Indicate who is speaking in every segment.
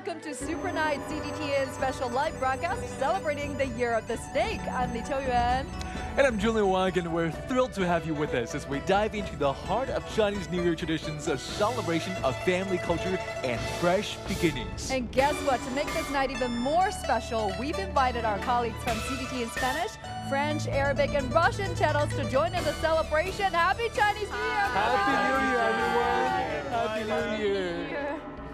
Speaker 1: welcome to Super Night CGTN special live broadcast celebrating the Year of the Snake. I'm Lee Yuan.
Speaker 2: And I'm Julian Wang, and we're thrilled to have you with us as we dive into the heart of Chinese New Year traditions, a celebration of family culture and fresh beginnings.
Speaker 1: And guess what? To make this night even more special, we've invited our colleagues from CGTN Spanish, French, Arabic, and Russian channels to join in the celebration. Happy Chinese New Year!
Speaker 2: Happy New Year, everyone! Happy New Year!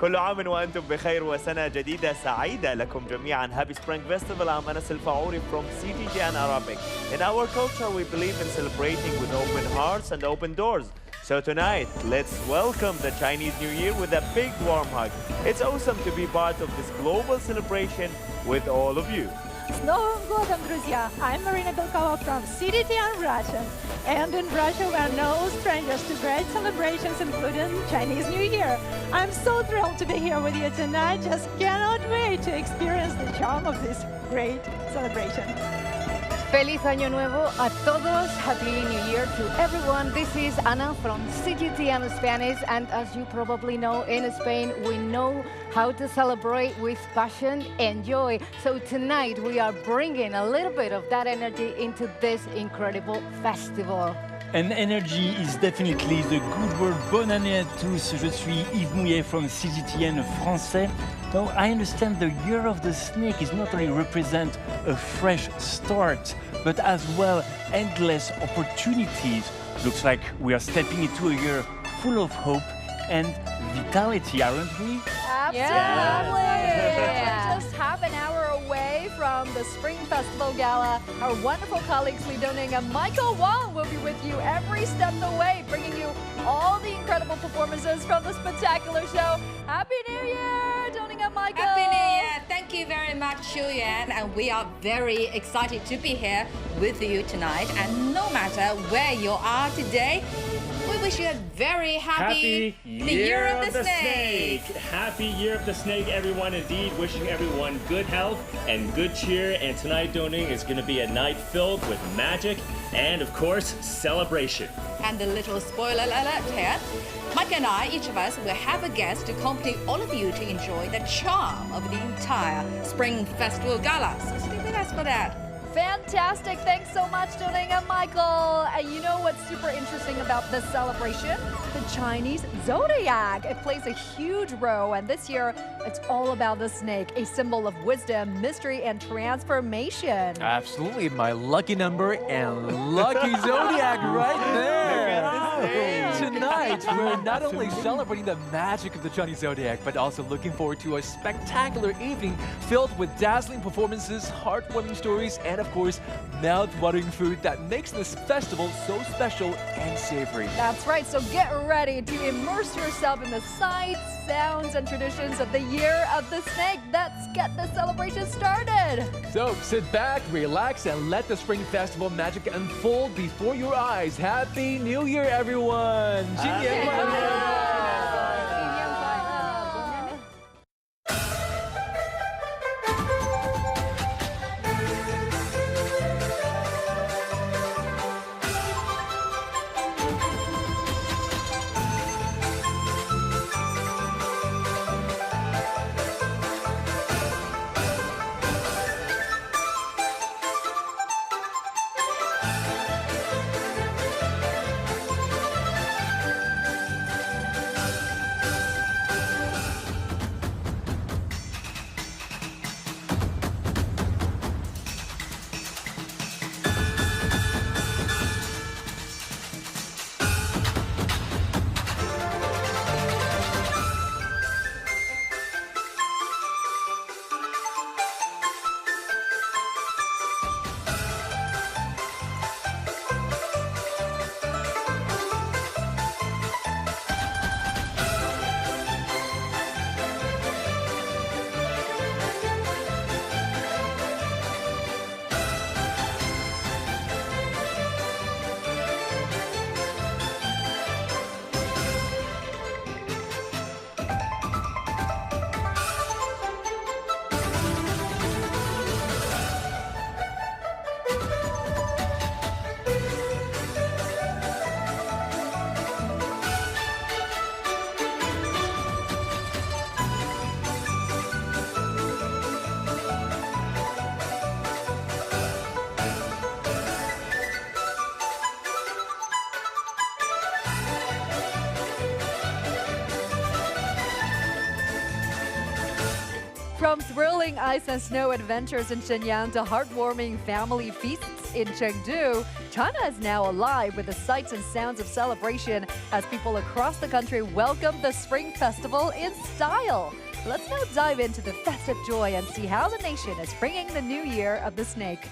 Speaker 3: كل عام وأنتم بخير وسنة جديدة سعيدة لكم جميعا. Happy Spring Festival. I'm Anas Al-Faouri from CGTN Arabic. In our culture, we believe in celebrating with open hearts and open doors. So tonight, let's welcome the Chinese New Year with a big warm hug. It's awesome to be part of this global celebration with all of you.
Speaker 4: С Новым годом, друзья! I'm Marina Belkova from CGTN Russia. And in Russia, we are no strangers to great celebrations, including Chinese New Year. I'm so thrilled to be here with you tonight. Just cannot wait to experience the charm of this great celebration.
Speaker 5: Feliz Año Nuevo a todos. Happy New Year to everyone. This is Ana from CGTN Spanish, and as you probably know, in Spain we know how to celebrate with passion and joy. So tonight we are bringing a little bit of that energy into this incredible festival.
Speaker 6: And energy is definitely the good word. Bonne année à tous. Je suis Yves Mouillet from CGTN français. Now, I understand the Year of the Snake is not only represent a fresh start, but as well endless opportunities. Looks like we are stepping into a year full of hope and vitality, aren't we?
Speaker 1: Absolutely!
Speaker 5: Yeah.
Speaker 1: We're just half an hour away from the Spring Festival Gala. Our wonderful colleagues Lee Doning and Michael Wong will be with you every step of the way, bringing you all the incredible performances from the spectacular show. Happy New Year, Doning and Michael!
Speaker 7: Happy New Year! Thank you very much, Xuyan. And we are very excited to be here with you tonight. And no matter where you are today, we wish you a very happy
Speaker 8: Year of the Snake! Happy Year of the Snake, everyone. Indeed, wishing everyone good health and good cheer. And tonight, Doning, is going to be a night filled with magic and, of course, celebration.
Speaker 7: And a little spoiler alert here. Mike and I, each of us, will have a guest to accompany all of you to enjoy the charm of the entire Spring Festival Gala. So stay with us for that.
Speaker 1: Fantastic. Thanks so much, Doning and Michael. And you know what's super interesting about this celebration? The Chinese zodiac. It plays a huge role, and this year it's all about the snake, a symbol of wisdom, mystery, and transformation.
Speaker 2: Absolutely, my lucky number and lucky zodiac right there. Tonight, we're not only celebrating the magic of the Chinese zodiac, but also looking forward to a spectacular evening filled with dazzling performances, heartwarming stories, and of course, mouth-watering food that makes this festival so special and savory.
Speaker 1: That's right, so get ready to immerse yourself in the sights, sounds, and traditions of the Year of the Snake. Let's get the celebration started.
Speaker 2: So sit back, relax, and let the Spring Festival magic unfold before your eyes. Happy New Year, everyone! 新年快乐！
Speaker 1: From thrilling ice and snow adventures in Shenyang to heartwarming family feasts in Chengdu, China is now alive with the sights and sounds of celebration as people across the country welcome the Spring Festival in style. Let's now dive into the festive joy and see how the nation is bringing the new year of the snake.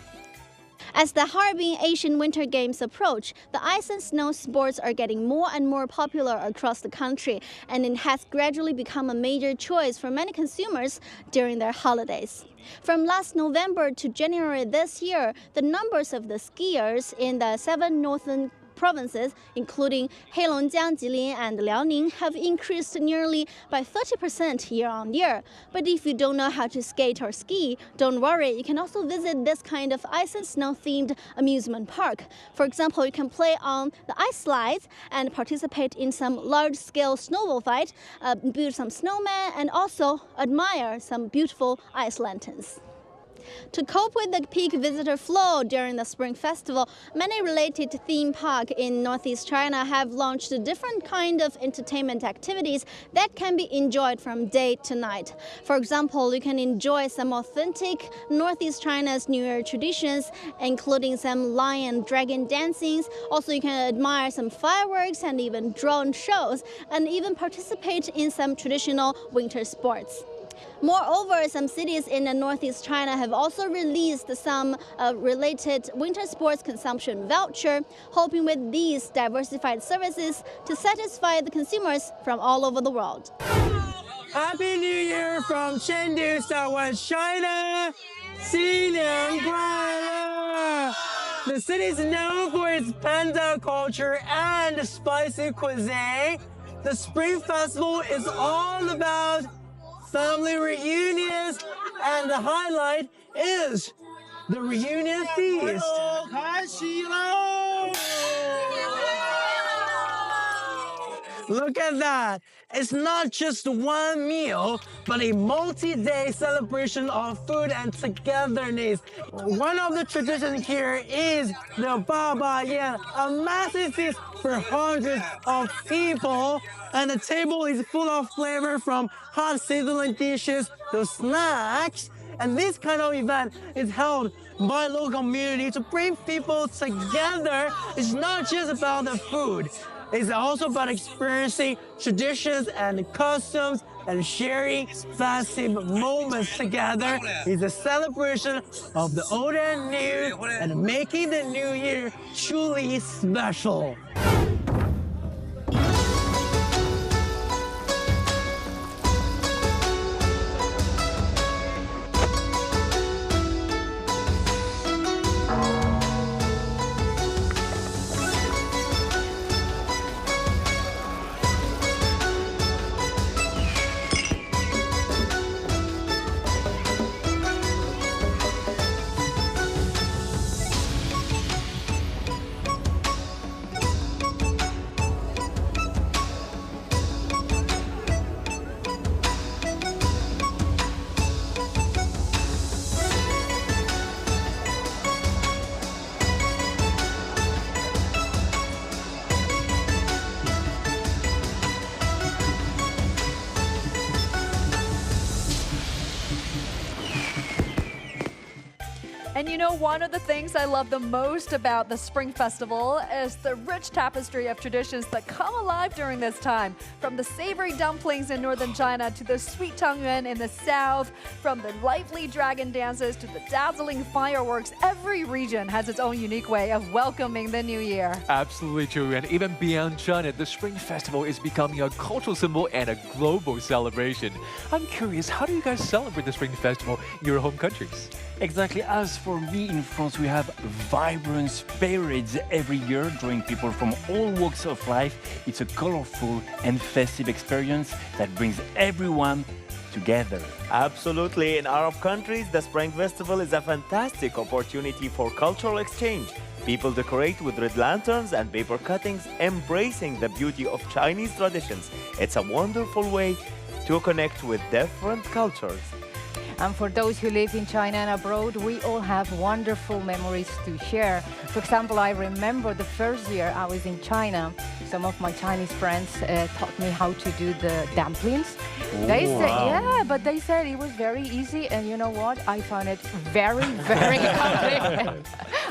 Speaker 9: As the Harbin Asian Winter Games approach, the ice and snow sports are getting more and more popular across the country, and it has gradually become a major choice for many consumers during their holidays. From last November to January this year, the numbers of the skiers in the 7 northern provinces, including Heilongjiang, Jilin, and Liaoning, have increased nearly by 30% year on year. But if you don't know how to skate or ski, don't worry, you can also visit this kind of ice and snow themed amusement park. For example, you can play on the ice slides and participate in some large-scale snowball fight, build some snowmen, and also admire some beautiful ice lanterns. To cope with the peak visitor flow during the Spring Festival, many related theme parks in Northeast China have launched different kinds of entertainment activities that can be enjoyed from day to night. For example, you can enjoy some authentic Northeast China's New Year traditions, including some lion and dragon dancings. Also, you can admire some fireworks and even drone shows, and even participate in some traditional winter sports. Moreover, some cities in Northeast China have also released some related winter sports consumption voucher, hoping with these diversified services to satisfy the consumers from all over the world.
Speaker 10: Happy New Year from Chengdu, Southwest China! 新年快乐! The city is known for its panda culture and spicy cuisine. The Spring Festival is all about family reunions, and the highlight is the reunion feast. Look at that. It's not just one meal, but a multi-day celebration of food and togetherness. One of the traditions here is the Baba Yan, a massive feast for hundreds of people. And the table is full of flavor from hot sizzling dishes to snacks. And this kind of event is held by local community to bring people together. It's not just about the food. It's also about experiencing traditions and customs and sharing festive moments together. It's a celebration of the old and new and making the new year truly special.
Speaker 1: And you know, one of the things I love the most about the Spring Festival is the rich tapestry of traditions that come alive during this time. From the savory dumplings in northern China to the sweet tangyuan in the south, from the lively dragon dances to the dazzling fireworks, every region has its own unique way of welcoming the new year.
Speaker 2: Absolutely true. And even beyond China, the Spring Festival is becoming a cultural symbol and a global celebration. I'm curious, how do you guys celebrate the Spring Festival in your home countries?
Speaker 6: Exactly. As for me, in France, we have vibrant parades every year, drawing people from all walks of life. It's a colorful and festive experience that brings everyone together.
Speaker 3: Absolutely. In Arab countries, the Spring Festival is a fantastic opportunity for cultural exchange. People decorate with red lanterns and paper cuttings, embracing the beauty of Chinese traditions. It's a wonderful way to connect with different cultures.
Speaker 5: And for those who live in China and abroad, we all have wonderful memories to share. For example, I remember the first year I was in China. Some of my Chinese friends taught me how to do the dumplings. They said, yeah, but they said it was very easy, and you know what? I found it very, very complicated.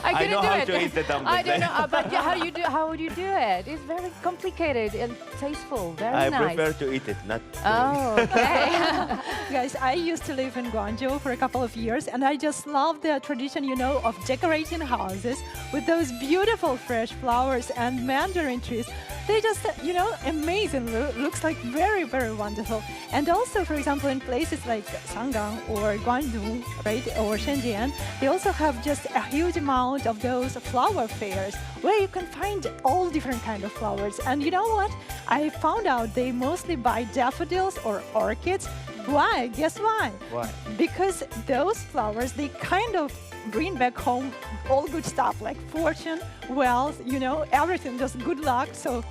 Speaker 5: I
Speaker 3: know how
Speaker 5: couldn't do
Speaker 3: to
Speaker 5: it.
Speaker 3: eat the dumplings.
Speaker 5: I don't know, but yeah, how would you do it? It's very complicated and tasteful, very nice.
Speaker 3: I prefer to eat it, not to
Speaker 5: Oh, okay.
Speaker 4: Guys, I used to live in Guangzhou for a couple of years, and I just love the tradition, you know, of decorating houses with those beautiful fresh flowers and mandarin trees. They just, you know, amazing. Looks like very, very wonderful. And also, for example, in places like Shangang or Guangdong, right, or Shenzhen, they also have just a huge amount of those flower fairs where you can find all different kind of flowers. And you know what? I found out they mostly buy daffodils or orchids. Why? Guess why?
Speaker 3: Why?
Speaker 4: Because those flowers, they kind of bring back home all good stuff like fortune, wealth, you know, everything, just good luck. So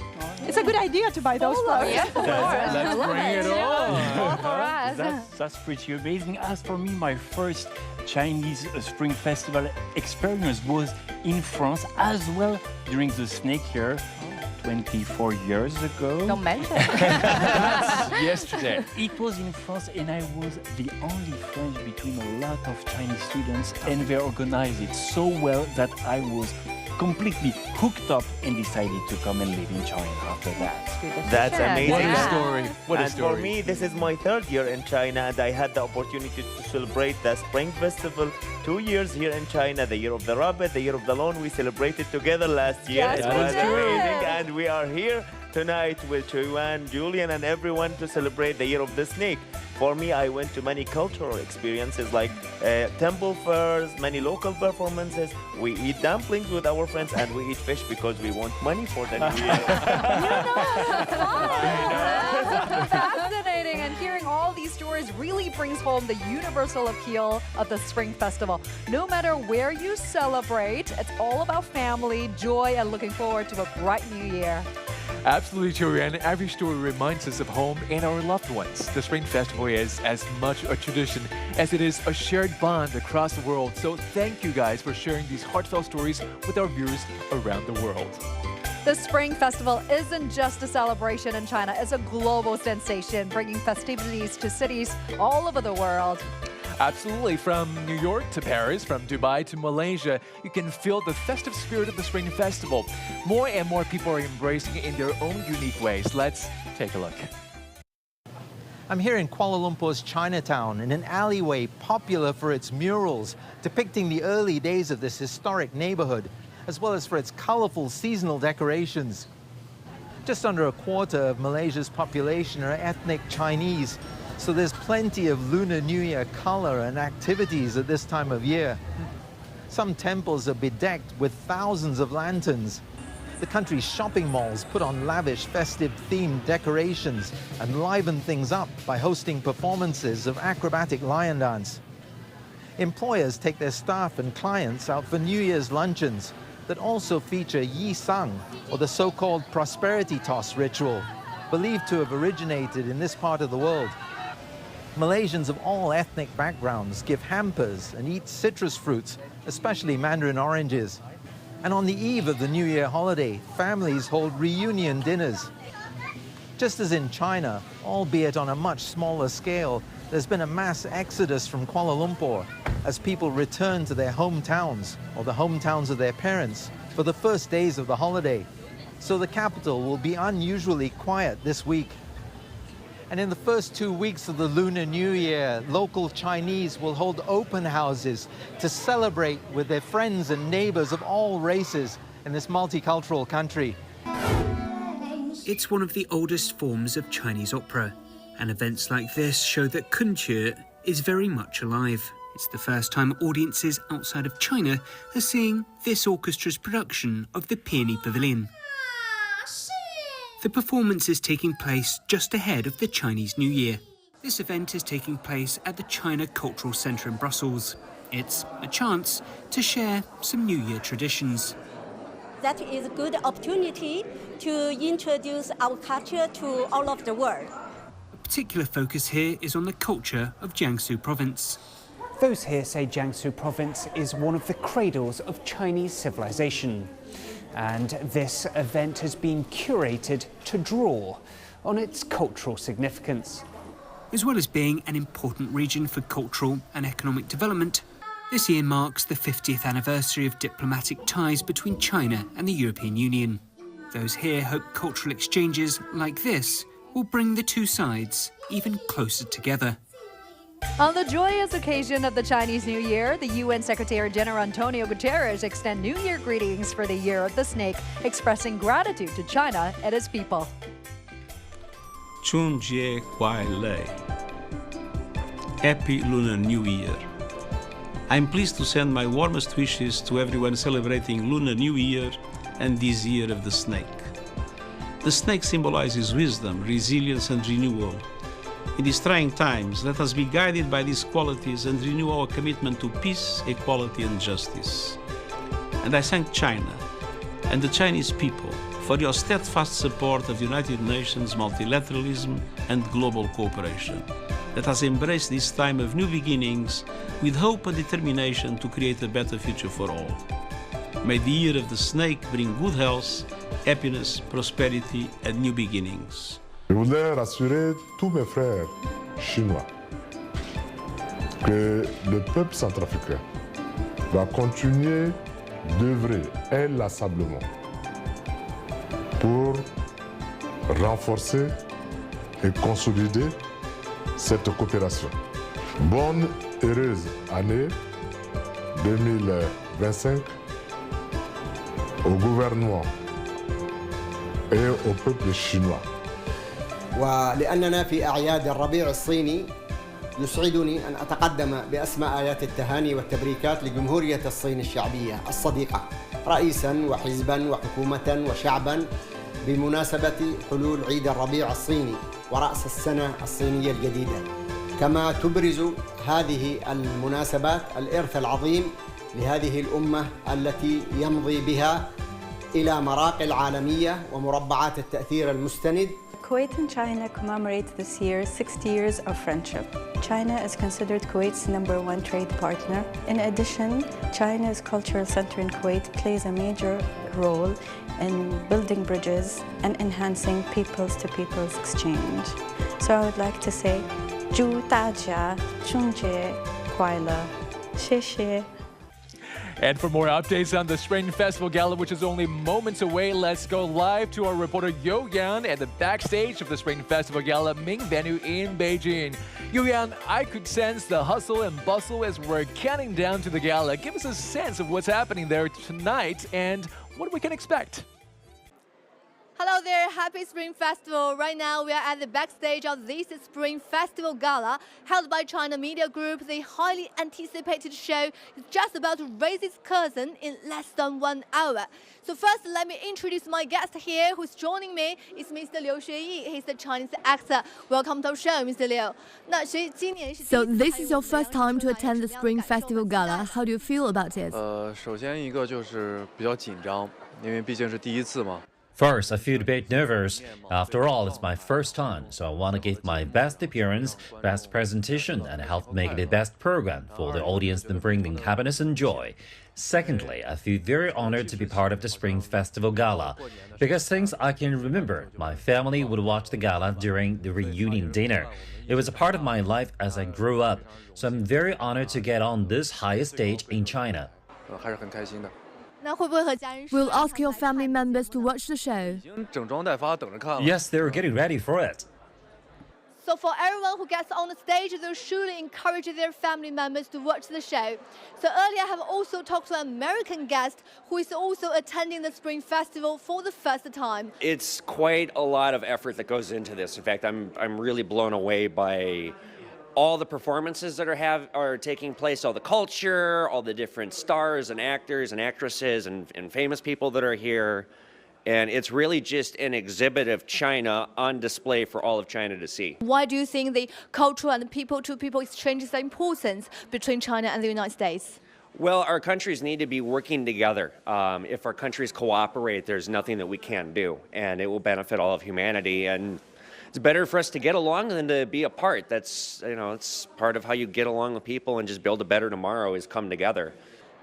Speaker 4: it's a good idea to buy those flowers.
Speaker 5: Yes, of course.
Speaker 2: Let's bring it on.
Speaker 5: All for us.
Speaker 6: That's pretty amazing. As for me, my first Chinese Spring Festival experience was in France as well during the Snake Year 24 years ago.
Speaker 5: Don't mention.
Speaker 2: That's yesterday.
Speaker 6: It was in France, and I was the only French between a lot of Chinese students, and they organized it so well that I was completely hooked up and decided to come and live in China after that.
Speaker 3: That's amazing.
Speaker 2: What a story. What a
Speaker 3: And
Speaker 2: story.
Speaker 3: for me, this is my third year in China, and I had the opportunity to celebrate the Spring Festival 2 years here in China, the Year of the Rabbit, the Year of the Lawn. We celebrated together last year.
Speaker 1: Yes,
Speaker 3: It
Speaker 1: we
Speaker 3: was
Speaker 1: did.
Speaker 3: amazing, and we are here tonight with Chuan, Julian, and everyone to celebrate the Year of the Snake. For me, I went to many cultural experiences like temple fairs, many local performances. We eat dumplings with our friends, and we eat fish because we want money for the new year.
Speaker 1: Fascinating, and hearing all these stories really brings home the universal appeal of the Spring Festival. No matter where you celebrate, it's all about family, joy, and looking forward to a bright new year.
Speaker 2: Absolutely, Julian. Every story reminds us of home and our loved ones. The Spring Festival is as much a tradition as it is a shared bond across the world. So thank you guys for sharing these heartfelt stories with our viewers around the world.
Speaker 1: The Spring Festival isn't just a celebration in China, it's a global sensation, bringing festivities to cities all over the world.
Speaker 2: Absolutely. From New York to Paris, from Dubai to Malaysia, you can feel the festive spirit of the Spring Festival. More and more people are embracing it in their own unique ways. Let's take a look.
Speaker 11: I'm here in Kuala Lumpur's Chinatown, in an alleyway popular for its murals depicting the early days of this historic neighborhood, as well as for its colorful seasonal decorations. Just under a quarter of Malaysia's population are ethnic Chinese, so there's plenty of Lunar New Year color and activities at this time of year. Some temples are bedecked with thousands of lanterns. The country's shopping malls put on lavish festive themed decorations and liven things up by hosting performances of acrobatic lion dance. Employers take their staff and clients out for New Year's luncheons that also feature Yi Sang, or the so-called prosperity toss ritual, believed to have originated in this part of the world. Malaysians of all ethnic backgrounds give hampers and eat citrus fruits, especially mandarin oranges. And on the eve of the New Year holiday, families hold reunion dinners. Just as in China, albeit on a much smaller scale, there's been a mass exodus from Kuala Lumpur as people return to their hometowns or the hometowns of their parents for the first days of the holiday. So the capital will be unusually quiet this week. And in the first 2 weeks of the Lunar New Year, local Chinese will hold open houses to celebrate with their friends and neighbors of all races in this multicultural country.
Speaker 12: It's one of the oldest forms of Chinese opera, and events like this show that culture is very much alive. It's the first time audiences outside of China are seeing this orchestra's production of the Peony Pavilion. The performance is taking place just ahead of the Chinese New Year. This event is taking place at the China Cultural Centre in Brussels. It's a chance to share some New Year traditions.
Speaker 13: That is a good opportunity to introduce our culture to all of the world.
Speaker 12: A particular focus here is on the culture of Jiangsu province.
Speaker 14: Those here say Jiangsu province is one of the cradles of Chinese civilization. And this event has been curated to draw on its cultural significance.
Speaker 12: As well as being an important region for cultural and economic development, this year marks the 50th anniversary of diplomatic ties between China and the European Union. Those here hope cultural exchanges like this will bring the two sides even closer together.
Speaker 1: On the joyous occasion of the Chinese New Year, the UN Secretary General Antonio Guterres extended New Year greetings for the Year of the Snake, expressing gratitude to China and its people.
Speaker 15: 春节快乐 Happy Lunar New Year. I'm pleased to send my warmest wishes to everyone celebrating Lunar New Year and this Year of the Snake. The snake symbolizes wisdom, resilience and renewal. In these trying times, let us be guided by these qualities and renew our commitment to peace, equality and justice. And I thank China and the Chinese people for your steadfast support of the United Nations multilateralism and global cooperation. Let us embrace this time of new beginnings with hope and determination to create a better future for all. May the Year of the Snake bring good health, happiness, prosperity and new beginnings.
Speaker 16: Je voudrais rassurer tous mes frères chinois que le peuple centrafricain va continuer d'œuvrer inlassablement pour renforcer et consolider cette coopération. Bonne, heureuse année 2025 au gouvernement et au peuple chinois.
Speaker 17: ولأننا في أعياد الربيع الصيني يسعدني أن أتقدم بأسمى آيات التهاني والتبريكات لجمهورية الصين الشعبية الصديقة رئيساً وحزباً وحكومة وشعباً بمناسبة حلول عيد الربيع الصيني ورأس السنة الصينية الجديدة. كما تبرز هذه المناسبات الإرث العظيم لهذه الأمة التي يمضي بها إلى مراقي العالمية ومربعات التأثير المستند.
Speaker 18: Kuwait and China commemorate this year 60 years of friendship. China is considered Kuwait's #1 trade partner. In addition, China's cultural center in Kuwait plays a major role in building bridges and enhancing peoples-to-peoples exchange. So I would like to say, 祝大家春节快乐，谢谢。
Speaker 2: And for more updates on the Spring Festival Gala, which is only moments away, let's go live to our reporter Yo Yan at the backstage of the Spring Festival Gala main venue in Beijing. Yo Yan, I could sense the hustle and bustle as we're counting down to the gala. Give us a sense of what's happening there tonight and what we can expect.
Speaker 1: Hello there, happy Spring Festival. Right now we are at the backstage of this Spring Festival Gala held by China Media Group. The highly anticipated show is just about to raise its curtain in less than 1 hour. So first, let me introduce my guest here who's joining me. It's Mr. Liu Xueyi. He's a Chinese actor. Welcome to our show, Mr. Liu.
Speaker 19: So this is your first time to attend the Spring Festival Gala. How do you feel about it?
Speaker 20: 首先一个就是比较紧张，因为毕竟是第一次嘛。
Speaker 21: First, I feel a bit nervous. After all, it's my first time, so I want to give my best appearance, best presentation, and help make the best program for the audience and bringing happiness and joy. Secondly, I feel very honored to be part of the Spring Festival Gala, because since I can remember, my family would watch the gala during the reunion dinner. It was a part of my life as I grew up, so I'm very honored to get on this highest stage in China.
Speaker 20: 还是很开心的。
Speaker 19: We'll ask your family members to watch the show.
Speaker 20: 已经整装待发，等着看了。
Speaker 21: Yes, they're getting ready for it.
Speaker 1: So for everyone who gets on the stage, they'll surely encourage their family members to watch the show. So earlier I have also talked to an American guest who is also attending the Spring Festival for the first time.
Speaker 22: It's quite a lot of effort that goes into this. In fact, I'm really blown away by all the performances that are taking place, all the culture, all the different stars and actors and actresses and famous people that are here. And it's really just an exhibit of China on display for all of China to see.
Speaker 1: Why do you think the cultural and people-to-people exchange is so important between China and the United States?
Speaker 22: Well, our countries need to be working together. If our countries cooperate, there's nothing that we can't do, and it will benefit all of humanity. And it's better for us to get along than to be apart. That's, it's part of how you get along with people and just build a better tomorrow is come together.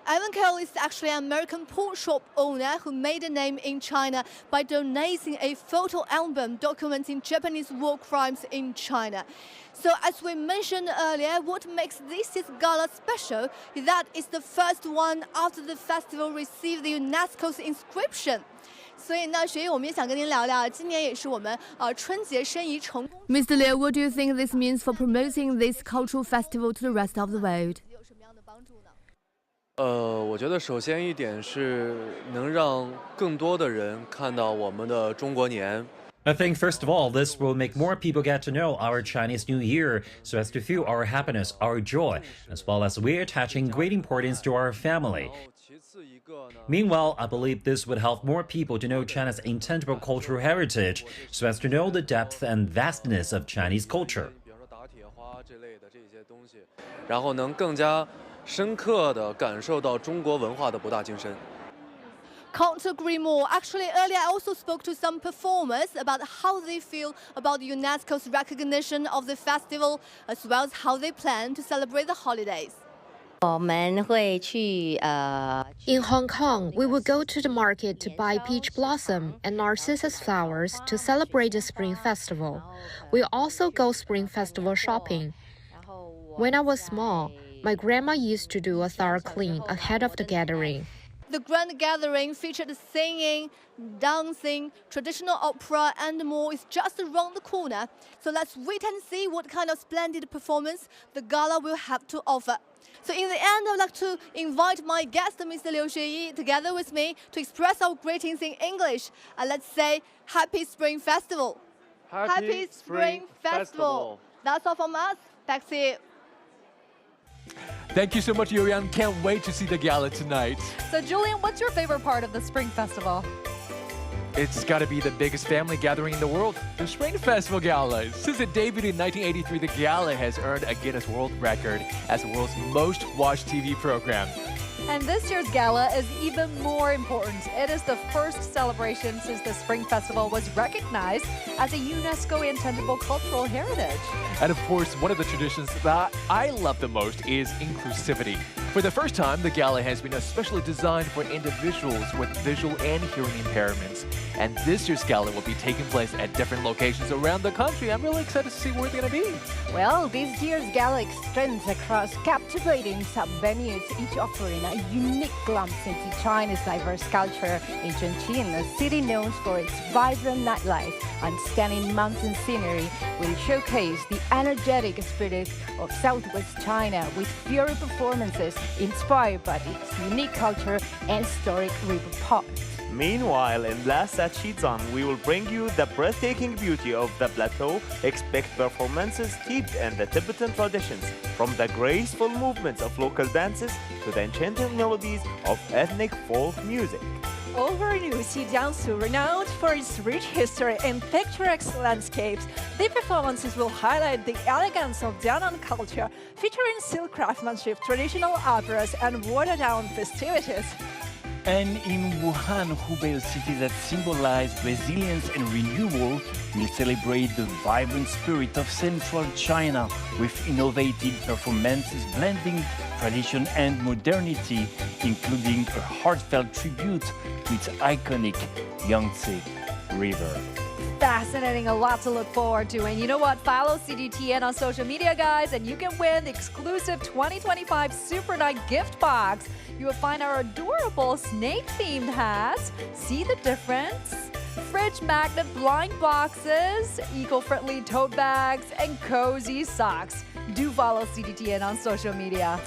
Speaker 7: Evan Cole is actually an American pawn shop owner who made a name in China by donating a photo album documenting Japanese war crimes in China. So as we mentioned earlier, what makes this year's gala special is that it's the first one after the festival received the UNESCO's inscription. 所以呢，学艺我们也想跟您聊聊，今年也是我们春节申遗成功。
Speaker 19: Mr. Liu, what do you think this means for promoting this cultural festival to the rest of the world?
Speaker 20: 我觉得首先一点是能让更多的人看到我们的中国年。
Speaker 21: I think, first of all, this will make more people get to know our Chinese New Year so as to feel our happiness, our joy, as well as we're attaching great importance to our family. Meanwhile, I believe this would help more people to know China's intangible cultural heritage so as to know the depth and vastness of Chinese culture.
Speaker 20: 然后能更加深刻地感受到中国文化的博大精深。
Speaker 7: Can't agree more. Actually, earlier I also spoke to some performers about how they feel about UNESCO's recognition of the festival, as well as how they plan to celebrate the holidays.
Speaker 8: In Hong Kong, we will go to the market to buy peach blossom and narcissus flowers to celebrate the Spring Festival. We also go Spring Festival shopping. When I was small, my grandma used to do a thorough clean ahead of the gathering.
Speaker 7: The grand gathering featured singing, dancing, traditional opera, and more is just around the corner. So let's wait and see what kind of splendid performance the gala will have to offer. So in the end, I'd like to invite my guest, Mr. Liu Xueyi, together with me to express our greetings in English. And let's say, Happy Spring Festival.
Speaker 20: Happy Spring Festival.
Speaker 7: That's all from us. Back to you.
Speaker 2: Thank you so much, Youyang. Can't wait to see the gala tonight.
Speaker 1: So, Julian, what's your favorite part of the Spring Festival?
Speaker 2: It's got to be the biggest family gathering in the world, the Spring Festival Gala. Since it debuted in 1983, the gala has earned a Guinness World Record as the world's most watched TV program.
Speaker 1: And this year's gala is even more important. It is the first celebration since the Spring Festival was recognized as a UNESCO Intangible Cultural Heritage.
Speaker 2: And of course, one of the traditions that I love the most is inclusivity. For the first time, the gala has been especially designed for individuals with visual and hearing impairments. And this year's gala will be taking place at different locations around the country. I'm really excited to see where they're going to be.
Speaker 5: Well, this year's gala extends across captivating sub-venues, each offering a unique glimpse into China's diverse culture. In Chongqing, a city known for its vibrant nightlife and stunning mountain scenery, will showcase the energetic spirit of Southwest China with fiery performances inspired by its unique culture and historic river port.
Speaker 3: Meanwhile, in Lhasa Xizang, we will bring you the breathtaking beauty of the plateau. Expect performances steeped in the Tibetan traditions, from the graceful movements of local dances to the enchanting melodies of ethnic folk music.
Speaker 4: Over in Jiangsu, renowned for its rich history and picturesque landscapes, the performances will highlight the elegance of Jiangnan culture, featuring silk craftsmanship, traditional operas, and watered-down festivities.
Speaker 6: And in Wuhan, Hubei, a city that symbolizes resilience and renewal, will celebrate the vibrant spirit of central China with innovative performances blending tradition and modernity, including a heartfelt tribute to its iconic Yangtze River.
Speaker 1: Fascinating, a lot to look forward to. And you know what? Follow CGTN on social media, guys, and you can win the exclusive 2025 Super Night gift box. You will find our adorable snake-themed hats. See the difference? Fridge magnet blind boxes, eco-friendly tote bags, and cozy socks. Do follow CGTN on social media.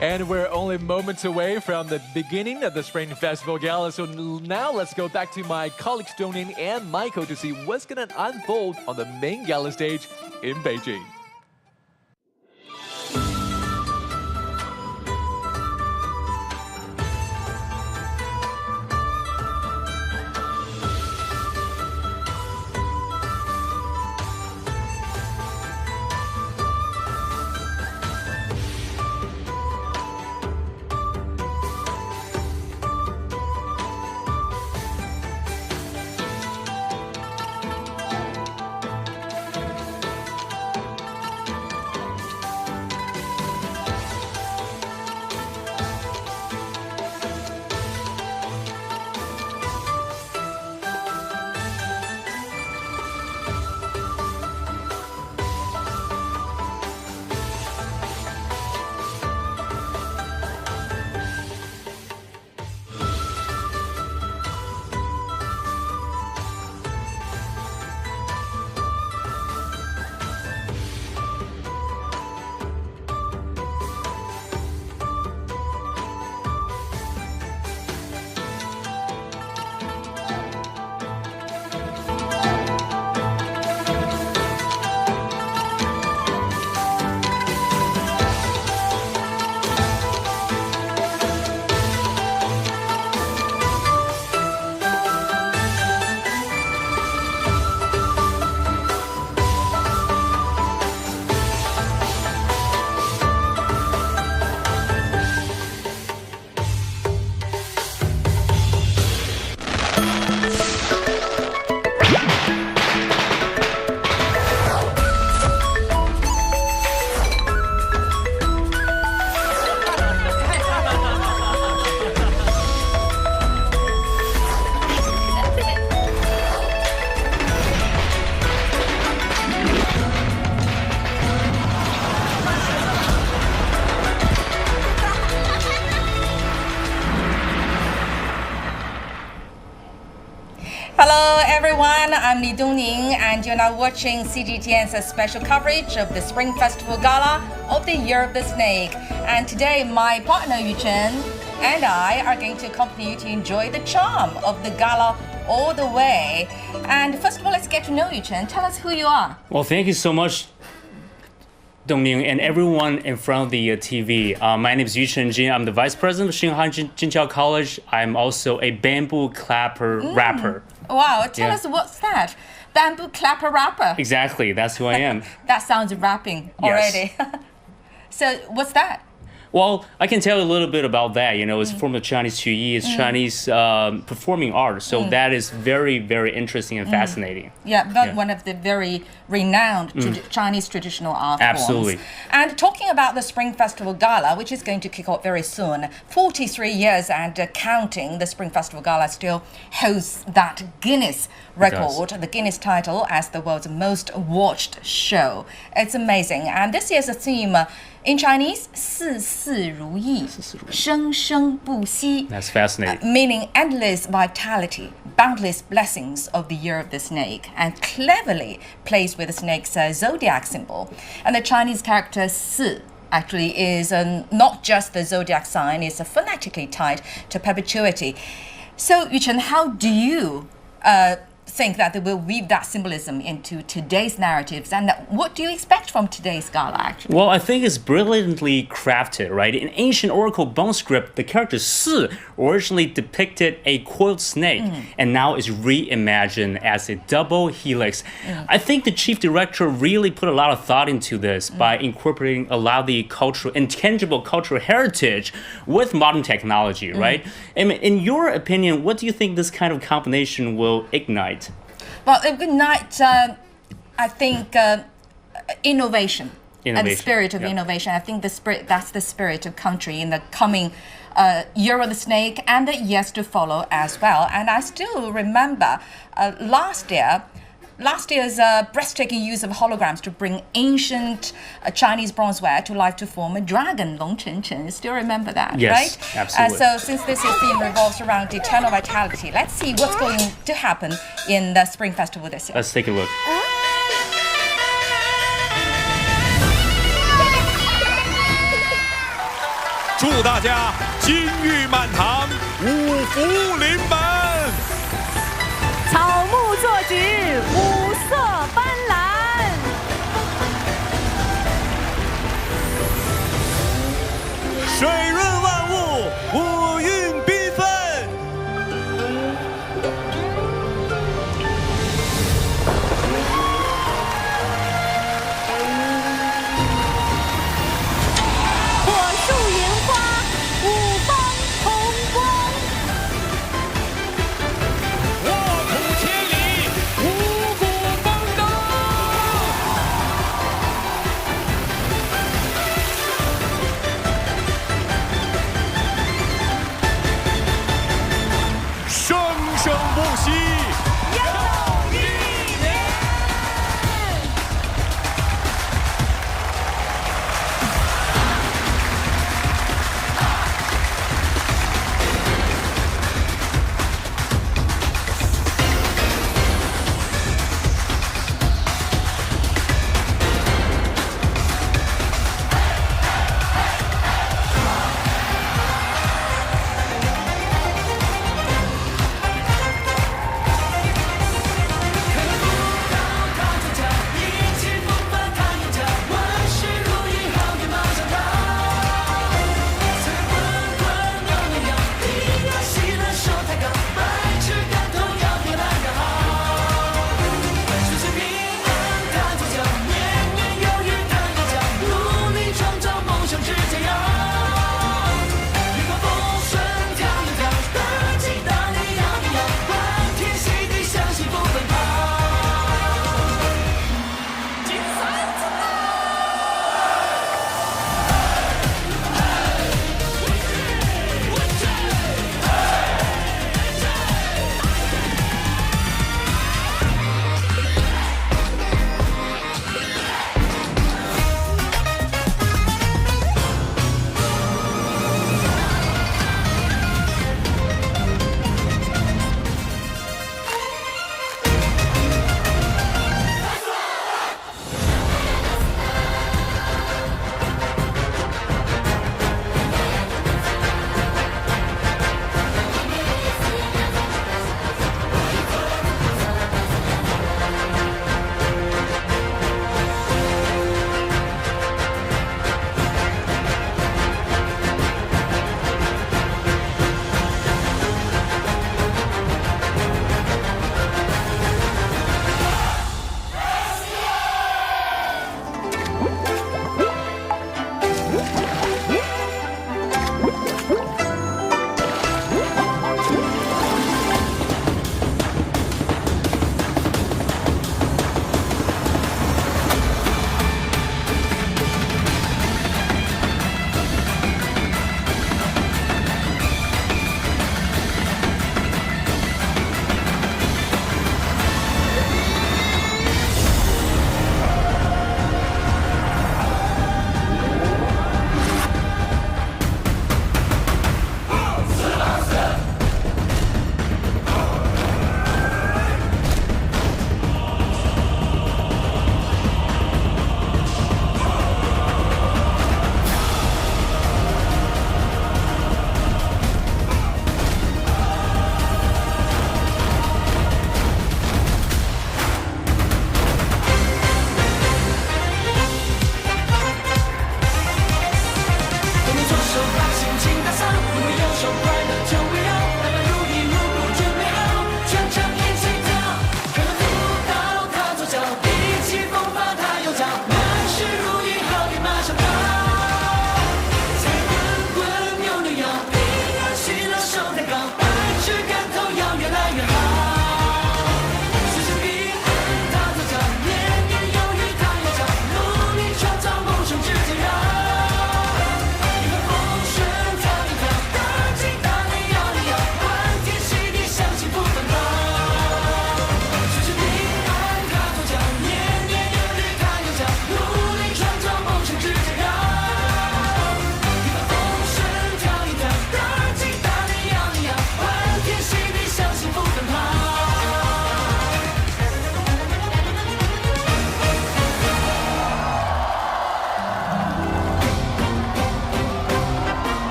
Speaker 2: And we're only moments away from the beginning of the Spring Festival Gala. So now let's go back to my colleagues Dongning and Michael to see what's going to unfold on the main gala stage in Beijing.
Speaker 9: everyone, I'm Li Dongning, and you're now watching CGTN's special coverage of the Spring Festival Gala of the Year of the Snake. And today, my partner Yu Chen and I are going to accompany you to enjoy the charm of the gala all the way. And first of all, let's get to know you, Chen. Tell us who you are.
Speaker 10: Well, thank you so much, Dongning, and everyone in front of the TV. My name is Yu Chen Jin. I'm the vice president of Xinhan Jinqiao College. I'm also a bamboo clapper rapper.
Speaker 9: Wow, tell us what's that? Bamboo clapper rapper.
Speaker 10: Exactly, that's who I am.
Speaker 9: That sounds rapping already.
Speaker 10: Yes.
Speaker 9: So what's that?
Speaker 10: Well, I can tell you a little bit about that. You know, it's from the Chinese Qi, it's Chinese performing art. So that is very, very interesting and fascinating.
Speaker 9: Yeah, but one of the very renowned Chinese traditional art
Speaker 10: Absolutely.
Speaker 9: forms. And talking about the Spring Festival Gala, which is going to kick off very soon, 43 years and counting, the Spring Festival Gala still holds that Guinness record, the Guinness title as the world's most watched show. It's amazing. And this year's theme in Chinese, 事事如意, 生生不息.
Speaker 10: That's fascinating.
Speaker 9: Meaning endless vitality, boundless blessings of the Year of the Snake, and cleverly plays with the snake's zodiac symbol. And the Chinese character 四 actually is not just the zodiac sign, it's phonetically tied to perpetuity. So, Yu Chen, how do you think that they will weave that symbolism into today's narratives, and what do you expect from today's gala, actually?
Speaker 10: Well, I think it's brilliantly crafted, right? In ancient oracle bone script, the character Si originally depicted a coiled snake, and now is reimagined as a double helix. I think the chief director really put a lot of thought into this by incorporating a lot of the cultural, intangible cultural heritage with modern technology, right? And in your opinion, what do you think this kind of combination will ignite?
Speaker 9: Well, it would ignite, I think, innovation and the spirit of innovation. I think that's the spirit of country in the coming Year of the Snake and the years to follow as well. And I still remember last year's breathtaking use of holograms to bring ancient Chinese bronzeware to life to form a dragon, Long Chen Chen. Still remember that,
Speaker 10: yes,
Speaker 9: right?
Speaker 10: Absolutely.
Speaker 9: So since this year's theme revolves around eternal vitality, let's see what's going to happen in the Spring Festival this year.
Speaker 10: Let's take a look.
Speaker 23: 祝大家金玉满堂，五福临门。
Speaker 4: 草木作菊，五色斑斓。
Speaker 23: 水润万物，五运缤纷。
Speaker 4: 火树银花，五方红光。
Speaker 23: 沃土千里，五谷丰登。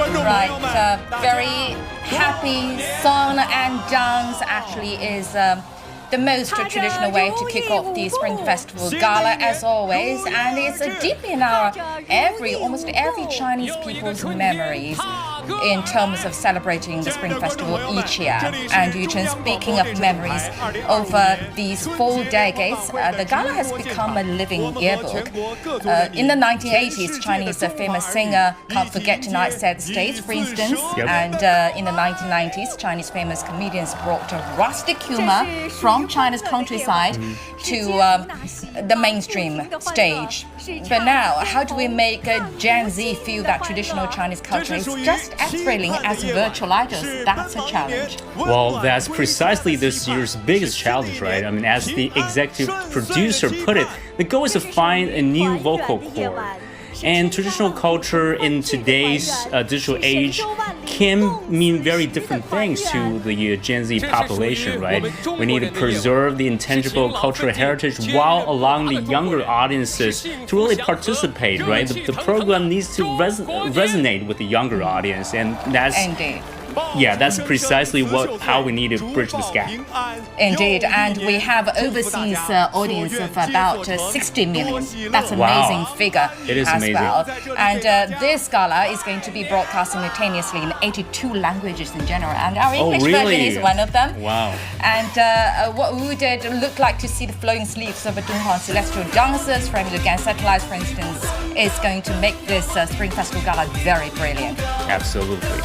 Speaker 9: Right, very happy song and dance actually is the most traditional way to kick off the Spring Festival Gala as always, and it's deeply in our almost every Chinese people's memories in terms of celebrating the Spring Festival each year. And Yuchen, speaking of memories, over these 4 decades, the gala has become a living yearbook. In the 1980s, Chinese famous singer Can't Forget Tonight set the stage, for instance, and in the 1990s, Chinese famous comedians brought rustic humor from China's countryside to the mainstream stage. But now, how do we make Gen Z feel that traditional Chinese culture is just as thrilling as virtual idols? That's a challenge.
Speaker 10: Well, that's precisely this year's biggest challenge, right? I mean, as the executive producer put it, the goal is to find a new vocal cord. And traditional culture in today's digital age can mean very different things to the Gen Z population, right? We need to preserve the intangible cultural heritage while allowing the younger audiences to really participate, right? The program needs to resonate with the younger audience, and that's...
Speaker 9: Indeed.
Speaker 10: Yeah, that's precisely how we need to bridge this gap.
Speaker 9: Indeed, and we have overseas audience of about 60 million. That's an amazing figure as well. And this gala is going to be broadcast simultaneously in 82 languages in general, and our English version is one of them.
Speaker 10: Wow.
Speaker 9: And what would it look like to see the flowing sleeves of Dunhuang celestial dancers framed against satellites, for instance, is going to make this Spring Festival Gala very brilliant.
Speaker 10: Absolutely.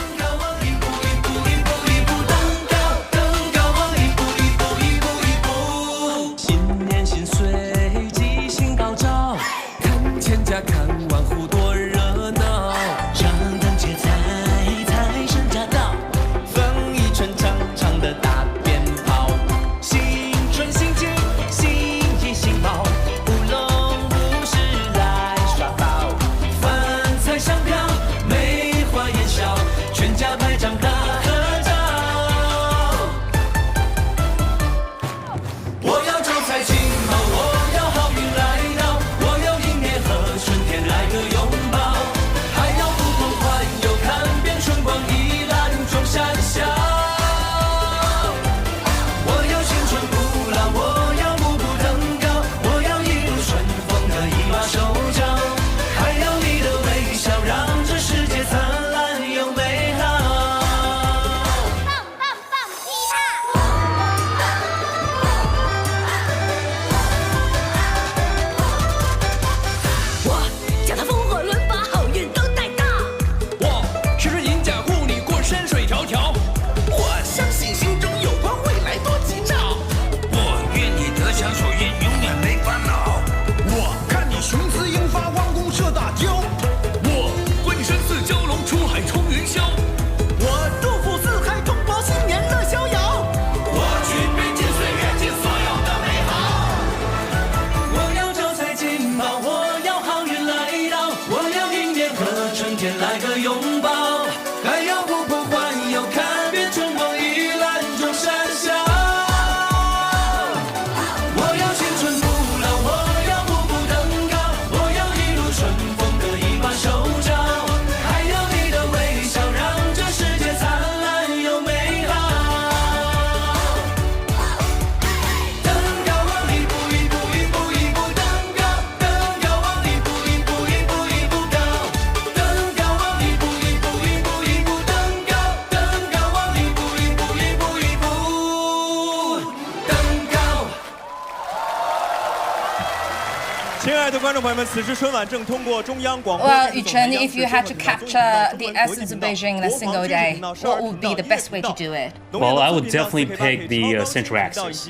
Speaker 9: Well, Yuchen, if you had to capture the essence of Beijing in a single day, what would be the best way to do it?
Speaker 10: Well, I would definitely pick the central axis.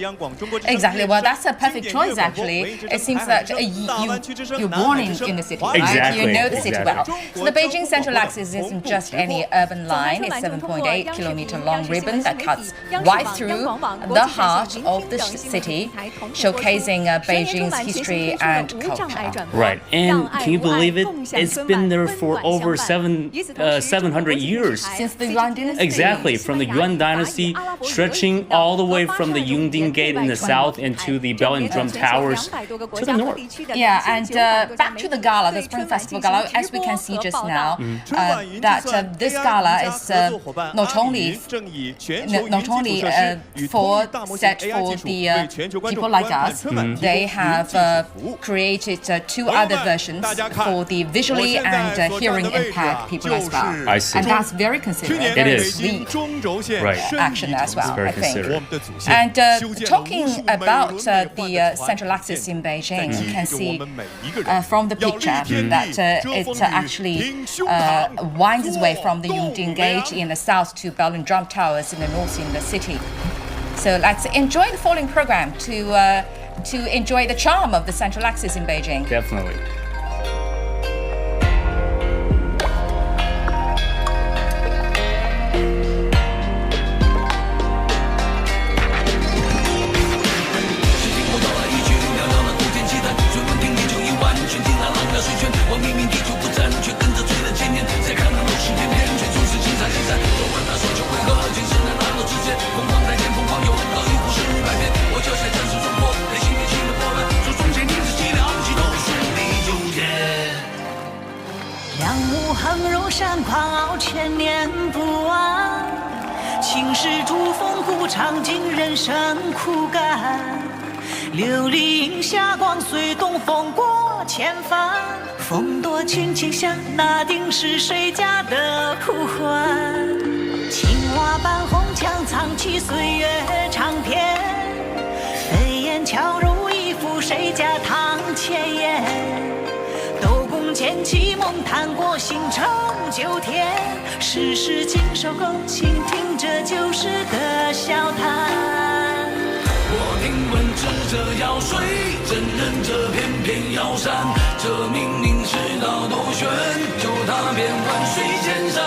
Speaker 9: Exactly. Well, that's a perfect choice, actually. It seems that you're born in the city, right?
Speaker 10: Exactly.
Speaker 9: You know the city well. So the Beijing central axis isn't just any urban line. It's a 7.8-kilometer long ribbon that cuts right through the heart of the city, showcasing Beijing's history and culture. architecture.
Speaker 10: Right, and can you believe it? It's been there for over 700 years.
Speaker 9: Since the Yuan dynasty.
Speaker 10: Exactly, from the Yuan dynasty, stretching all the way from the Yongding Gate in the south into the Bell and Drum Towers to the north.
Speaker 9: Yeah, and back to the gala, the Spring Festival Gala, as we can see just now, that this gala is not only set for the people like us. They have created two other versions for the visually and hearing impaired people as well.
Speaker 10: I see.
Speaker 9: And that's very considerate.
Speaker 10: It is.
Speaker 9: Right. Action as well, I think. And talking about the central axis in Beijing, you can see from the picture that it actually winds its way from the Yongding Gate in the south to Bell and Drum Towers in the north in the city. So let's enjoy the following program to enjoy the charm of the central axis in Beijing.
Speaker 10: Definitely.
Speaker 11: 琉璃映霞光，随东风过千帆。风多轻轻响，那定是谁家的呼唤？青瓦板红墙，藏起岁月长篇。飞檐翘入一幅谁家堂前燕？斗拱剑气梦，谈过新城旧田。世事尽收购，倾听这旧时的笑谈。
Speaker 13: 我听闻智者要水，真人者偏偏要山。这明明是道多悬，就踏遍万水千山。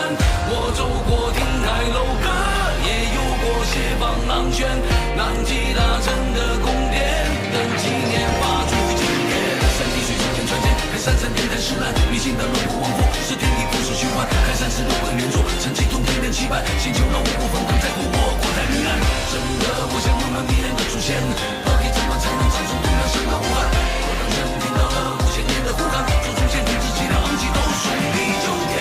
Speaker 13: 我走过亭台楼阁，也游过斜坊廊轩。南极大城的宫殿，等纪念画出经典。山低水长天传剑，看山山点点石烂。迷信的龙虎王佛，是天地不是虚幻。看山是龙本原作，晨气通天人期盼。星球龙虎风灯在护我，国泰民安。真的，我想慢慢迷人的出现。到底怎么才能长出东南山的呼喊？我让人听到了5000年的呼喊，祖宗先天之气量昂起，都顺利就天。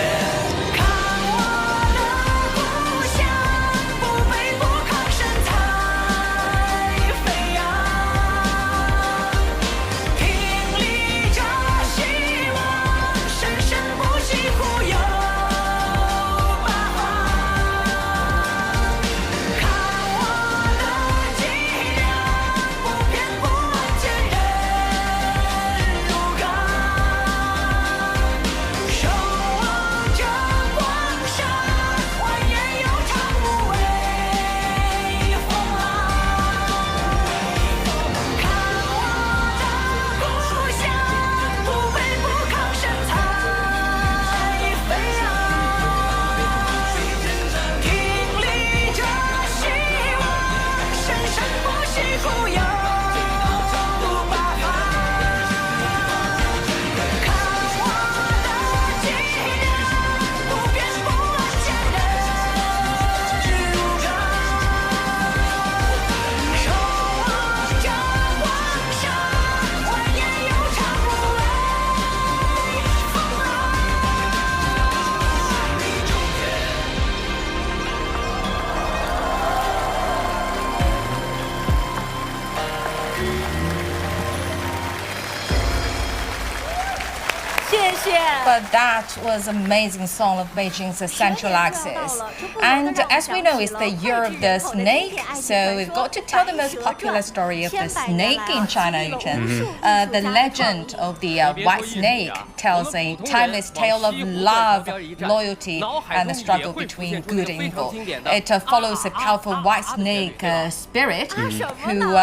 Speaker 9: But that was amazing song of Beijing's Central Axis. And as we know, it's the year of the snake, so we've got to tell the most popular story of the snake in China, Yuchen. The legend of the white snake tells a timeless tale of love, loyalty, and the struggle between good and evil. It follows a powerful white snake spirit who,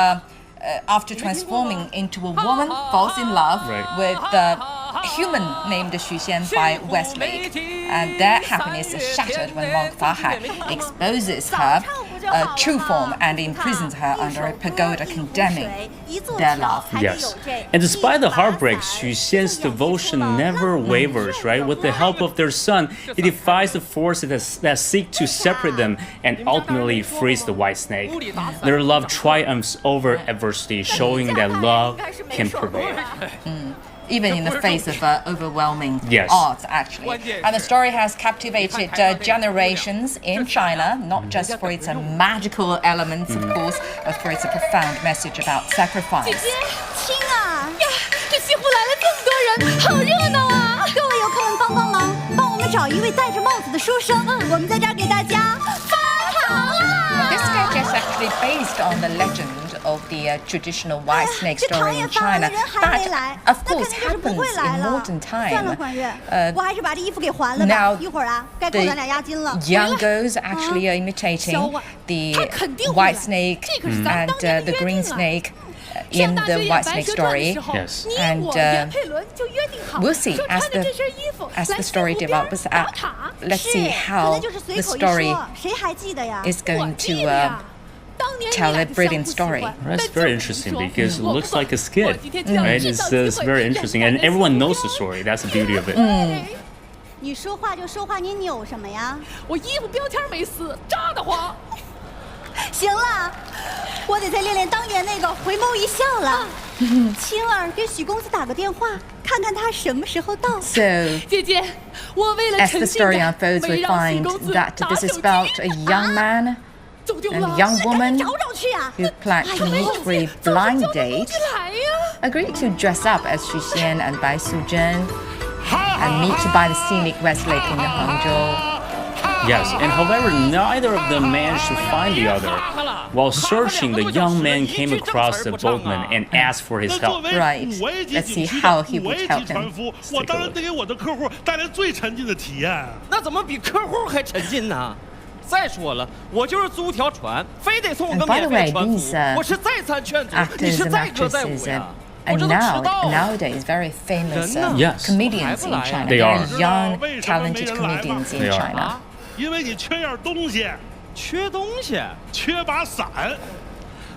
Speaker 9: after transforming into a woman, falls in love with the human named Xu Xian by Wesley, and their happiness is shattered when Monk Fahai exposes her. true form and imprisons her under a pagoda, condemning their love.
Speaker 10: Yes. And despite the heartbreak, Xu Xian's devotion never wavers, right? With the help of their son, he defies the forces that seek to separate them and ultimately frees the white snake. Their love triumphs over adversity, showing that love can prevail.
Speaker 9: Even in the face of overwhelming
Speaker 10: Yes.
Speaker 9: odds, actually. And the story has captivated generations in China, not just for its magical elements, of course, but for its profound message about sacrifice.
Speaker 7: 亲啊！呀，这西湖来了这么多人，好热闹啊！各位游客们帮帮忙，帮我们找一位戴着帽子的书生，我们在这儿给大家发糖啦！
Speaker 9: This sketch is actually based on the legend of the traditional white snake story in China, that of course happens in modern time. Now the young girls actually are imitating the white snake and the green snake in the white snake story.
Speaker 10: Yes.
Speaker 9: And we'll see as the story develops. Let's see how the story is going to tell a brilliant story.
Speaker 10: That's very interesting because it looks like a skit, right? It's very interesting, and everyone knows the story. That's the beauty of it.
Speaker 7: 你说话就说话，你扭什么呀？
Speaker 1: 我衣服标签没撕，扎得慌。
Speaker 7: 行了，我得再练练当年那个回眸一笑了。青儿给许公子打个电话，看看他什么时候到。
Speaker 9: So,
Speaker 1: 姐姐，我为了
Speaker 9: as
Speaker 1: 诚
Speaker 9: the
Speaker 1: 信
Speaker 9: story
Speaker 1: 感，
Speaker 9: unfolds,
Speaker 1: 没
Speaker 9: we
Speaker 1: 让许
Speaker 9: find
Speaker 1: 公子
Speaker 9: that
Speaker 1: 打
Speaker 9: this
Speaker 1: 手
Speaker 9: is
Speaker 1: 机。
Speaker 9: about a young man
Speaker 1: 走丢
Speaker 9: and
Speaker 1: 了
Speaker 9: a young woman
Speaker 7: 找找去啊！
Speaker 9: who plan to meet for a blind date,
Speaker 1: 来呀！
Speaker 9: agreed to dress up as Xu Xian and Bai Suzhen and meet by the scenic West Lake in Hangzhou.
Speaker 10: Yes, and however, neither of them managed to find the other. While searching, the young man came across the boatman and asked for his help.
Speaker 9: Right. Let's see how he would help him.
Speaker 23: 我当然得给我的客户带来最沉浸的体验。
Speaker 12: 那怎么比客户还沉浸呢？再说了，我就是租条船，非得送我个
Speaker 9: And by the
Speaker 12: 免费
Speaker 9: way,
Speaker 12: 船
Speaker 9: these
Speaker 12: 服，我是再三劝阻，你
Speaker 9: actors
Speaker 12: 是
Speaker 9: and
Speaker 12: 再歌再舞
Speaker 9: actresses
Speaker 12: 呀。
Speaker 9: are nowadays very famous
Speaker 10: Yes.
Speaker 9: comedians in China.
Speaker 10: They
Speaker 9: Very
Speaker 10: are.
Speaker 9: young, talented comedians in
Speaker 10: They are.
Speaker 9: China.
Speaker 23: 因为你缺样东西，
Speaker 12: 缺东西，
Speaker 23: 缺把伞。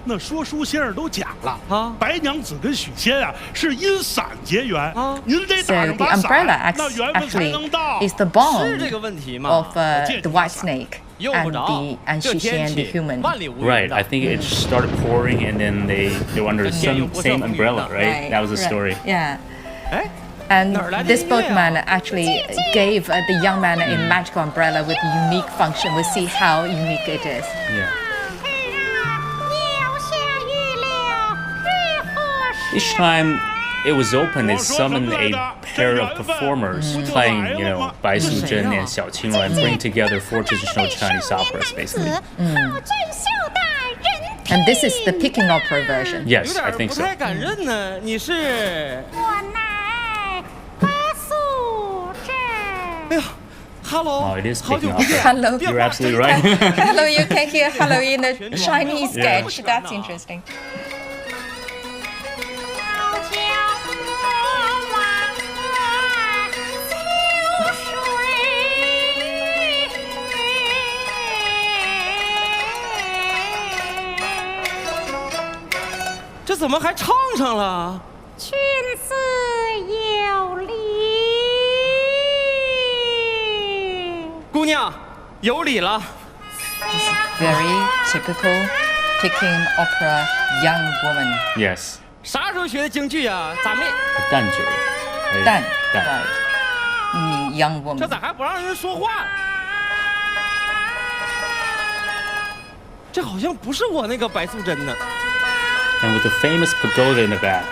Speaker 23: 那说书先生都讲了啊，白娘子跟许仙啊是因伞结缘啊，您得
Speaker 9: So
Speaker 23: 打
Speaker 9: the
Speaker 23: 上把
Speaker 9: umbrella
Speaker 23: 伞，那缘分才
Speaker 9: actually
Speaker 23: 能到。
Speaker 9: is the bond
Speaker 12: 是这个问题吗？
Speaker 9: of the white snake and Xu Xian, the human.
Speaker 10: Right, I think it started pouring and then they were under the same umbrella, right? That was the story.
Speaker 9: Yeah. And this boatman actually gave the young man a magical umbrella with a unique function. We'll see how unique it is.
Speaker 10: Yeah. Each time it was open, it summoned a pair of performers playing, Bai Suzhen and Xiao Qingruan, bring together four traditional Chinese operas, basically.
Speaker 9: And this is the picking opera version.
Speaker 10: Yes, I think so.
Speaker 12: 不太敢认呢，你是？哎呀 ，Hello。
Speaker 10: Oh, it is picking up.
Speaker 9: Hello.
Speaker 10: You're absolutely right.
Speaker 9: Hello, you can hear hello in the Chinese sketch. That's interesting.
Speaker 12: 这怎么还唱上了？
Speaker 11: 君子有礼。
Speaker 12: 姑娘，有礼了。
Speaker 9: This is very typical picking opera young woman.
Speaker 10: Yes.
Speaker 12: 啥时候学的京剧呀？咋没？
Speaker 10: 蛋卷。
Speaker 9: 蛋
Speaker 10: Right.
Speaker 9: Young woman.
Speaker 12: 这咋还不让人说话？这好像不是我那个白素贞呢。
Speaker 10: And with the famous pagoda in the back.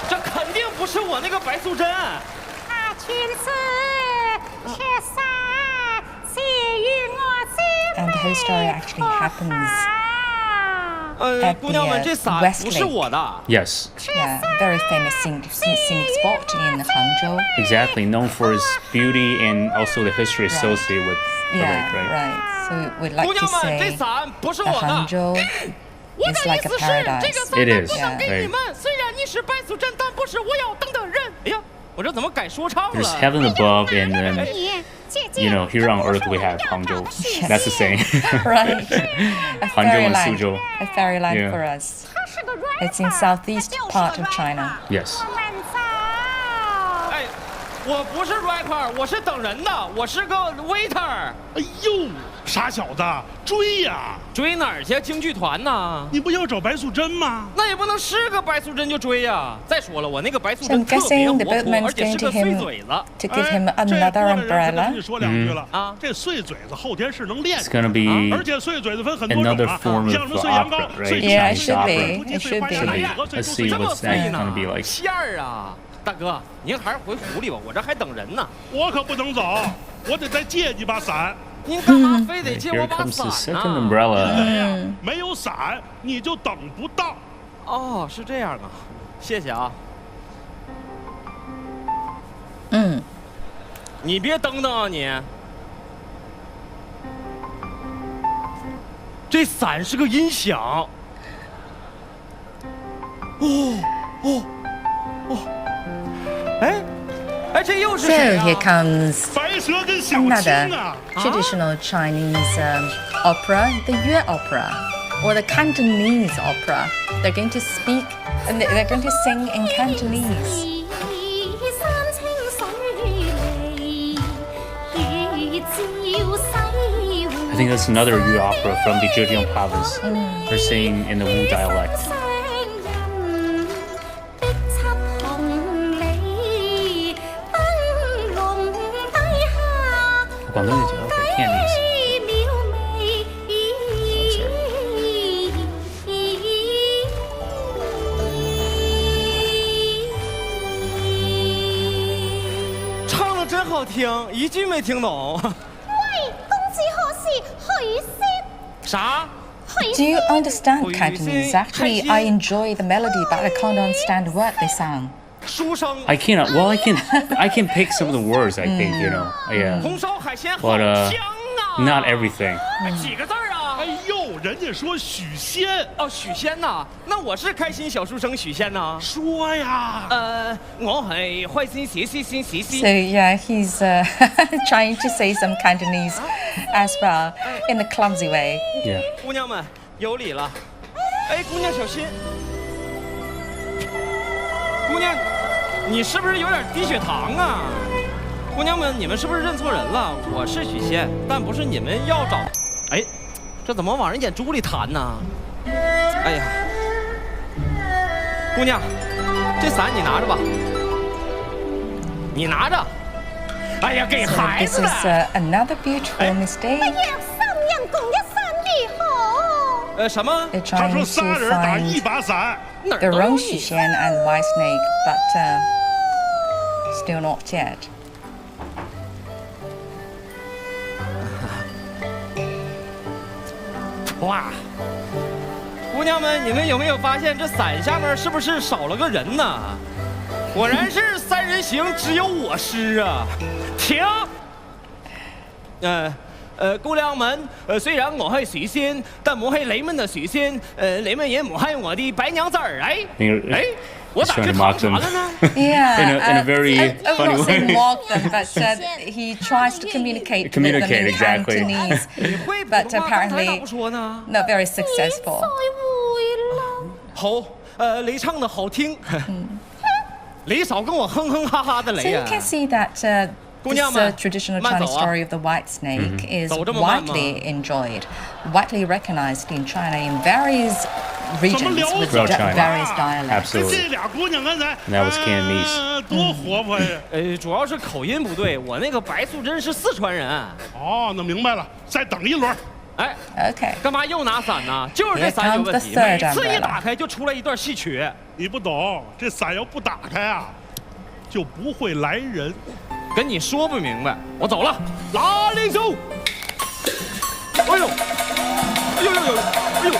Speaker 12: 这肯定不是我那个白素贞。
Speaker 11: 君子却散，谢与我心。
Speaker 9: And the whole story actually happens at
Speaker 12: 姑娘们，这
Speaker 9: the
Speaker 12: 伞
Speaker 9: West
Speaker 12: 不是
Speaker 9: Lake.
Speaker 12: 我的。
Speaker 10: Yes.
Speaker 9: Yeah, very famous scenic spot in Hangzhou.
Speaker 10: Exactly. Known for its beauty and also the history associated with the
Speaker 9: Yeah,
Speaker 10: lake, right?
Speaker 9: right. So we'd like
Speaker 12: 姑
Speaker 9: to
Speaker 12: 娘们，
Speaker 9: say
Speaker 12: 这伞不是
Speaker 9: that
Speaker 12: 我的。
Speaker 9: Hangzhou is like a
Speaker 12: 这
Speaker 9: paradise.
Speaker 12: 个伞
Speaker 10: It
Speaker 12: 能
Speaker 10: is.
Speaker 12: 不能给
Speaker 10: Right.
Speaker 12: 你们？虽然你是白素贞，但不是我要等的人。哎呀，我这怎么改说唱
Speaker 10: There's
Speaker 12: 了？
Speaker 10: heaven above and then you know, here on Earth we have Hangzhou.
Speaker 9: Yes.
Speaker 10: That's the same.
Speaker 9: Right.
Speaker 10: Hangzhou and Suzhou.
Speaker 9: A fairyland
Speaker 10: Yeah.
Speaker 9: for us. It's in southeast part of China.
Speaker 10: Yes.
Speaker 12: 哎，我不是 rapper， 我是等人的，我是个 waiter。
Speaker 23: 哎呦，傻小子，追呀！
Speaker 12: 追哪儿去？京剧团呢？
Speaker 23: 你不要找白素贞吗？
Speaker 12: 那也不能是个白素贞就追呀。再说了，我那个白素
Speaker 9: So I'm
Speaker 12: 贞特别
Speaker 9: guessing
Speaker 12: 活
Speaker 9: the
Speaker 12: 泼，
Speaker 9: boatman's
Speaker 12: 而且
Speaker 9: going
Speaker 12: 是
Speaker 9: to
Speaker 12: 个碎
Speaker 9: him
Speaker 12: 嘴子。
Speaker 9: to give him another
Speaker 23: 跟
Speaker 9: umbrella.
Speaker 23: 你说两句了啊，这碎嘴子后天是能练
Speaker 10: It's gonna be
Speaker 23: 而且碎嘴子分很多种
Speaker 10: another
Speaker 23: 啊，
Speaker 10: form of
Speaker 23: 像什么碎羊羔
Speaker 10: opera,
Speaker 23: 碎
Speaker 10: right?
Speaker 23: 猪
Speaker 9: Yeah, it
Speaker 10: Chinese
Speaker 23: 碎
Speaker 9: should
Speaker 10: opera.
Speaker 9: be. It
Speaker 23: 碎
Speaker 9: should
Speaker 23: 坏牙
Speaker 9: be.
Speaker 23: 牙和碎
Speaker 10: Let's
Speaker 23: 猪
Speaker 10: see
Speaker 23: 碎
Speaker 10: what's
Speaker 23: 碎
Speaker 10: that gonna be like.
Speaker 12: 馅儿啊，大哥，您还是回府里吧，我这还等人呢。
Speaker 23: 我可不能走，我得再借你把伞。
Speaker 12: 您干嘛非得借
Speaker 10: Here
Speaker 12: 我把
Speaker 10: comes the
Speaker 12: 伞
Speaker 10: second
Speaker 12: 呢？
Speaker 10: umbrella.
Speaker 23: 没有伞你就等不到。
Speaker 12: 哦，是这样啊，谢谢啊。
Speaker 9: 嗯，
Speaker 12: 你别等等啊你。这伞是个音响。哎，这又是
Speaker 9: So
Speaker 12: 谁啊？
Speaker 9: here comes
Speaker 23: 白蛇跟小
Speaker 9: another
Speaker 23: 青啊！
Speaker 9: traditional Chinese opera, the Yue opera, or the Cantonese opera. They're going to speak and they're going to sing in Cantonese.
Speaker 10: I think that's another Yu opera from the Zhejiang province. They're saying in the Wu dialect. Okay, Cantonese.
Speaker 12: Sorry. 唱的真好听，一句没听懂。啥？
Speaker 9: Do you understand Cantonese? Actually, I enjoy the melody, but I can't understand a word they sang.
Speaker 12: 书生。
Speaker 10: I cannot. Well, I can pick some of the words. I think you know. Yeah.
Speaker 12: 红烧海鲜好
Speaker 10: But
Speaker 12: 香啊！
Speaker 10: not everything.
Speaker 12: 几个字儿啊？
Speaker 23: 哎呦，人家说许仙
Speaker 12: 哦，许仙呐，那我是开心小书生许仙呐。
Speaker 23: 说呀，
Speaker 12: 我係開心寫詩先寫詩。
Speaker 9: So yeah, he's trying to say some Cantonese as well in the clumsy way.
Speaker 10: Yeah.
Speaker 12: 姑娘们有礼了。哎，姑娘小心。姑娘，你是不是有点低血糖啊？姑娘们，你们是不是认错人了？我是许仙，但不是你们要找。哎，这怎么往人眼珠里弹呢？哎呀，姑娘，这伞你拿着吧，你拿着。哎呀，给
Speaker 9: So
Speaker 12: 孩
Speaker 9: this
Speaker 12: 子
Speaker 9: is
Speaker 12: 的。
Speaker 9: another beautiful mistake.
Speaker 12: 什么？
Speaker 9: They're
Speaker 23: 他
Speaker 9: trying
Speaker 23: 说
Speaker 9: to
Speaker 23: 仨人打一
Speaker 9: find
Speaker 23: 把伞。
Speaker 9: the wrong Xuxian and the white snake, but still not yet.
Speaker 12: 哇，姑娘们，你们有没有发现这伞下面是不是少了个人呢？果然是三人行，只有我师啊！停。姑娘們，雖然我係許仙，但我係你們的許仙，你們也唔係我的白娘子兒，哎，哎，我咋去唐船了呢？
Speaker 9: Yeah,
Speaker 10: in a very
Speaker 9: I'm
Speaker 10: funny
Speaker 9: not saying
Speaker 10: way.
Speaker 9: mock them, but he tries to communicate with them in
Speaker 10: exactly.
Speaker 9: Cantonese, but apparently not very successful.
Speaker 12: 好，你唱的好聽，你少跟我哼哼哈哈的
Speaker 9: So
Speaker 12: 嚟
Speaker 9: you
Speaker 12: 啊！
Speaker 9: can see that this traditional Chinese story of the white snake is widely enjoyed, widely recognized in China in various regions with
Speaker 10: Throughout China.
Speaker 9: various dialects.
Speaker 10: Absolutely.
Speaker 23: 这俩姑娘刚才
Speaker 10: That was Cantonese.
Speaker 23: 多活泼呀！
Speaker 12: 主要是口音不对，我那个白素贞是四川人。
Speaker 23: 哦，那明白了，再等一轮。
Speaker 12: 哎
Speaker 9: Okay.
Speaker 12: 干嘛又拿伞呢？就是这伞有问题，每次一打开就出来一段戏曲。
Speaker 23: 你不懂，这伞要不打开啊，就不会来人。
Speaker 12: 跟你说不明白，我走了。拉铃手。哎呦，哎呦呦呦，哎呦。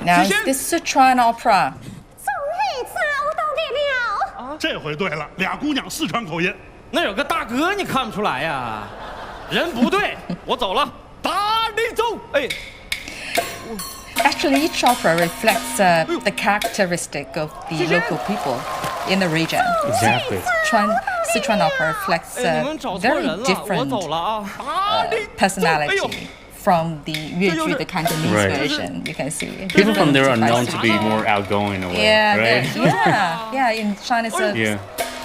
Speaker 9: Now, this is Sichuan opera.
Speaker 23: 这回对了，俩姑娘四川口音。
Speaker 12: 那有个大哥，你看不出来呀？人不对，我走了。打铃走，哎。
Speaker 9: Actually, each opera reflects the characteristic of the local people. in the region.
Speaker 10: Exactly.
Speaker 9: Sichuan opera reflects a very different personality from the Yuezhu, the Cantonese version. You can see
Speaker 10: people from there are known to be more outgoing in a way, right?
Speaker 9: Yeah. In China's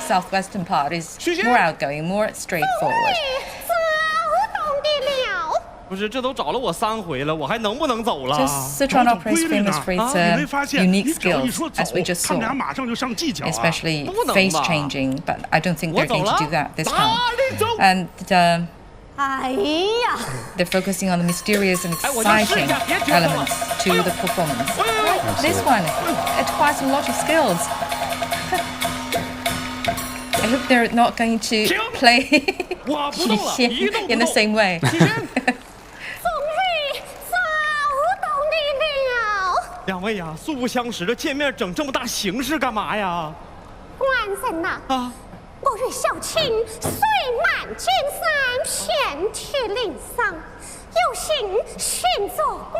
Speaker 9: southwestern part is more outgoing, more straightforward.
Speaker 12: 不是，这都找了我3回了，我还能不能走了？
Speaker 9: Sichuan opera is famous for its unique skills, as we just saw, especially face changing. But I don't think they're going to do that this time. And they're focusing on the mysterious and exciting elements to the performance. This one, it requires a lot of skills. I hope they're not going to play in the same way.
Speaker 12: 两位呀，素不相识的见面整这么大形势干嘛呀？
Speaker 14: 官人呐，我与小卿虽满金山，遍体鳞伤，有幸寻做官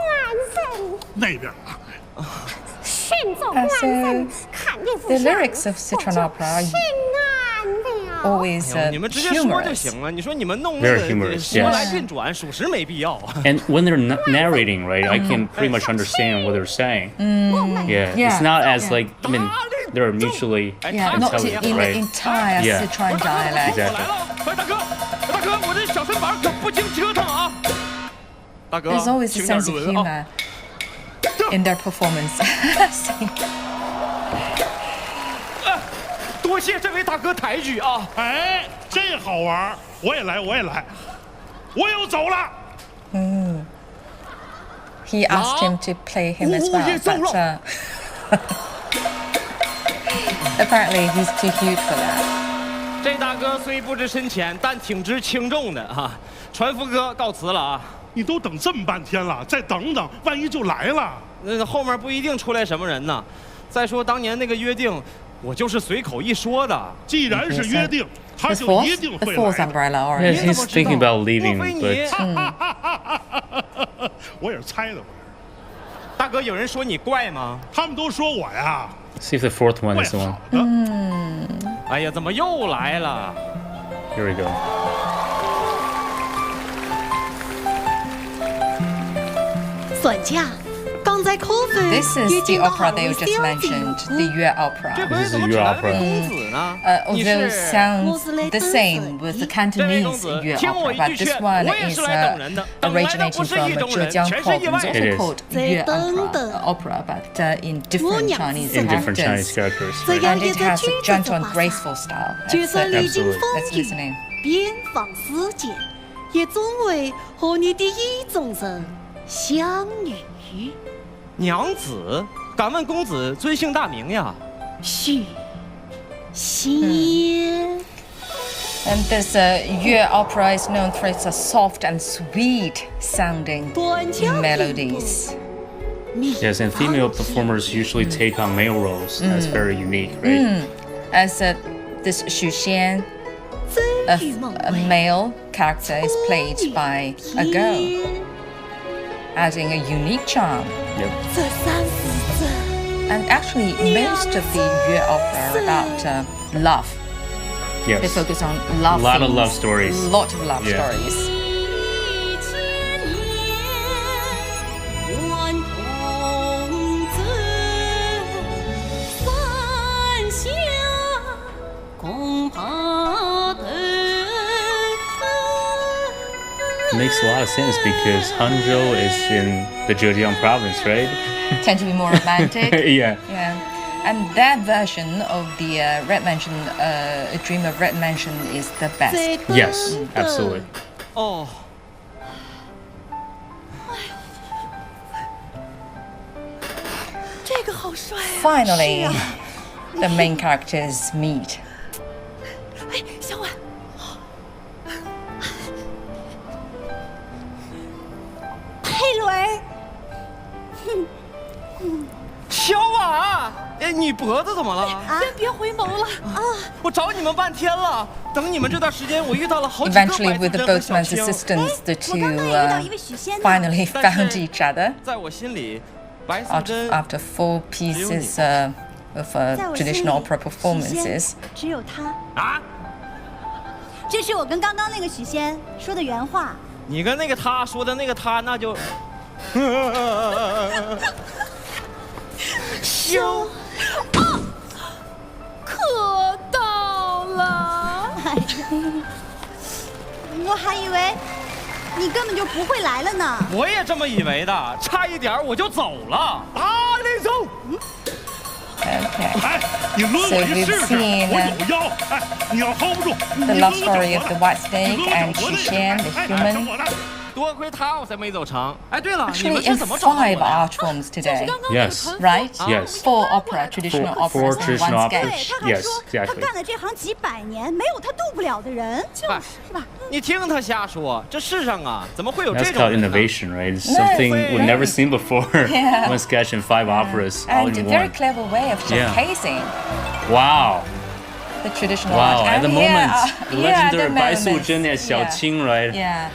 Speaker 14: 人。
Speaker 23: 那边。
Speaker 14: 寻做官人，看你不
Speaker 9: The lyrics of Sichuan opera always humorous.
Speaker 10: Very humorous, yes. And when they're narrating, right, I can pretty much understand what they're saying. Yeah, it's not as like, I mean, they're mutually intelligent,
Speaker 9: not in
Speaker 10: right?
Speaker 9: the entire Sichuan dialect.
Speaker 12: Exactly.
Speaker 9: There's always a sense of humor in their performance.
Speaker 12: 多谢这位大哥抬举啊！
Speaker 23: 哎，这好玩，我也来，我又走了。
Speaker 9: He asked him to play him as well, but apparently he's too huge for that.
Speaker 12: 这大哥虽不知深浅，但挺知轻重的哈。船夫哥告辞了啊！
Speaker 23: 你都等这么半天了，再等等，万一就来了。
Speaker 12: 那后面不一定出来什么人呢。再说当年那个约定。 我就是随口一说的。
Speaker 23: 既然是约定，他就一定会来。
Speaker 10: Yes, he's thinking about leaving, but
Speaker 23: 我也是猜的。
Speaker 12: 大哥，有人说你怪吗？
Speaker 23: 他们都说我呀。
Speaker 10: See if the fourth one is the one.
Speaker 12: 哎呀，怎么又来了
Speaker 10: ？Here we go.
Speaker 15: 算价。
Speaker 9: This is the opera they just mentioned, the Yue opera.
Speaker 10: This is the Yue opera.
Speaker 9: Although sounds the same with the Cantonese Yue opera, but this one is originating from Zhejiang province, also called Yue opera, but in different Chinese characters. And it has a gentle and graceful style.
Speaker 10: Absolutely.
Speaker 9: Let's listen in.
Speaker 15: 边防私见，也总为和你的意中人相遇。
Speaker 12: 娘子，敢问公子尊姓大名呀？
Speaker 15: 许仙。
Speaker 9: And this Yue opera is known for its soft and sweet sounding melodies.
Speaker 10: Yes, and female performers usually take on male roles. That's very unique, right?
Speaker 9: As this Xu Xian, a male character is played by a girl, adding a unique charm.
Speaker 10: Yep.
Speaker 9: And actually, most of the Yue opera are about love.
Speaker 10: Yes.
Speaker 9: They focus on love.
Speaker 10: A lot of love stories.
Speaker 9: A lot of love stories.
Speaker 10: Makes a lot of sense because Hangzhou is in the Zhejiang province, right?
Speaker 9: Tend to be more romantic.
Speaker 10: Yeah.
Speaker 9: And that version of the Red Mansion, A Dream of Red Mansion, is the best.
Speaker 10: Yes, absolutely.
Speaker 12: Oh.
Speaker 9: Finally, the main characters meet.
Speaker 15: 小婉。 佩雷，
Speaker 12: 小婉，哎，你脖子怎么了？
Speaker 15: 先别回眸了啊！
Speaker 12: 我找你们半天了，等你们这段时间，我遇到了好几个
Speaker 9: Eventually, with the boatman's assistance, the two finally found each other.
Speaker 12: 在我心里，
Speaker 9: After 4 pieces of traditional opera performances.
Speaker 15: 只有他啊！这是我跟刚刚那个许仙说的原话。
Speaker 12: 你跟那个他说的那个他，那就
Speaker 15: 羞啊！
Speaker 1: 磕到了。
Speaker 15: 我还以为你根本就不会来了呢。
Speaker 12: 我也这么以为的，差一点我就走了。啊，你走。
Speaker 9: Okay. So we've seen the love story of the white snake and Xu the human.
Speaker 12: 多亏他，我才没走成。哎，对了，你
Speaker 9: Actually,
Speaker 12: 们是
Speaker 9: in
Speaker 12: 怎么找到我
Speaker 9: 5
Speaker 12: 的？
Speaker 9: art forms today.
Speaker 10: Yes.
Speaker 9: Right?
Speaker 10: Yes.
Speaker 9: 4 opera, traditional
Speaker 10: Four
Speaker 9: operas, and
Speaker 10: traditional
Speaker 9: one
Speaker 10: operas.
Speaker 9: sketch.
Speaker 15: 他
Speaker 10: Yes,
Speaker 15: 说他
Speaker 10: exactly.
Speaker 15: 干了这行几百年，没有他渡不了的人，是吧？
Speaker 12: 你听他瞎说，这世上啊，怎么会有
Speaker 10: That's
Speaker 12: 这种
Speaker 10: called
Speaker 12: 人呢？
Speaker 10: innovation, right? It's something we've never seen before.
Speaker 9: Yeah.
Speaker 10: One sketch and 5 operas all
Speaker 9: And a
Speaker 10: in
Speaker 9: very
Speaker 10: one.
Speaker 9: clever way of
Speaker 10: Yeah.
Speaker 9: showcasing
Speaker 10: Wow.
Speaker 9: the traditional
Speaker 10: Wow,
Speaker 9: art.
Speaker 10: at the
Speaker 9: And
Speaker 10: moment, the
Speaker 9: yeah,
Speaker 10: legendary Bai Su
Speaker 9: moment.
Speaker 10: Zhen and Xiao Qing, right?
Speaker 9: Yeah,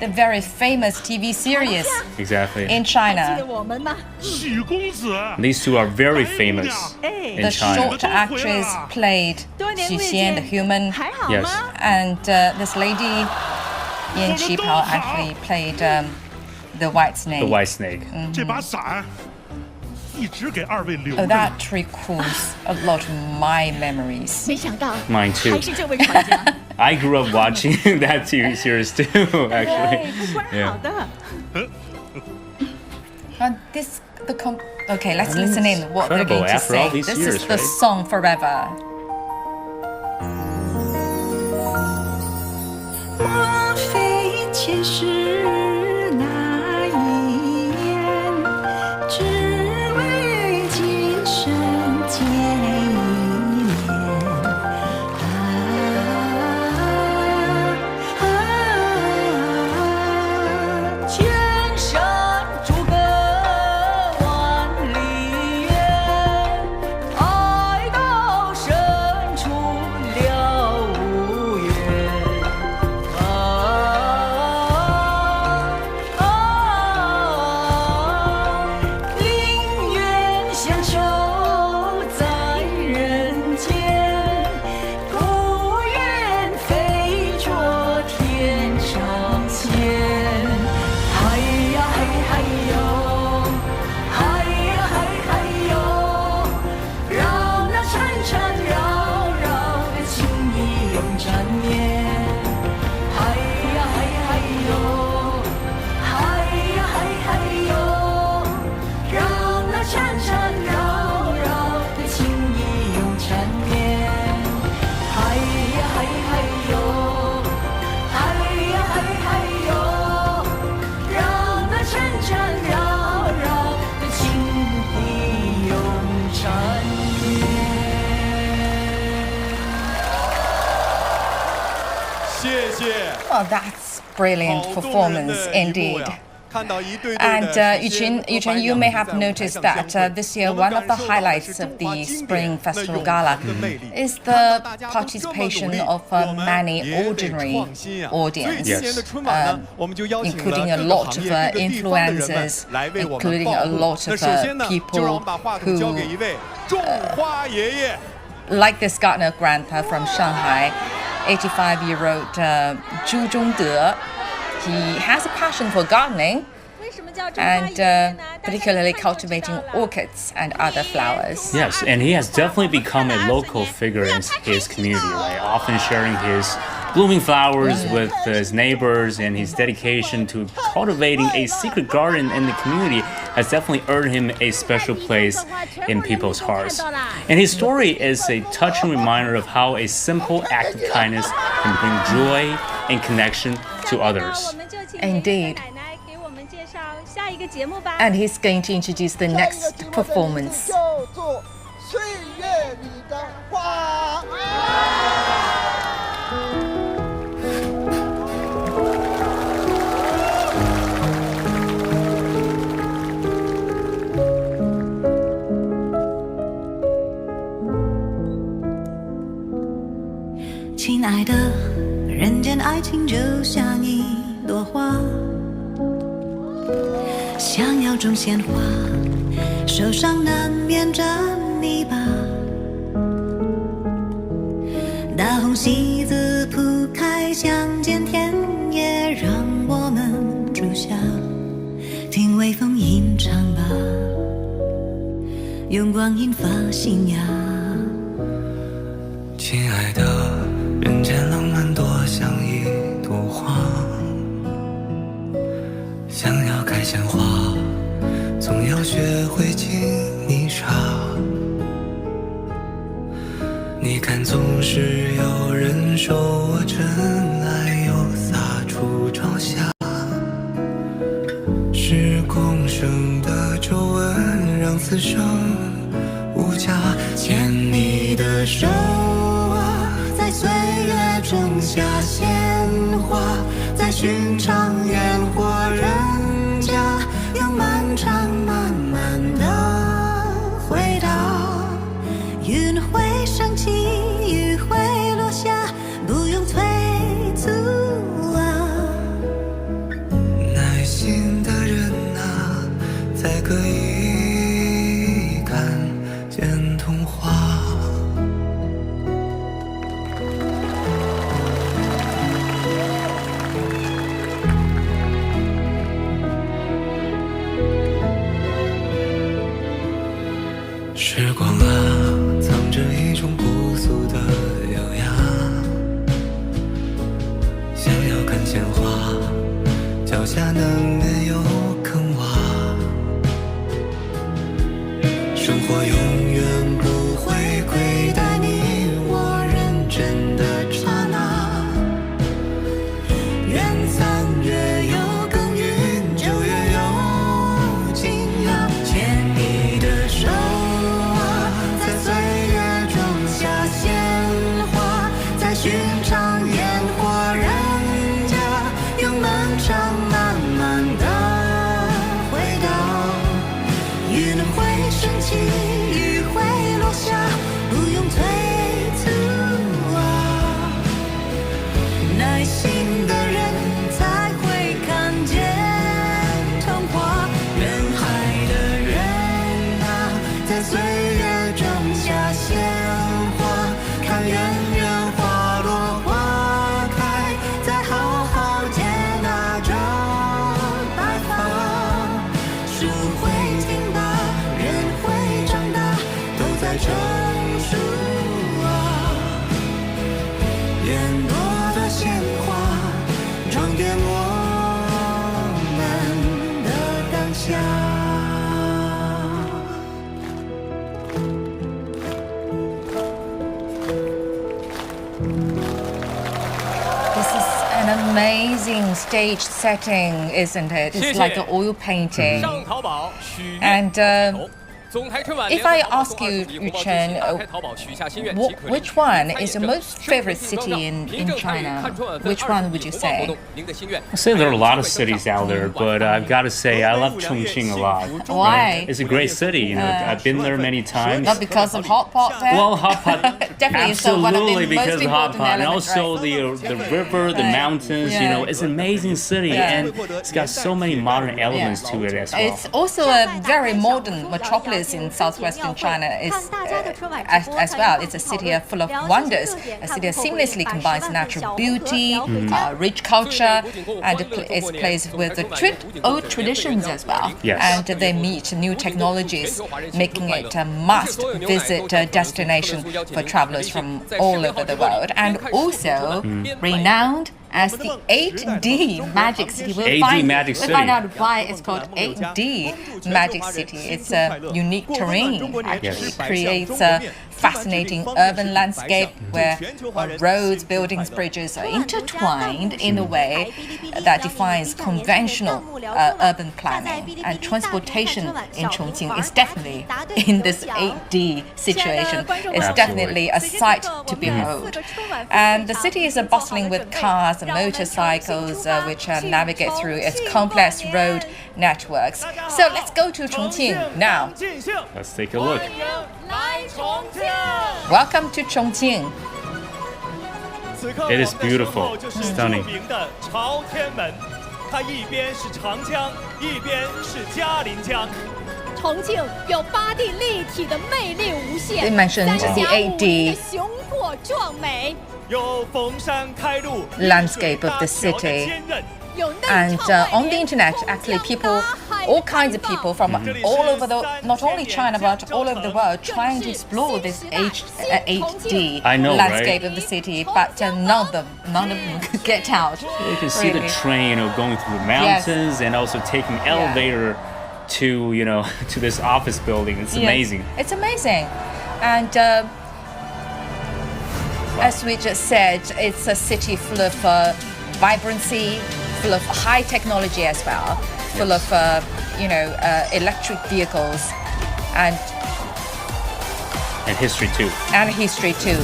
Speaker 9: the very famous TV series
Speaker 10: Exactly.
Speaker 9: in China.
Speaker 15: 我们吗？
Speaker 10: These two are very famous in
Speaker 9: The
Speaker 10: China.
Speaker 9: short actress played Xu Xian, the human.
Speaker 10: Yes.
Speaker 9: And this lady, Yan Qipao, actually played the white snake.
Speaker 10: The white snake.
Speaker 23: 这把伞一直给二位留
Speaker 9: Oh,
Speaker 23: 着。
Speaker 9: that recalls a lot of my memories.
Speaker 15: 没想到
Speaker 10: Mine too.
Speaker 15: 还是这位传家。
Speaker 10: I grew up watching that TV series too, actually.
Speaker 15: 果然好
Speaker 10: Yeah.
Speaker 15: 的。
Speaker 9: And okay, let's listen in what they're
Speaker 10: Incredible,
Speaker 9: going to
Speaker 10: after all
Speaker 9: say.
Speaker 10: these
Speaker 9: This
Speaker 10: years,
Speaker 9: is the
Speaker 10: right?
Speaker 9: song Forever.
Speaker 11: 莫非前世那一眼，只为今生见一面？前生诸葛万里远，爱到深处了无缘。宁愿相守在人间，不愿飞着天上仙。嗨呀嗨嗨哟，嗨呀嗨嗨哟，让那缠缠绕绕的情意永缠绵。嗨呀嗨嗨哟，嗨呀嗨嗨哟，让那缠缠绕绕的情意永缠绵。嗨呀嗨嗨哟，嗨呀嗨嗨哟，让那缠缠绕绕的情意永缠绵。
Speaker 23: 谢谢。
Speaker 9: Well, that's brilliant performance indeed. And Yuchen, you may have noticed that this year one of the highlights of the Spring Festival Gala is the participation of many ordinary audience, including a lot of influencers, including a lot of people who, like this gardener grandpa from Shanghai, 85-year-old Zhu Zhongde. He has a passion for gardening and particularly cultivating orchids and other flowers.
Speaker 10: Yes, and he has definitely become a local figure in his community, right? Often sharing his blooming flowers with his neighbors, and his dedication to cultivating a secret garden in the community has definitely earned him a special place in people's hearts. And his story is a touching reminder of how a simple act of kindness can bring joy and connection to others.
Speaker 9: Indeed. And he's going to introduce the next performance.
Speaker 11: 亲爱的，人间爱情就像一朵花，想要种鲜花，手上难免沾泥巴。大红席子铺开，相见天也让我们住下，听微风吟唱吧，用光阴发新芽。
Speaker 13: 亲爱的，人间浪漫多像一朵花，想要开鲜花，总要学会经泥沙。你看，总是有人手握尘埃，又洒出朝霞。是共生的皱纹，让此生无价。牵你的手啊，在岁月种下鲜花，在寻常烟火人家，用漫长慢慢的回答。云会升起，雨会落下，不用催促啊。耐心的人啊，才可以看见童话。时光啊，藏着一种朴素的优雅，想要看鲜花，脚下难免有坑洼。生活永远不会亏待你我认真的刹那，愿3月有耕耘，9月有惊讶。牵你的手啊，在岁月种下鲜花，在寻常烟火人家，用漫长慢慢的回答。云会升起，雨会落下，不用催促啊。耐心的人才会看见童话。人海的人啊，在岁月种下鲜花，看圆圆花落花开，再好好接纳着白发。树会挺拔，人会长大，都在成熟啊。烟朵的鲜花，装点我们的当下。
Speaker 9: This is an amazing stage setting, isn't it? It's like an oil painting. And if I ask you, Yu Chen, which one is your most favorite city in China? Which one would you say?
Speaker 10: I say there are a lot of cities out there, but I've got to say I love Chongqing a lot.
Speaker 9: Why?
Speaker 10: It's a great city. You know, I've been there many times.
Speaker 9: Not because of hot pot there?
Speaker 10: Well, hot pot,
Speaker 9: definitely
Speaker 10: absolutely
Speaker 9: is one of the most
Speaker 10: because of hot
Speaker 9: important
Speaker 10: pot, and
Speaker 9: elements,
Speaker 10: also
Speaker 9: right?
Speaker 10: the river, the mountains.
Speaker 9: Yeah.
Speaker 10: You know, it's an amazing city,
Speaker 9: Yeah.
Speaker 10: and it's got so many modern elements to it as well.
Speaker 9: It's also a very modern metropolis in southwestern China as well. It's a city full of wonders, a city that seamlessly combines natural beauty, rich culture, and it's a place with the old traditions as well.
Speaker 10: Yes.
Speaker 9: And they meet new technologies, making it a must-visit destination for travelers from all over the world, and also renowned as the 8D Magic City. We'll find out why it's called 8D Magic City. It's a unique terrain, actually creates a fascinating urban landscape where roads, buildings, bridges are intertwined in a way that defines conventional urban planning. And transportation in Chongqing is definitely in this 8D situation. It's definitely a sight to behold. And the city is bustling with cars and motorcycles which navigate through its complex road networks. So let's go to Chongqing now.
Speaker 10: Let's take a look.
Speaker 9: Welcome to Chongqing.
Speaker 10: It is beautiful, stunning.
Speaker 3: 朝天门，它一边是长江，一边是嘉陵江。
Speaker 7: 重庆有8D 立体的魅力无限，
Speaker 9: They mentioned the 8D
Speaker 7: 雄阔壮美，
Speaker 3: 有逢山开路
Speaker 9: landscape of the city. And on the internet, actually, people, all kinds of people from all over not only China, but all over the world, trying to explore this 8D landscape of the city, but none of them could get out.
Speaker 10: You can see the train, going through the mountains and also taking elevator to, to this office building. It's amazing.
Speaker 9: It's amazing. And as we just said, it's a city full of vibrancy, full of high technology as well, full of electric vehicles and
Speaker 10: history too.
Speaker 9: And history too.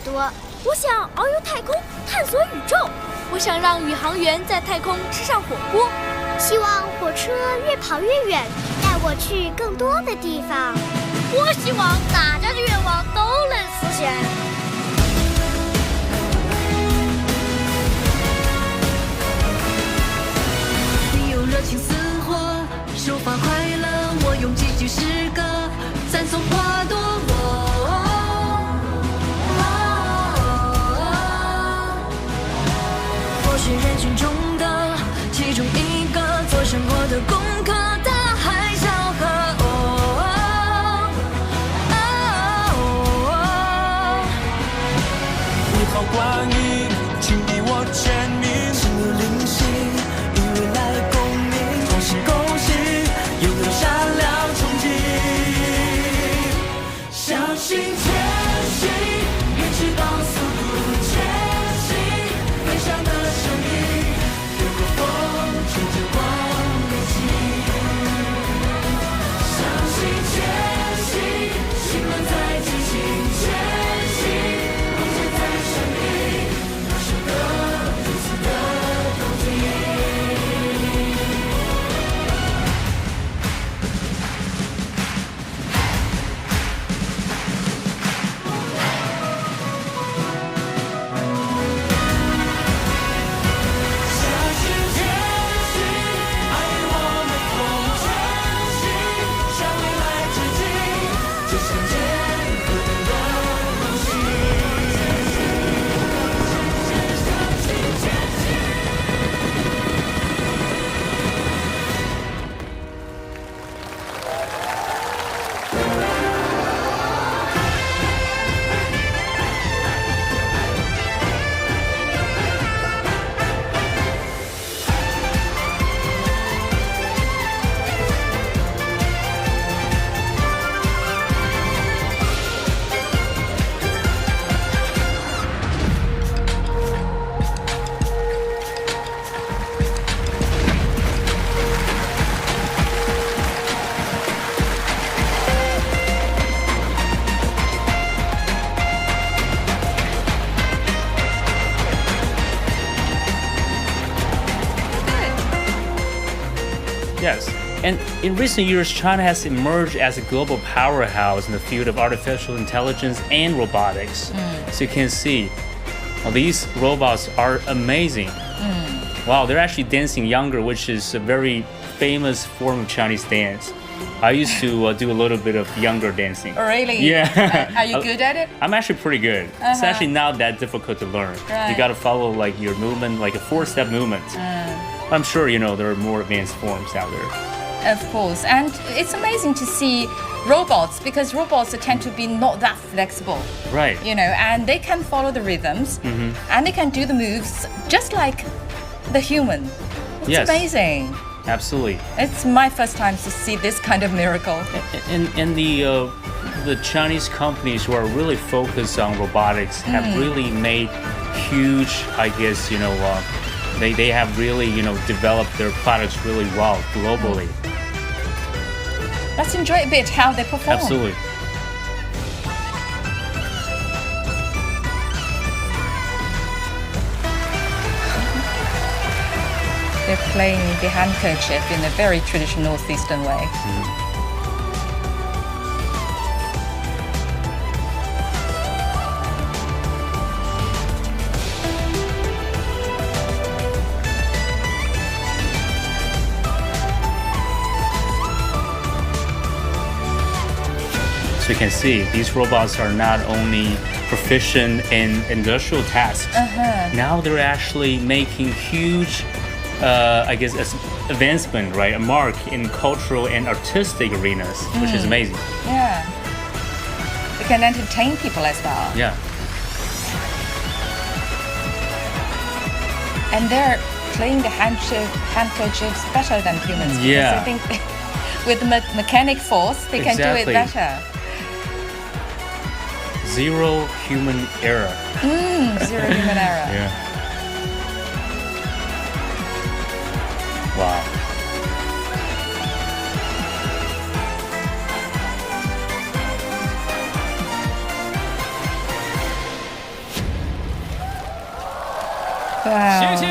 Speaker 16: 多。我想遨游太空，探索宇宙。我想让宇航员在太空吃上火锅。希望火车越跑越远，带我去更多的地方。我希望大家的愿望都能实现。
Speaker 11: 你用热情似火，手法快乐，我用几句诗歌赞颂花朵。或许人群中的其中一个，做生活的功课，大海小河。
Speaker 13: 你好，观音，请给我签名。心有灵犀，与未来共鸣。恭喜恭喜，拥有善良憧憬。相信前行，别知道速度前行。飞翔的生命，越过风，乘着光年轻。相信前行，心轮在激情前行。梦想在生命，那首歌如此的动听。相信前行，爱与我们共前行，向未来致敬，就像见可能的梦醒。
Speaker 10: Yes, and in recent years, China has emerged as a global powerhouse in the field of artificial intelligence and robotics. So you can see, these robots are amazing. Wow, they're actually dancing younger, which is a very famous form of Chinese dance. I used to do a little bit of younger dancing.
Speaker 9: Oh, really?
Speaker 10: Yeah.
Speaker 9: Are you good at it?
Speaker 10: I'm actually pretty good. It's actually not that difficult to learn.
Speaker 9: Right.
Speaker 10: You got to follow like your movement, like a 4-step movement. I'm sure you know there are more advanced forms out there.
Speaker 9: Of course, and it's amazing to see robots because robots tend to be not that flexible.
Speaker 10: Right.
Speaker 9: You know, and they can follow the rhythms and they can do the moves just like the human. It's
Speaker 10: Yes.
Speaker 9: amazing.
Speaker 10: Absolutely.
Speaker 9: It's my first time to see this kind of miracle.
Speaker 10: And the Chinese companies who are really focused on robotics have really made huge, I guess, they have really, developed their products really well globally.
Speaker 9: Let's enjoy a bit how they perform.
Speaker 10: Absolutely.
Speaker 9: They're playing the handkerchief in a very traditional northeastern way.
Speaker 10: So you can see these robots are not only proficient in industrial tasks. Now they're actually making huge, advancement, right? A mark in cultural and artistic arenas, which is amazing.
Speaker 9: Yeah. They can entertain people as well.
Speaker 10: Yeah.
Speaker 9: And they're playing the handkerchiefs better than humans.
Speaker 10: Yeah.
Speaker 9: Because I think with mechanic force, they can do it
Speaker 10: Exactly.
Speaker 9: better.
Speaker 10: Zero human error.
Speaker 9: Zero human error.
Speaker 10: Yeah. Wow.
Speaker 9: Wow.
Speaker 17: 谢谢。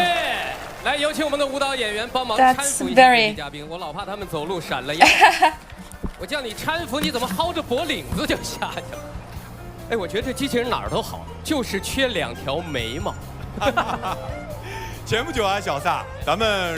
Speaker 17: 来，有请我们的舞蹈演员帮忙搀
Speaker 9: That's
Speaker 17: 扶一下这
Speaker 9: very-
Speaker 17: 些嘉宾，我老怕他们走路闪了腰。我叫你搀扶，你怎么薅着脖领子就下去了？哎，我觉得这机器人哪儿都好，就是缺2条眉毛。
Speaker 18: 前不久啊，小撒，咱们。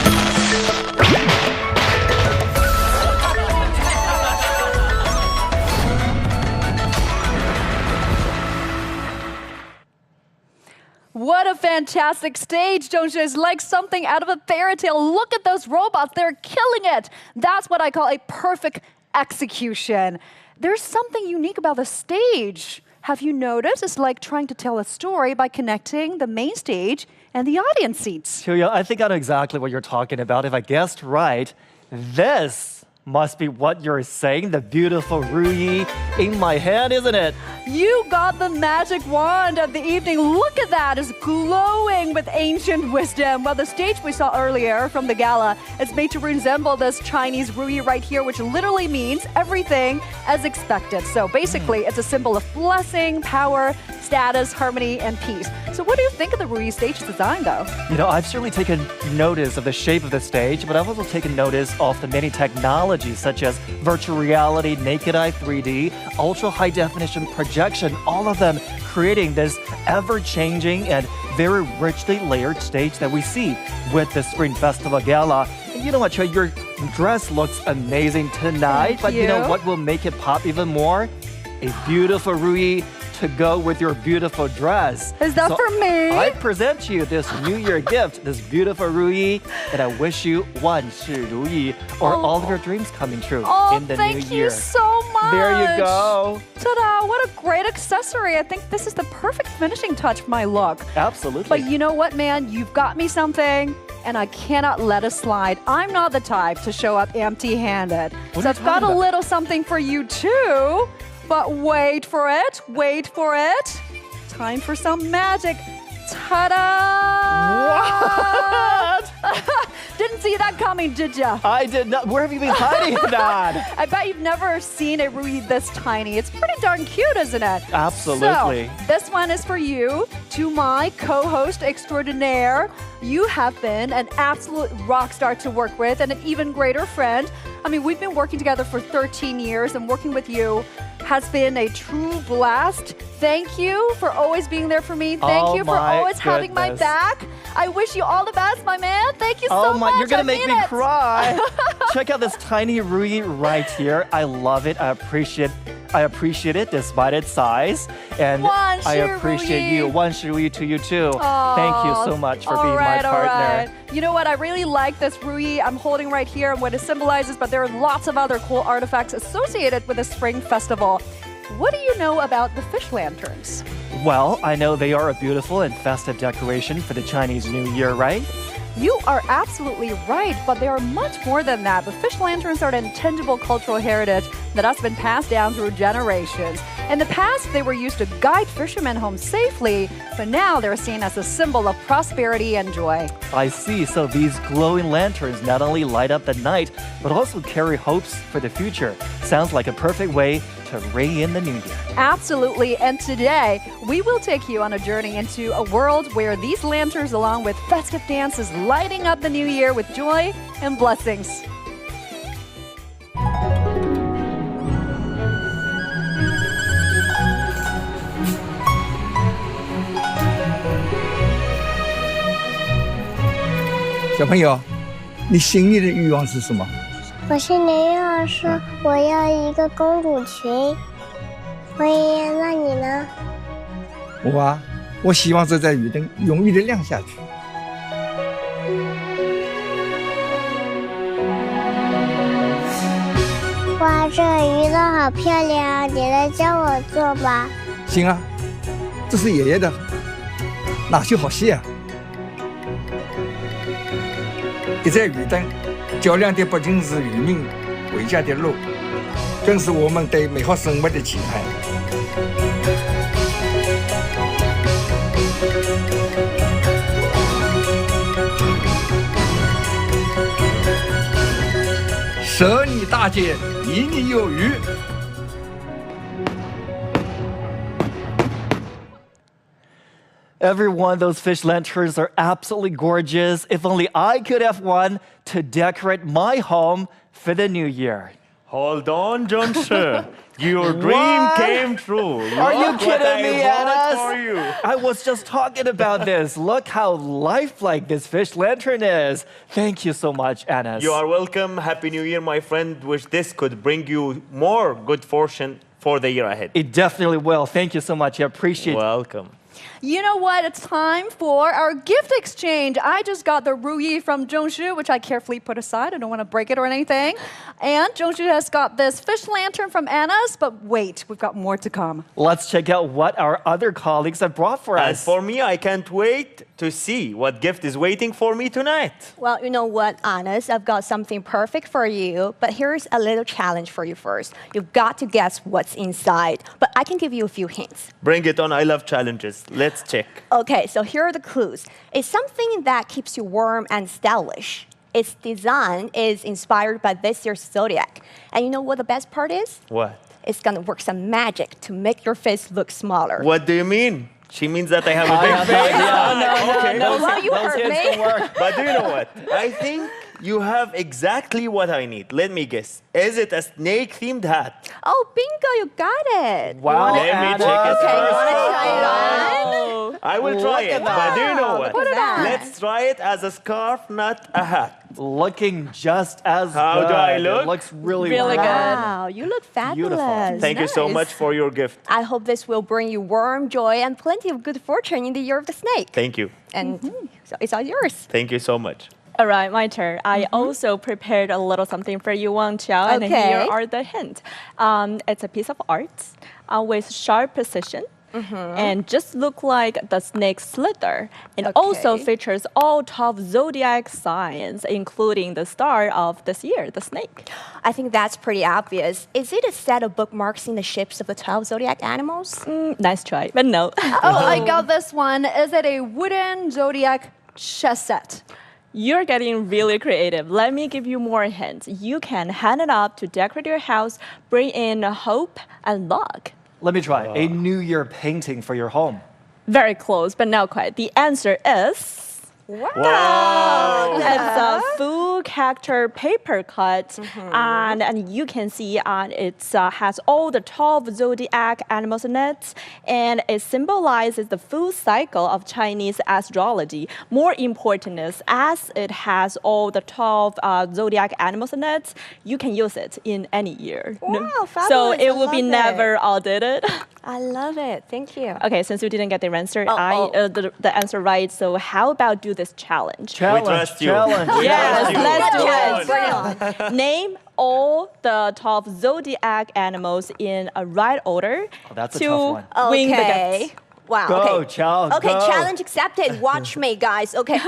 Speaker 1: What a fantastic stage, don't you? It's like something out of a fairy tale. Look at those robots. They're killing it. That's what I call a perfect execution. There's something unique about the stage. Have you noticed? It's like trying to tell a story by connecting the main stage and the audience seats.
Speaker 22: Julia, I think I know exactly what you're talking about. If I guessed right, this must be what you're saying, the beautiful Ruyi in my hand, isn't it?
Speaker 1: You got the magic wand of the evening. Look at that. It's glowing with ancient wisdom. Well, the stage we saw earlier from the gala is made to resemble this Chinese Ruyi right here, which literally means everything as expected. So basically, it's a symbol of blessing, power, status, harmony, and peace. So what do you think of the Ruyi stage design, though?
Speaker 22: You know, I've certainly taken notice of the shape of the stage, but I've also taken notice of the many technologies such as virtual reality, naked eye 3D, ultra high definition projection, all of them creating this ever-changing and very richly layered stage that we see with the Spring Festival Gala. And you know what, Trey, your dress looks amazing tonight, but you know what will make it pop even more? A beautiful Ruyi to go with your beautiful dress.
Speaker 1: Is that for me?
Speaker 22: I present you this New Year gift, this beautiful Ruyi, and I wish you 万事如意, or all of your dreams coming true in the new year.
Speaker 1: Thank you so much.
Speaker 22: There you go.
Speaker 1: Ta-da, what a great accessory. I think this is the perfect finishing touch for my look.
Speaker 22: Absolutely.
Speaker 1: But you know what, man? You've got me something, and I cannot let it slide. I'm not the type to show up empty-handed. So I've got a little something for you, too. But wait for it, wait for it. Time for some magic. Ta-da! What? Didn't see that coming, did ya?
Speaker 22: I did not. Where have you been hiding that?
Speaker 1: I bet you've never seen a Ruyi this tiny. It's pretty darn cute, isn't it?
Speaker 22: Absolutely.
Speaker 1: So, this one is for you, to my co-host extraordinaire. You have been an absolute rock star to work with and an even greater friend. I mean, we've been working together for 13 years, and working with you has been a true blast. Thank you for always being there for me. Thank you for always having my back. I wish you all the best, my man. Thank you so much.
Speaker 22: You're going to make me cry. Check out this tiny Ruyi right here. I love it. I appreciate it despite its size. And I appreciate you. 万事如意 to you too. Thank you so much for being my partner.
Speaker 1: You know what? I really like this Ruyi I'm holding right here and what it symbolizes, but there are lots of other cool artifacts associated with the Spring Festival. What do you know about the fish lanterns?
Speaker 22: Well, I know they are a beautiful and festive decoration for the Chinese New Year, right?
Speaker 1: You are absolutely right, but they are much more than that. The fish lanterns are an intangible cultural heritage that has been passed down through generations. In the past, they were used to guide fishermen home safely, but now they're seen as a symbol of prosperity and joy.
Speaker 22: I see. So these glowing lanterns not only light up the night, but also carry hopes for the future. Sounds like a perfect way to ring in the new year.
Speaker 1: Absolutely. And today, we will take you on a journey into a world where these lanterns, along with festive dances, lighting up the new year with joy and blessings.
Speaker 24: Young man, 你心里的欲望是什么？
Speaker 25: 我心里愿望是我要一个公主裙。我爷爷，那你呢？
Speaker 24: 我希望这盏鱼灯永远的亮下去。
Speaker 25: 哇，这鱼灯好漂亮，你来教我做吧。
Speaker 24: 行啊，这是爷爷的，哪修好细啊！一盏鱼灯照亮的不仅是渔民回家的路，更是我们对美好生活的期盼。舍你大戒，离你有余。
Speaker 22: Every one of those fish lanterns are absolutely gorgeous. If only I could have one to decorate my home for the new year.
Speaker 3: Hold on, John Shi. Your dream came true.
Speaker 22: Are you
Speaker 3: Look
Speaker 22: kidding
Speaker 3: what I
Speaker 22: me,
Speaker 3: bought for
Speaker 22: Anas?
Speaker 3: you.
Speaker 22: I was just talking about this. Look how lifelike this fish lantern is. Thank you so much, Anas.
Speaker 3: You are welcome. Happy New Year, my friend. Wish this could bring you more good fortune for the year ahead.
Speaker 22: It definitely will. Thank you so much. I appreciate it.
Speaker 3: Welcome.
Speaker 1: You know what? It's time for our gift exchange. I just got the ruyi from Zhongshu, which I carefully put aside. I don't want to break it or anything. And Zhongshu has got this fish lantern from Anas, but wait, we've got more to come.
Speaker 22: Let's check out what our other colleagues have brought for
Speaker 3: And
Speaker 22: us.
Speaker 3: for me, I can't wait to see what gift is waiting for me tonight.
Speaker 5: Well, you know what, Anas? I've got something perfect for you, but here's a little challenge for you first. You've got to guess what's inside, but I can give you a few hints.
Speaker 3: Bring it on. I love challenges. Let's check.
Speaker 5: Okay, so here are the clues. It's something that keeps you warm and stylish. Its design is inspired by this year's zodiac. And you know what the best part is?
Speaker 3: What?
Speaker 5: It's gonna work some magic to make your face look smaller.
Speaker 3: What do you mean? She means that I have a big face?
Speaker 5: No, well, you heard me.
Speaker 3: But do you know what? I think you have exactly what I need. Let me guess. Is it a snake-themed hat?
Speaker 5: Oh, bingo, you got it.
Speaker 22: Wow,
Speaker 3: Let me check it
Speaker 5: Okay, you
Speaker 3: first.
Speaker 5: wanna try it on?
Speaker 3: I will try
Speaker 22: Look
Speaker 3: it,
Speaker 22: at
Speaker 3: but do you know what?
Speaker 5: Put it on.
Speaker 3: Let's try it as a scarf, not a hat.
Speaker 22: Looking just as
Speaker 3: How
Speaker 22: good.
Speaker 3: do I look?
Speaker 22: It looks really,
Speaker 1: Really
Speaker 22: good.
Speaker 5: Wow, you look fabulous.
Speaker 22: Beautiful.
Speaker 3: Thank you so
Speaker 5: Nice.
Speaker 3: much for your gift.
Speaker 5: I hope this will bring you warm joy and plenty of good fortune in the year of the snake.
Speaker 3: Thank you.
Speaker 5: And so it's all yours.
Speaker 3: Thank you so much.
Speaker 8: All right, my turn. I also prepared a little something for you, Wang Qiao, and
Speaker 5: Okay.
Speaker 8: here are the hints. It's a piece of art with sharp precision. And just look like the snake slither. It also
Speaker 5: Okay.
Speaker 8: features all top zodiac signs, including the star of this year, the snake.
Speaker 5: I think that's pretty obvious. Is it a set of bookmarks in the shapes of the 12 zodiac animals?
Speaker 8: Nice try, but no.
Speaker 1: Oh, I got this one. Is it a wooden zodiac chess set?
Speaker 8: You're getting really creative. Let me give you more hints. You can hang it up to decorate your house, bring in hope and luck.
Speaker 22: Let me try. A New Year painting for your home.
Speaker 8: Very close, but not quite. The answer is...
Speaker 3: Wow.
Speaker 8: It's a full character paper cut, and you can see it has all the 12 zodiac animals in it, and it symbolizes the full cycle of Chinese astrology. More important is, as it has all the 12 zodiac animals in it, you can use it in any year.
Speaker 5: Wow,
Speaker 8: So
Speaker 5: fabulous.
Speaker 8: it
Speaker 5: I
Speaker 8: will be
Speaker 5: love
Speaker 8: never
Speaker 5: it.
Speaker 8: outdated.
Speaker 5: I love it. Thank you.
Speaker 8: Okay, since you didn't get the answer,
Speaker 5: Oh,
Speaker 8: the answer right, so how about do this challenge?
Speaker 22: Challenge.
Speaker 3: We trust you.
Speaker 22: Challenge.
Speaker 3: We
Speaker 8: Yes,
Speaker 3: trust you.
Speaker 8: let's do
Speaker 3: Come
Speaker 8: it.
Speaker 3: on.
Speaker 5: Bring it on.
Speaker 8: Name all the top zodiac animals in a right order
Speaker 22: that's a
Speaker 8: to
Speaker 22: tough one.
Speaker 8: win the
Speaker 5: Okay.
Speaker 8: gift.
Speaker 5: Wow.
Speaker 22: Go,
Speaker 5: okay.
Speaker 22: Chao,
Speaker 5: Okay,
Speaker 22: go.
Speaker 5: challenge accepted. Watch me, guys. Okay,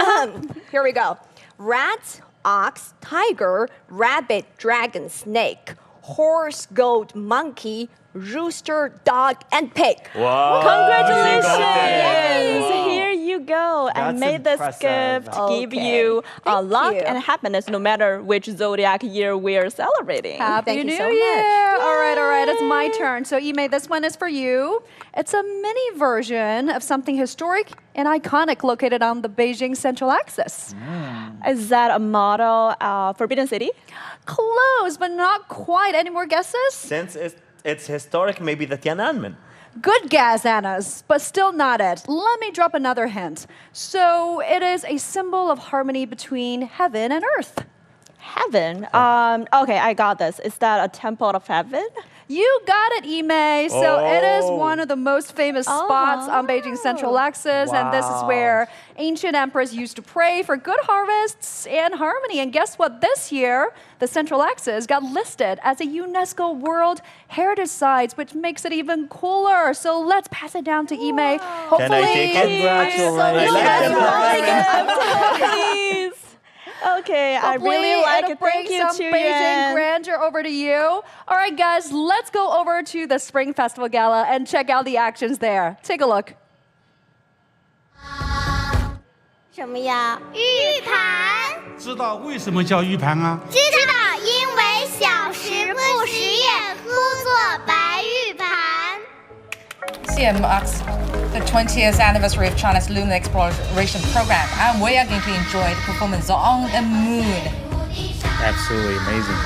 Speaker 5: here we go. Rat, ox, tiger, rabbit, dragon, snake, horse, goat, monkey, rooster, dog, and pig.
Speaker 3: Wow.
Speaker 8: Congratulations!
Speaker 3: Wow.
Speaker 8: Here you go. I
Speaker 22: That's
Speaker 8: made this
Speaker 22: impressive.
Speaker 8: gift give
Speaker 5: Okay.
Speaker 8: you
Speaker 5: Thank
Speaker 8: luck
Speaker 5: you.
Speaker 8: and happiness no matter which zodiac year we're celebrating.
Speaker 1: Happy
Speaker 5: Thank
Speaker 1: New
Speaker 5: you so
Speaker 1: Year!
Speaker 5: much.
Speaker 1: All right, it's my turn. So, Ime, this one is for you. It's a mini version of something historic and iconic located on the Beijing Central Axis.
Speaker 8: Is that a model Forbidden City?
Speaker 1: Close, but not quite. Any more guesses?
Speaker 3: Since it's historic, maybe the Tiananmen.
Speaker 1: Good guess, Anna's, but still not it. Let me drop another hint. So, it is a symbol of harmony between heaven and earth.
Speaker 8: Heaven. Okay, I got this. Is that a temple of heaven?
Speaker 1: You got it, Ime. So it is
Speaker 3: Oh.
Speaker 1: one of the most famous spots on Beijing Central Axis, and this is
Speaker 22: Wow.
Speaker 1: where ancient emperors used to pray for good harvests and harmony. And guess what? This year, the Central Axis got listed as a UNESCO World Heritage Site, which makes it even cooler. So let's pass it down to Ime. Hopefully,
Speaker 3: Can I take it?
Speaker 22: Congratulations.
Speaker 8: Please. Okay, I
Speaker 1: Hopefully
Speaker 8: really like
Speaker 1: it'll
Speaker 8: it.
Speaker 1: bring
Speaker 8: Thank you,
Speaker 1: some
Speaker 8: Chu
Speaker 1: Beijing
Speaker 8: Yan.
Speaker 1: grandeur over to you. All right, guys, let's go over to the Spring Festival Gala and check out the actions there. Take a look.
Speaker 14: 什么呀？玉盘。
Speaker 23: 知道为什么叫玉盘啊？
Speaker 14: 知道，因为小时不识月，呼作白玉盘。
Speaker 9: CM marks the 20th anniversary of China's lunar exploration program, and we are going to enjoy the performance on the moon.
Speaker 10: Absolutely amazing.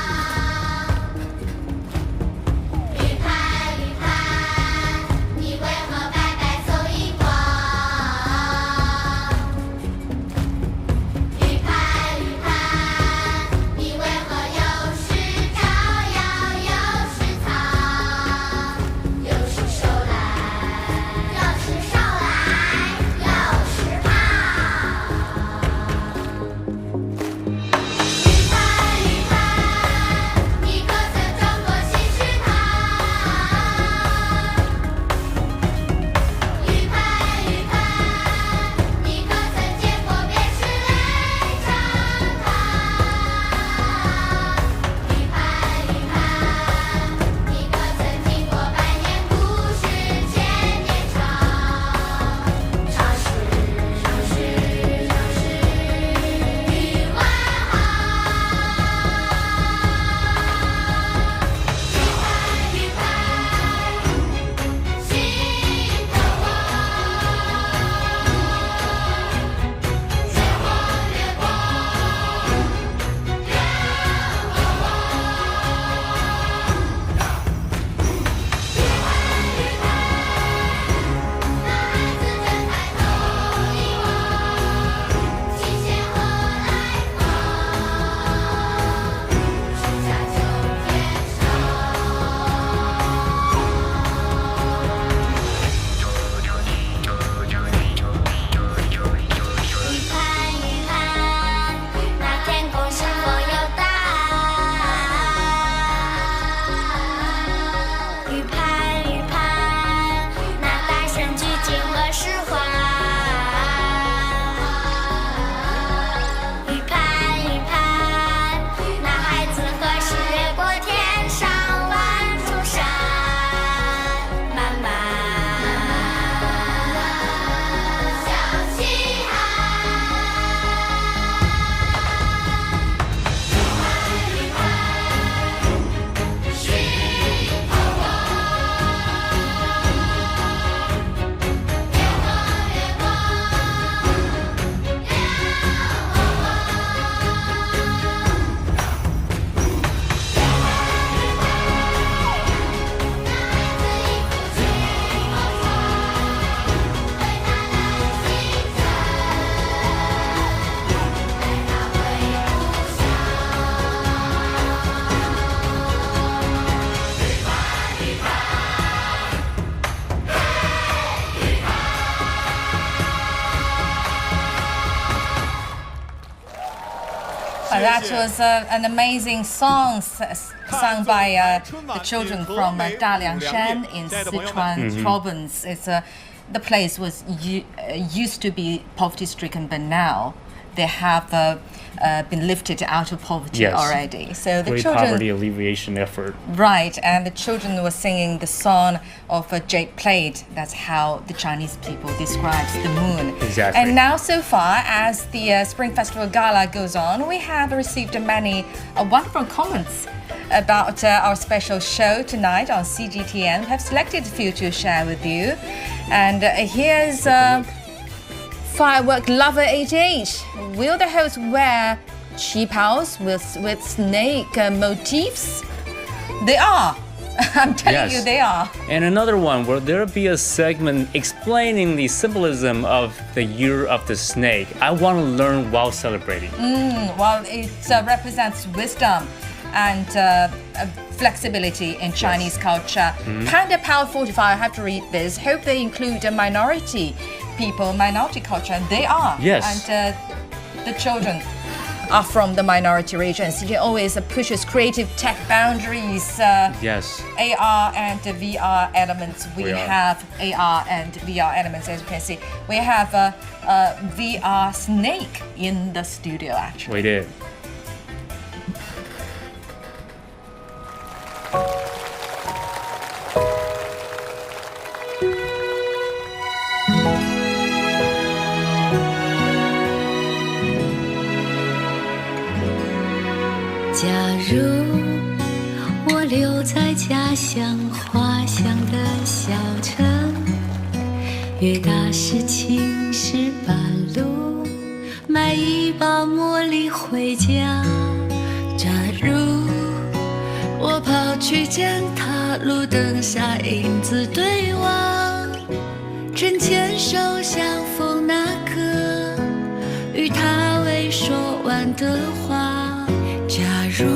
Speaker 9: That was an amazing song sung by the children from Daliangshan in Sichuan province. It's the place was used to be poverty-stricken, but now they have been lifted out of poverty already. So the
Speaker 10: great
Speaker 9: children,
Speaker 10: poverty alleviation effort.
Speaker 9: Right, and the children were singing the song of a jade plate. That's how the Chinese people describe the moon.
Speaker 10: Exactly.
Speaker 9: And now, so far, as the Spring Festival Gala goes on, we have received many wonderful comments about our special show tonight on CGTN. We have selected a few to share with you. And here's Firework Lover 88. Will the host wear qipaos with snake motifs? They are. I'm telling you, they are.
Speaker 10: And another one, will there be a segment explaining the symbolism of the year of the snake? I want to learn while celebrating.
Speaker 9: Well, it represents wisdom and flexibility in Chinese culture. Panda Power 45, I have to read this. Hope they include a minority people, minority culture. They are.
Speaker 10: Yes.
Speaker 9: And the children are from the minority regions. It always pushes creative tech boundaries.
Speaker 10: Yes.
Speaker 9: AR and VR elements. We have AR and VR elements, as you can see. We have a VR snake in the studio, actually.
Speaker 10: We did.
Speaker 2: 假如我留在家乡花香的小城，越大事情是半路，买一包茉莉回家。假如我跑去见他，路灯下影子对望，正牵手相逢那刻，与他未说完的话。假如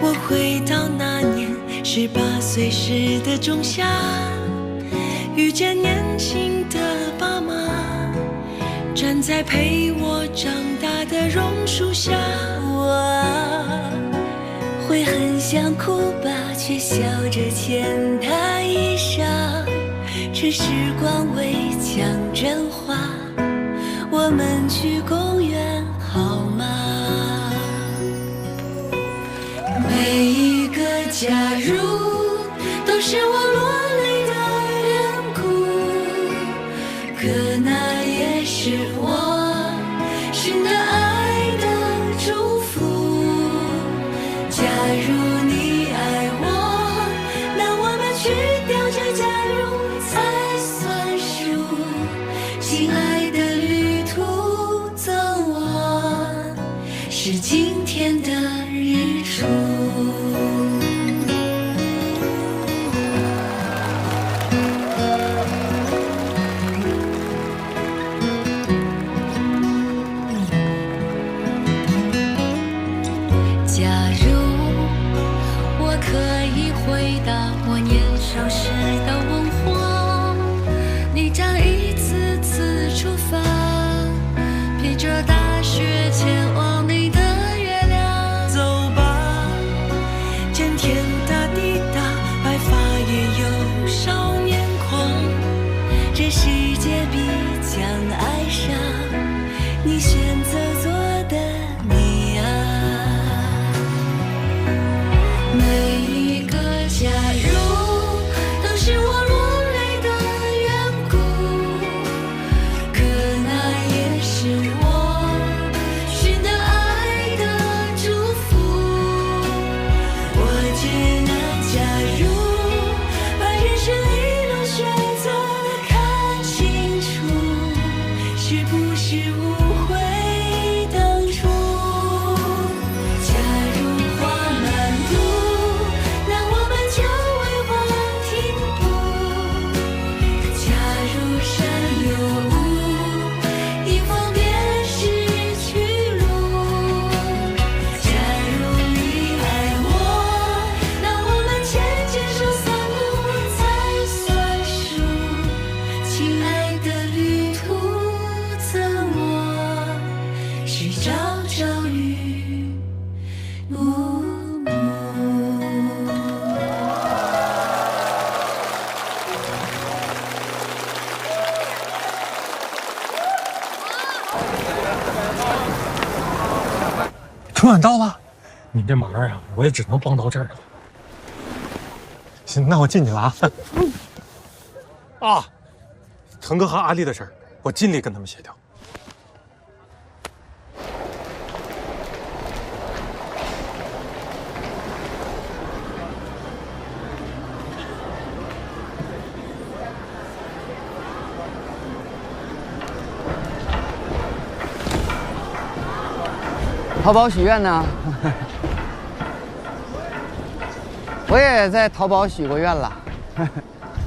Speaker 2: 我回到那年18岁时的仲夏，遇见年轻的爸妈，站在陪我长大的榕树下，我会很想哭吧，却笑着牵他衣裳，趁时光未将真话，我们去公园好吗？每一个假如都是我落泪的缘故，可那也是我寻得爱的祝福。假如你爱我，那我们去掉这假如才算数。亲爱的旅途走完，是今天的日出。是不是误会？
Speaker 4: 晚到了，你这忙啊，我也只能帮到这儿了。行，那我进去了啊。啊，腾哥和阿丽的事儿，我尽力跟他们协调。
Speaker 6: 淘宝许愿呢？我也在淘宝许过愿了，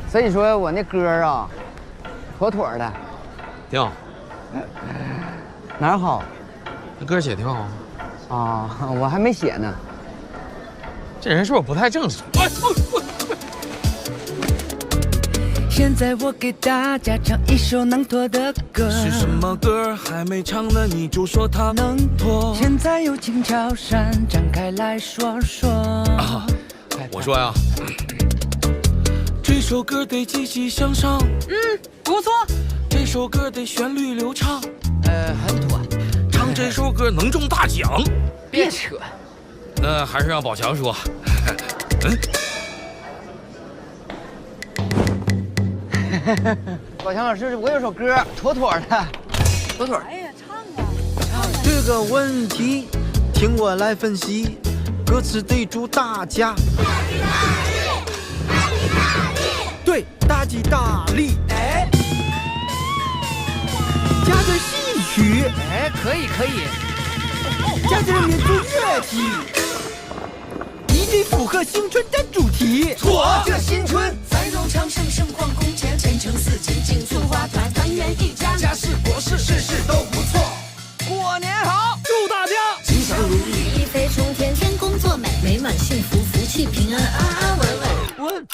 Speaker 6: 所以说我那歌啊，妥妥的。
Speaker 19: 挺好。
Speaker 6: 哪儿好？
Speaker 19: 那歌写挺好
Speaker 6: 啊，我还没写呢。
Speaker 19: 这人是不是不太正常？
Speaker 11: 现在我给大家唱一首能拖的歌。
Speaker 13: 是什么歌？还没唱呢你就说它能拖？
Speaker 11: 现在有请乔杉展开来说说。
Speaker 13: 啊，我说呀，这首歌得积极向上。
Speaker 11: 不错。
Speaker 13: 这首歌得旋律流畅。
Speaker 11: 很妥。
Speaker 13: 唱这首歌能中大奖。
Speaker 11: 别扯。
Speaker 13: 那还是让宝强说。
Speaker 6: 宝强老师，我有首歌，妥妥的，妥妥。
Speaker 11: 哎呀，唱啊！这个问题，听我来分析，歌词得祝大家。对，大吉大利。哎，加点戏曲。哎，可以可以。加点民族乐器。一定符合新春的主题。
Speaker 13: 妥，
Speaker 11: 这新春。
Speaker 20: 繁荣昌盛，盛况空前，前程似锦，锦簇花团，团圆一家，
Speaker 11: 家事国事事事都不错。过年好，祝大家
Speaker 20: 吉祥如意，一飞冲天，天公作美，美满幸福，福气平安，安安稳稳。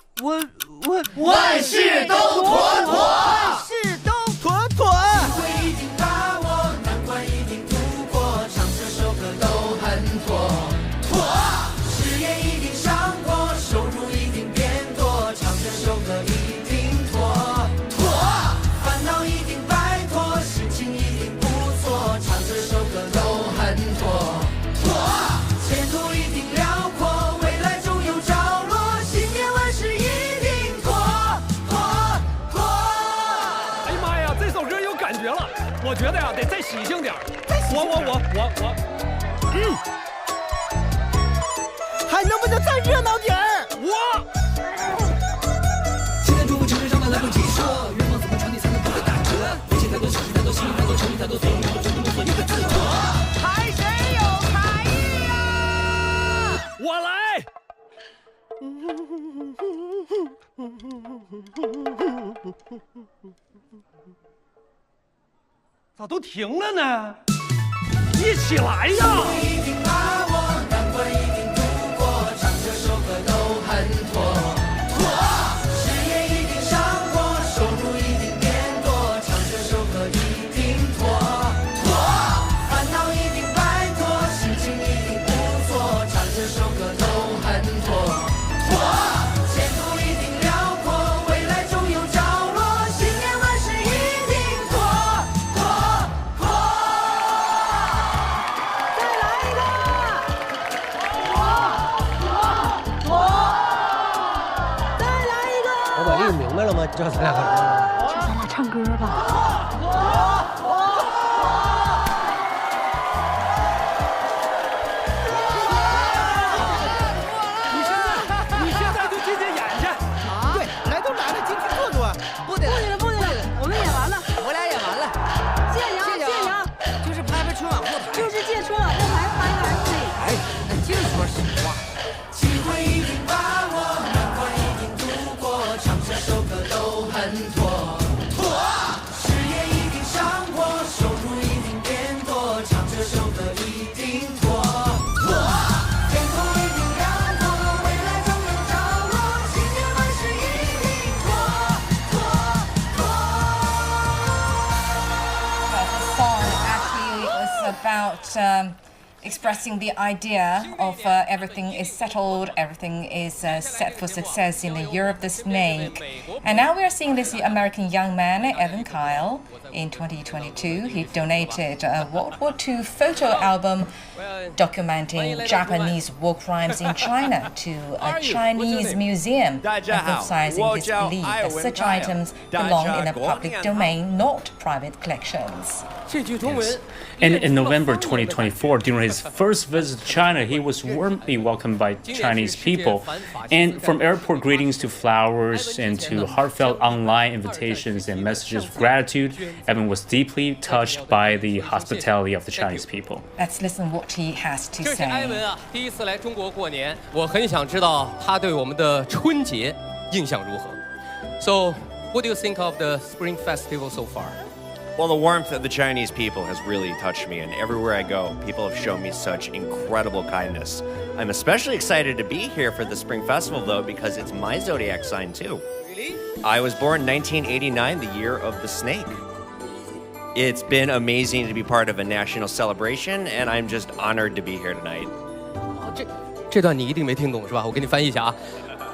Speaker 11: 万事都妥妥，万事都妥妥。
Speaker 20: 机会一定把握，难关一定度过，唱这首歌都很妥妥。事业一定上过，收入一定变多，唱这首歌一定妥妥。烦恼一定摆脱，心情一定不错，唱这首歌都很妥妥。前途一定辽阔，未来终有着落，新年万事一定妥妥妥。
Speaker 17: 哎呀妈呀，这首歌有感觉了，我觉得呀得再喜庆点。我，
Speaker 11: 还能不能再热闹点儿？
Speaker 13: 现在中国城市上的来不及说，愿望怎么传递才能不会打折？福气太多，喜气太多，幸运太多，成语太多，所有人都中国一个字妥。
Speaker 11: 还谁有才艺呀？
Speaker 17: 我来。咋都停了呢？一起来呀！
Speaker 20: 一定把握，难关一定度过，唱这首歌都很妥妥。事业一定上过，收入一定变多，唱这首歌一定妥妥。烦恼一定摆脱，心情一定不错，唱这首歌都很妥妥。前途一定辽阔，未来终有着落，新年万事一定妥妥妥。
Speaker 11: 我把这个明白了吗？知道咱俩干啥吗？
Speaker 20: 就咱俩唱歌吧。
Speaker 17: 你现在就进去演去。
Speaker 11: 对，来都来了，进去坐坐。不得了，
Speaker 20: 我们演完了。
Speaker 11: 我俩演完了。
Speaker 20: 谢阳，
Speaker 11: 就是拍拍春晚后台。
Speaker 20: 就是借春晚后台拍个 MV。
Speaker 11: 哎，那净说实话。
Speaker 20: 机会一定把握，难关一定度过，唱这首歌都很妥妥。事业一定上过，收入一定变多，唱这首歌一定妥妥。天空一定辽阔，未来终有着落，新年万事一定妥妥妥。
Speaker 9: The song actually was about expressing the idea of everything is settled, everything is set for success in the year of the snake. And now we are seeing this American young man, Evan Kyle, in 2022. He donated a World War II photo album documenting Japanese war crimes in China to a Chinese museum, emphasizing his belief that such items belong in the public domain, not private collections.
Speaker 10: Yes. And in November 2024, during his first visit to China, he was warmly welcomed by Chinese people. And from airport greetings to flowers and to heartfelt online invitations and messages of gratitude, Evan was deeply touched by the hospitality of the Chinese people.
Speaker 9: Let's listen what he has to say.
Speaker 17: 艾文啊，第一次来中国过年，我很想知道他对我们的春节印象如何。So, what do you think of the Spring Festival so far?
Speaker 7: Well, the warmth of the Chinese people has really touched me, and everywhere I go, people have shown me such incredible kindness. I'm especially excited to be here for the Spring Festival, though, because it's my zodiac sign, too.
Speaker 17: Really?
Speaker 7: I was born in 1989, the year of the snake. It's been amazing to be part of a national celebration, and I'm just honored to be here tonight.
Speaker 17: 这段你一定没听懂是吧？我给你翻译一下啊。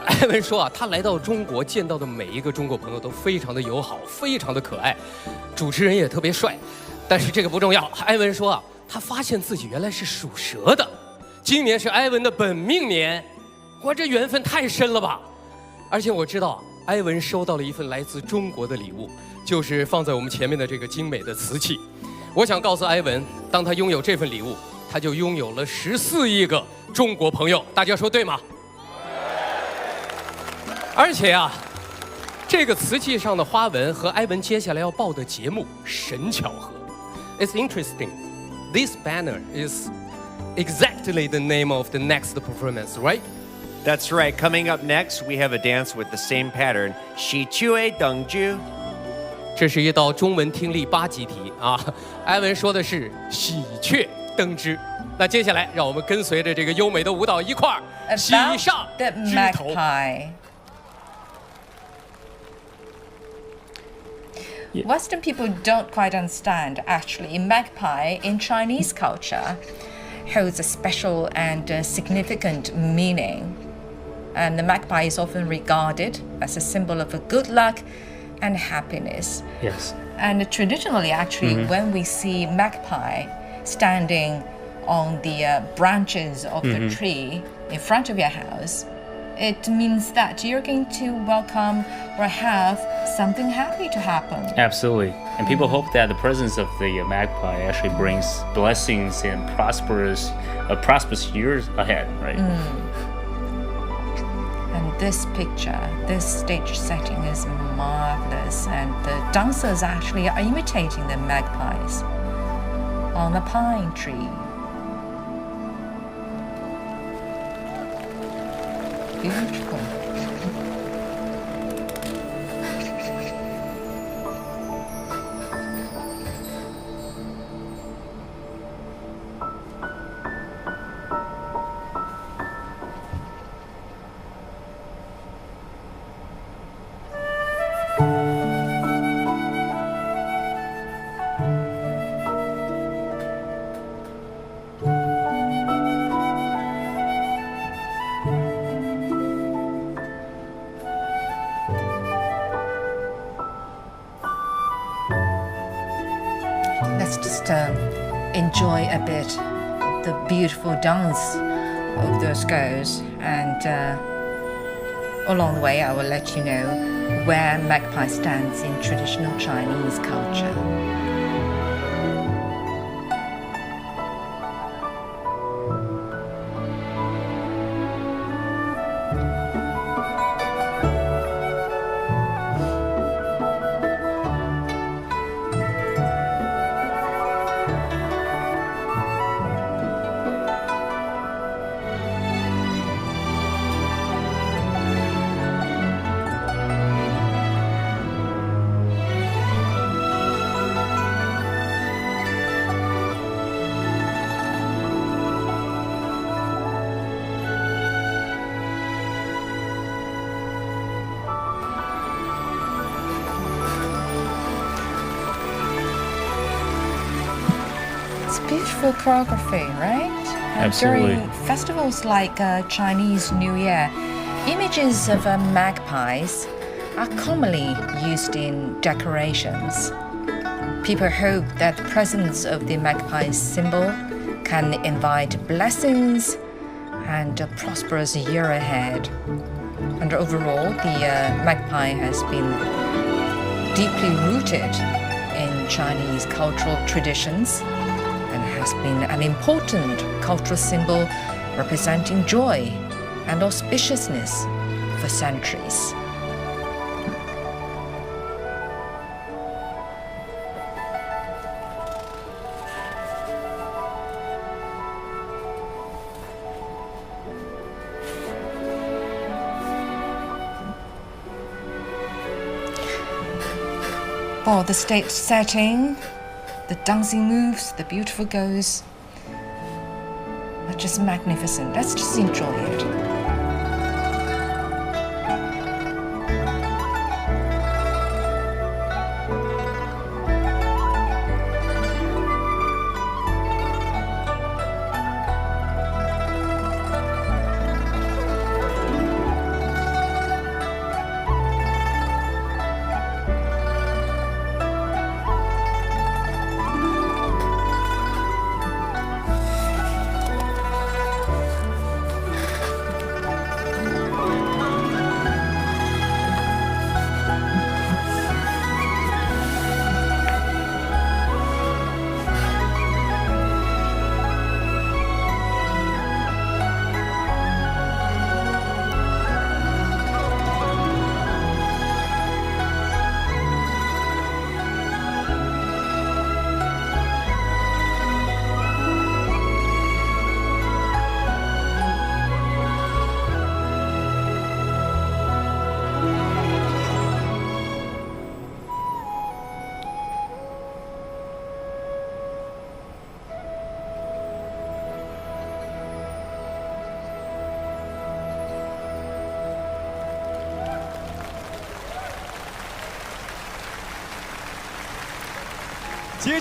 Speaker 17: 艾文说啊，他来到中国见到的每一个中国朋友都非常的友好，非常的可爱，主持人也特别帅。但是这个不重要。艾文说啊，他发现自己原来是属蛇的，今年是艾文的本命年，哇，这缘分太深了吧！而且我知道，艾文收到了一份来自中国的礼物，就是放在我们前面的这个精美的瓷器。我想告诉艾文，当他拥有这份礼物，他就拥有了14亿个中国朋友。大家说对吗？而且啊，这个瓷器上的花纹和艾文接下来要报的节目神巧合。It's interesting. This banner is exactly the name of the next performance, right?
Speaker 7: That's right. Coming up next, we have a dance with the same pattern. 喜鹊等ju.
Speaker 17: 这是一道中文听力8级题啊。艾文说的是喜鹊登枝。那接下来，让我们跟随着这个优美的舞蹈一块儿喜上枝头。
Speaker 9: Western people don't quite understand, actually, magpie in Chinese culture holds a special and significant meaning. And the magpie is often regarded as a symbol of good luck and happiness.
Speaker 10: Yes.
Speaker 9: And traditionally, actually, when we see magpie standing on the branches of the tree in front of your house, it means that you're going to welcome or have something happy to happen.
Speaker 10: Absolutely. And people hope that the presence of the magpie actually brings blessings and prosperous years ahead, right?
Speaker 9: And this picture, this stage setting is marvelous, and the dancers actually are imitating the magpies on a pine tree. Beautiful. Let's just enjoy a bit the beautiful dance of those girls, and along the way I will let you know where magpie stands in traditional Chinese culture. beautiful choreography, right? And
Speaker 10: Absolutely.
Speaker 9: during festivals like Chinese New Year, images of magpies are commonly used in decorations. People hope that the presence of the magpie symbol can invite blessings and a prosperous year ahead. And overall, the magpie has been deeply rooted in Chinese cultural traditions and has been an important cultural symbol representing joy and auspiciousness for centuries. Oh, the stage setting, the dancing moves, the beautiful goes are just magnificent. Let's just enjoy it.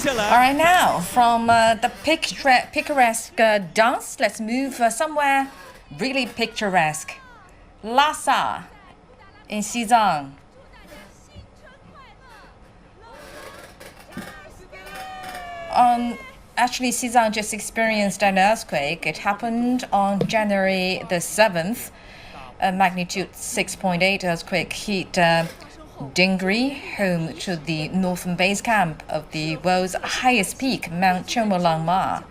Speaker 9: All right, now from the picturesque dance, let's move somewhere really picturesque. Lhasa in Xizang. Actually, Xizang just experienced an earthquake. It happened on January the 7th. A magnitude 6.8 earthquake hit Dingri, home to the northern base camp of the world's highest peak, Mount Chomolungma.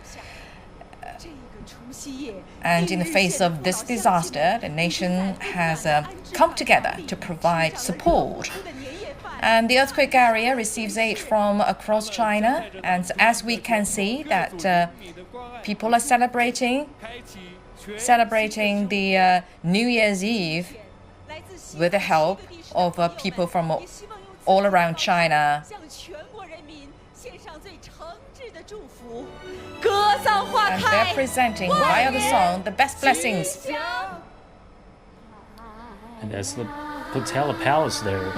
Speaker 9: And in the face of this disaster, the nation has come together to provide support. And the earthquake area receives aid from across China. And as we can see that people are celebrating the New Year's Eve with the help of people from all around China. And they're presenting via the song the best blessings.
Speaker 10: And that's the Potala Palace there.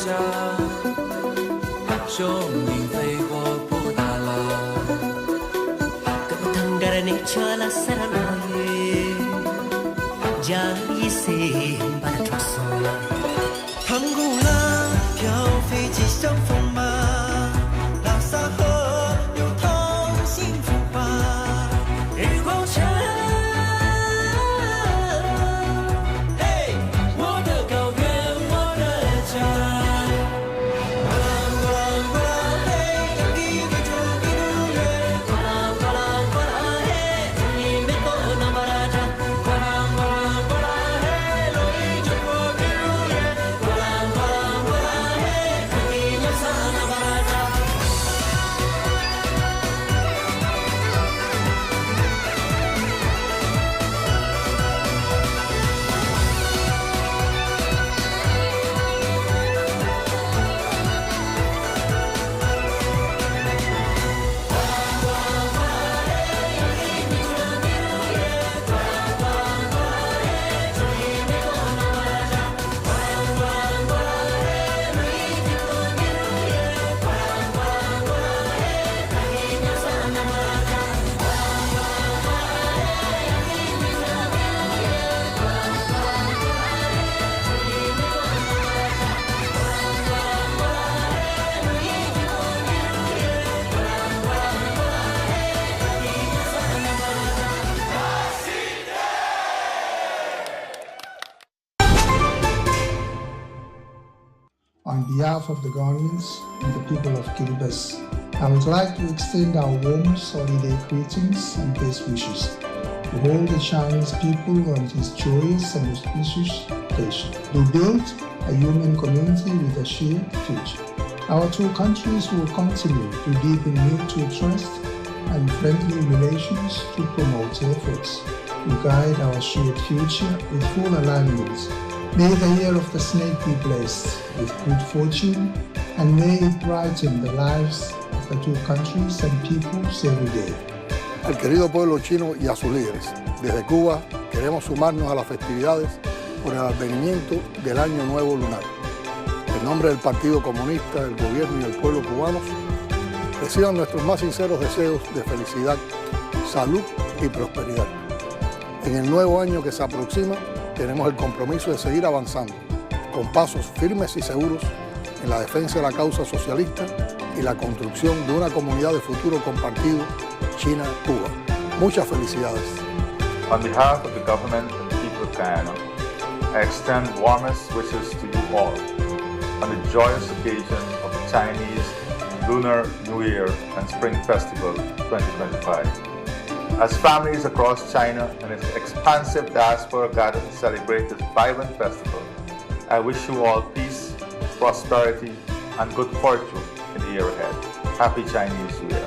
Speaker 13: 下，雄鹰飞过布达拉。
Speaker 11: Tanggarani chala saranaye, jai se baratrosola.
Speaker 20: 航空了，飘飞机像风马，拉萨河流淌幸福花。日光下，嘿，我的高原，我的家。呱啦呱啦呱啦嘿，洋基地主地主乐。呱啦呱啦呱啦嘿，你没过那么拉长。呱啦呱啦呱啦嘿，罗伊中国比如乐。呱啦呱啦呱啦嘿，你没啥那么拉长。
Speaker 12: On behalf of the Ghanaians and the people of Kiribati, I would like to extend our warmest holiday greetings and best wishes to all the Chinese people on this joyous and auspicious occasion. We built a human community with a shared future. Our two countries will continue to deepen mutual trust and friendly relations to promote efforts to guide our shared future with full alignment. May the year of the snake be blessed with good fortune, and may it brighten the lives of the two countries and peoples every day.
Speaker 15: Al querido pueblo chino y a sus líderes, desde Cuba queremos sumarnos a las festividades por el advenimiento del Año Nuevo Lunar. En nombre del Partido Comunista, del Gobierno y del pueblo cubanos, reciban nuestros más sinceros deseos de felicidad, salud y prosperidad. En el nuevo año que se aproxima, tenemos el compromiso de seguir avanzando con pasos firmes y seguros en la defensa de la causa socialista y la construcción de una comunidad de futuro compartido China-Cuba. Muchas felicidades.
Speaker 16: On behalf of the government and the people of Guyana, I extend warmest wishes to you all on the joyous occasion of the Chinese Lunar New Year and Spring Festival 2025. As families across China and its expansive diaspora gather to celebrate this vibrant festival, I wish you all peace, prosperity, and good fortune in the year ahead. Happy Chinese New Year.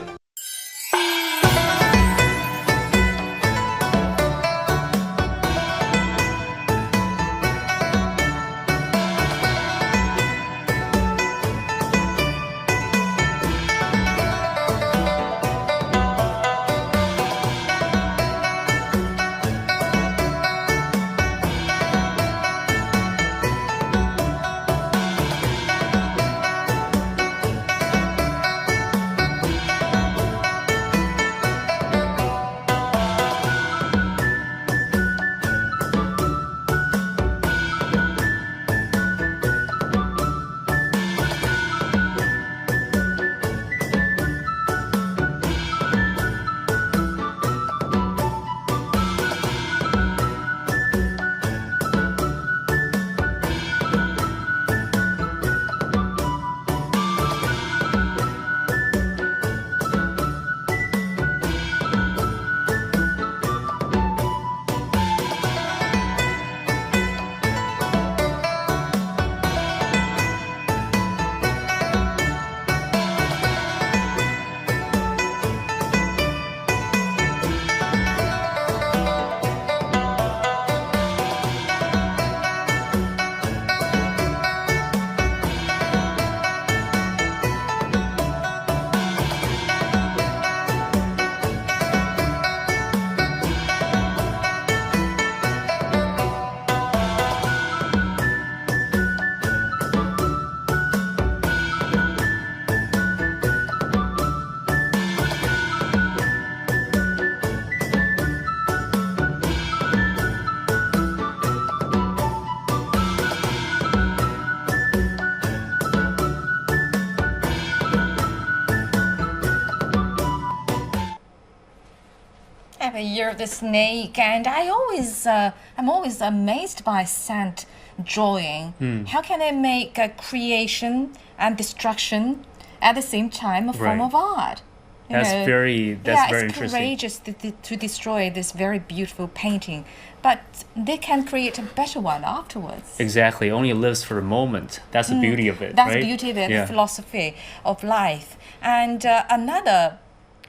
Speaker 9: the year of the snake, and I'm always amazed by sand drawing. How can they make creation and destruction at the same time a form of art?
Speaker 10: That's very interesting.
Speaker 9: It's courageous to destroy this very beautiful painting, but they can create a better one afterwards.
Speaker 10: Exactly. Only lives for a moment. That's the beauty of it.
Speaker 9: That's
Speaker 10: right?
Speaker 9: the beauty of it, philosophy of life. And another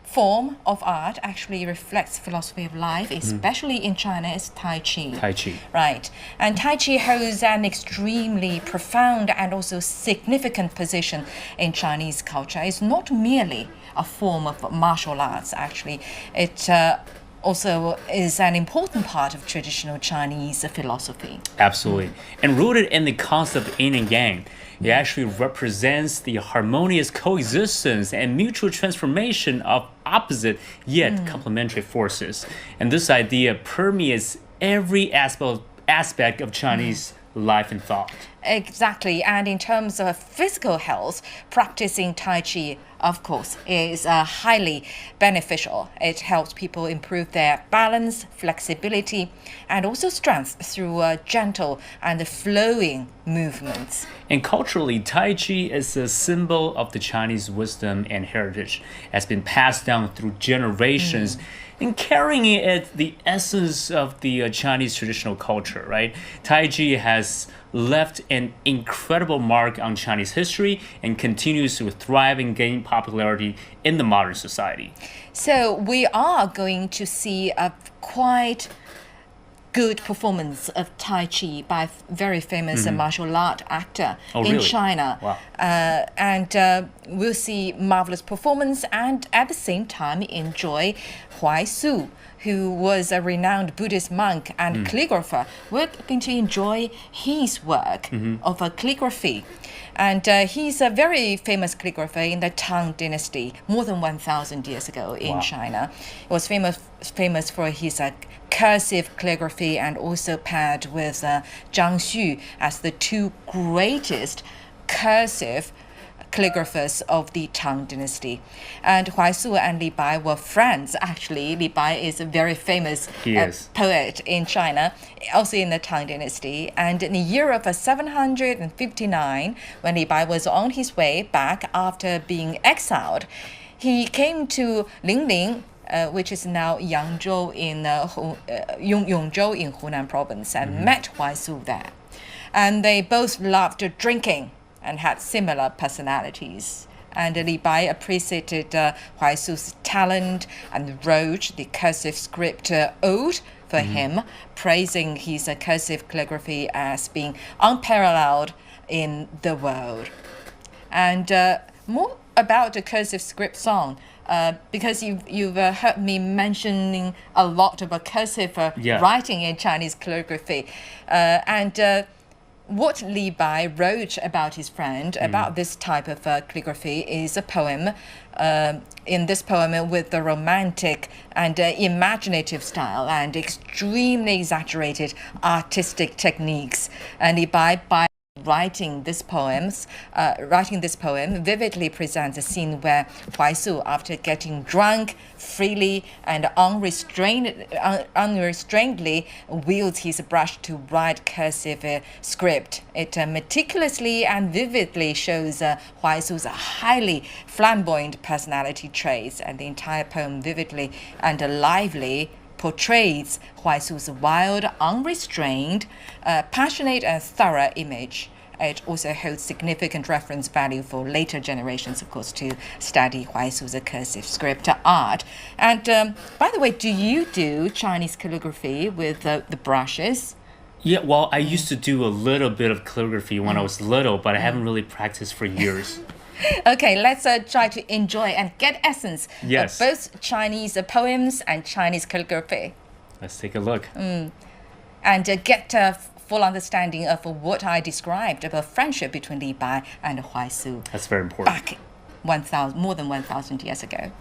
Speaker 9: form of art actually reflects philosophy of life, especially in China, is Tai Chi.
Speaker 10: Tai Chi.
Speaker 9: Right. And Tai Chi holds an extremely profound and also significant position in Chinese culture. It's not merely a form of martial arts, actually. It also is an important part of traditional Chinese philosophy.
Speaker 10: Absolutely. And rooted in the concept of yin and yang, it actually represents the harmonious coexistence and mutual transformation of opposite yet complementary forces. And this idea permeates every aspect of Chinese life and thought.
Speaker 9: Exactly. And in terms of physical health, practicing Tai Chi, of course, is highly beneficial. It helps people improve their balance, flexibility, and also strength through gentle and flowing movements.
Speaker 10: And culturally, Tai Chi is a symbol of the Chinese wisdom and heritage. It has been passed down through generations. And carrying it the essence of the Chinese traditional culture, right? Tai Chi has left an incredible mark on Chinese history and continues to thrive and gain popularity in the modern society.
Speaker 9: So we are going to see a quite good performance of Tai Chi by a very famous martial art actor in China.
Speaker 10: Wow.
Speaker 9: And we'll see marvelous performance and at the same time enjoy Huai Su, who was a renowned Buddhist monk and calligrapher. We're going to enjoy his work of calligraphy. And he's a very famous calligrapher in the Tang Dynasty, more than 1,000 years ago in China. He was famous for his cursive calligraphy and also paired with Zhang Xu as the two greatest cursive calligraphers of the Tang Dynasty. And Huai Su and Li Bai were friends, actually. Li Bai is a very famous poet in China, also in the Tang Dynasty. And in the year of 759, when Li Bai was on his way back after being exiled, he came to Linling, which is now Yangzhou in Yongzhou in Hunan province, and met Huai Su there. And they both loved drinking and had similar personalities. And Li Bai appreciated Huai Su's talent and wrote the cursive script ode for him, praising his cursive calligraphy as being unparalleled in the world. And more about the cursive script song, because you've heard me mentioning a lot about cursive writing in Chinese calligraphy. And what Li Bai wrote about his friend, about this type of calligraphy, is a poem. In this poem, with the romantic and imaginative style and extremely exaggerated artistic techniques. And Li Bai, by writing this poem, vividly presents a scene where Huai Su, after getting drunk, freely and unrestrainedly wields his brush to write cursive script. It meticulously and vividly shows Huai Su's highly flamboyant personality traits, and the entire poem vividly and lively portrays Huai Su's wild, unrestrained, passionate and thorough image. It also holds significant reference value for later generations, of course, to study Huai Su's cursive script art. And by the way, do you do Chinese calligraphy with the brushes?
Speaker 10: Yeah, well, I used to do a little bit of calligraphy when I was little, but I haven't really practiced for years.
Speaker 9: Okay, let's try to enjoy and get essence of both Chinese poems and Chinese calligraphy.
Speaker 10: Let's take a look.
Speaker 9: And get a full understanding of what I described about friendship between Li Bai and Huai Su.
Speaker 10: That's very important.
Speaker 9: Back more than 1,000 years ago.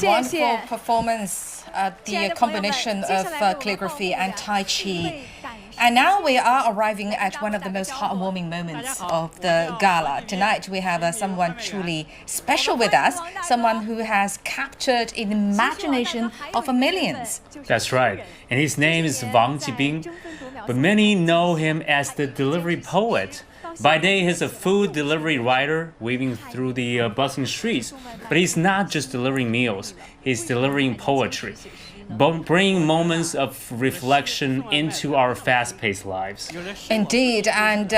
Speaker 9: wonderful performance, the combination of calligraphy and Tai Chi. And now we are arriving at one of the most heartwarming moments of the gala. Tonight we have someone truly special with us, someone who has captured the imagination of millions.
Speaker 10: That's right. And his name is Wang Jibing, but many know him as the delivery poet. By day, he's a food delivery rider weaving through the bustling streets. But he's not just delivering meals, he's delivering poetry, bringing moments of reflection into our fast-paced lives.
Speaker 9: Indeed, and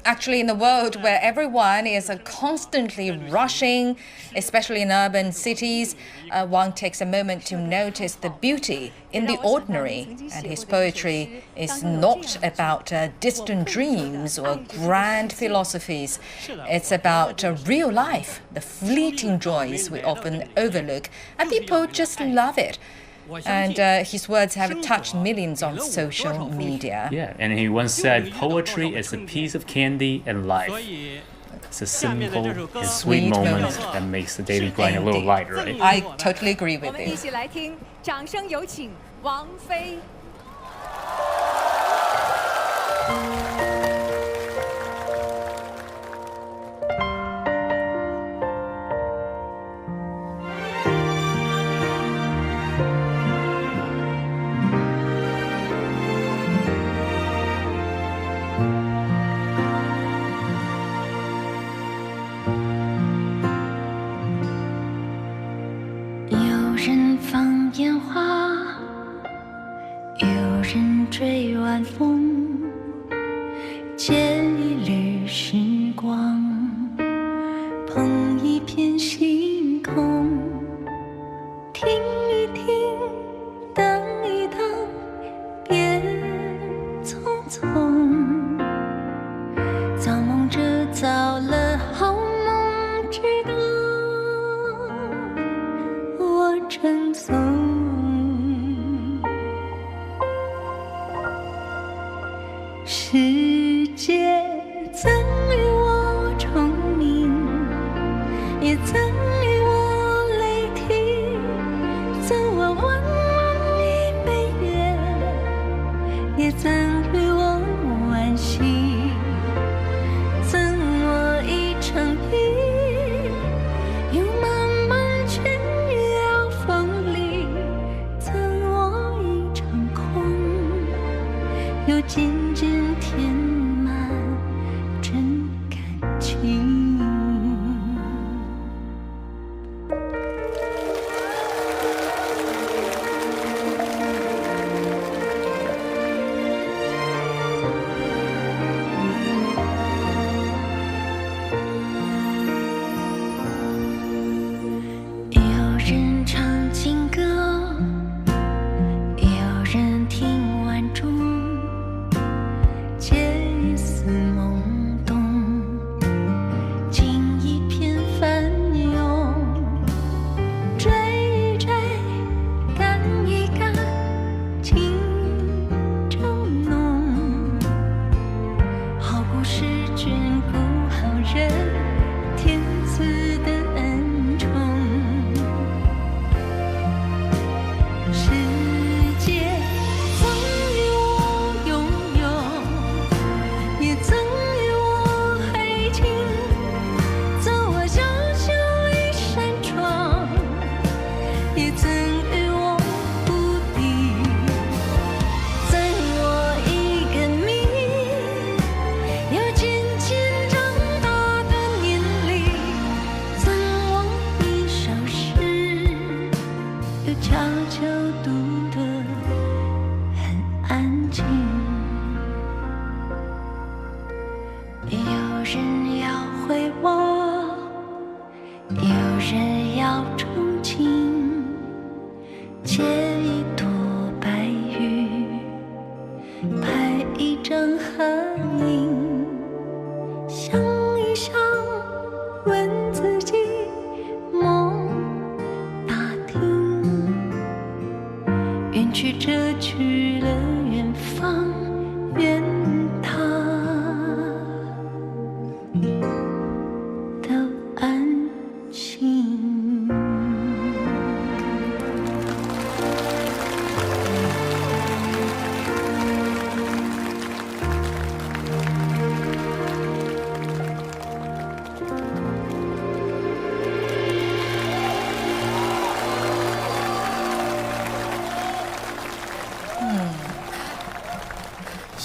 Speaker 9: actually in the world where everyone is constantly rushing, especially in urban cities, one takes a moment to notice the beauty in the ordinary. And his poetry is not about distant dreams or grand philosophies. It's about real life, the fleeting joys we often overlook, and people just love it. And his words have touched millions on social media.
Speaker 10: Yeah, and he once said, poetry is a piece of candy and life. It's a simple and sweet moment that makes the daily grind a little lighter, right?
Speaker 9: I totally agree with you.
Speaker 1: 一起来听，掌声有请王菲。
Speaker 2: 有人放烟花，有人追晚风，借一缕时光，捧一片星空，听一听，等一等，别匆匆，造梦者造了好梦，直到我正宗。世界赠予我聪明，也赠予我雷霆，赠我万万一杯月，也赠予我惋惜，赠我一场雨，有漫漫全要风里，赠我一场空，有渐渐填满真感情。有人唱情歌，有人听晚钟，借一丝懵懂，尽一片翻涌，追一追，赶一赶，情正浓。好故事眷顾好人，天赐的恩宠。世界赠予我拥有，也赠予我黑青，赠我小小一扇窗，也赠予我无敌，赠我一个谜，有渐渐长大的年龄，赠我一首诗，有悄悄读得很安静。有人要回我，有人要憧憬，借一朵白云，拍一张合影，想一想，问自己，梦打听，远去者去了远方，愿他都安心。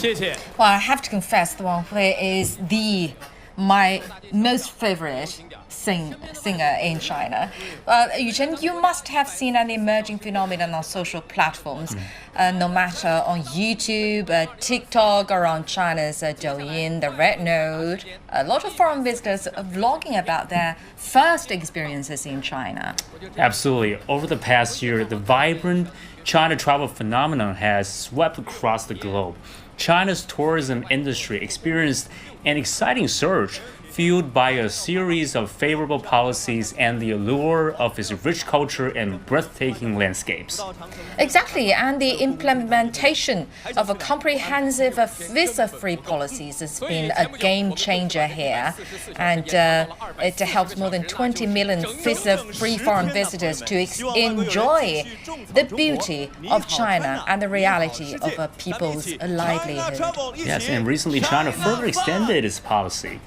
Speaker 19: 谢谢。
Speaker 9: Well, I have to confess, the Wang Hui is my most favorite singer in China. Yuchen, you must have seen an emerging phenomenon on social platforms, no matter on YouTube, TikTok, or on China's Douyin, the Red Note. A lot of foreign visitors are vlogging about their first experiences in China.
Speaker 10: Absolutely. Over the past year, the vibrant China travel phenomenon has swept across the globe. China's tourism industry experienced an exciting surge, fueled by a series of favorable policies and the allure of its rich culture and breathtaking landscapes.
Speaker 9: Exactly, and the implementation of a comprehensive visa-free policies has been a game changer here, and it helps more than 20 million visa-free foreign visitors to enjoy the beauty of China and the reality of a people's livelihood.
Speaker 10: Yes, and recently China further extended its policy.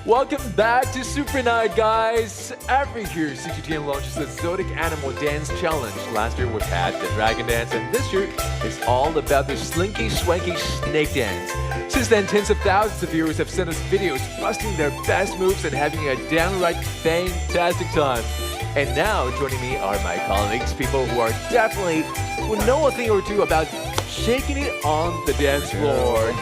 Speaker 5: Welcome back to Super Night, guys! Every year, CGTN launches the Zodiac Animal Dance Challenge. Last year we had the Dragon Dance, and this year is all about the Slinky Swanky Snake Dance. Since then, tens of thousands of viewers have sent us videos busting their best moves and having a downright fantastic time. And now joining me are my colleagues, people who are definitely who know a thing or two about shaking it on the dance floor.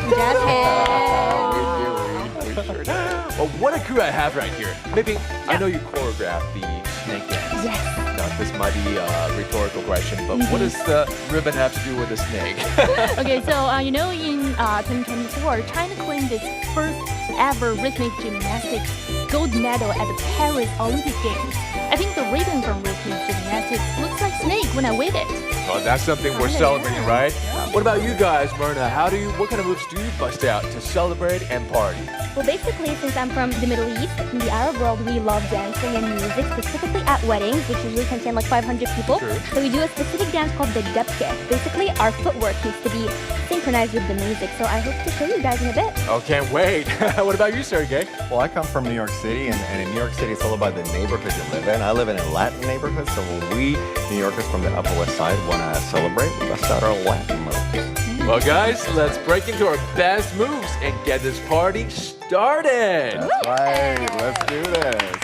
Speaker 5: Well, what a crew I have right here. Maybe I know you choreographed the snake dance.
Speaker 3: Yes.
Speaker 5: Now, this might be a rhetorical question, but what does the ribbon have to do with the snake?
Speaker 3: Okay, so in 2024, China claimed its first ever rhythmic gymnastics gold medal at the Paris Olympic Games. I think the ribbon from rhythmic gymnastics looks like snake when I wave it.
Speaker 5: Well, that's something we're celebrating, right? What about you guys, Myrna? What kind of moves do you bust out to celebrate and party?
Speaker 3: Well, basically, since I'm from the Middle East, in the Arab world, we love dancing and music, specifically at weddings, which usually contain like 500 people.
Speaker 5: Sure.
Speaker 3: So we do a specific dance called the debke. Basically, our footwork needs to be synchronized with the music. So I hope to show you guys in a bit.
Speaker 5: Oh, can't wait. What about you, Sergey?
Speaker 18: Well, I come from New York City, and in New York City, it's all about the neighborhood you live in. I live in a Latin neighborhood, so when we New Yorkers from the Upper West Side want to celebrate, we bust out our Latin moves.
Speaker 5: Well, guys, let's break into our best moves and get this party started.
Speaker 18: That's right. Let's do this.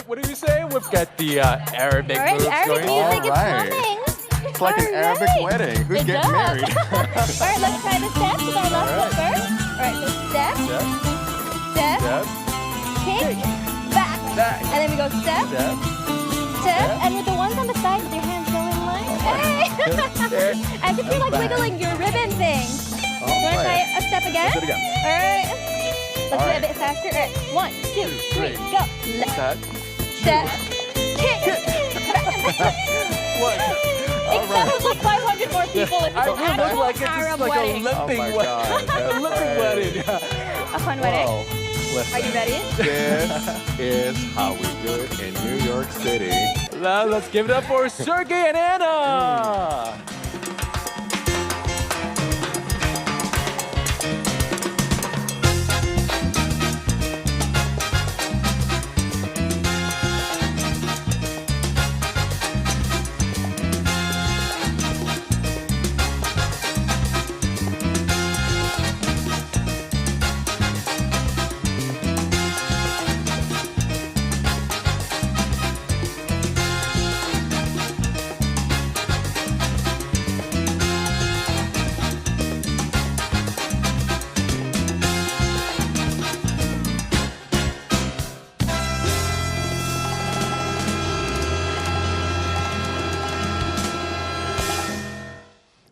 Speaker 5: What do you say? We've got the Arabic moves
Speaker 3: Arabic
Speaker 5: going on.
Speaker 3: music is coming.
Speaker 18: It's like an Arabic wedding. Who's getting married?
Speaker 3: All right, let's try the steps with our left foot first. All right, so step, step, kick, back, and then we go step, step, and with the ones on the side with your hands going like, hey! As if you're like wiggling your ribbon thing. You want to try a step again?
Speaker 18: Let's do it again.
Speaker 3: All right. Let's do it a bit faster. All right, 1, 2, 3, go. Left, step, kick, back. Except for like 500 more people. It's an actual Arab wedding.
Speaker 5: A limping wedding.
Speaker 3: A fun wedding.
Speaker 18: Listen,
Speaker 3: Are you ready?
Speaker 18: This is how we do it in New York City.
Speaker 5: Now let's give it up for Sergey and Anna.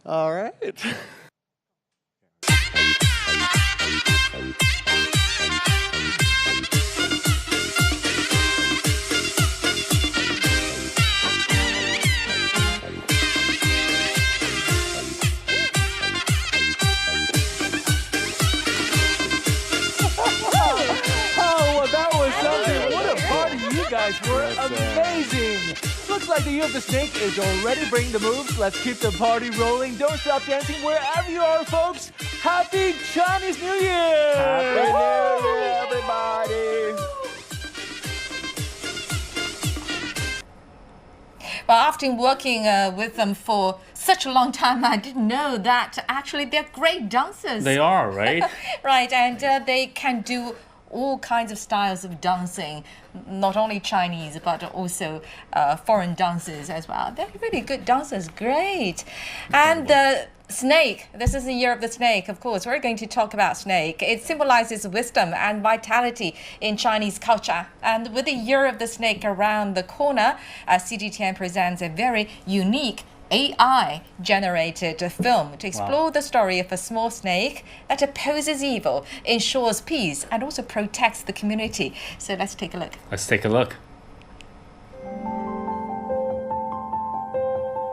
Speaker 18: All right.
Speaker 5: Guys were amazing. Looks like the year of the snake is already bringing the moves. Let's keep the party rolling. Don't stop dancing wherever you are, folks. Happy Chinese New Year!
Speaker 18: Happy New Year, everybody!
Speaker 9: Well, after working with them for such a long time, I didn't know that actually they're great dancers.
Speaker 10: They are, right?
Speaker 9: Right, and they can do all kinds of styles of dancing, not only Chinese, but also foreign dances as well. They're really good dancers, great. And the snake, this is the year of the snake, of course. We're going to talk about snake. It symbolizes wisdom and vitality in Chinese culture. And with the year of the snake around the corner, CGTN presents a very unique AI-generated film to explore the story of a small snake that opposes evil, ensures peace, and also protects the community. So let's take a look.
Speaker 10: Let's take a look.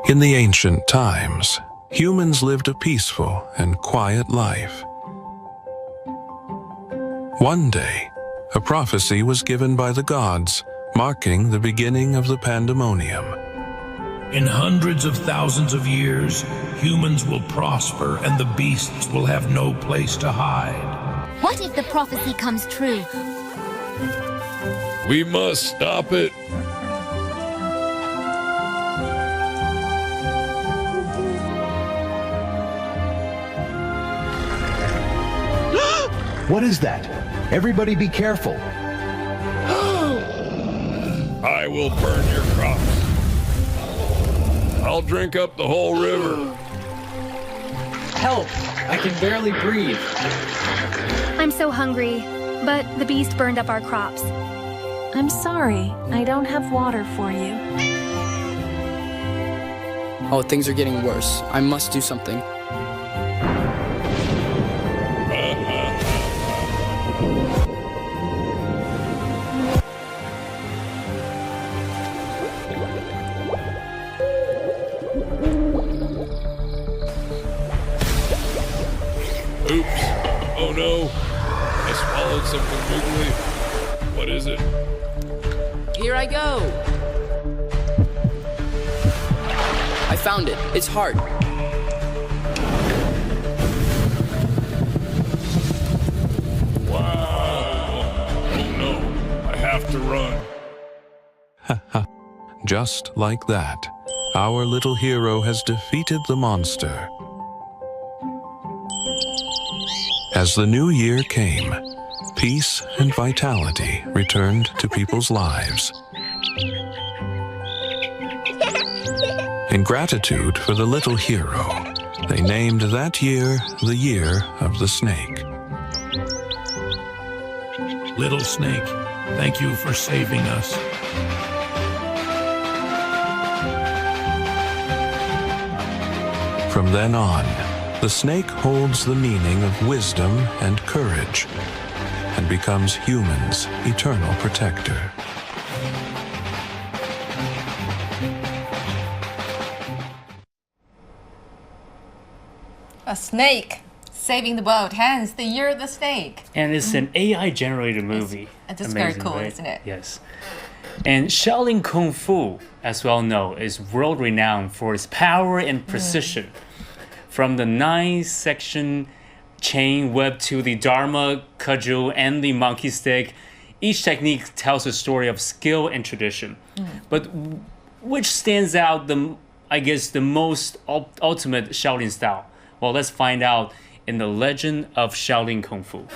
Speaker 21: In the ancient times, humans lived a peaceful and quiet life. One day, a prophecy was given by the gods, marking the beginning of the pandemonium.
Speaker 13: In hundreds of thousands of years, humans will prosper and the beasts will have no place to hide.
Speaker 8: What if the prophecy comes true?
Speaker 13: We must stop it.
Speaker 22: What is that? Everybody be careful.
Speaker 13: I will burn your crops. I'll drink up the whole river.
Speaker 23: Help! I can barely breathe.
Speaker 8: I'm so hungry, but the beast burned up our crops.
Speaker 24: I'm sorry, I don't have water for you.
Speaker 25: Oh, things are getting worse. I must do something.
Speaker 13: Oops. Oh no. I swallowed something wiggly. What is it?
Speaker 25: Here I go. I found it. It's hard.
Speaker 13: Wow. Oh no. I have to run.
Speaker 21: Just like that, our little hero has defeated the monster. As the new year came, peace and vitality returned to people's lives. In gratitude for the little hero, they named that year the Year of the Snake.
Speaker 13: Little snake, thank you for saving us.
Speaker 21: From then on, the snake holds the meaning of wisdom and courage and becomes humans' eternal protector.
Speaker 9: A snake saving the world, hence the Year of the Snake.
Speaker 10: And it's an AI-generated movie.
Speaker 9: It's just
Speaker 10: Amazing,
Speaker 9: very cool,
Speaker 10: right?
Speaker 9: isn't it?
Speaker 10: Yes. And Shaolin Kung Fu, as well known, is world-renowned for its power and precision. From the 9-section chain whip to the Dharma cudgel and the monkey stick, each technique tells a story of skill and tradition. But which stands out the most ultimate Shaolin style? Well, let's find out in the Legend of Shaolin Kung Fu.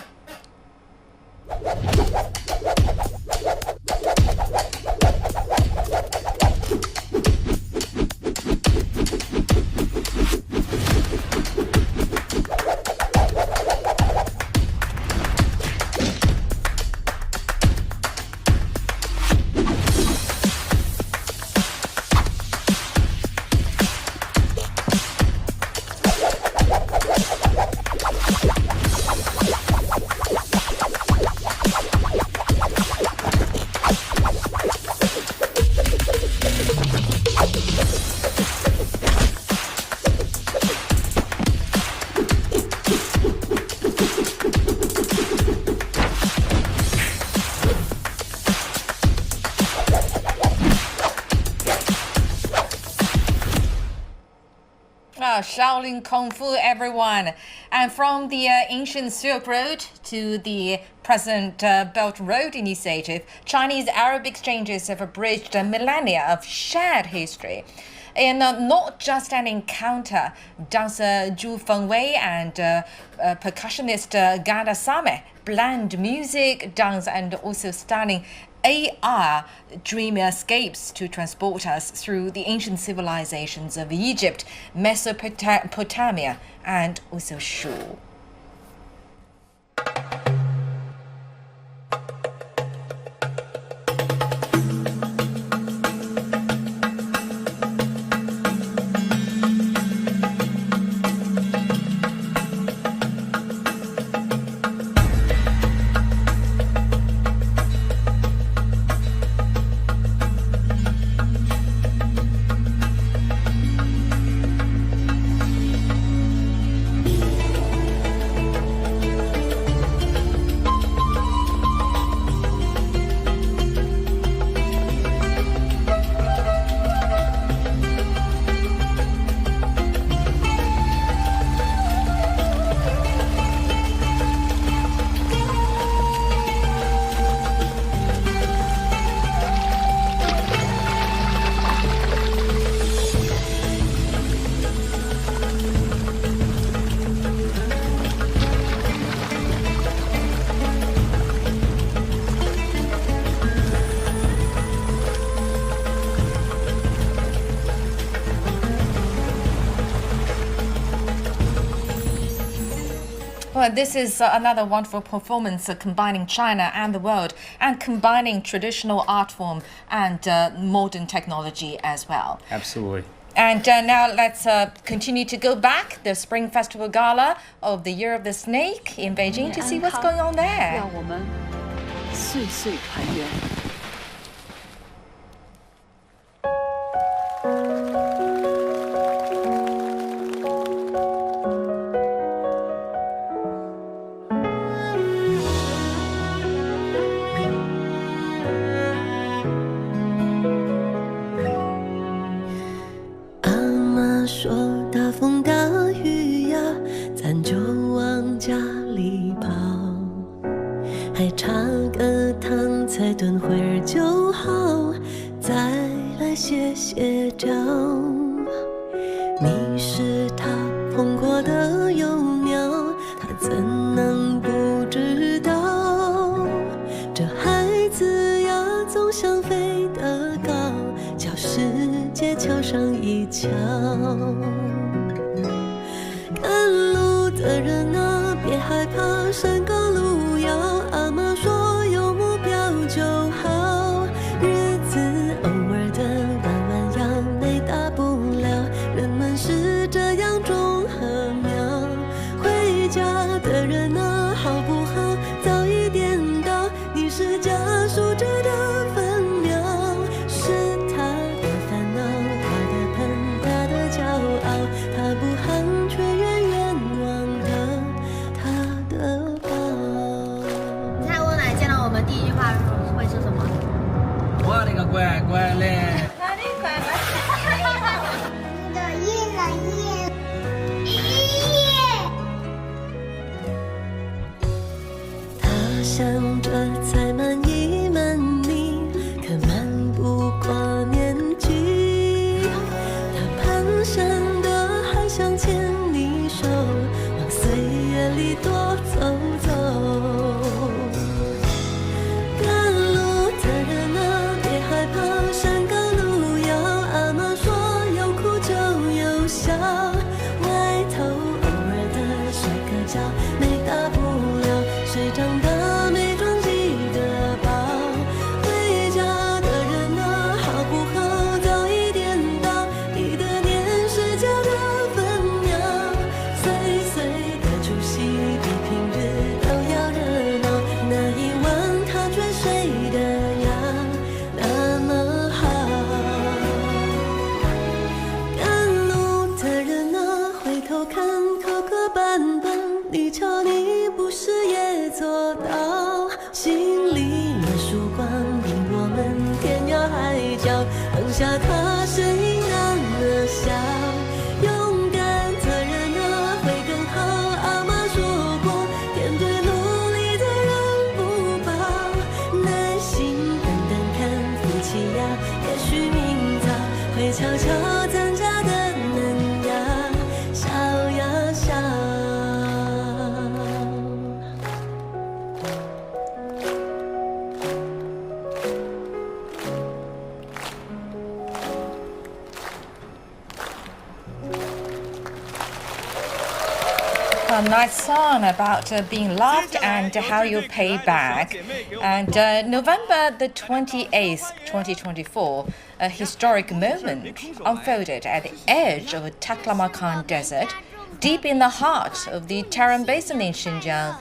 Speaker 9: Shaolin Kung Fu, everyone. And from the ancient Silk Road to the present Belt Road Initiative, Chinese-Arab exchanges have bridged millennia of shared history. And not just an encounter, dancer Zhu Fengwei and percussionist Gada Same blend music, dance, and also stunning AR dream escapes to transport us through the ancient civilizations of Egypt, Mesopotamia, and also Shu. Well, this is another wonderful performance combining China and the world and combining traditional art form and modern technology as well.
Speaker 10: Absolutely.
Speaker 9: And now let's continue to go back the Spring Festival Gala of the Year of the Snake in Beijing to see what's going on there.
Speaker 4: 让我们岁岁团圆。
Speaker 2: 阿妈说大风大雨呀，咱就往家里跑，还差个汤菜炖会儿就好，再来歇歇脚。你是他碰过的幼鸟，他怎能不知道？这孩子呀，总想飞得高，叫世界瞧上一瞧。赶路的人啊，别害怕，山高路遥。阿妈说有目标就好，日子偶尔的弯弯腰，没大不了。人们是这样种禾苗，回家的人啊，好不好？早一点到，你是家属着的分秒，是他的烦恼，他的疼，他的骄傲，他不喊却远远望着他的宝。
Speaker 3: 猜我奶见到我们第一句话会说什么？
Speaker 19: 我的个乖乖嘞！
Speaker 3: 哪里乖乖？
Speaker 2: 他想着才满一满你，可瞒不过年纪。他蹒跚的还想牵你手，往岁月里多走走。赶路的人啊，别害怕，山高路遥。阿妈说有哭就有笑，歪头偶尔的摔个跤，没大不了。谁长大没装记得宝？回家的人啊，好不好？早一点到，你的年是家的分秒，岁岁的除夕比平日都要热闹。那一晚他却睡得呀那么好。赶路的人啊，回头看磕磕绊绊，你瞧你不是也做到？心里有曙光，比我们天涯海角，放下他身影那么小。勇敢的人啊，会更好。阿妈说过，面对努力的人不保，耐心等等看福气呀，也许明早会悄悄咱家的嫩芽笑呀笑。
Speaker 9: A nice song about being loved and how you pay back. And November the 28th, 2024, a historic moment unfolded at the edge of Taklamakan Desert, deep in the heart of the Tarim Basin in Xinjiang.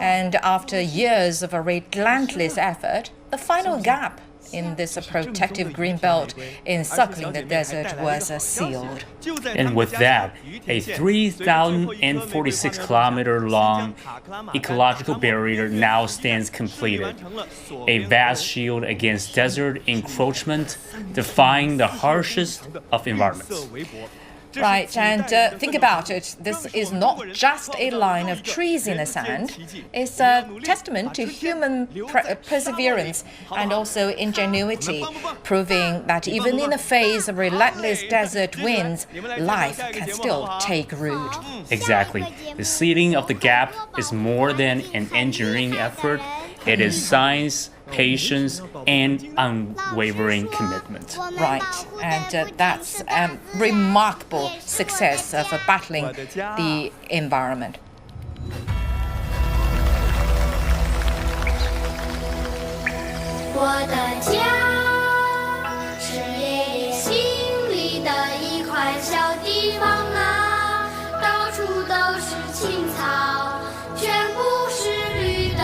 Speaker 9: And after years of a relentless effort, the final gap in this protective green belt encircling the desert was sealed.
Speaker 10: And with that, a 3,046 kilometer long ecological barrier now stands completed, a vast shield against desert encroachment, defying the harshest of environments.
Speaker 9: Right, and think about it. This is not just a line of trees in the sand. It's a testament to human perseverance and also ingenuity, proving that even in the face of relentless desert winds, life can still take root.
Speaker 10: Exactly. The sealing of the gap is more than an engineering effort. It is science, patience, and unwavering commitment.
Speaker 9: Right, and that's a remarkable success of battling the environment.
Speaker 2: 我的家是爷爷心里的一块小地方啊，到处都是青草，全部是绿的。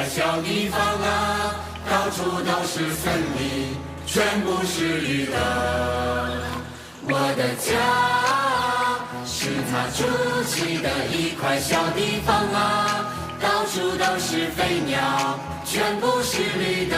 Speaker 13: 小地方啊，到处都是森林，全部是绿的。我的家是他筑起的一块小地方啊，到处都是飞鸟，全部是绿的。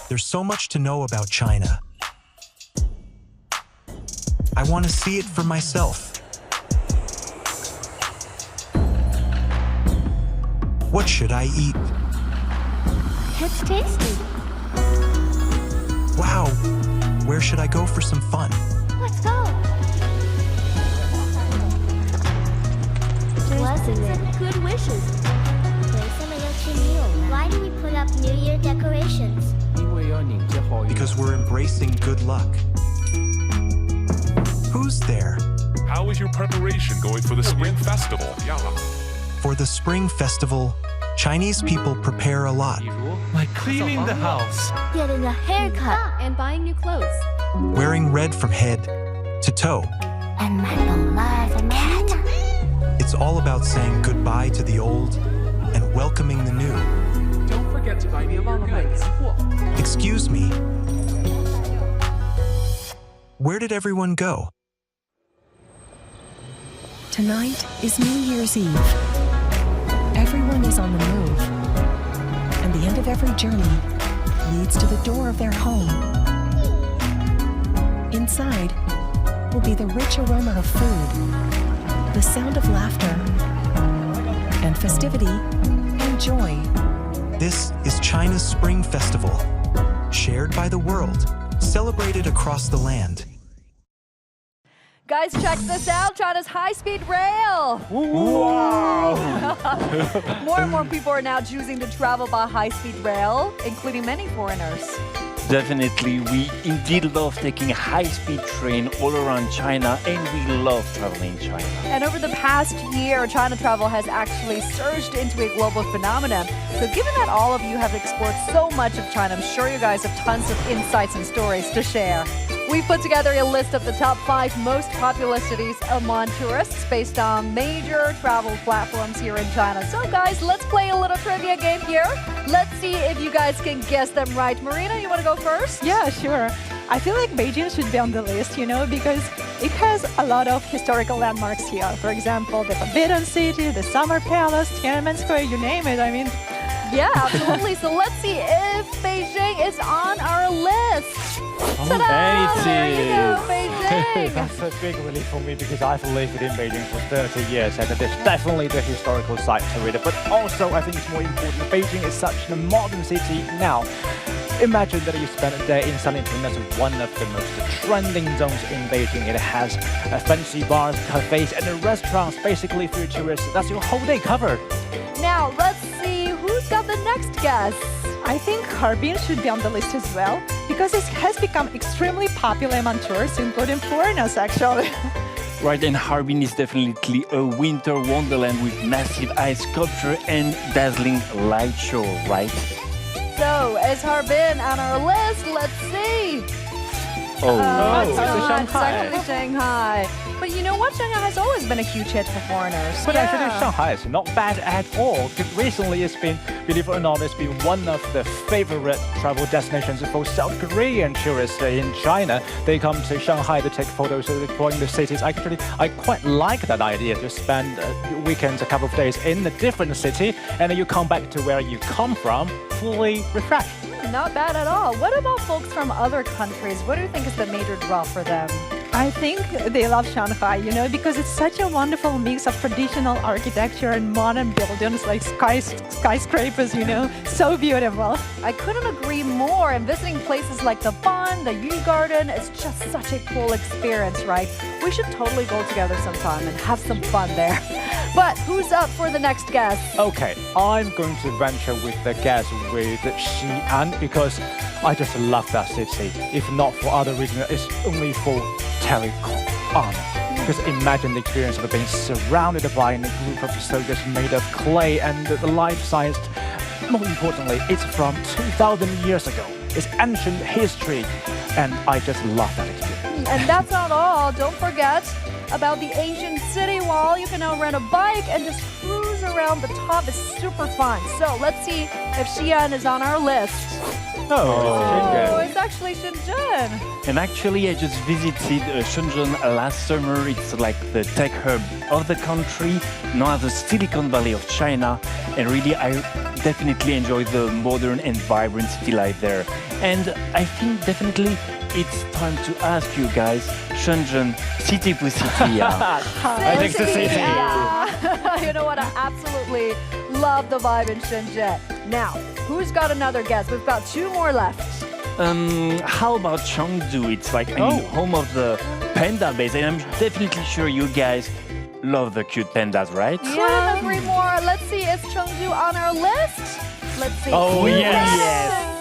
Speaker 6: There's so much to know about China. I want to see it for myself. What should I eat?
Speaker 3: It's tasty.
Speaker 6: Wow, where should I go for some fun?
Speaker 3: Let's go. Blessings and good wishes. Why do we put up New Year decorations?
Speaker 6: Because we're embracing good luck. Who's there?
Speaker 7: How is your preparation going for the Spring Festival?
Speaker 6: For the Spring Festival, Chinese people prepare a lot.
Speaker 7: Like cleaning the house,
Speaker 3: Getting a haircut.
Speaker 1: And buying new clothes.
Speaker 6: Wearing red from head to toe.
Speaker 3: And my beloved cat.
Speaker 6: It's all about saying goodbye to the old and welcoming the new.
Speaker 7: Don't forget to buy me a goods.
Speaker 6: Excuse me. Where did everyone go?
Speaker 11: Tonight is New Year's Eve. Everyone is on the move, and the end of every journey leads to the door of their home. Inside will be the rich aroma of food, the sound of laughter, and festivity and joy.
Speaker 6: This is China's Spring Festival, shared by the world, celebrated across the land.
Speaker 1: Guys, check this out, China's high-speed rail.
Speaker 5: Wow!
Speaker 1: More and more people are now choosing to travel by high-speed rail, including many foreigners.
Speaker 14: Definitely, we indeed love taking a high-speed train all around China, and we love traveling in China.
Speaker 1: And over the past year, China travel has actually surged into a global phenomenon. So given that all of you have explored so much of China, I'm sure you guys have tons of insights and stories to share. We've put together a list of the top 5 most popular cities among tourists based on major travel platforms here in China. So guys, let's play a little trivia game here. Let's see if you guys can guess them right. Marina, you want to go first?
Speaker 17: Yeah, sure. I feel like Beijing should be on the list, you know, because
Speaker 12: it has a lot of historical landmarks here. For example, the Forbidden City, the Summer Palace, Tiananmen Square, you name it. I mean,
Speaker 1: yeah, absolutely. So let's see if Beijing is on our list. Ta-da! There you go, Beijing.
Speaker 15: That's a big relief for me because I've lived in Beijing for 30 years and there's definitely the historical side to it. But also, I think it's more important, Beijing is such a modern city now. Imagine that you spend a day in Sanlitun, that's one of the most trending zones in Beijing. It has fancy bars, cafes, and restaurants basically for tourists. That's your whole day covered.
Speaker 1: Now, let's see who's got the next guess.
Speaker 12: I think Harbin should be on the list as well because it has become extremely popular among tourists, including foreigners actually.
Speaker 14: Right, and Harbin is definitely a winter wonderland with massive ice sculpture and dazzling light show, right?
Speaker 1: So, is Harbin on our list? Let's see.
Speaker 15: It's Shanghai.
Speaker 1: It's actually Shanghai. But you know what? Shanghai has always been a huge hit for foreigners.
Speaker 15: But actually, Shanghai is not bad at all. Recently, it's been, believe it or not, it's been one of the favorite travel destinations for South Korean tourists in China. They come to Shanghai to take photos exploring the cities. Actually, I quite like that idea to spend weekends, a couple of days in a different city, and then you come back to where you come from, fully refreshed.
Speaker 1: Not bad at all. What about folks from other countries? What do you think is the major draw for them?
Speaker 12: I think they love Shanghai, you know, because it's such a wonderful mix of traditional architecture and modern buildings like skyscrapers, you know, so beautiful.
Speaker 1: I couldn't agree more. And visiting places like the Bund, the Yu Garden, it's just such a cool experience, right? We should totally go together sometime and have some fun there. But who's up for the next guess?
Speaker 15: Okay, I'm going to venture with the guess with Xi'an because I just love that city. If not for other reasons, it's only for terracotta. Because imagine the experience of being surrounded by a group of soldiers made of clay and the life-sized. More importantly, it's from 2,000 years ago. It's ancient history, and I just love that experience.
Speaker 1: And that's not all. Don't forget about the ancient city wall. You can now rent a bike and just cruise around the top. It's super fun. So let's see if Xi'an is on our list.
Speaker 15: Oh,
Speaker 1: it's actually Shenzhen.
Speaker 14: And actually, I just visited Shenzhen last summer. It's like the tech hub of the country, known as the Silicon Valley of China. And really, I definitely enjoy the modern and vibrant city life there. And I think definitely it's time to ask you guys, Shenzhen, city plus city.
Speaker 15: I think the city.
Speaker 1: Yeah. You know what? I absolutely love the vibe in Shenzhen. Now, who's got another guess? We've got two more left.
Speaker 14: How about Chengdu? It's like home of the panda base, and I'm definitely sure you guys love the cute pandas, right?
Speaker 1: Couldn't agree more. Let's see, is Chengdu on our list? Let's see.
Speaker 15: Oh,
Speaker 14: yes.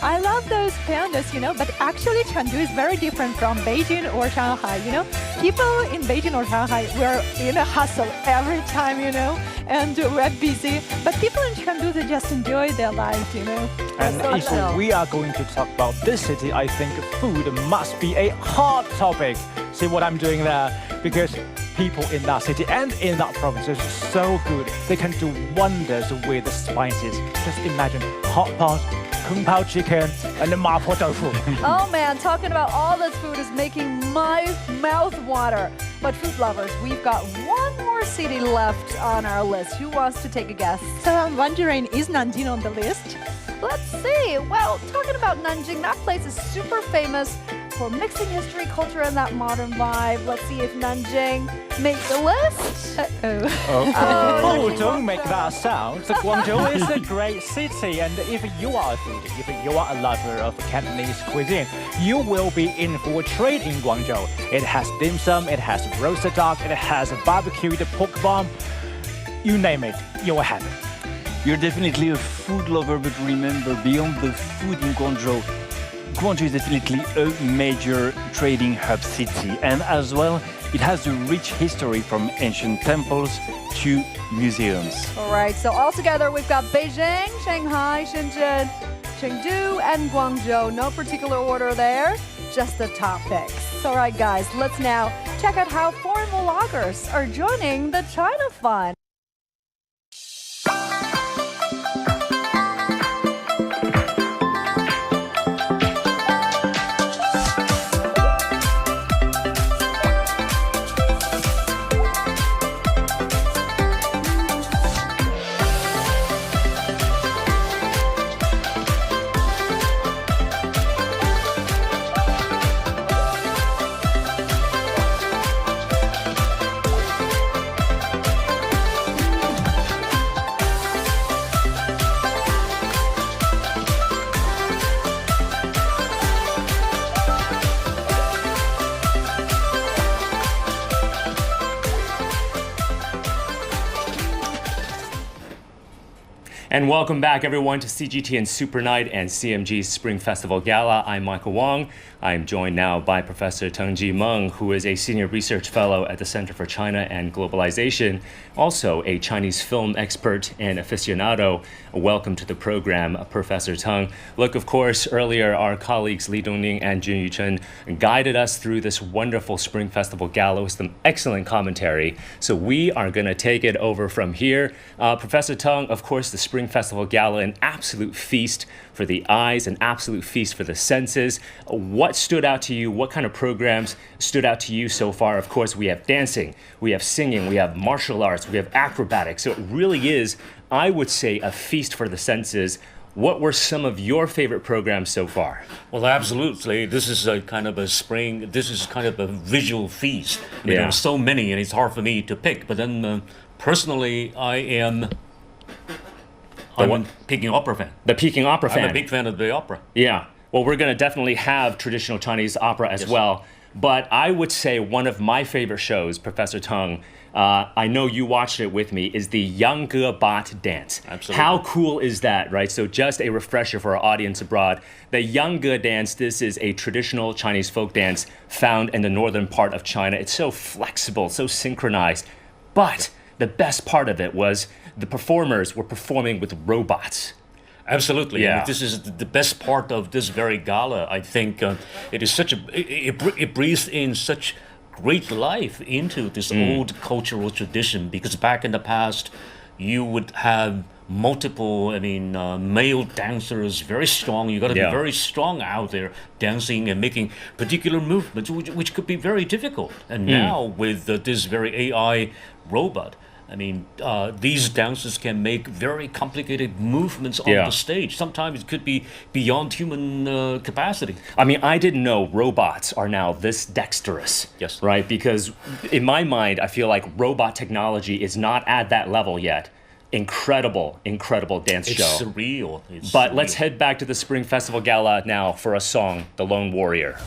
Speaker 12: I love those pandas, you know, but actually Chengdu is very different from Beijing or Shanghai, you know. People in Beijing or Shanghai, we're in a hustle every time, you know, and we're busy. But people in Chengdu, they just enjoy their life, you know.
Speaker 15: And if we are going to talk about this city, I think food must be a hot topic. See what I'm doing there? Because people in that city and in that province are so good. They can do wonders with the spices. Just imagine hot pot, Kung Pao chicken, and the mapo tofu.
Speaker 1: Oh man, talking about all this food is making my mouth water. But food lovers, we've got one more city left on our list. Who wants to take a guess?
Speaker 12: So I'm wondering, is Nanjing on the list?
Speaker 1: Let's see. Well, talking about Nanjing, that place is super famous for mixing history, culture, and that modern vibe. Let's see if Nanjing made the list.
Speaker 15: Oh, don't make that sound. So Guangzhou is a great city, and if you are a foodie, if you are a lover of Cantonese cuisine, you will be in for a treat in Guangzhou. It has dim sum, it has roasted duck, it has barbecued pork bun. You name it, you will have it.
Speaker 14: You're definitely a food lover, but remember, beyond the food in Guangzhou, Guangzhou is definitely a major trading hub city, and as well, it has a rich history from ancient temples to museums.
Speaker 1: All right, so all together we've got Beijing, Shanghai, Shenzhen, Chengdu, and Guangzhou. No particular order there, just the top picks. All right, guys, let's now check out how foreign vloggers are joining the China Fun.
Speaker 10: And welcome back, everyone, to CGTN Super Night and CMG's Spring Festival Gala. I'm Michael Wong. I'm joined now by Professor Tengji Meng, who is a Senior Research Fellow at the Center for China and Globalization, also a Chinese film expert and aficionado. Welcome to the program, Professor Teng. Look, of course, earlier our colleagues Li Dongning and Jun Yuchen guided us through this wonderful Spring Festival Gala with some excellent commentary. So we are going to take it over from here. Professor Teng, of course, the Spring Festival Gala, an absolute feast for the eyes, an absolute feast for the senses. What stood out to you? What kind of programs stood out to you so far? Of course, we have dancing, we have singing, we have martial arts, we have acrobatics. So it really is, I would say, a feast for the senses. What were some of your favorite programs so far?
Speaker 16: Well, absolutely. This is a kind of a spring, this is kind of a visual feast. I mean, there are so many and it's hard for me to pick. But then personally, I'm Peking opera fan.
Speaker 10: The Peking opera fan.
Speaker 16: I'm a big fan of the opera.
Speaker 10: Yeah. Well, we're going to definitely have traditional Chinese opera as well. But I would say one of my favorite shows, Professor Teng, I know you watched it with me, is the Yangge Bat dance.
Speaker 16: Absolutely.
Speaker 10: How cool is that, right? So just a refresher for our audience abroad. The Yangge dance, this is a traditional Chinese folk dance found in the northern part of China. It's so flexible, so synchronized. But the best part of it was the performers were performing with robots.
Speaker 16: Absolutely.
Speaker 10: Yeah.
Speaker 16: I mean, this is the best part of this very gala. I think it is such a it breathes in such great life into this old cultural tradition, because back in the past you would have multiple, male dancers, very strong. You got to be very strong out there dancing and making particular movements, which could be very difficult. And now with this very AI robot, these dancers can make very complicated movements on the stage. Sometimes it could be beyond human capacity.
Speaker 10: I didn't know robots are now this dexterous.
Speaker 16: Yes.
Speaker 10: Right? Because in my mind, I feel like robot technology is not at that level yet. Incredible dance show.
Speaker 16: It's surreal.
Speaker 10: But let's head back to the Spring Festival Gala now for a song, The Lone Warrior.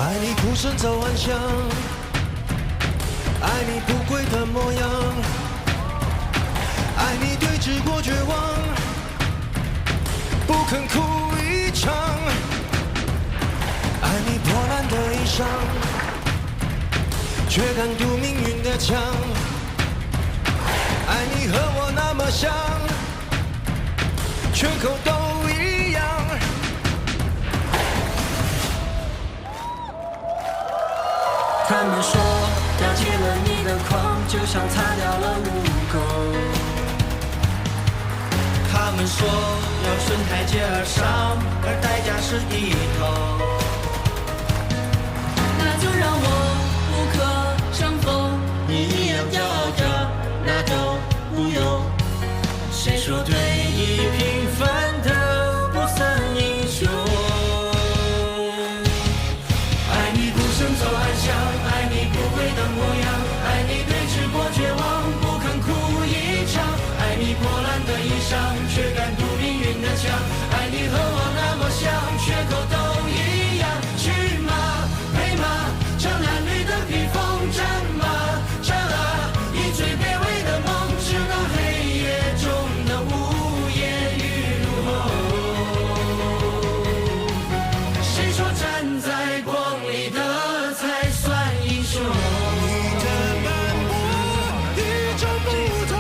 Speaker 17: 爱你孤身走暗巷，爱你不跪的模样，爱你对峙过绝望，不肯哭一场，爱你破烂的衣裳，却敢堵命运的枪，爱你和我那么像，缺口都一样。
Speaker 13: 他们说了解了你的狂，就像擦掉了污垢。他们说要顺台阶而上，而代价是低头。那就让我无可伤风，你一样骄傲着，那就无忧。谁说对弈平凡的不算英雄？爱你孤身走暗巷，爱你不跪的模样，爱你对峙过绝望，不肯哭一场，爱你破烂的衣裳，却敢堵命运的枪，爱你和我那么像，缺口都一样。
Speaker 17: 雄。你这般与众不同。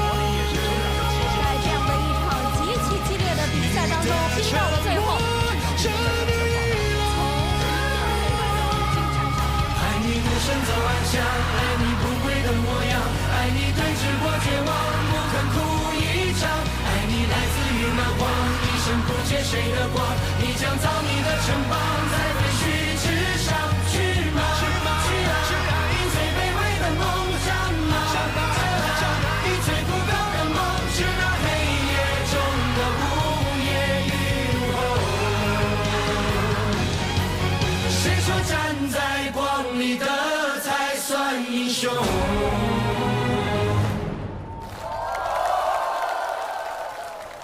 Speaker 3: 在这样的一场极其激烈的比赛当中，拼到了最后。
Speaker 13: 爱你孤身走暗巷，爱你不跪的模样，爱你对峙过绝望，不肯哭一场，爱你来自于蛮荒，一生不借谁的光，你将造你的城邦，在废墟之上去吗？去啊！以最卑微的梦想吗？以最孤高的梦，是那黑夜中的午夜雨后。谁说站在光里的才算英雄？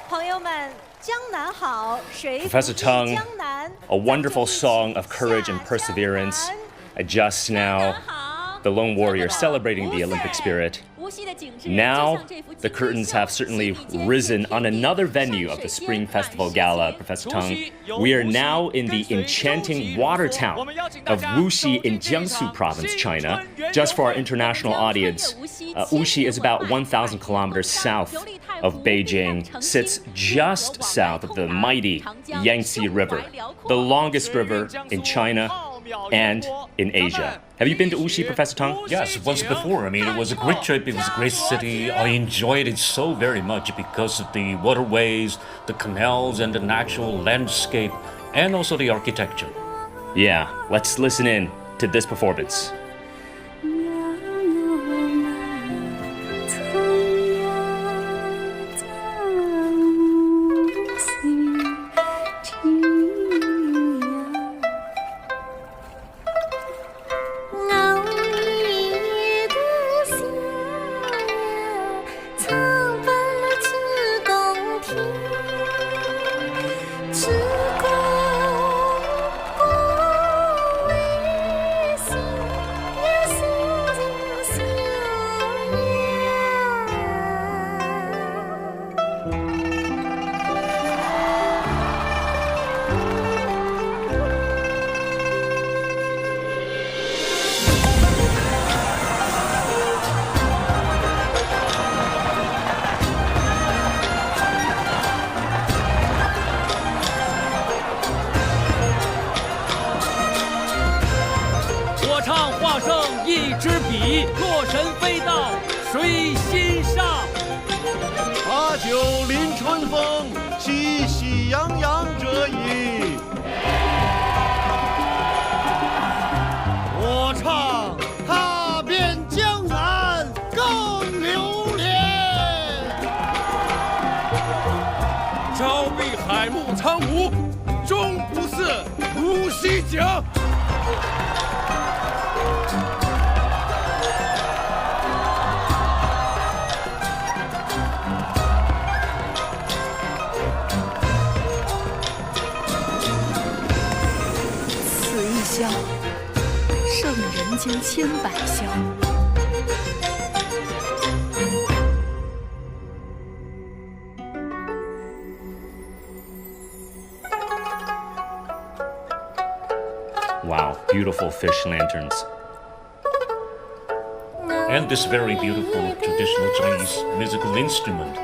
Speaker 3: 朋友们，江南好，谁
Speaker 8: Professor
Speaker 3: 不知
Speaker 8: Teng,
Speaker 3: 江南
Speaker 8: a wonderful song of courage and perseverance. Just now, the lone warrior celebrating the Olympic spirit. Now, the curtains have certainly risen on another venue of the Spring Festival Gala, Professor Teng. We are now in the enchanting water town of Wuxi in Jiangsu Province, China. Just for our international audience, Wuxi is about 1,000 kilometers south of Beijing, sits just south of the mighty Yangtze River, the longest river in China and in Asia. Have you been to Wuxi, Professor Teng?
Speaker 16: Yes, once before. I mean, it was a great trip. It was a great city. I enjoyed it so very much because of the waterways, the canals, and the natural landscape, and also the architecture.
Speaker 8: Yeah, let's listen in to this performance.
Speaker 17: 把酒临春风，喜喜洋洋这一。我唱踏遍江南更留恋，
Speaker 18: 朝避海暮苍梧，终不似无锡景。
Speaker 4: 香，胜人间千百香。
Speaker 8: Wow, beautiful fish lanterns.
Speaker 16: And this very beautiful traditional Chinese musical instrument.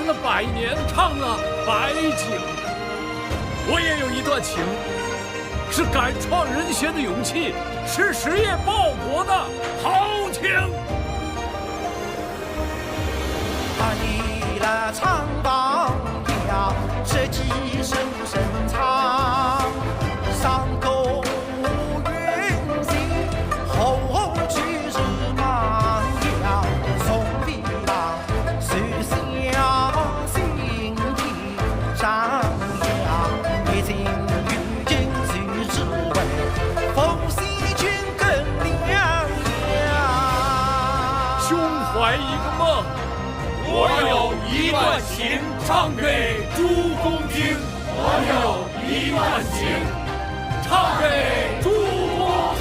Speaker 18: 完了百年，唱了百景。我也有一段情，是敢创人先的勇气，是实业报国的豪情。
Speaker 17: 你来唱荡呀，是几声声唱，上沟云行，后去日忙呀，送礼郎，是相心体上呀，已经遇见徐志伟，奉西军更亮呀，
Speaker 18: 胸怀一个梦。我有一段情唱给诸公听，我有一段情唱给诸公听。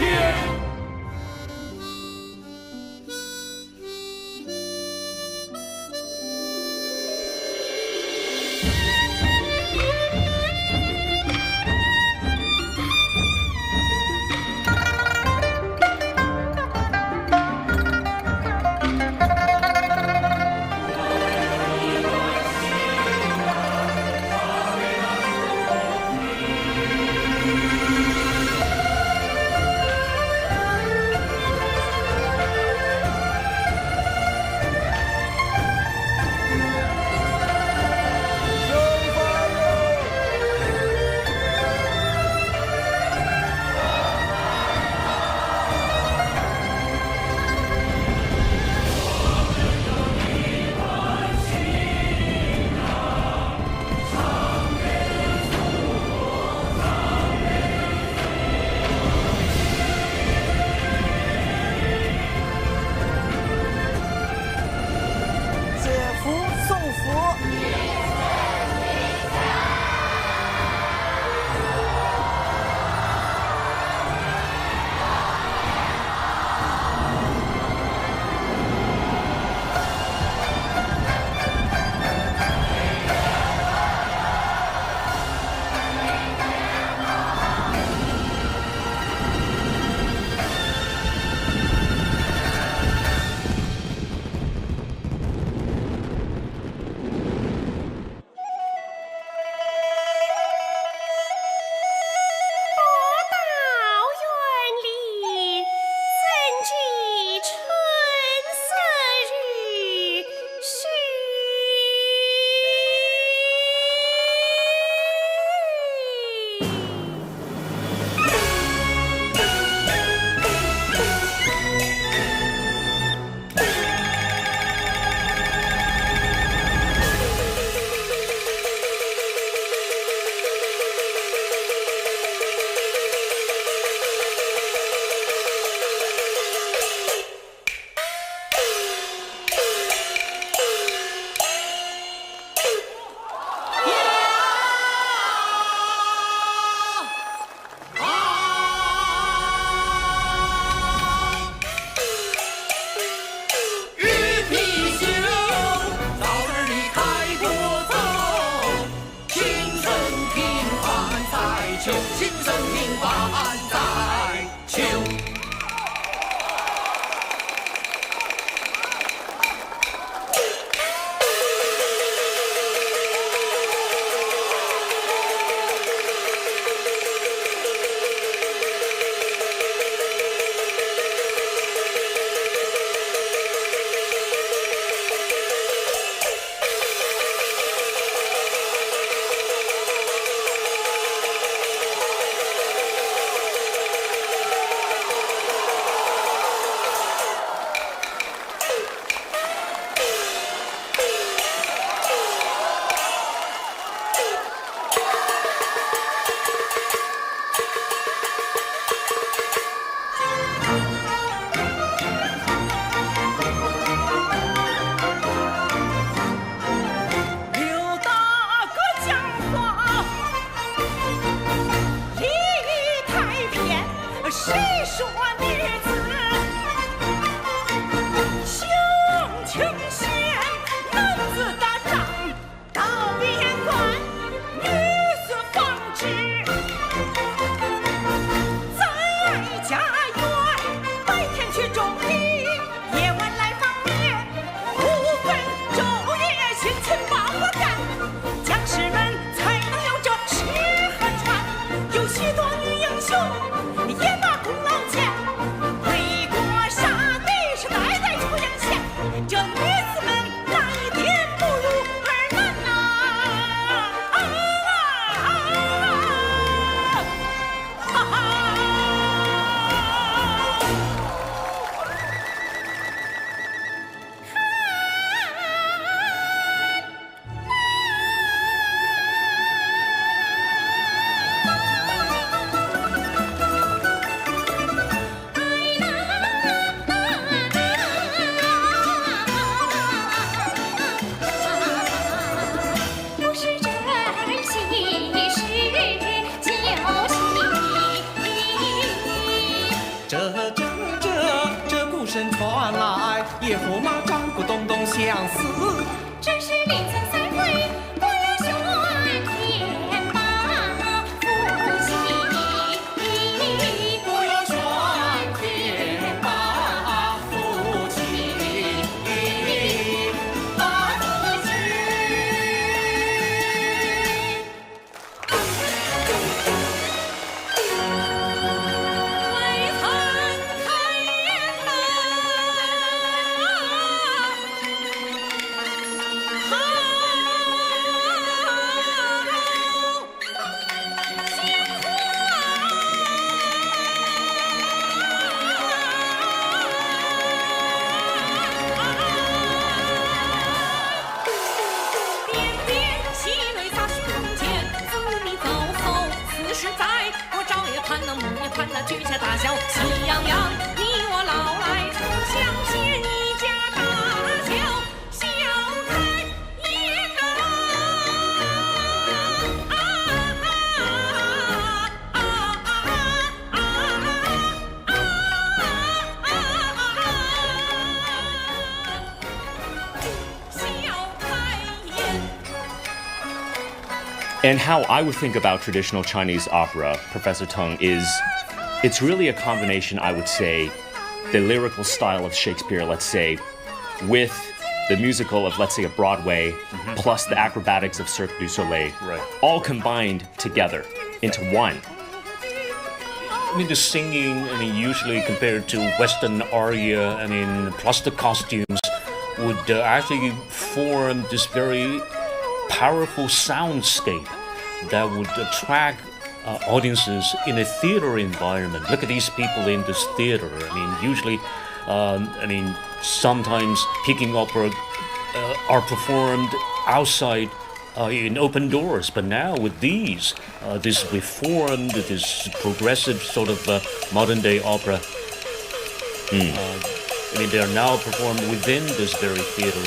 Speaker 2: 欢乐举家大小喜洋洋，你我老来同相见，一家大小笑开颜
Speaker 8: And how I would think about traditional Chinese opera, Professor Teng, is it's really a combination, I would say, the lyrical style of Shakespeare, let's say, with the musical of, let's say, a Broadway, plus the acrobatics of Cirque du Soleil, all combined together into one.
Speaker 16: I mean, the singing, usually compared to Western aria, plus the costumes, would actually form this very powerful soundscape that would attract audiences in a theater environment. Look at these people in this theater. Usually, sometimes Peking opera are performed outside in open doors, but now with this reformed, this progressive sort of modern-day opera, they are now performed within this very theater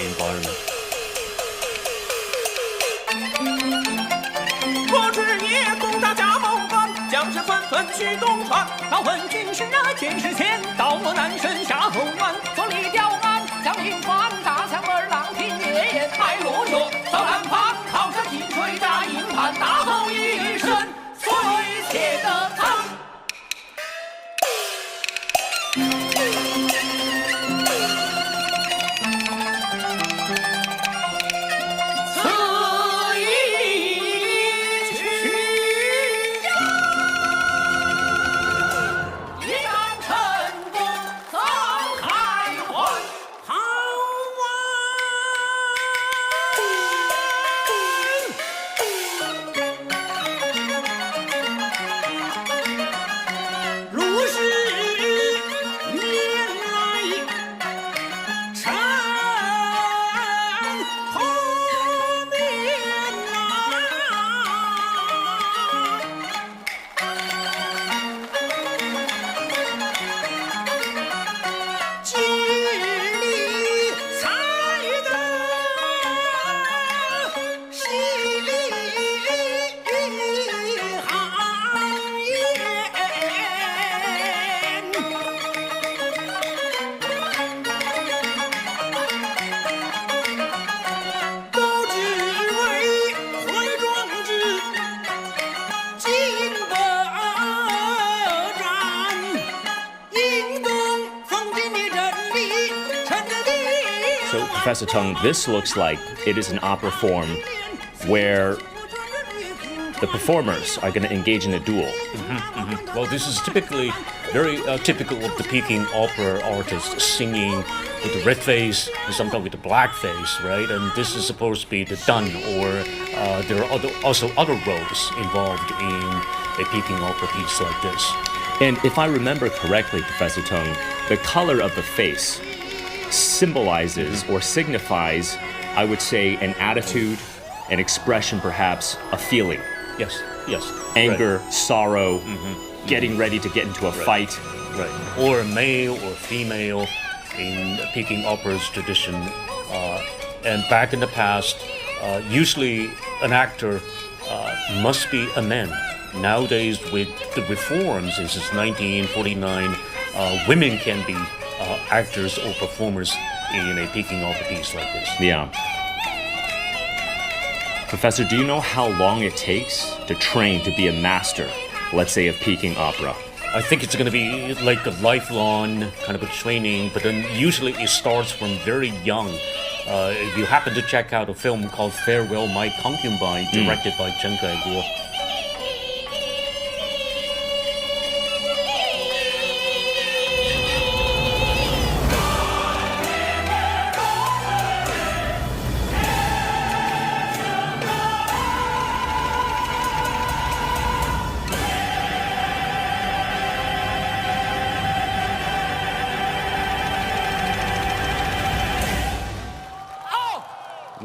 Speaker 16: environment.
Speaker 18: 我知夜攻大家谋反，将士纷纷去东川。老问军师见识浅，道我南sơn下后湾。左立吊鞍，将领传，大枪儿郎听夜宴。卖罗酒，扫南盘，靠山听水扎营盘，大吼一声，所有一切的汤。
Speaker 8: Professor Teng, this looks like it is an opera form where the performers are going to engage in a duel.
Speaker 16: Well, this is typically very typical of the Peking opera artists singing with the red face and sometimes with the black face, right? And this is supposed to be the dun, or there are also other roles involved in a Peking opera piece like this.
Speaker 8: And if I remember correctly, Professor Teng, the color of the face symbolizes or signifies, I would say, an attitude, an expression, perhaps, a feeling.
Speaker 16: Yes, yes.
Speaker 8: Anger, sorrow, getting ready to get into a fight.
Speaker 16: Right. Or male or female in Peking opera's tradition. And back in the past, usually an actor must be a man. Nowadays, with the reforms, since 1949, women can be actors or performers in a Peking opera piece like this.
Speaker 8: Yeah. Professor, do you know how long it takes to train to be a master, let's say, of Peking opera?
Speaker 16: I think it's going to be like a lifelong kind of a training, but then usually it starts from very young. If you happen to check out a film called Farewell My Concubine, directed by Chen Kaiguo.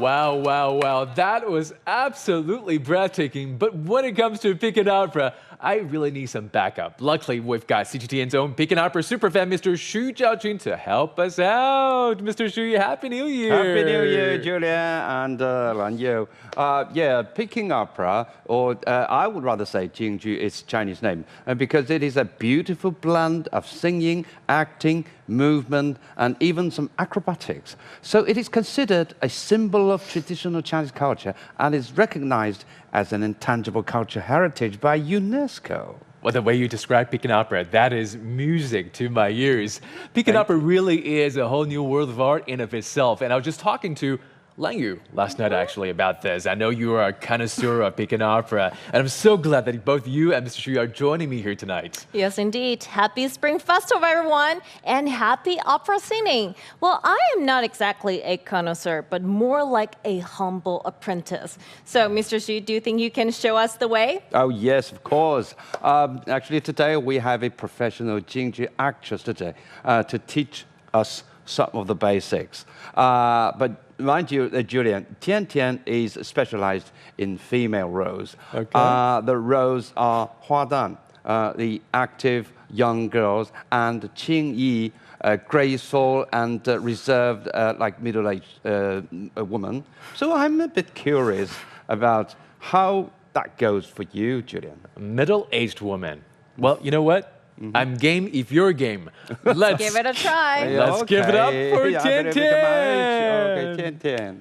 Speaker 5: Wow, wow, wow. That was absolutely breathtaking. But when it comes to Peking opera, I really need some backup. Luckily, we've got CGTN's own Peking opera superfan, Mr. Xu Jiaojun, to help us out. Mr. Xu, Happy New Year.
Speaker 20: Happy New Year, Julia and Lan Yu. Yeah, Peking opera, or I would rather say Jingju, is Chinese name, because it is a beautiful blend of singing, acting, movement, and even some acrobatics. So it is considered a symbol of traditional Chinese culture and is recognized as an intangible cultural heritage by UNESCO.
Speaker 5: Well, the way you describe Peking opera, that is music to my ears. Peking opera really is a whole new world of art in of itself. And I was just talking to Lan Yu last night, actually, about this. I know you are a connoisseur of Peking opera, and I'm so glad that both you and Mr. Xu are joining me here tonight.
Speaker 3: Yes, indeed. Happy Spring Festival, everyone, and happy opera singing. Well, I am not exactly a connoisseur, but more like a humble apprentice. So, Mr. Xu, do you think you can show us the way?
Speaker 20: Oh, yes, of course. Actually, today we have a professional Jingju actress today to teach us some of the basics. But mind you, Julian, Tian Tian is specialized in female roles.
Speaker 5: Okay.
Speaker 20: The roles are Huadan, the active young girls, and Qing Yi, graceful and reserved, like middle-aged woman. So I'm a bit curious about how that goes for you, Julian.
Speaker 5: Middle-aged woman. Well, you know what? I'm game if you're game. Let's
Speaker 3: give it a try.
Speaker 5: Let's give it up for Tian Tian.
Speaker 20: Okay, Tian Tian.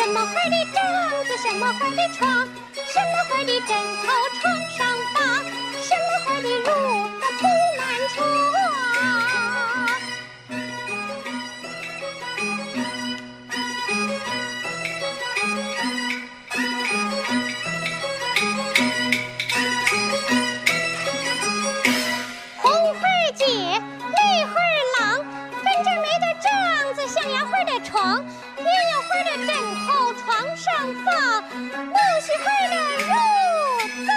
Speaker 3: 什么花的帐子，什么花的床，什么花的枕头床上放，什么花的褥子铺满床。红花姐，绿花郎，跟着没的帐子，象牙花的床，鸳鸯花的枕头床上放，木须花的褥子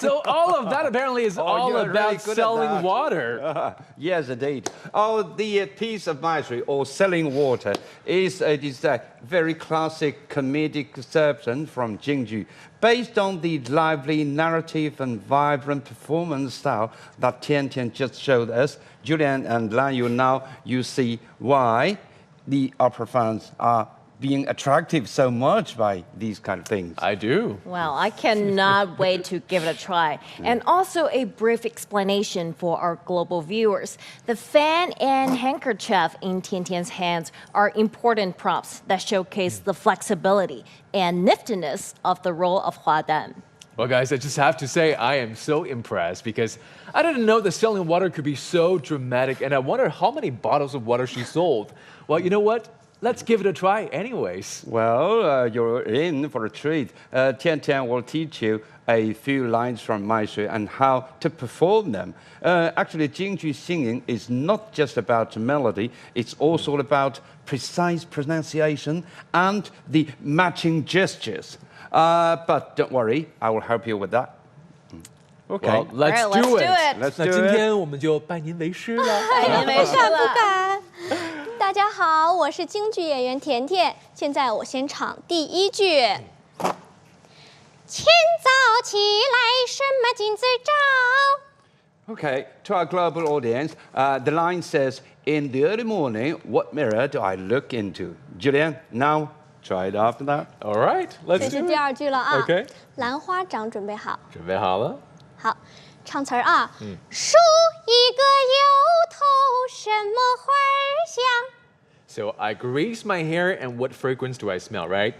Speaker 5: So all of that apparently is all about selling water.
Speaker 20: Yes, indeed. Oh, the piece of mastery, or selling water, is a very classic comedic conception from Jingju, based on the lively narrative and vibrant performance style that Tian Tian just showed us. Julian and Lan Yu, now you see why the opera fans are being attractive so much by these kind of things.
Speaker 5: I do.
Speaker 21: Well, I cannot wait to give it a try. And also a brief explanation for our global viewers. The fan and handkerchief in Tian Tian's hands are important props that showcase the flexibility and niftiness of the role of Hua Dan.
Speaker 5: Well, guys, I just have to say I am so impressed because I didn't know that selling water could be so dramatic, and I wonder how many bottles of water she sold. Well, you know what? Let's give it a try anyways.
Speaker 20: Well, you're in for a treat. Tian Tian will teach you a few lines from Mai Shui and how to perform them. Actually, Jingju singing is not just about melody, it's also about precise pronunciation and the matching gestures. But don't worry, I will help you with that. Okay.
Speaker 5: Well, let's
Speaker 21: All right,
Speaker 5: do
Speaker 21: let's
Speaker 5: it.
Speaker 21: do it.
Speaker 20: Let's
Speaker 5: 那
Speaker 20: do
Speaker 5: 今
Speaker 20: it.
Speaker 5: 天我们就拜年为师了。
Speaker 21: 拜年为师了。
Speaker 3: 不敢。大家好，我是京剧演员甜甜。现在我先唱第一句。清早起来，什么金子照？
Speaker 20: Okay, to our global audience, the line says, in the early morning, what mirror do I look into? Julian, now try it after that.
Speaker 5: All right,
Speaker 3: 这
Speaker 5: let's
Speaker 3: 是
Speaker 5: do
Speaker 3: 第
Speaker 5: it.
Speaker 3: 二句了啊。
Speaker 5: Okay.
Speaker 3: 兰花掌准备好。
Speaker 5: 准备好了？
Speaker 3: 好，唱词儿啊。梳一个油头，什么花儿香？
Speaker 5: So I grease my hair, and what fragrance do I smell, right?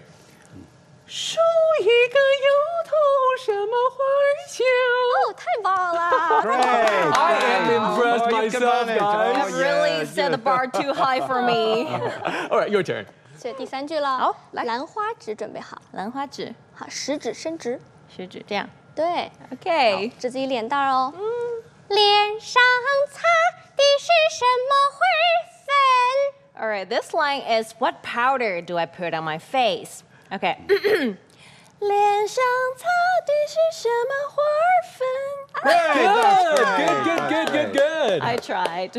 Speaker 21: 梳一个油头，什么花儿香？
Speaker 3: 哦，太棒了
Speaker 20: Great!
Speaker 5: I am impressed
Speaker 20: Oh, you can
Speaker 5: myself,
Speaker 20: manage.
Speaker 5: guys.
Speaker 20: Oh,
Speaker 21: You really
Speaker 20: yes,
Speaker 21: set the
Speaker 20: yes.
Speaker 21: bar too high for me.
Speaker 5: All right, your turn.
Speaker 3: 所以第三句了。
Speaker 21: 好来
Speaker 3: 兰花指准备好。
Speaker 21: 兰花指，
Speaker 3: 好，食指伸直。
Speaker 21: 食指这样。
Speaker 3: 对，
Speaker 21: OK。
Speaker 3: 指自己脸蛋儿哦。脸上擦的是什么花粉？
Speaker 21: All right, this line is what powder do I put on my face? Okay. 脸上擦的是什么花粉
Speaker 5: Good, good.
Speaker 21: I tried.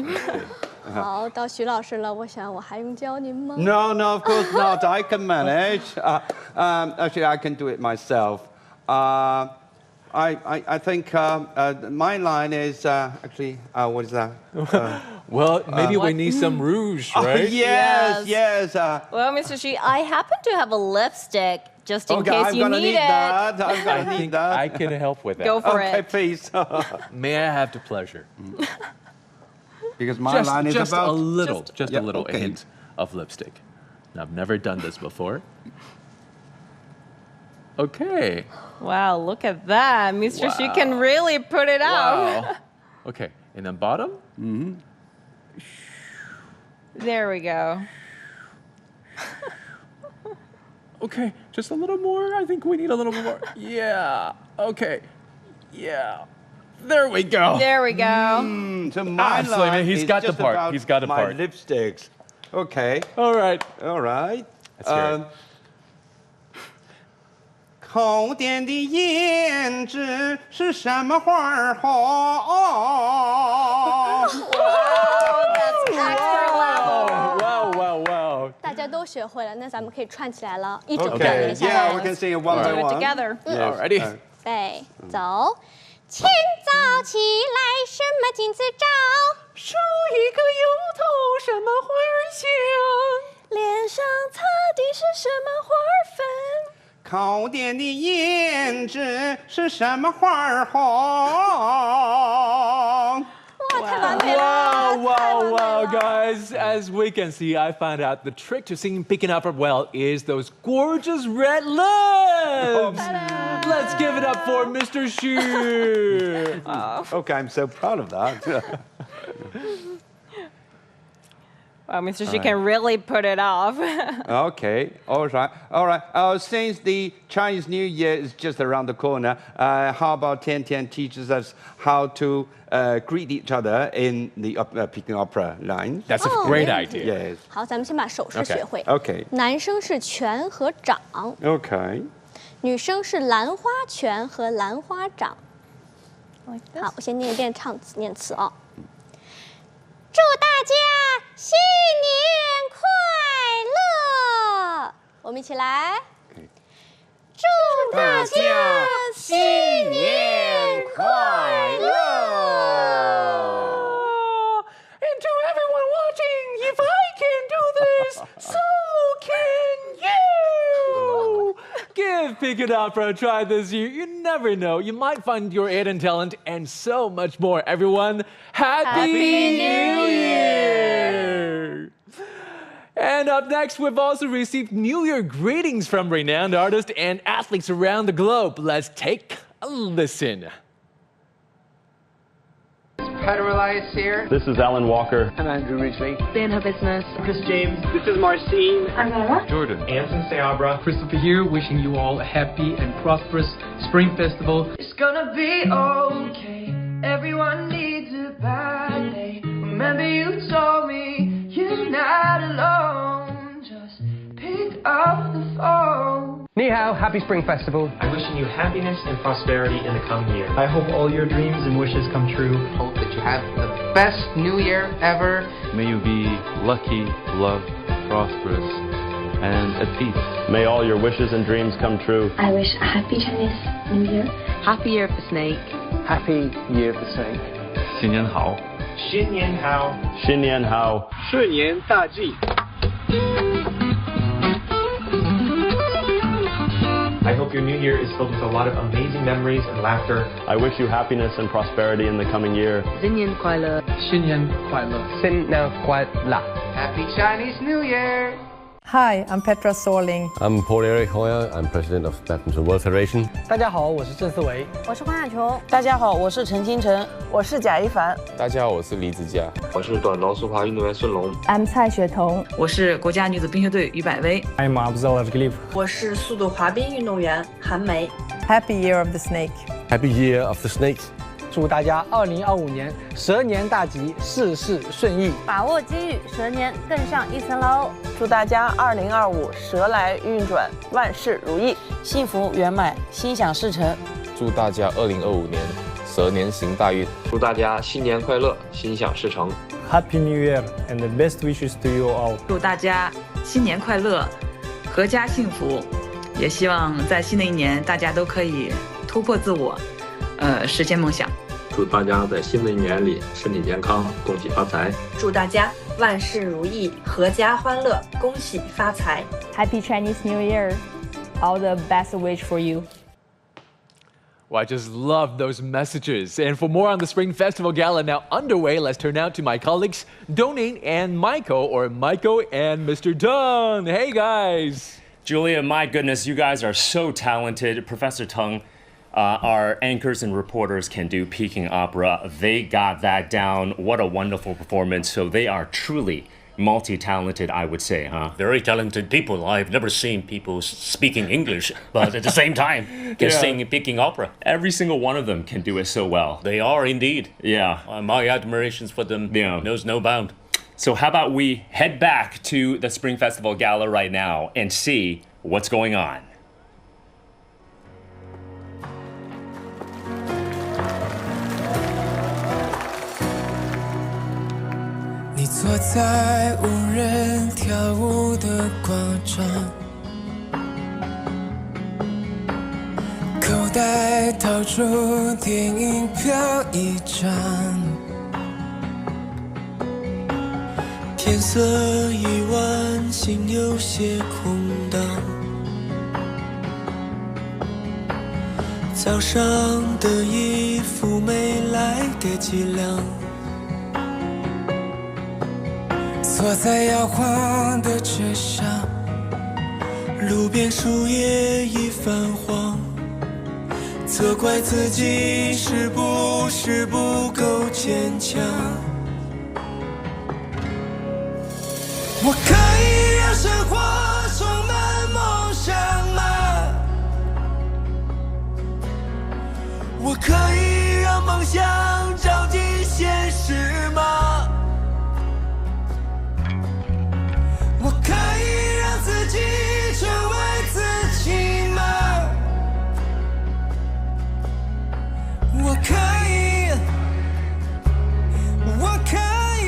Speaker 3: 好，到徐老师了，我想我还用教您吗？
Speaker 20: No, no, of course not. I can manage. Actually, I can do it myself. I think my line is actually, what is that?
Speaker 5: Well, maybe we need some rouge, right?
Speaker 20: Yes.
Speaker 21: Well, Mr. Xu, I happen to have a lipstick just in
Speaker 20: Okay,
Speaker 21: case
Speaker 20: I'm
Speaker 21: you
Speaker 20: gonna
Speaker 21: need
Speaker 20: need
Speaker 21: it.
Speaker 20: that. I'm
Speaker 5: I
Speaker 20: gonna need
Speaker 5: think
Speaker 20: that.
Speaker 5: I can help with that.
Speaker 21: Go for
Speaker 20: Okay,
Speaker 21: it.
Speaker 20: please.
Speaker 5: May I have the pleasure?
Speaker 20: Because my line is
Speaker 5: just
Speaker 20: about
Speaker 5: a little, just
Speaker 20: yeah,
Speaker 5: a little
Speaker 20: okay.
Speaker 5: hint of lipstick. Now, I've never done this before. Okay.
Speaker 21: Wow, look at that. Mr. Xu can really put it out.
Speaker 5: Wow. Okay, and then bottom?
Speaker 20: Mm-hmm.
Speaker 21: There we go.
Speaker 5: Okay, just a little more. I think we need a little more. Yeah. Okay. Yeah. There we go.
Speaker 21: There we go.
Speaker 20: So my
Speaker 5: Absolutely,
Speaker 20: line
Speaker 5: he's
Speaker 20: is
Speaker 5: got the
Speaker 20: just
Speaker 5: part.
Speaker 20: about
Speaker 5: He's got the
Speaker 20: my
Speaker 5: part.
Speaker 20: lipsticks. Okay.
Speaker 5: All right.
Speaker 20: All right.
Speaker 5: Let's hear it.
Speaker 20: 口点的胭脂是什么花儿红？
Speaker 5: Wow, wow, wow.
Speaker 3: 大家都学会了，那咱们可以串起来了，一整段
Speaker 20: Okay,
Speaker 3: 连下
Speaker 20: yeah,
Speaker 3: 来
Speaker 20: we。can sing it one by
Speaker 21: Do it
Speaker 20: one.
Speaker 21: together.
Speaker 20: Yes.
Speaker 5: Alrighty.
Speaker 3: 备，走。清早起来，什么金子照？
Speaker 12: 梳一个油头，什么花儿香？
Speaker 3: 脸上擦的是什么花粉？
Speaker 20: 口点的胭脂是什么花儿红？
Speaker 5: Wow, wow, wow, guys. As we can see, I found out the trick to singing Picking Up well is those gorgeous red lips. Let's give it up for Mr. Xu.
Speaker 20: Okay, I'm so proud of that.
Speaker 21: Wow, Mr. Xu can really put it off.
Speaker 20: Okay, all right, all right. Since the Chinese New Year is just around the corner, how about Tian Tian teaches us how to greet each other in the Peking opera line?
Speaker 5: That's a great idea.
Speaker 20: Yes.
Speaker 3: 好，咱们先把手势学会。
Speaker 20: Okay.
Speaker 3: 男生是拳和掌，
Speaker 20: Okay.
Speaker 3: 女生是兰花拳和兰花掌。好，我先念一遍念词啊。祝大家新年快乐！我们一起来。祝大家新年快乐！
Speaker 12: And to everyone watching, if I can do this, so can you!
Speaker 5: Give Picking Up a try this year. You never know. You might find your hidden talent and so much more. Everyone, Happy New Year! And up next, we've also received New Year greetings from renowned artists and athletes around the globe. Let's take a listen.
Speaker 19: Federalize here.
Speaker 22: This is Alan Walker.
Speaker 19: I'm Andrew Ridgely.
Speaker 23: Stand Her Business.
Speaker 19: Chris James. This is Marcine.
Speaker 23: I'm Nora.
Speaker 22: Jordan.
Speaker 19: Anson Seabra.
Speaker 24: Christopher here, wishing you all a happy and prosperous Spring Festival.
Speaker 25: It's gonna be okay. Everyone needs a bad day. Remember you told me you're not alone. Just pick up the phone.
Speaker 19: Ni hao, happy Spring Festival.
Speaker 26: I'm wishing you happiness and prosperity in the coming year.
Speaker 24: I hope all your dreams and wishes come true.
Speaker 19: Hope that you have the best New Year ever.
Speaker 27: May you be lucky, loved, prosperous, and at peace.
Speaker 22: May all your wishes and dreams come true.
Speaker 23: I wish a happy Chinese New Year. Happy Year of the Snake.
Speaker 19: Happy Year of the Snake.
Speaker 27: 新年好。
Speaker 26: 新年好。
Speaker 22: 新年好。
Speaker 19: 顺延大计。
Speaker 26: I hope your new year is filled with a lot of amazing memories and laughter.
Speaker 22: I wish you happiness and prosperity in the coming year.
Speaker 23: 新年快乐。
Speaker 24: 新年快乐。
Speaker 19: 新年快乐。Happy Chinese New Year.
Speaker 28: Hi, I'm Petra Sorling.
Speaker 29: I'm Paul Eric Hoyer. I'm president of Badminton World Federation.
Speaker 30: 大家好，我是郑思维。
Speaker 21: 我是黄雅琼。
Speaker 31: 大家好，我是陈金城。我是贾一凡。
Speaker 32: 大家好，我是李子嘉。
Speaker 33: 我是短道速滑运动员孙龙。
Speaker 28: I'm 蔡雪桐。
Speaker 31: 我是国家女子冰球队于百薇。
Speaker 30: I'm Abzal Avgaliv。
Speaker 31: 我是速度滑冰运动员韩梅。
Speaker 28: Happy Year of the Snake.
Speaker 29: Happy Year of the Snake.
Speaker 30: 祝大家2025年蛇年大吉，事事顺意，
Speaker 21: 把握机遇，蛇年更上一层楼。
Speaker 31: 祝大家2025蛇来运转，万事如意，幸福圆满，心想事成。
Speaker 32: 祝大家2025年蛇年行大运，祝大家新年快乐，心想事成。
Speaker 30: Happy New Year and the best wishes to you all.
Speaker 31: 祝大家新年快乐，阖家幸福，也希望在新的一年大家都可以突破自我，实现梦想。
Speaker 33: 祝大家在新的一年里身体健康，恭喜发财。
Speaker 31: 祝大家万事如意，阖家欢乐，恭喜发财。
Speaker 28: Happy Chinese New Year. All the best wish for you.
Speaker 5: Well, I just love those messages. And for more on the Spring Festival Gala now underway, let's turn out to my colleagues, Doning and Maiko, or Maiko and Mr. Tung. Hey, guys.
Speaker 8: Julia, my goodness, you guys are so talented. Professor Tung, Our anchors and reporters can do Peking opera. They got that down. What a wonderful performance. So they are truly multi-talented, I would say, huh?
Speaker 16: Very talented people. I've never seen people speaking English, but at the same time can sing Peking opera.
Speaker 8: Every single one of them can do it so well.
Speaker 16: They are indeed.
Speaker 8: Yeah.
Speaker 16: My admirations for them knows no bound.
Speaker 8: So how about we head back to the Spring Festival Gala right now and see what's going on.
Speaker 1: 你坐在无人跳舞的广场，口袋掏出电影票一张，天色已晚，心有些空荡，早上的衣服没来得及晾，坐在摇晃的车上，路边树叶已泛黄，责怪自己是不是不够坚强。我可以让生活充满梦想吗？我可以让梦想照进现实吗？我可以让自己成为自己吗？我可以，我可以。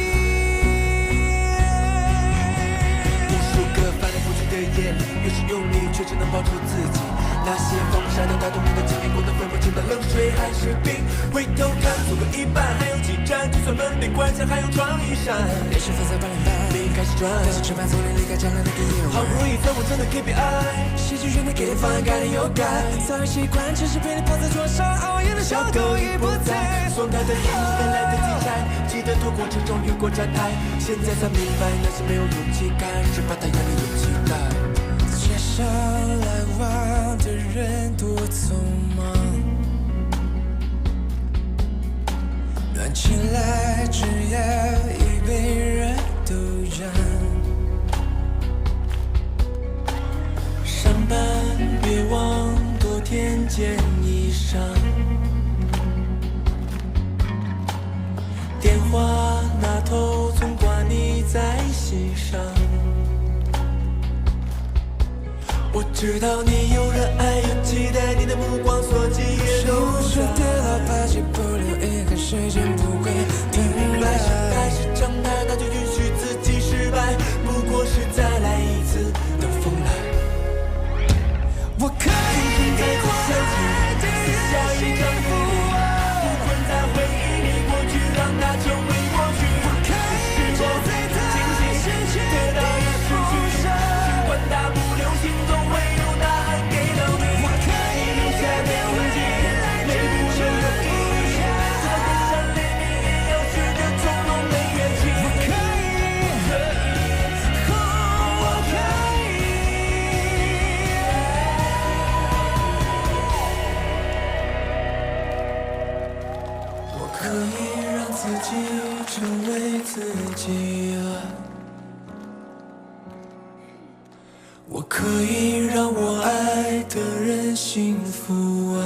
Speaker 1: 无数个翻来覆去的夜里，越是用力，却只能抱住自己。那些风沙能打动你的肩膀，过得分不清的冷水还是冰。回头看，走过一半，还有几站，就算门被关上，还有窗一扇。电视放在8点半，电影开始转，但是吃饭总得离开家人那个夜晚。好不容易分我真的 KPI， 戏剧院的给点方案改点有改，早已习惯，只是陪你泡在桌上，熬夜的小狗已不在。松开的衣没来得及拆，记得透过车中越过站台，现在才明白，那些没有勇气改，只怕他眼里有期待。街上来往的人多匆忙，暖起来只要一杯热豆浆。上班别忘多添件衣裳，电话那头总挂你在心上。我知道你有热爱，有期待，你的目光所及也都是对了，怕起不留一个时间不会停摆。是开始长大，那就允许自己失败，不过是再来一次，等风来。我可以再次相信，撕下一张符号，不困在回忆里，过去让它成为过去。我可以再次清醒，失去得到也失去，尽管大不了心中会有答案给到你。我可以留下点痕迹，每步都有意义，直到天上连你也要学着从容没怨气。我可以，我可以。我可以让自己成为自己啊，我可以让我爱的人幸福啊。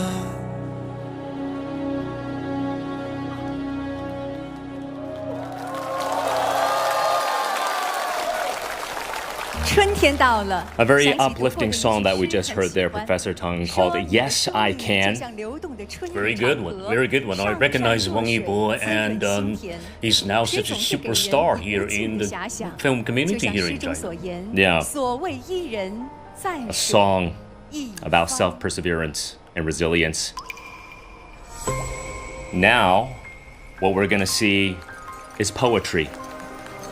Speaker 12: 春天到了。
Speaker 8: A very uplifting song that we just heard there, Professor Tang, called Yes, I Can.
Speaker 16: Very good one, very good one. I recognize Wang Yibo, and he's now such a superstar here in the film community here in China.
Speaker 8: Yeah. A song about self-perseverance and resilience. Now, what we're gonna see is poetry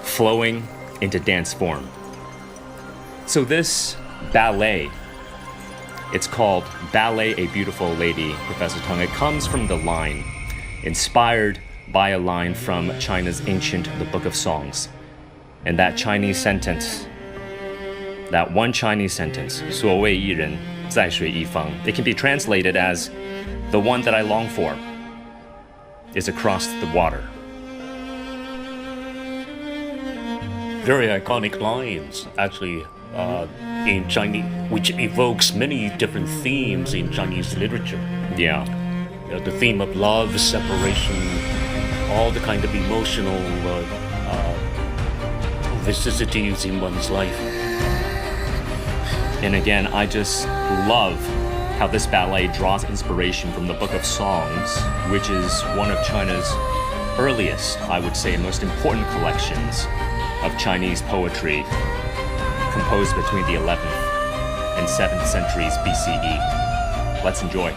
Speaker 8: flowing into dance form. So this ballet, it's called Ballet A Beautiful Lady, Professor Tang. It comes from the line, inspired by a line from China's ancient The Book of Songs. And that Chinese sentence, that one Chinese sentence, 所谓一人，在水一方, it can be translated as, The one that I long for is across the water.
Speaker 16: Very iconic lines, actually, in Chinese, which evokes many different themes in Chinese literature.
Speaker 8: Yeah.
Speaker 16: The theme of love, separation, all the kind of emotional vicissitudes in one's life.
Speaker 8: And again, I just love how this ballet draws inspiration from the Book of Songs, which is one of China's earliest, I would say, most important collections of Chinese poetry, composed between the 11th and 7th centuries BCE. Let's enjoy.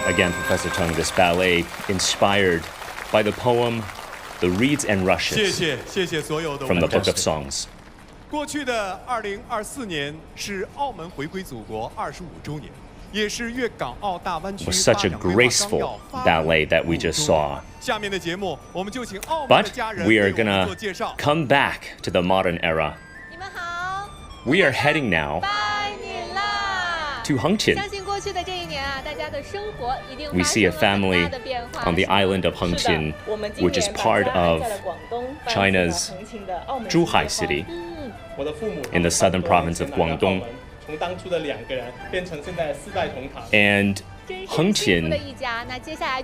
Speaker 8: Again, Professor Teng, this ballet inspired by the poem The Reeds and Rushes from the Book of Songs.
Speaker 2: 过去的2024年是澳门回归祖国25周年，也是粤港澳大湾区
Speaker 8: was such a graceful ballet that we just saw.
Speaker 2: 下面的节目，我们就请澳门的
Speaker 8: But
Speaker 2: 家人
Speaker 8: we are
Speaker 2: 为我们
Speaker 8: gonna
Speaker 2: 做介绍。
Speaker 8: come back to the modern era.
Speaker 3: 你们好，
Speaker 8: We are heading now
Speaker 3: 拜年啦！
Speaker 8: to Hengqin.
Speaker 3: 相信过去的这一年啊，大家的生活一定
Speaker 8: We
Speaker 3: 发
Speaker 8: see
Speaker 3: 生
Speaker 8: a
Speaker 3: 了很
Speaker 8: family
Speaker 3: 大的变化。
Speaker 8: on the island of Hengqin, which is part of China's Zhuhai city in the southern province of Guangdong. And Hengqin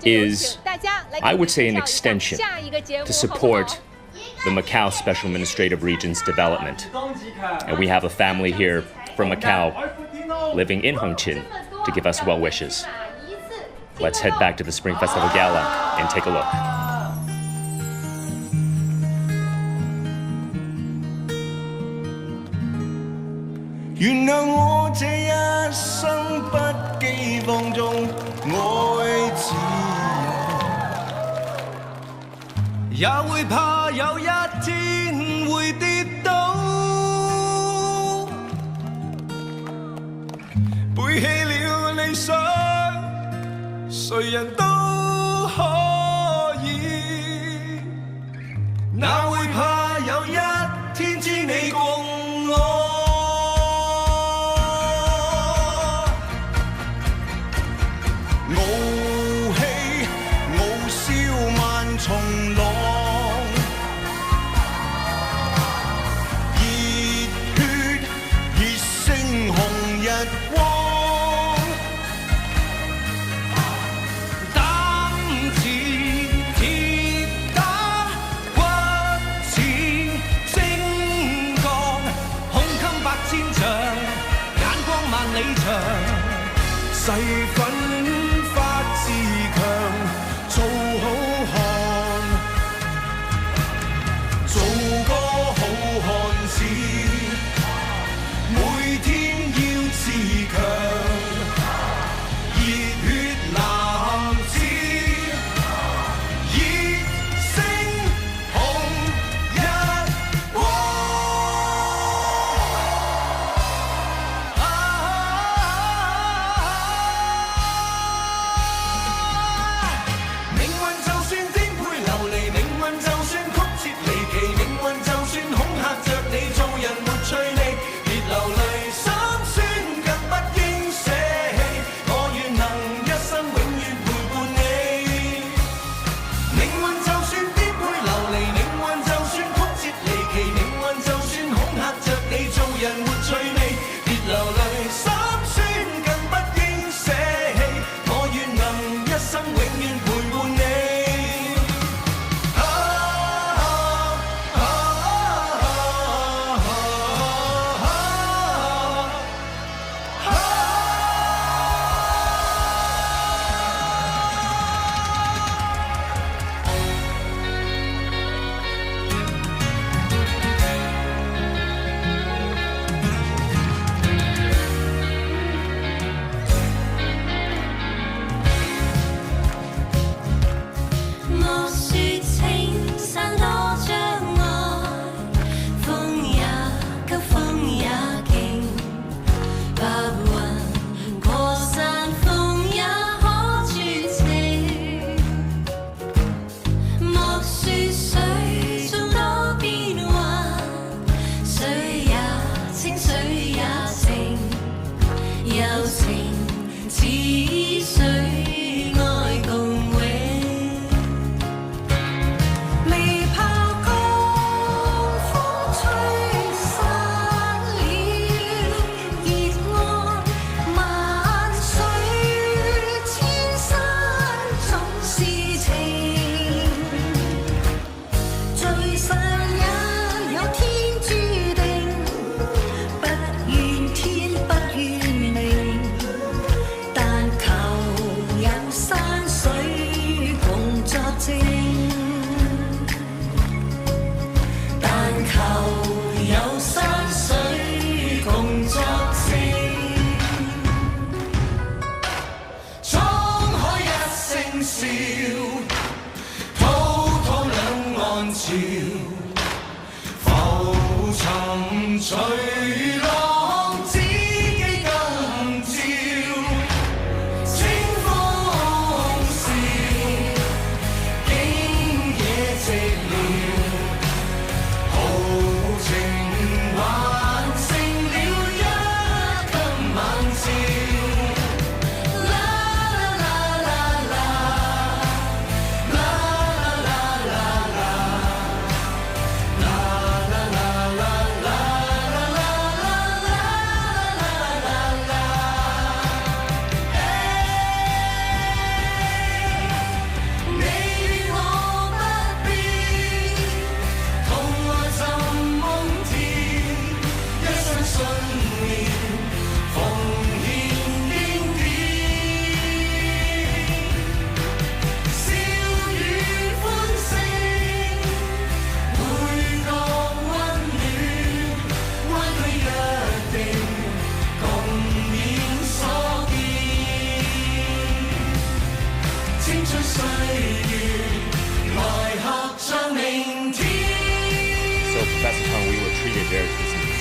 Speaker 8: is, I would say, an extension to support the Macau Special Administrative Region's development. And we have a family here from Macau living in Hengqin to give us well wishes. Let's head back to the Spring Festival Gala and take a look.
Speaker 1: 人活趣味，別流淚心酸更不應捨棄，我願能一生永遠陪伴你。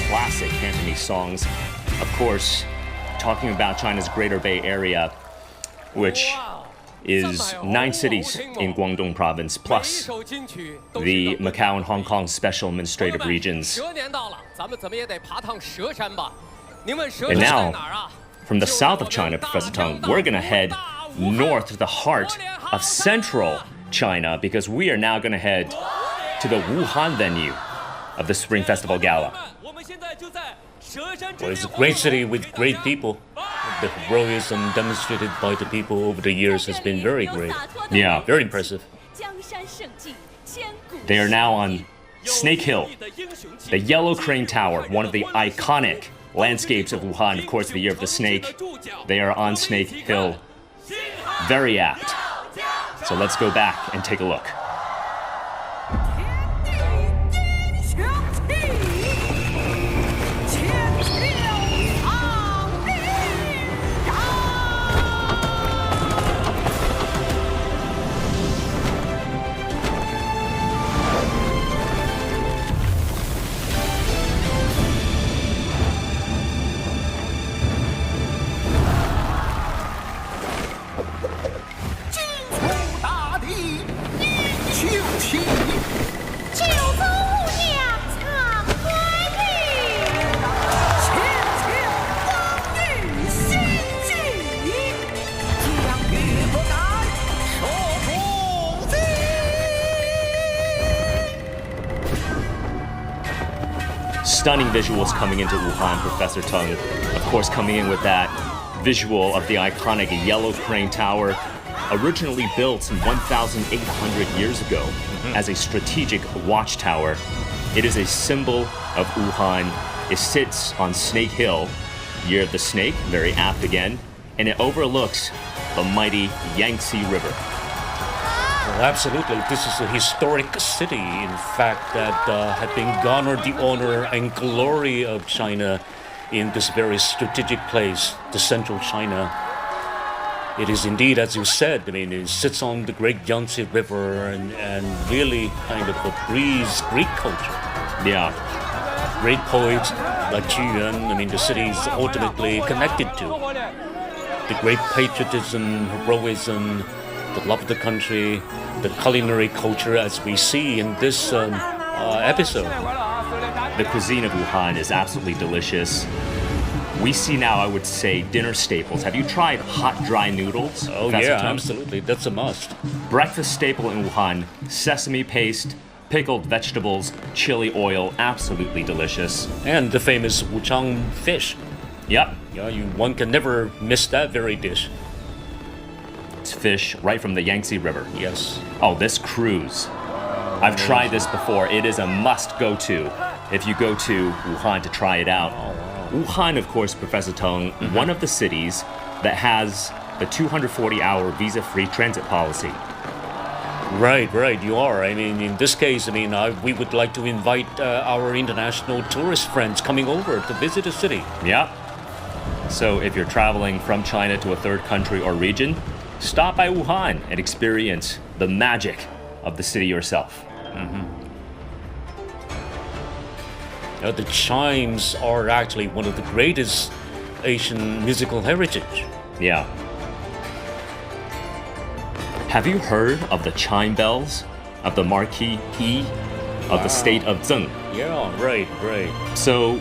Speaker 8: Classic Cantonese songs. Of course, talking about China's Greater Bay Area, which is 9 cities in Guangdong province, plus the Macau and Hong Kong special administrative regions. And now, from the south of China, Professor Teng, we're going to head north to the heart of central China, because we are now going to head to the Wuhan venue of the Spring Festival Gala.
Speaker 16: Well, it's a great city with great people. The heroism demonstrated by the people over the years has been very great.
Speaker 8: Yeah.
Speaker 16: Very impressive.
Speaker 8: They are now on Snake Hill, the Yellow Crane Tower, one of the iconic landscapes of Wuhan, of course, the year of the snake. They are on Snake Hill. Very apt. So let's go back and take a look. stunning visuals coming into Wuhan, Professor Teng. Of course, coming in with that visual of the iconic Yellow Crane Tower, originally built 1,800 years ago as a strategic watchtower. It is a symbol of Wuhan. It sits on Snake Hill, year of the snake, very apt again, and it overlooks the mighty Yangtze River.
Speaker 16: Well, absolutely. This is a historic city, in fact, that had been garnered the honor and glory of China in this very strategic place, the central China. It is indeed, as you said, I mean, it sits on the great Yangtze River and really kind of breathes Greek culture.
Speaker 8: Yeah.
Speaker 16: Great poets like Qu Yuan, I mean, the city is ultimately connected to. The great patriotism, heroism, the love of the country, the culinary culture as we see in this episode.
Speaker 8: The cuisine of Wuhan is absolutely delicious. We see now, I would say, dinner staples. Have you tried hot, dry noodles?
Speaker 16: Oh, yeah, absolutely. That's a must.
Speaker 8: Breakfast staple in Wuhan, sesame paste, pickled vegetables, chili oil, absolutely delicious.
Speaker 16: And the famous wuchang fish.
Speaker 8: Yep.
Speaker 16: Yeah, one can never miss that very dish.
Speaker 8: It's fish right from the Yangtze River.
Speaker 16: Yes.
Speaker 8: Oh, this cruise. I've tried this before. It is a must go-to if you go to Wuhan to try it out. Wuhan, of course, Professor Teng, one of the cities that has the 240-hour visa-free transit policy.
Speaker 16: Right, you are. I mean, in this case, I mean, we would like to invite our international tourist friends coming over to visit the city.
Speaker 8: Yeah. So if you're traveling from China to a third country or region, stop by Wuhan and experience the magic of the city yourself.
Speaker 16: The chimes are actually one of the greatest Asian musical heritage.
Speaker 8: Yeah. Have you heard of the chime bells of the Marquis of the state of Zheng?
Speaker 16: Yeah, right.
Speaker 8: So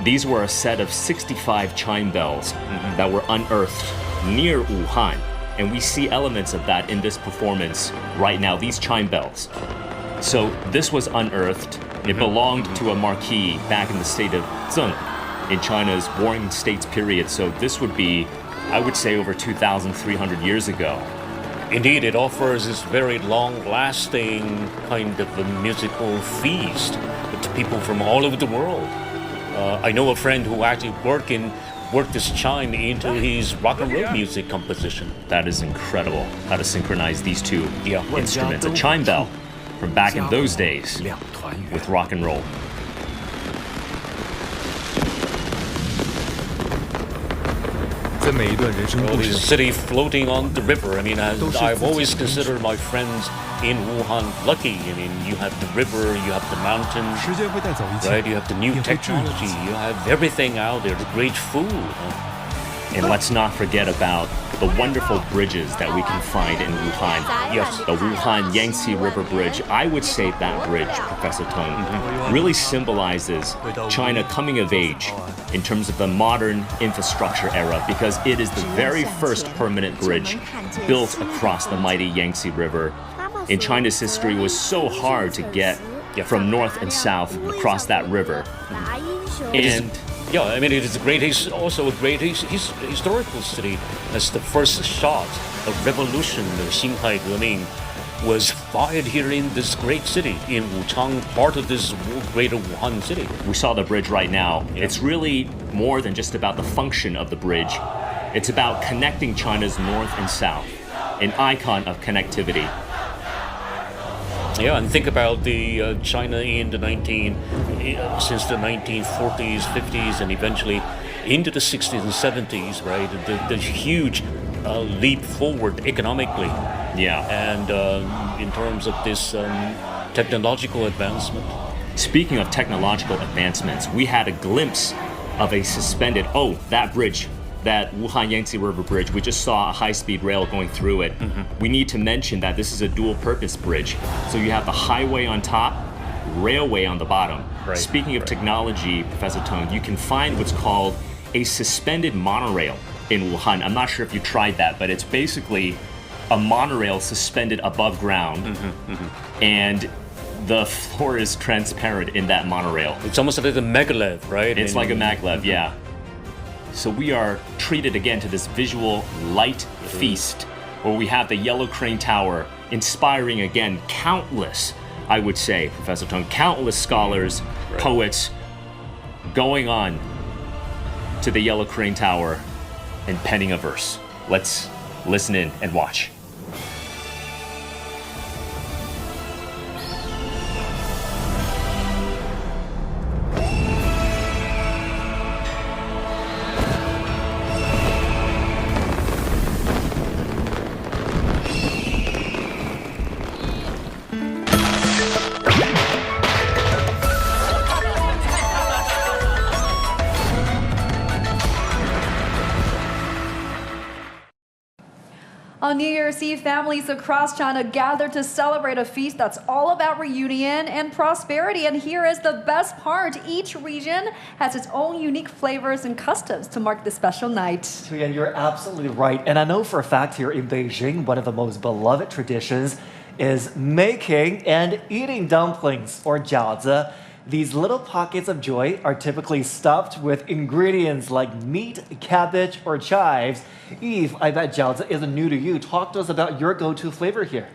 Speaker 8: these were a set of 65 chime bells that were unearthed near Wuhan. And we see elements of that in this performance right now, these chime bells. So this was unearthed. It belonged to a marquis back in the state of Zheng in China's Warring States period. So this would be, I would say, over 2,300 years ago.
Speaker 16: Indeed, it offers this very long-lasting kind of a musical feast to people from all over the world. I know a friend who actually worked this chime into his rock and roll music composition.
Speaker 8: That is incredible, how to synchronize these two instruments. A chime bell from back in those days with rock and roll.
Speaker 16: The city floating on the river. I mean, I've always considered my friends in Wuhan lucky. I mean, you have the river, you have the mountains, right? You have the new technology, you have everything out there, the great food.
Speaker 8: And let's not forget about the wonderful bridges that we can find in Wuhan.
Speaker 16: Yes.
Speaker 8: The Wuhan Yangtze River Bridge. I would say that bridge, Professor Teng, really symbolizes China coming of age in terms of the modern infrastructure era, because it is the very first permanent bridge built across the mighty Yangtze River. In China's history, it was so hard to get from north and south across that river. And
Speaker 16: yeah, I mean, it is also a great historical city. As the first shot of revolution, the Xinhai Geming, was fired here in this great city, in Wuchang, part of this greater Wuhan city.
Speaker 8: We saw the bridge right now. Yeah. It's really more than just about the function of the bridge. It's about connecting China's north and south, an icon of connectivity.
Speaker 16: Yeah, and think about the China in since the 1940s, 50s, and eventually into the 60s and 70s, right? The huge leap forward economically.
Speaker 8: Yeah.
Speaker 16: And in terms of this technological advancement.
Speaker 8: Speaking of technological advancements, we had a glimpse of a suspended, that bridge, that Wuhan Yangtze River Bridge. We just saw a high-speed rail going through it. We need to mention that this is a dual-purpose bridge. So you have the highway on top, railway on the bottom.
Speaker 16: Right.
Speaker 8: Speaking of technology, Professor Teng, you can find what's called a suspended monorail in Wuhan. I'm not sure if you tried that, but it's basically a monorail suspended above ground. And the floor is transparent in that monorail.
Speaker 16: It's almost like a maglev, right?
Speaker 8: It's like a maglev, yeah. So we are treated again to this visual light feast where we have the Yellow Crane Tower inspiring again countless, I would say, Professor Tung, countless scholars, poets going on to the Yellow Crane Tower and penning a verse. Let's listen in and watch.
Speaker 4: On New Year's Eve, families across China gather to celebrate a feast that's all about reunion and prosperity. And here is the best part. Each region has its own unique flavors and customs to mark this special night.
Speaker 6: And you're absolutely right. And I know for a fact here in Beijing, one of the most beloved traditions is making and eating dumplings, or jiaozi. These little pockets of joy are typically stuffed with ingredients like meat, cabbage, or chives. Eve, I bet jiaozi isn't new to you. Talk to us about your go-to flavor here.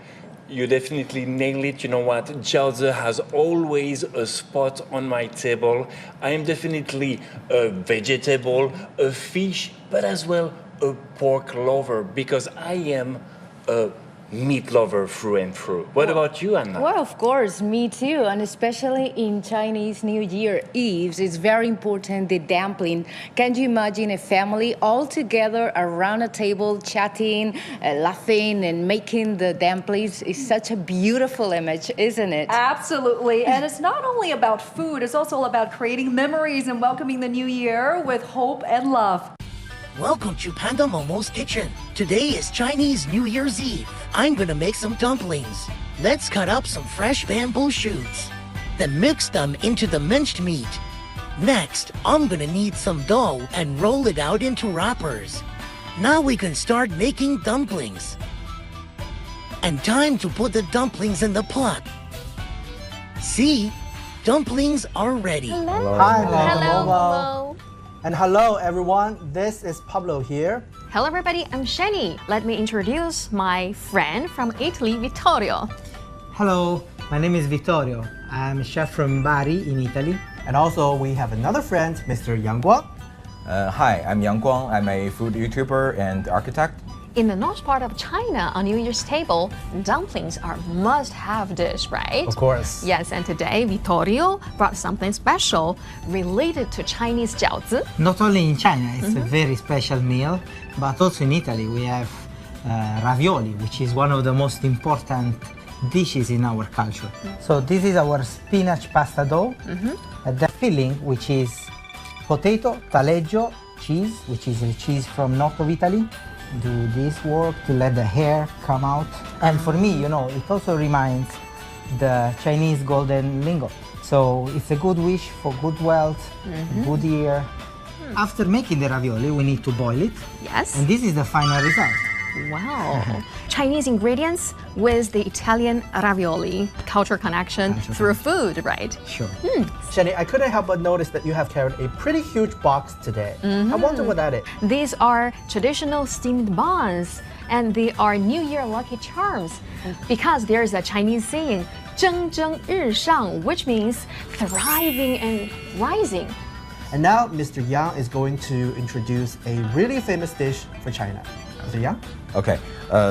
Speaker 7: You definitely nailed it. You know what? Jiaozi has always a spot on my table. I am definitely a vegetable, a fish, but as well a pork lover because I am a meat lover through and through. What about you, Anna?
Speaker 9: Well, of course, me too. And especially in Chinese New Year Eve, it's very important, the dumpling. Can you imagine a family all together around a table, chatting, laughing, and making the dumplings? It's such a beautiful image, isn't it?
Speaker 4: Absolutely. And it's not only about food, it's also about creating memories and welcoming the new year with hope and love.
Speaker 10: Welcome to Panda Momo's kitchen. Today is Chinese New Year's Eve. I'm gonna make some dumplings. Let's cut up some fresh bamboo shoots. Then mix them into the minced meat. Next, I'm gonna need some dough and roll it out into wrappers. Now we can start making dumplings. And time to put the dumplings in the pot. See? Dumplings are ready.
Speaker 11: Hello.
Speaker 10: Hi,
Speaker 11: Hello. And hello, everyone. This is Pablo here. Hello, everybody. I'm Shani. Let me introduce my friend from Italy, Vittorio.
Speaker 30: Hello, my name is Vittorio. I'm a chef from Bari in Italy.
Speaker 11: And also, we have another friend, Mr. Yang Guang.
Speaker 13: Hi, I'm Yang Guang. I'm a food YouTuber and architect.
Speaker 11: In the north part of China, on New Year's table, dumplings are must-have dish, right? Of course. Yes, and today Vittorio brought something special related to Chinese jiaozi.
Speaker 30: Not only in China, it's a very special meal, but also in Italy we have ravioli, which is one of the most important dishes in our culture. So this is our spinach pasta dough. The filling, which is potato, taleggio, cheese, which is a cheese from north of Italy. Do this work to let the hair come out. And for me, you know, it also reminds the Chinese golden lingot. So it's a good wish for good wealth, good year. After making the ravioli, we need to boil it.
Speaker 11: Yes.
Speaker 30: And this is the final result.
Speaker 11: Wow. Chinese ingredients with the Italian ravioli. Culture connection through food, right?
Speaker 30: Sure. Shani, I couldn't help but notice that you have carried a pretty huge box today. I wonder what that is.
Speaker 11: These are traditional steamed buns, and they are New Year lucky charms because there's a Chinese saying, 蒸蒸日上, which means thriving and rising. And now Mr. Yang is going to introduce a really famous dish for China. Mr. Yang?
Speaker 13: Okay,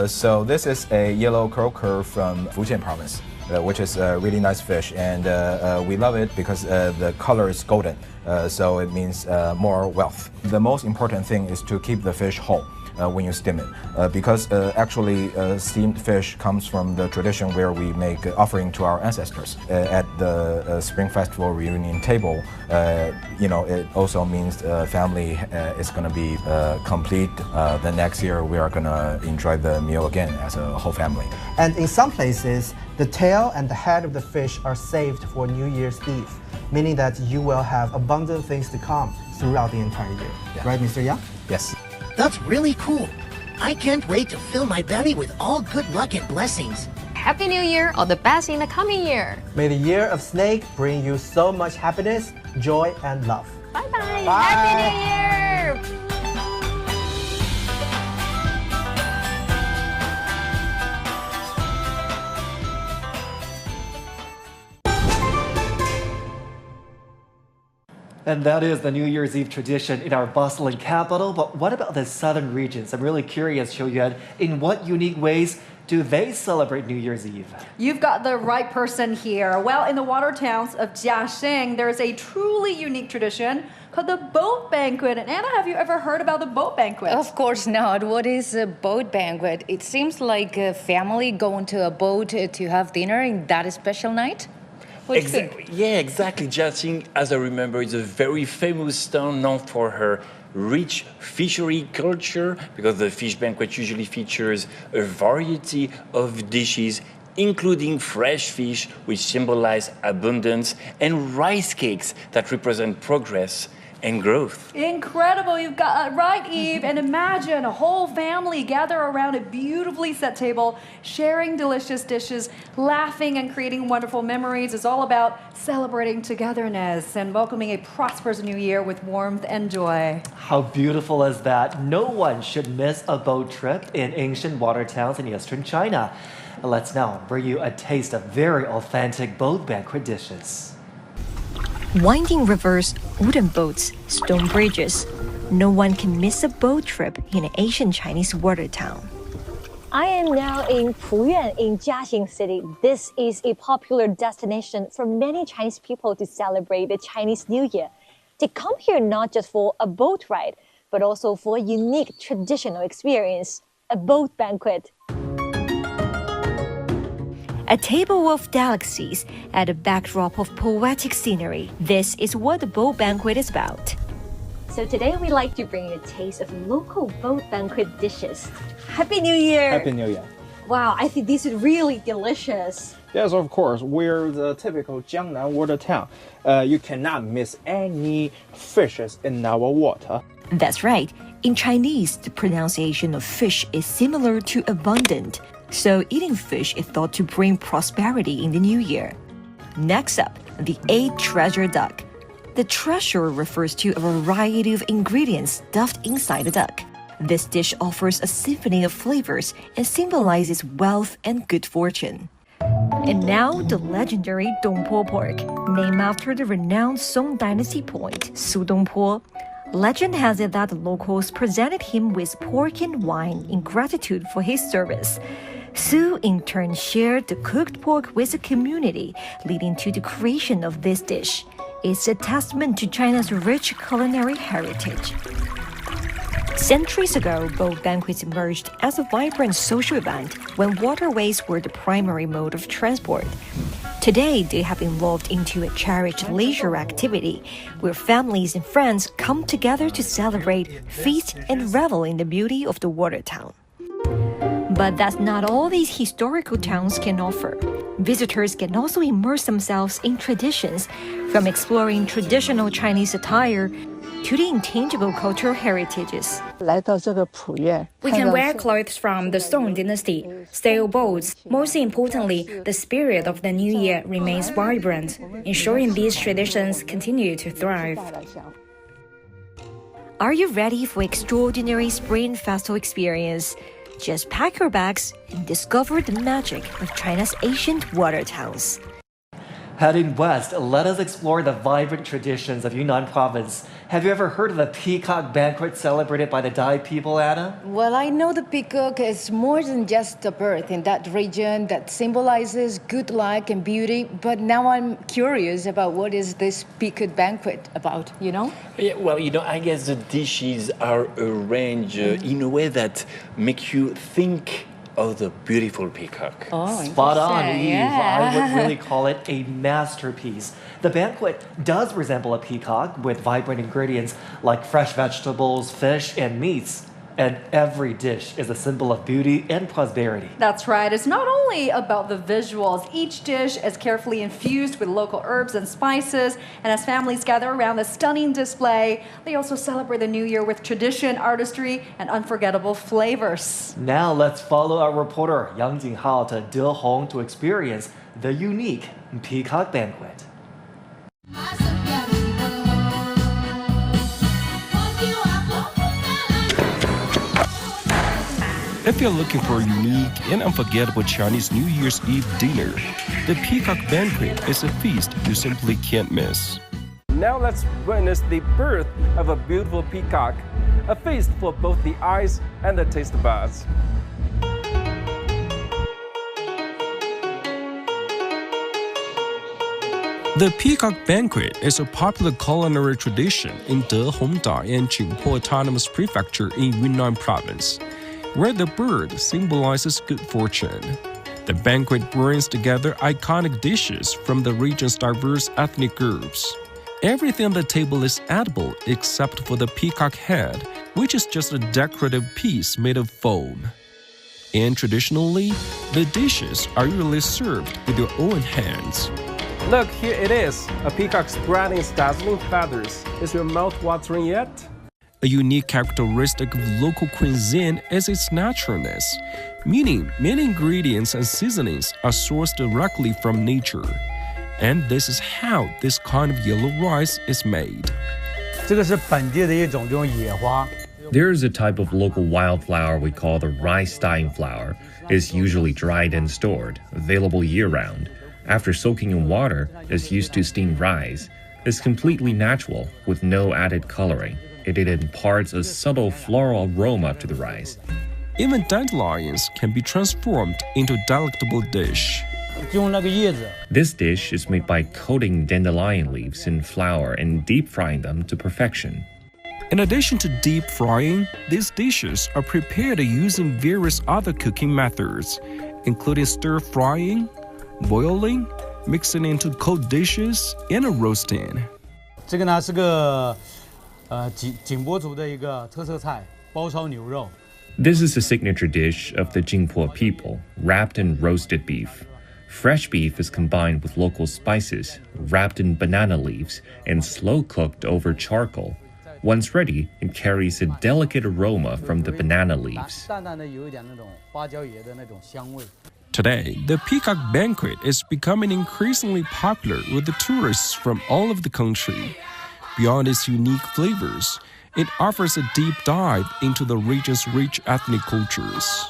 Speaker 13: so this is a yellow croaker from Fujian province, which is a really nice fish, and we love it because the color is golden, so it means more wealth. The most important thing is to keep the fish whole when you steam it, because actually steamed fish comes from the tradition where we make offering to our ancestors. At the Spring Festival reunion table, you know, it also means family is going to be complete. The next year we are going to enjoy the meal again as a whole family.
Speaker 11: And in some places, the tail and the head of the fish are saved for New Year's Eve, meaning that you will have abundant things to come throughout the entire year. Yeah. Right, Mr. Yang?
Speaker 13: Yes.
Speaker 10: That's really cool. I can't wait to fill my belly with all good luck and blessings.
Speaker 11: Happy New Year, all the best in the coming year.
Speaker 14: May the year of snake bring you so much happiness, joy, and love.
Speaker 11: Bye-bye.
Speaker 14: Bye.
Speaker 11: Happy New Year.
Speaker 6: And that is the New Year's Eve tradition in our bustling capital. But what about the southern regions? I'm really curious, Xiuyuan, in what unique ways do they celebrate New Year's Eve?
Speaker 4: You've got the right person here. Well, in the water towns of Jiaxing, there's a truly unique tradition called the boat banquet. And Anna, have you ever heard about the boat banquet?
Speaker 9: Of course not. What is a boat banquet? It seems like a family going to a boat to have dinner in that special night. What do you think?
Speaker 7: Yeah, exactly. Jiaxing, as I remember, is a very famous town known for her rich fishery culture, because the fish banquet usually features a variety of dishes, including fresh fish, which symbolize abundance, and rice cakes that represent progress and growth.
Speaker 4: Incredible. You've got it right, Eve. And imagine a whole family gather around a beautifully set table, sharing delicious dishes, laughing and creating wonderful memories. It's all about celebrating togetherness and welcoming a prosperous new year with warmth and joy.
Speaker 6: How beautiful is that? No one should miss a boat trip in ancient water towns in eastern China. Let's now bring you a taste of very authentic boat banquet dishes.
Speaker 15: Winding rivers, wooden boats, stone bridges. No one can miss a boat trip in an ancient Chinese water town.
Speaker 21: I am now in Puyuan in Jiaxing City. This is a popular destination for many Chinese people to celebrate the Chinese New Year. They come here not just for a boat ride, but also for a unique traditional experience, a boat banquet.
Speaker 15: A table of delicacies at a backdrop of poetic scenery. This is what the boat banquet is about.
Speaker 21: So today we like to bring you a taste of local boat banquet dishes. Happy New Year!
Speaker 17: Happy New Year.
Speaker 21: Wow, I think this is really delicious.
Speaker 17: Yes, of course. We're the typical Jiangnan water town. You cannot miss any fishes in our water.
Speaker 15: That's right. In Chinese, the pronunciation of fish is similar to abundant. So eating fish is thought to bring prosperity in the new year. Next up, the 8 treasure duck. The treasure refers to a variety of ingredients stuffed inside the duck. This dish offers a symphony of flavors and symbolizes wealth and good fortune. And now, the legendary Dongpo pork, named after the renowned Song Dynasty poet, Su Dongpo. Legend has it that the locals presented him with pork and wine in gratitude for his service. Su in turn shared the cooked pork with the community, leading to the creation of this dish. It's a testament to China's rich culinary heritage. Centuries ago, boat banquets emerged as a vibrant social event when waterways were the primary mode of transport. Today, they have evolved into a cherished leisure activity where families and friends come together to celebrate, feast, and revel in the beauty of the water town. But that's not all these historical towns can offer. Visitors can also immerse themselves in traditions, from exploring traditional Chinese attire to the intangible cultural heritages.
Speaker 28: We can wear clothes from the Song Dynasty, sail boats. Most importantly, the spirit of the new year remains vibrant, ensuring these traditions continue to thrive.
Speaker 15: Are you ready for extraordinary Spring Festival experience? Just pack your bags and discover the magic of China's ancient water towns.
Speaker 6: Heading west, let us explore the vibrant traditions of Yunnan province. Have you ever heard of the peacock banquet celebrated by the Dai people, Anna?
Speaker 9: Well, I know the peacock is more than just a bird in that region that symbolizes good luck and beauty, but now I'm curious about what is this peacock banquet about, you know?
Speaker 7: Yeah, well, I guess the dishes are arranged in a way that make you think of the beautiful peacock.
Speaker 9: Oh,
Speaker 6: spot on, Eve.
Speaker 9: Yeah.
Speaker 6: I would really call it a masterpiece. The banquet does resemble a peacock with vibrant ingredients like fresh vegetables, fish, and meats. And every dish is a symbol of beauty and prosperity.
Speaker 4: That's right. It's not only about the visuals. Each dish is carefully infused with local herbs and spices. And as families gather around the stunning display, they also celebrate the New Year with tradition, artistry, and unforgettable flavors.
Speaker 6: Now let's follow our reporter Yang Jinghao to Dehong to experience the unique Peacock Banquet.
Speaker 18: If you're looking for a unique and unforgettable Chinese New Year's Eve dinner, the Peacock Banquet is a feast you simply can't miss.
Speaker 17: Now let's witness the birth of a beautiful peacock, a feast for both the eyes and the taste buds. The Peacock Banquet is a popular culinary tradition in Dehongda and Jingpo Autonomous Prefecture in Yunnan Province, where the bird symbolizes good fortune. The banquet brings together iconic dishes from the region's diverse ethnic groups. Everything on the table is edible except for the peacock head, which is just a decorative piece made of foam. And traditionally, the dishes are usually served with your own hands. Look, here it is, a peacock spreading its dazzling feathers. Is your mouth watering yet? A unique characteristic of local cuisine is its naturalness, meaning many ingredients and seasonings are sourced directly from nature. And this is how this kind of yellow rice is made.
Speaker 19: There
Speaker 8: is a type of local wildflower we call the rice dyeing flower. It's usually dried and stored, available year-round. After soaking in water, it's used to steam rice. It's completely natural, with no added coloring. It imparts a subtle floral aroma to the rice.
Speaker 18: Even dandelions can be transformed into a delectable dish.
Speaker 8: This dish is made by coating dandelion leaves in flour and deep frying them to perfection.
Speaker 18: In addition to deep frying, these dishes are prepared using various other cooking methods, including stir frying, boiling, mixing into cold dishes, and roasting.
Speaker 8: This is a signature dish of the Jingpo people, wrapped in roasted beef. Fresh beef is combined with local spices, wrapped in banana leaves, and slow-cooked over charcoal. Once ready, it carries a delicate aroma from the banana leaves.
Speaker 18: Today, the Peacock Banquet is becoming increasingly popular with the tourists from all over the country. Beyond its unique flavors, it offers a deep dive into the region's rich ethnic cultures.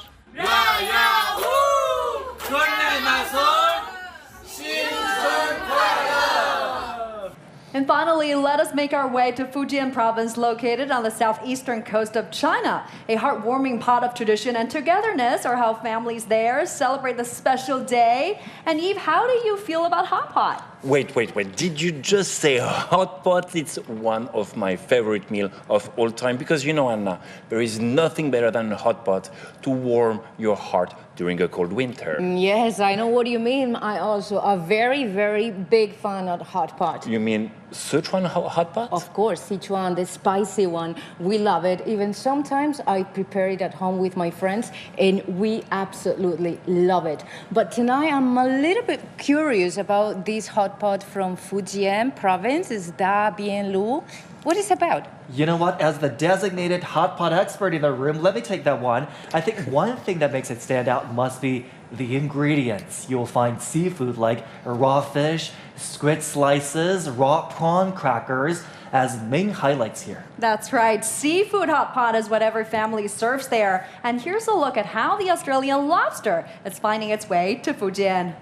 Speaker 4: And finally, let us make our way to Fujian province, located on the southeastern coast of China. A heartwarming pot of tradition and togetherness are how families there celebrate the special day. And Eve, how do you feel about hot pot?
Speaker 7: Wait. Did you just say hot pot? It's one of my favorite meals of all time. Because you know, Anna, there is nothing better than a hot pot to warm your heart during a cold winter.
Speaker 9: Yes, I know what you mean. I also a very, very big fan of hot pot.
Speaker 7: You mean Sichuan hot pot?
Speaker 9: Of course, Sichuan, the spicy one. We love it. Even sometimes I prepare it at home with my friends, and we absolutely love it. But tonight I'm a little bit curious about this hot pot from Fujian province. Is Da Bian Lu? What is it about?
Speaker 6: You know what? As the designated hot pot expert in the room, let me take that one. I think one thing that makes it stand out must be the ingredients. You'll find seafood like raw fish, squid slices, raw prawn crackers as main highlights here.
Speaker 4: That's right. Seafood hot pot is what every family serves there. And here's a look at how the Australian lobster is finding its way to Fujian.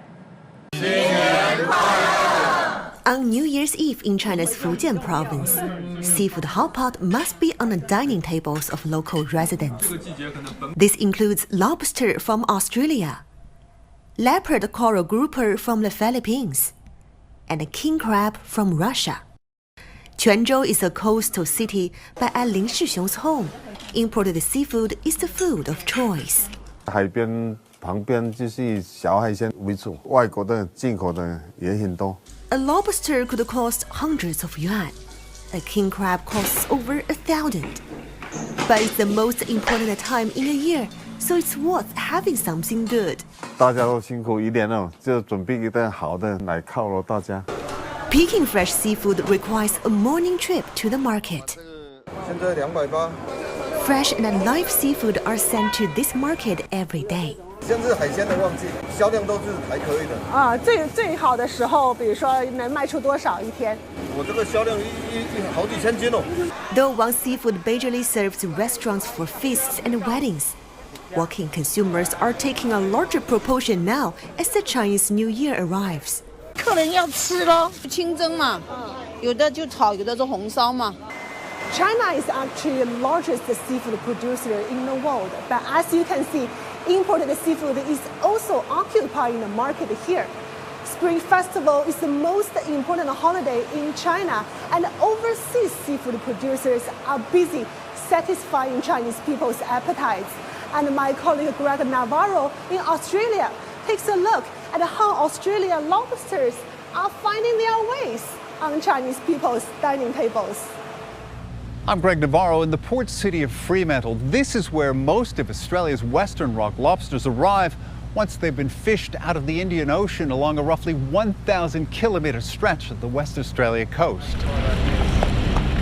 Speaker 20: On New Year's Eve in China's Fujian province, seafood hot pot must be on the dining tables of local residents. This includes lobster from Australia, leopard coral grouper from the Philippines, and a king crab from Russia. Quanzhou is a coastal city, but at Lin Shixiong's home, imported seafood is the food of choice.
Speaker 22: 海边旁边就是小海鲜为主，外国的、进口的也很多。
Speaker 20: A lobster could cost hundreds of yuan. A king crab costs over 1,000. But it's the most important time in a year, so it's worth having something good.
Speaker 22: 大家都辛苦一点了，就准备一顿好的来犒劳大家。
Speaker 20: Picking fresh seafood requires a morning trip to the market.
Speaker 22: 现在280。
Speaker 20: Fresh and live seafood are sent to this market every day.
Speaker 22: 现在是海鲜的旺季，销量都是还可以的。
Speaker 2: 啊，最好的时候，比如说能卖出多少一天？
Speaker 22: 我这个销量好几千斤哦。
Speaker 20: Though one seafood majorly serves restaurants for feasts and weddings, walk-in consumers are taking a larger proportion now as the Chinese New Year arrives.
Speaker 5: 客人要吃咯，清蒸嘛，有的就炒，有的是红烧嘛。
Speaker 2: China is actually the largest seafood producer in the world, but as you can see, imported seafood is also occupying the market here. Spring Festival is the most important holiday in China, and overseas seafood producers are busy satisfying Chinese people's appetites. And my colleague Greg Navarro in Australia takes a look at how Australian lobsters are finding their ways on Chinese people's dining tables.
Speaker 12: I'm Greg Navarro in the port city of Fremantle. This is where most of Australia's western rock lobsters arrive once they've been fished out of the Indian Ocean along a roughly 1,000-kilometre stretch of the West Australia coast.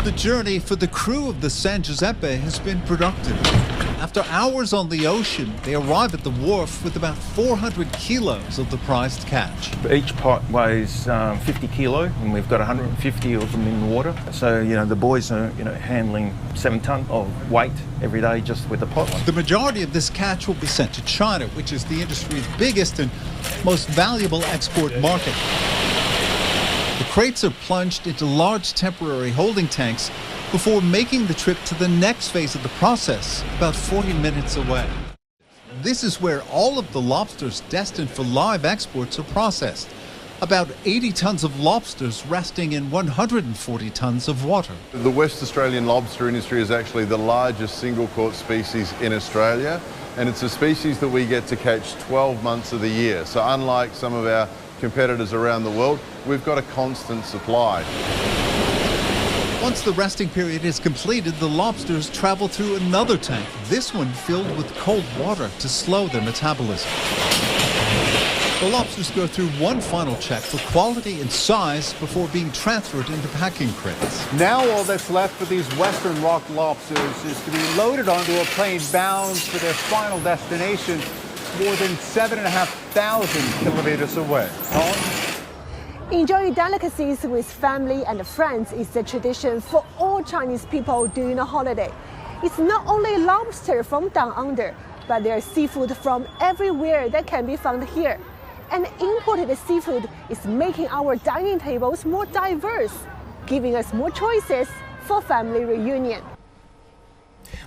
Speaker 19: The journey for the crew of the San Giuseppe has been productive. After hours on the ocean, they arrive at the wharf with about 400 kilos of the prized catch.
Speaker 23: Each pot weighs 50 kilo, and we've got 150 of them in the water. So, the boys are, handling 7 ton of weight every day just with the pot.
Speaker 19: The majority of this catch will be sent to China, which is the industry's biggest and most valuable export market. The crates are plunged into large temporary holding tanks before making the trip to the next phase of the process, about 40 minutes away. This is where all of the lobsters destined for live exports are processed. About 80 tons of lobsters resting in 140 tons of water.
Speaker 22: The West Australian lobster industry is actually the largest single-caught species in Australia, and it's a species that we get to catch 12 months of the year. So unlike some of our competitors around the world, we've got a constant supply.
Speaker 19: Once the resting period is completed, the lobsters travel through another tank, this one filled with cold water to slow their metabolism. The lobsters go through one final check for quality and size before being transferred into packing crates.
Speaker 12: Now all that's left for these western rock lobsters is to be loaded onto a plane bound for their final destination, more than 7,500 kilometers away.
Speaker 2: Enjoying delicacies with family and friends is a tradition for all Chinese people during a holiday. It's not only lobster from down under, but there's seafood from everywhere that can be found here. And imported seafood is making our dining tables more diverse, giving us more choices for family reunion.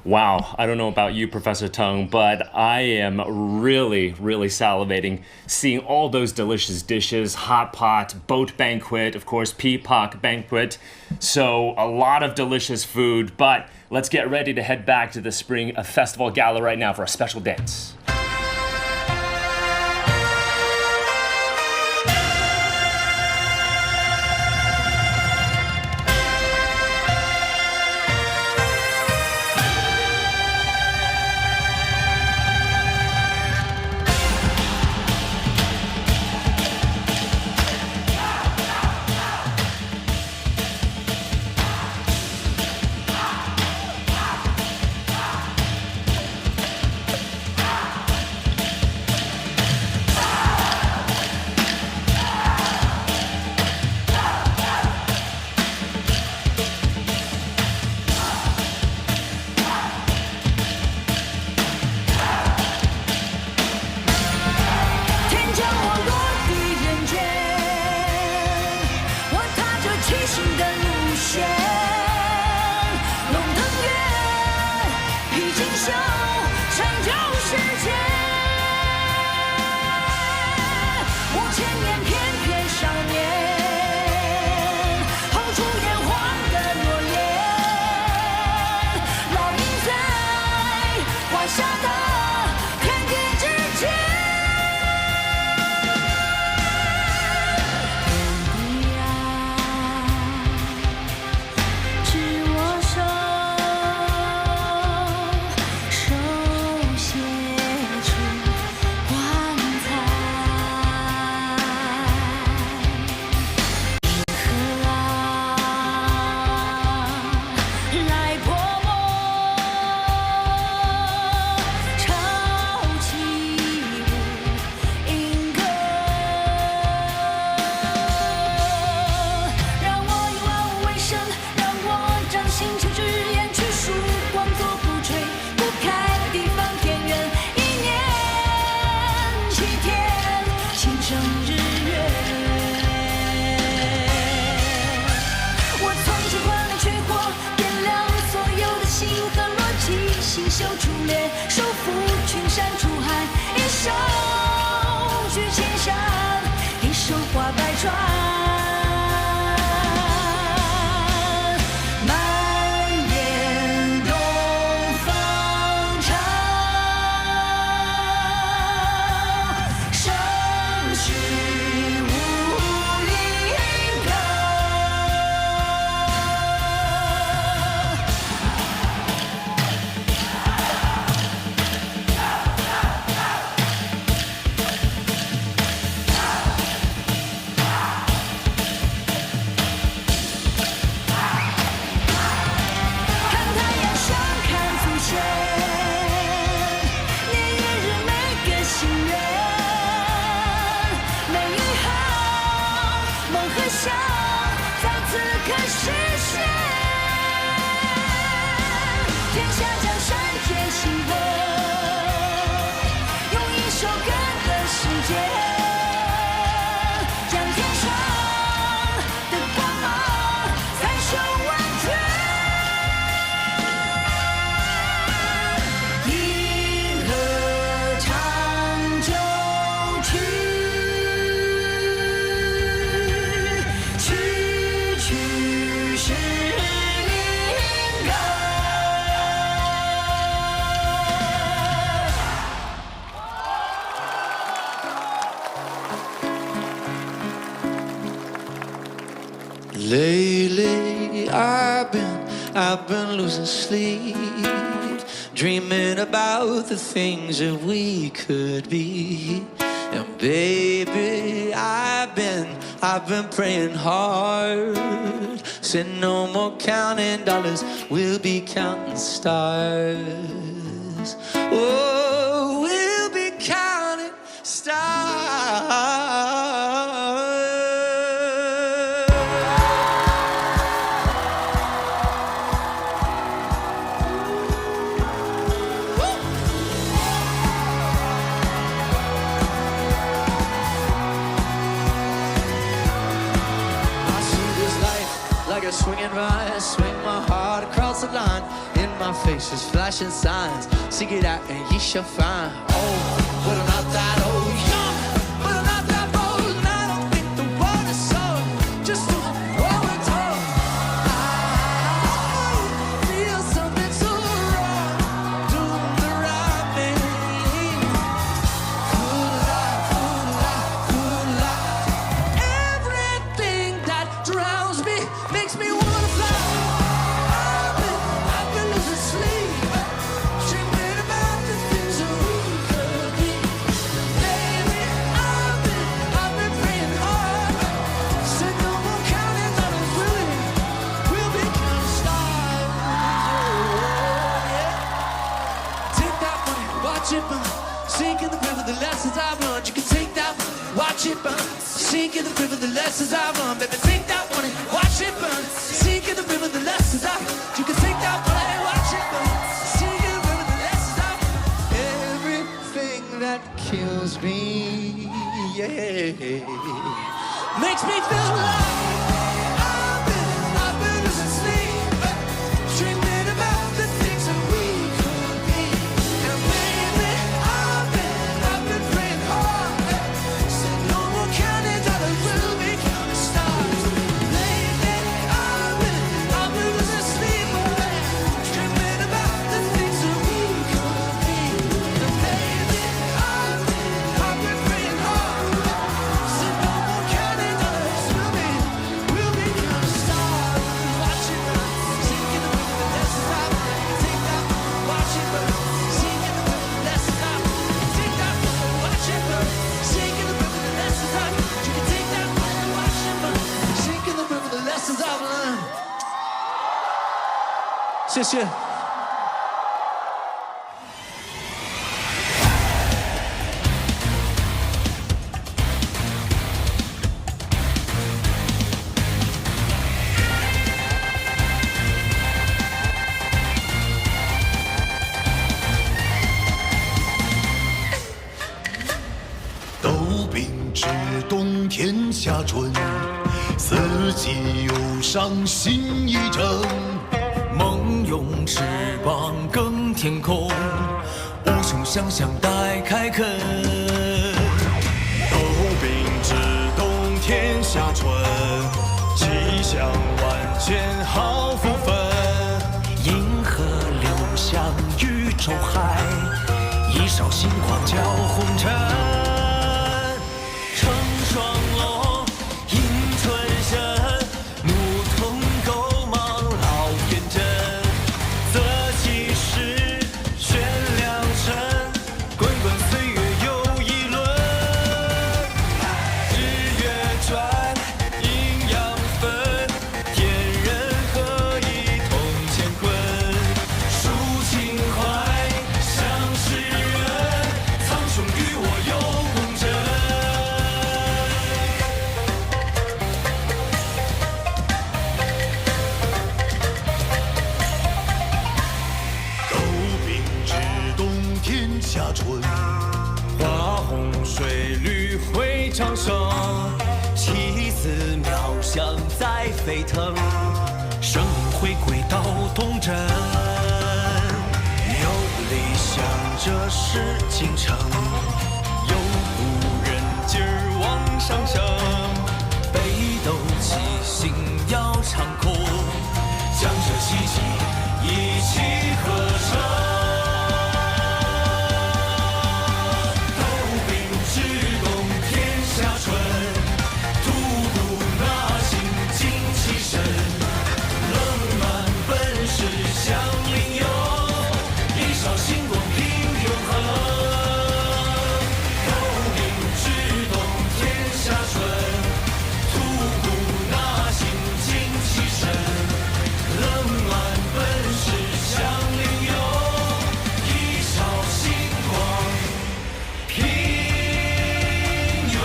Speaker 8: Wow, I don't know about you, Professor Tung, but I am really, really salivating seeing all those delicious dishes, hot pot, boat banquet, of course, peacock banquet. So a lot of delicious food, but let's get ready to head back to the Spring Festival Gala right now for a special dance.
Speaker 1: 袖出猎，收复群山出海，一手举千山，一手划百川。
Speaker 3: Lately I've been losing sleep, dreaming about the things that we could be. And baby, I've been praying hard. Said no more counting dollars, we'll be counting stars. Oh, we'll be counting stars. Swinging right, swing my heart across the line. In my face is flashing signs. Seek it out and ye shall find. Oh, but I'm not that old. Young, but I'm not that bold. And I don't think the world is sold. Just do what we're told. I feel something so wrong. Doing the right thing. Good life. Everything that drowns me makes me wanna fly. I've been losing sleep, dreaming about the things that we could be. Baby, I've been praying hard. Said no more counting dollars, we'll be counting stars. Oh, yeah. Take that money, watch it burn. Sink in the river, the lessons I've learned. You can take that money, watch it burn. Sink in the river, the lessons I've learned. Baby, take that money, watch it burn. Sink in the river, the lessons I've learned. You can take that money, watch it burn. Sink in the river, the lessons I've learned. Everything that kills me, yeah, makes me feel alive. I've been losing sleep, dreaming about the things that we could be. And baby, I've been praying hard. Said no more counting dollars, we'll be counting stars. Lately, I've been losing sleep, dreaming about the things that we could be. And baby, I've been praying hard. Said no more counting dollars, we'll be counting stars. Watch it burn, sink in the river, the lessons I've learned. Take that, watch it burn, sink in the river, the lessons I've learned. Take that, watch it burn, sink in the river, the lessons I've learned. You can take that, watch it burn, sink in the river, the lessons I've learned. 谢谢。
Speaker 13: 斗柄之东天下春，四季忧伤心一程。梦
Speaker 3: 用翅膀更天空，无穷想象待开垦。豆饼之冬天下春，吉祥万千好福分。银河流向宇宙海，一勺星光照红尘。成双龙，迎春深，牧童勾芒老元真。择吉时，选良辰，滚滚岁月又一轮。日月转，阴阳分，天人合一同乾坤。抒情怀，向世人，苍穹与我有共振。
Speaker 13: 豆饼之冬天下春，
Speaker 3: 花红水绿会长生，气思妙香在沸腾，生命回归到童真。有理想这是京城，有故人今儿往上升。北斗七星要长空，将这奇迹一起合成。豆饼之冬天下春，吐故纳新精气神，冷暖本是相邻友，一勺星光凭永恒。豆饼之冬天下春，吐故纳新精气神，冷暖本是相邻友，一勺星光凭永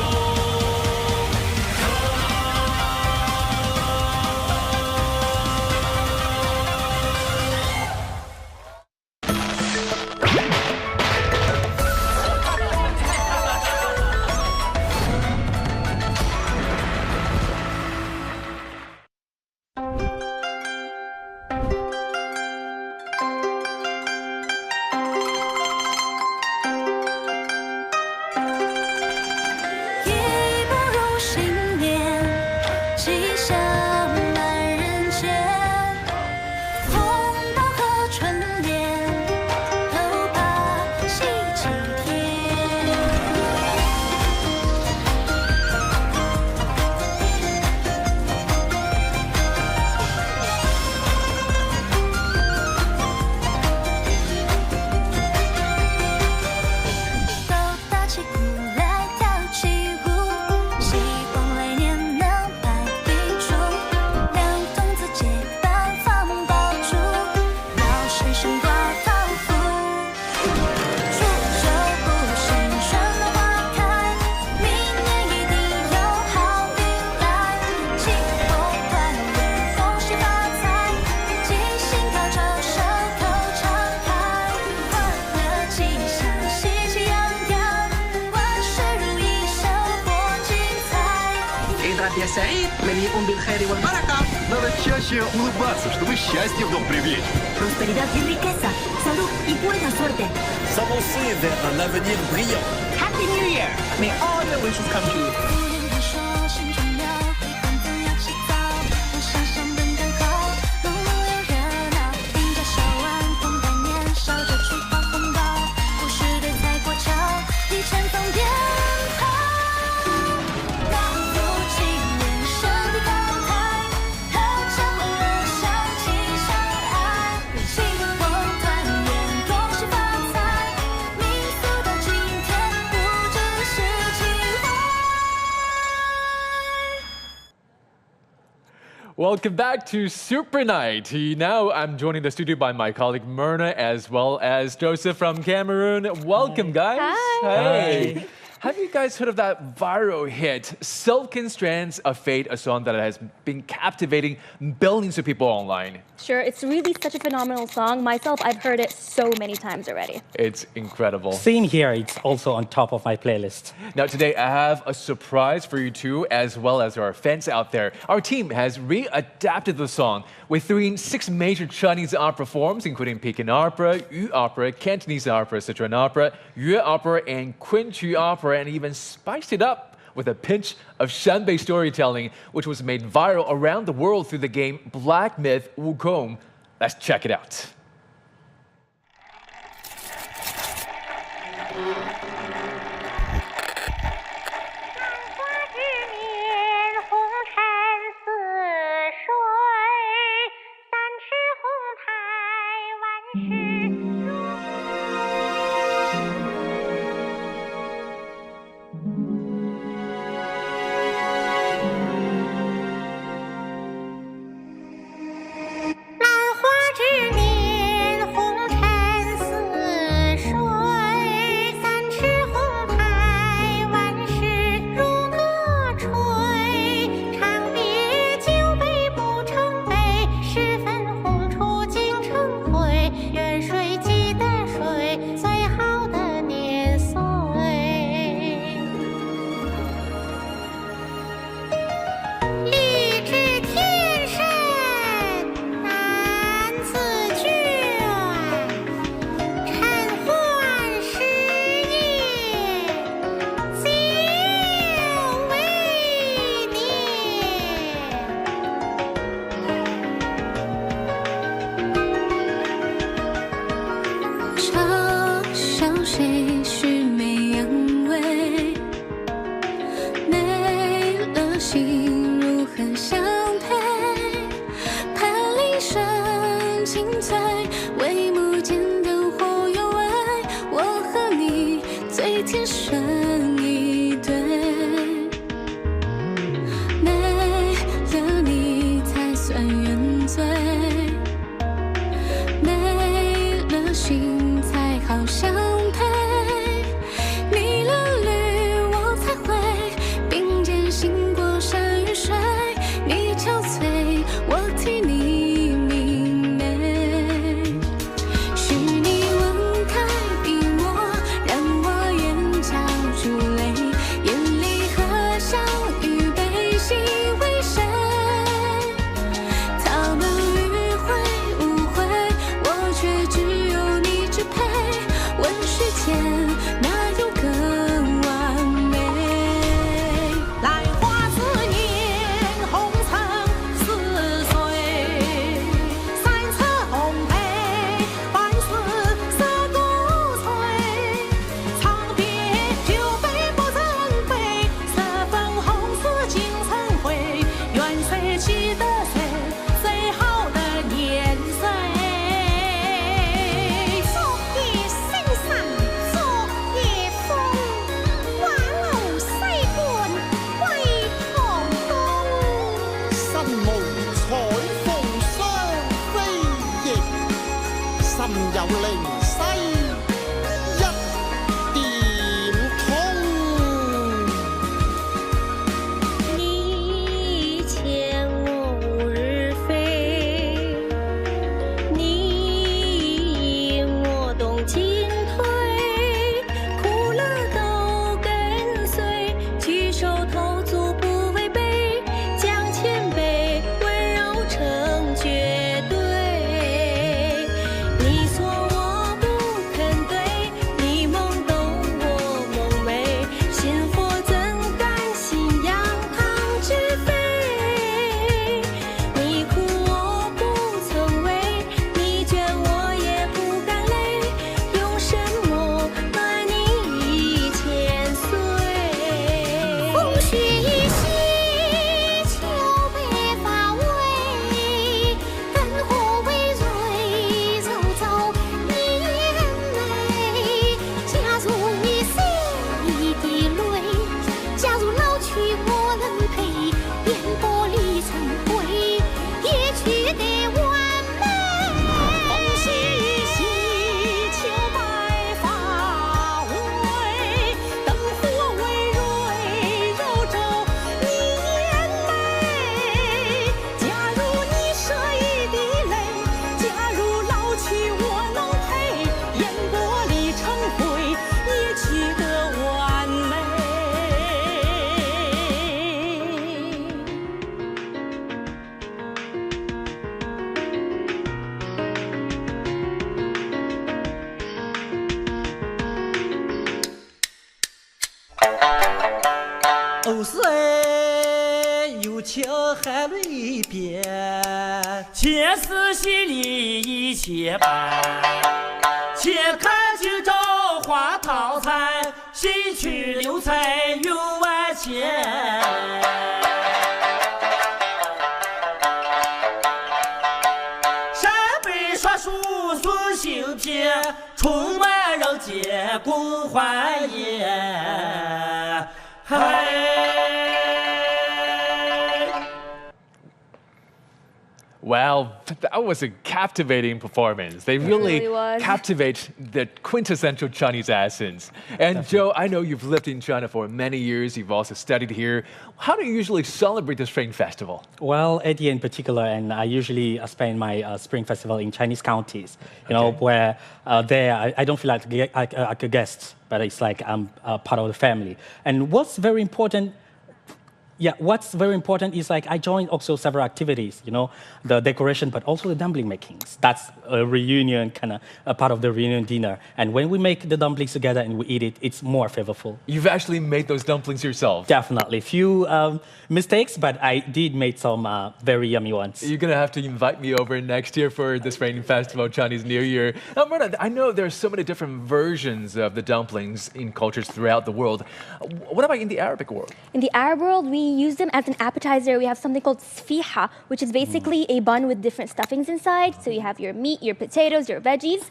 Speaker 1: 一步入新年，吉祥满人间。红包和春联，都把喜气添。都打起鼓来跳起舞，希望来年能百地出。两童子结伴放爆竹，绕水声刮桃符。祝寿不幸春暖花开，明年一定有好运来。庆丰团圆，恭喜发财，吉星高照，手头常开。欢乐吉祥，喜气洋洋，万事如意，生活精彩。
Speaker 10: عيد ربيع سعيد مليء بالخير والبركة.
Speaker 13: Надо чаще улыбаться, чтобы счастье в дом привлечь.
Speaker 20: Prosperidad y riqueza, salud y buena suerte.
Speaker 3: S'avancer vers un avenir brillant.
Speaker 10: Happy New Year. May all your wishes come true.
Speaker 1: 福联传说心中有，会关灯要起早，让想象更刚好，路路有热闹，邻家小碗碰拜年，烧着去发红包，不是对财过桥，提前放鞭炮。老夫青年身体高抬，阖家欢乐相亲相爱，庆丰团圆，恭喜发财，民俗到今天不只是情怀。
Speaker 11: Welcome back to Super Night. Now I'm joined in the studio by my colleague Myrna as well as Joseph from Cameroon. Welcome, guys. Hey. Have you guys heard of that viral hit, Silken Strands of Fate, a song that has been captivating billions of people online?
Speaker 14: Sure, it's really such a phenomenal song. Myself, I've heard it so many times already.
Speaker 11: It's incredible.
Speaker 16: Same here, it's also on top of my playlist.
Speaker 11: Now today I have a surprise for you too, as well as our fans out there. Our team has readapted the song with 6 major Chinese opera forms, including Peking opera, Yu opera, Cantonese opera, Sichuan opera, Yue opera, and Kunqu opera, and even spiced it up with a pinch of Shanbei storytelling, which was made viral around the world through the game Black Myth Wukong. Let's check it out.
Speaker 15: 欧是哎，有情海伦一边，前世心里一切办，且看今朝花套餐，谁去留财有万钱。山北说书送行帖，充满人间共欢颜。
Speaker 11: Wow, that was a captivating performance. They really captivate the quintessential Chinese essence. And Joe, I know you've lived in China for many years. You've also studied here. How do you usually celebrate the Spring Festival?
Speaker 16: Well, Eddie in particular, and I usually spend my Spring Festival in Chinese counties, you know, where there I don't feel like a guest, but it's like I'm part of the family. And what's very important is like I joined also several activities, you know, the decoration, but also the dumpling makings. That's a reunion, kind of a part of the reunion dinner. And when we make the dumplings together and we eat it, it's more flavorful.
Speaker 11: You've actually made those dumplings yourself?
Speaker 16: Definitely. Few mistakes, but I did make some very yummy ones.
Speaker 11: You're going to have to invite me over next year for the Spring Festival Chinese New Year. Now, Myrna, I know there's so many different versions of the dumplings in cultures throughout the world. What about in the Arabic world?
Speaker 14: In the Arab world, we use them as an appetizer. We have something called sfiha, which is basically a bun with different stuffings inside. So you have your meat, your potatoes, your veggies.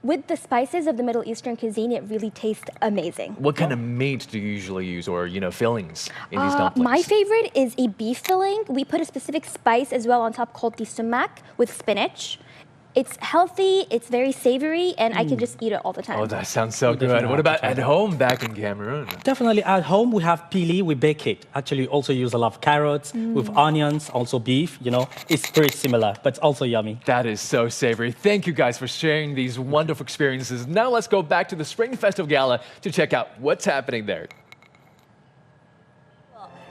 Speaker 14: With the spices of the Middle Eastern cuisine, it really tastes amazing.
Speaker 11: What kind of meat do you usually use, or fillings in these dumplings?
Speaker 14: My favorite is a beef filling. We put a specific spice as well on top called the sumac with spinach. It's healthy, it's very savory, and I can just eat it all the time.
Speaker 11: Oh, that sounds so good. What about at home back in Cameroon?
Speaker 16: Definitely at home, we have pili, we bake it. Actually, also use a lot of carrots with onions, also beef, you know. It's very similar, but it's also yummy.
Speaker 11: That is so savory. Thank you guys for sharing these wonderful experiences. Now let's go back to the Spring Festival Gala to check out what's happening there.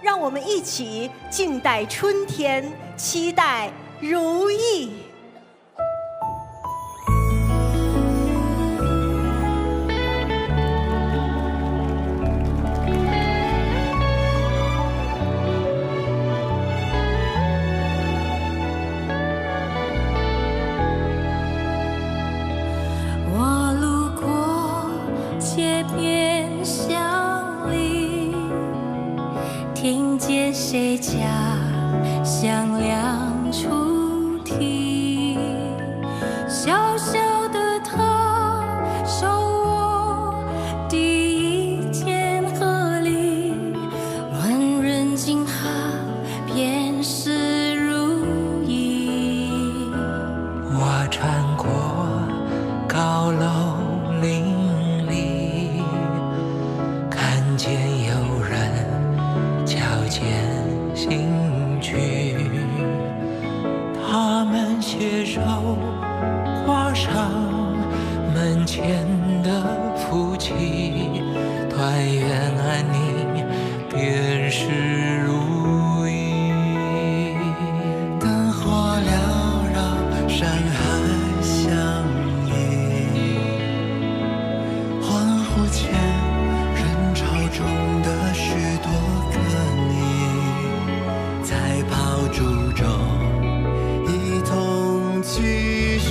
Speaker 17: 让我们一起静待春天，期待如意。
Speaker 1: 我路过街边巷里，听见谁家响亮初啼。小小的她手握第一件贺礼，问人惊哈便是如意。
Speaker 3: 我穿过高楼林立，看见有人瞧见新曲，他们携手画上门前的夫妻，团圆安宁便是如意。灯火缭绕，山海相依，恍惚间人潮中的许多个你，在炮竹中一同继续。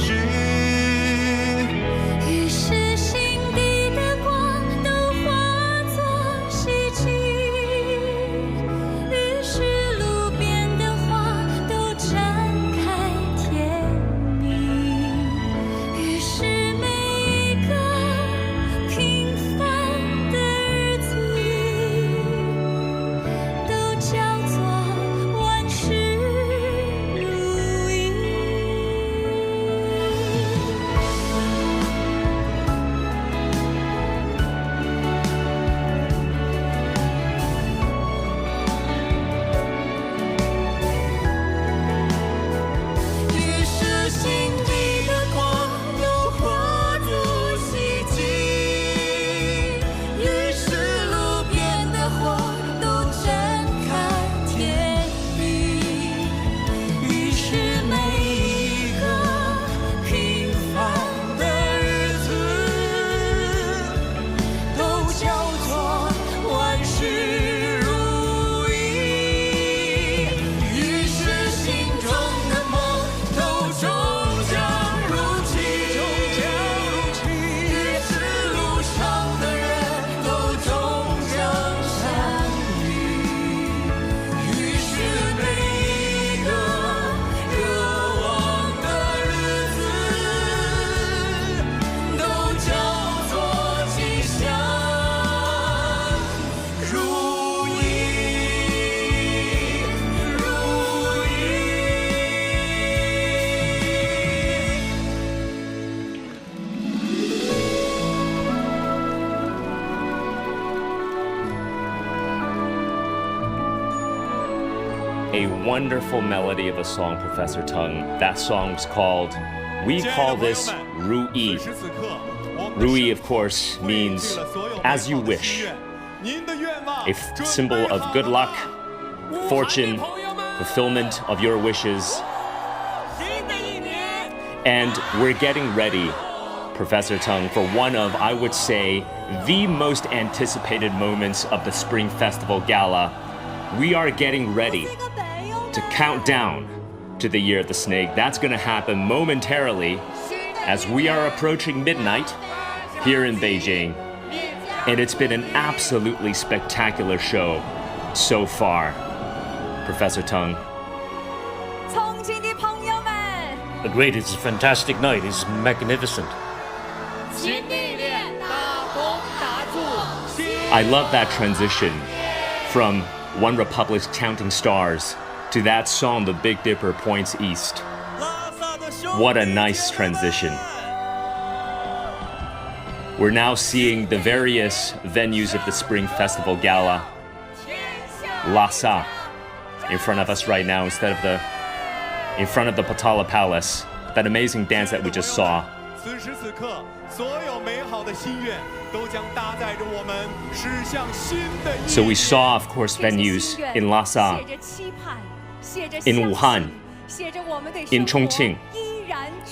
Speaker 8: a wonderful melody of a song, Professor Teng. That song's called, we call this Ru Yi. Ru Yi, of course, means as you wish. A symbol of good luck, fortune, fulfillment of your wishes. And we're getting ready, Professor Teng, for one of, I would say, the most anticipated moments of the Spring Festival Gala. We are getting ready to count down to the Year of the Snake. That's going to happen momentarily as we are approaching midnight here in Beijing. And it's been an absolutely spectacular show so far, Professor Teng.
Speaker 7: A great, it's a fantastic night. It's magnificent.
Speaker 8: I love that transition from One Republic's Counting Stars to that song, The Big Dipper Points East. What a nice transition. We're now seeing the various venues of the Spring Festival Gala. Lhasa in front of us right now in front of the Potala Palace. That amazing dance that we just saw. So we saw, of course, venues in Lhasa, in Wuhan, in Chongqing,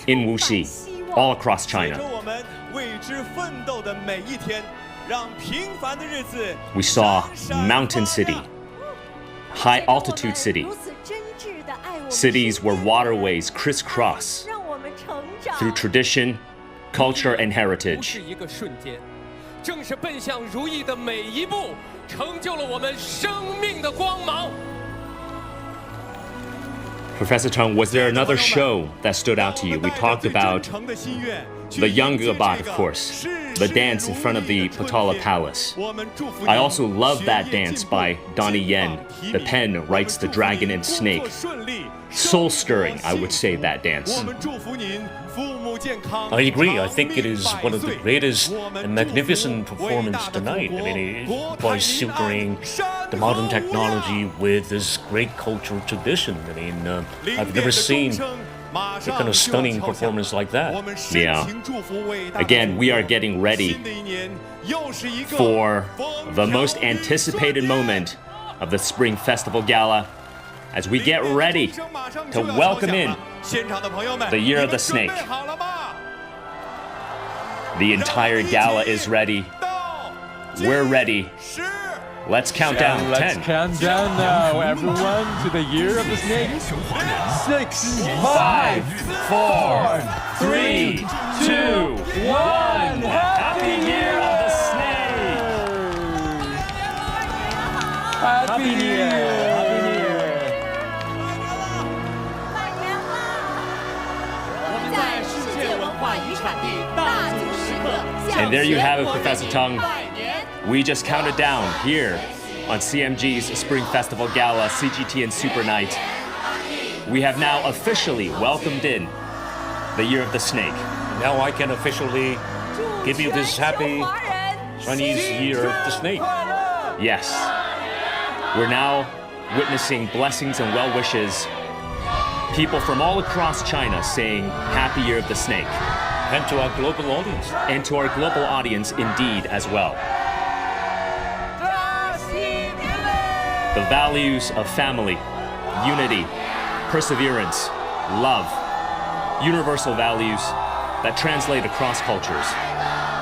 Speaker 8: in Wuxi, all across China. We saw Mountain City, high altitude city, cities where waterways crisscross through tradition, culture, and heritage. Professor Teng, was there another show that stood out to you? We talked about the young Gebat, of course, the dance in front of the Potala Palace. I also love that dance by Donnie Yen. The pen writes the dragon and snake. Soul-stirring, I would say, that dance.
Speaker 7: I agree. I think it is one of the greatest and magnificent performances tonight. I mean, it was suturing the modern technology with this great cultural tradition. I mean, I've never seen a kind of stunning performance like that.
Speaker 8: Yeah. Again, we are getting ready for the most anticipated moment of the Spring Festival Gala as we get ready to welcome in the Year of the Snake. The entire gala is ready. We're ready. Let's count down.
Speaker 11: Let's
Speaker 8: 10.
Speaker 11: count down now, everyone, to the Year of the Snake. 6,
Speaker 8: 5, 4, 3, 2, 1. Happy Year of the Snake.
Speaker 11: Happy New Year.
Speaker 8: And there you have it, Professor Teng. We just counted down here on CMG's Spring Festival Gala, CGTN Super Night. We have now officially welcomed in the Year of the Snake.
Speaker 7: Now I can officially give you this happy Chinese Year of the Snake.
Speaker 8: Yes. We're now witnessing blessings and well wishes. People from all across China saying Happy Year of the Snake.
Speaker 7: And to our global audience.
Speaker 8: And to our global audience indeed as well. The values of family, unity, perseverance, love, universal values that translate across cultures.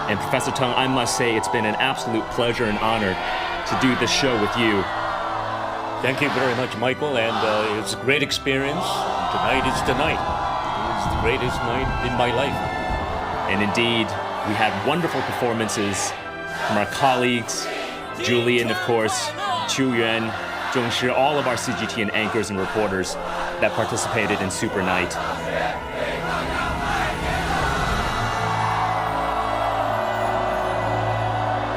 Speaker 8: And Professor Teng, I must say it's been an absolute pleasure and honor to do this show with you.
Speaker 7: Thank you very much, Michael, and it's a great experience. Tonight is the night. It's the greatest night in my life.
Speaker 8: And indeed, we had wonderful performances from our colleagues, Julian, of course, Chu Yuan, Zhong Shi, all of our CGTN anchors and reporters that participated in Super Night.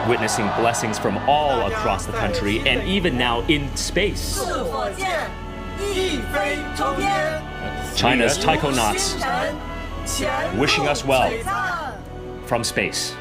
Speaker 8: Witnessing blessings from all across the country and even now in space. China's taikonauts wishing us well from space.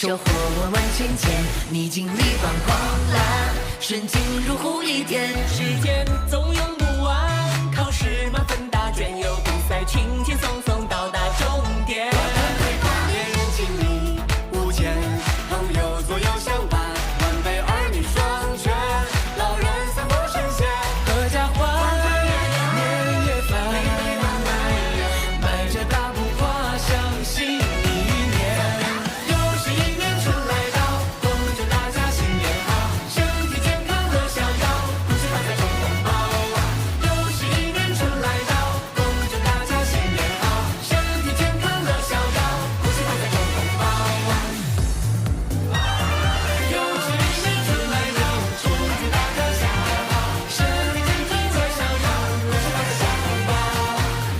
Speaker 3: 收获我万千钱，你经历放狂澜，瞬间如虎一天。时间总用不完，考试满分答卷有比赛，轻轻松松到达终点。恋人情理无间，朋友左右相伴，晚辈儿女双全，老人三过神仙，阖家欢，年夜饭，迈着大步跨向新一年。又是一年春来到，恭祝大家新年好，身体健康乐逍遥，恭喜发财中红包。又是一年春来到，恭祝大家新年好，身体健康乐逍遥，恭喜发财中红包。又是一年春来到，祝大家新年好，身体健康乐逍遥，恭喜发财中红包。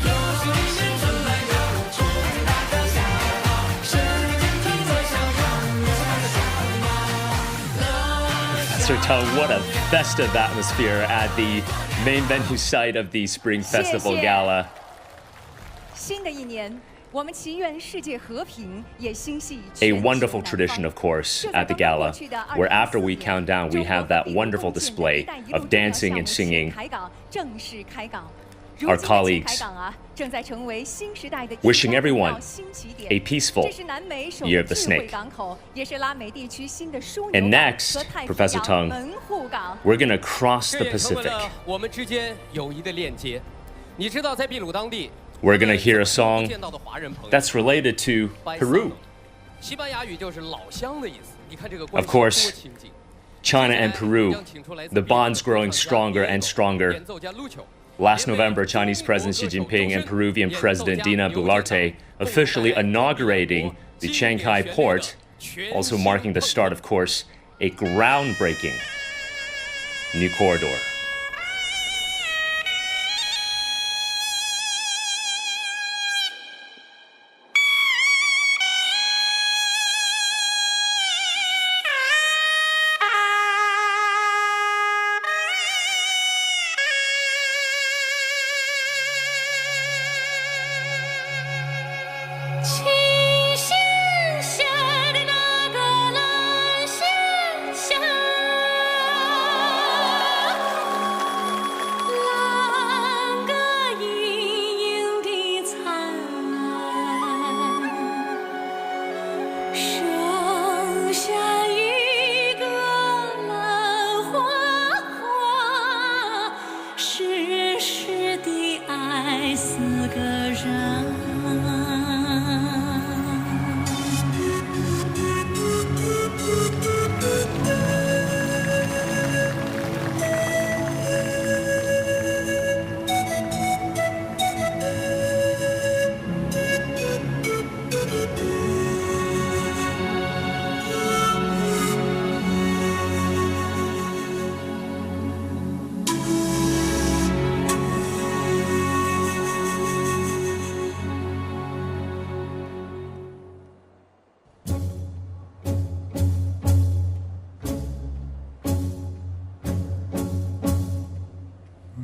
Speaker 3: 又是一年春来到，祝大家新年好，身体健康乐逍遥，恭喜发财中红包。
Speaker 8: Professor Tong, what a festive atmosphere at the main venue site of the Spring Festival Gala.
Speaker 9: 新的一年，我们祈愿世界和平，也心系
Speaker 8: A wonderful tradition, of course, at the gala, where after we count down, we have that wonderful display of dancing and singing.
Speaker 9: 正式开港。
Speaker 8: Our colleagues wishing everyone a peaceful Year of the Snake. And next, Professor Tong, we're going to cross the Pacific.
Speaker 18: 我们之间友谊的链接。你知道，在秘鲁当地
Speaker 8: We're going to hear a song that's related to Peru.
Speaker 18: 西班牙语就是老乡的意思。你看这个
Speaker 8: Of course, China and Peru, the bonds growing stronger and stronger. Last November, Chinese President Xi Jinping and Peruvian President Dina Boluarte officially inaugurating the Shanghai port, also marking the start, of course, a groundbreaking new corridor.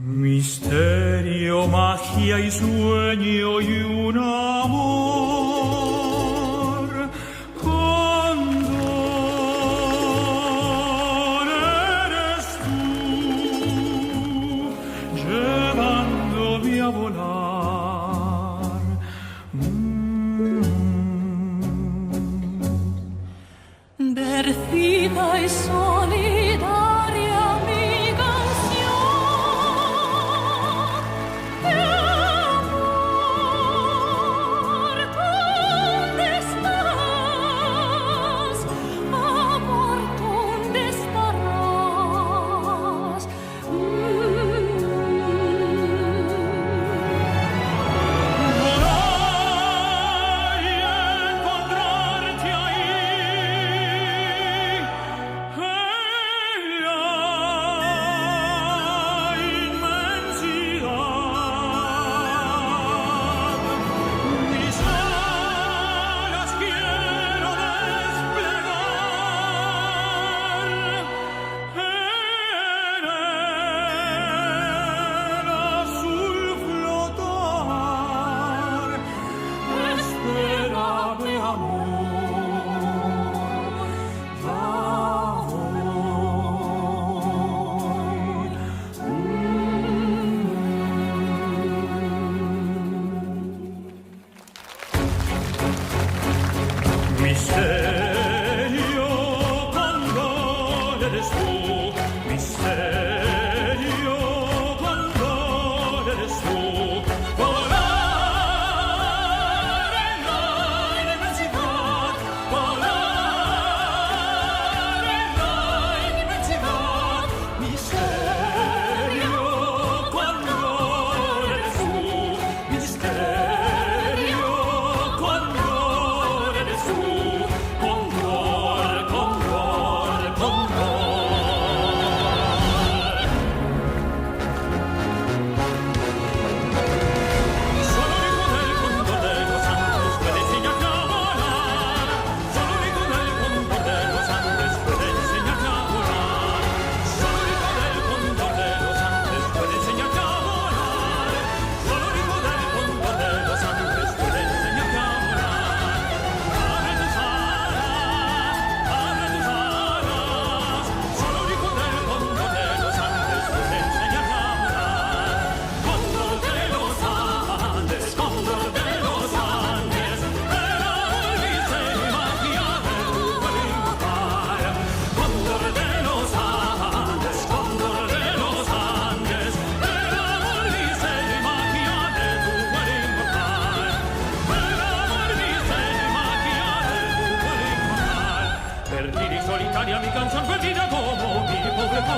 Speaker 3: Misterio, magia y sueño y un amor. Cóndor eres tú, llevándome a volar. Dercida y solidaria mi canción de amor. ¿Dónde estás? Amor, ¿dónde estarás?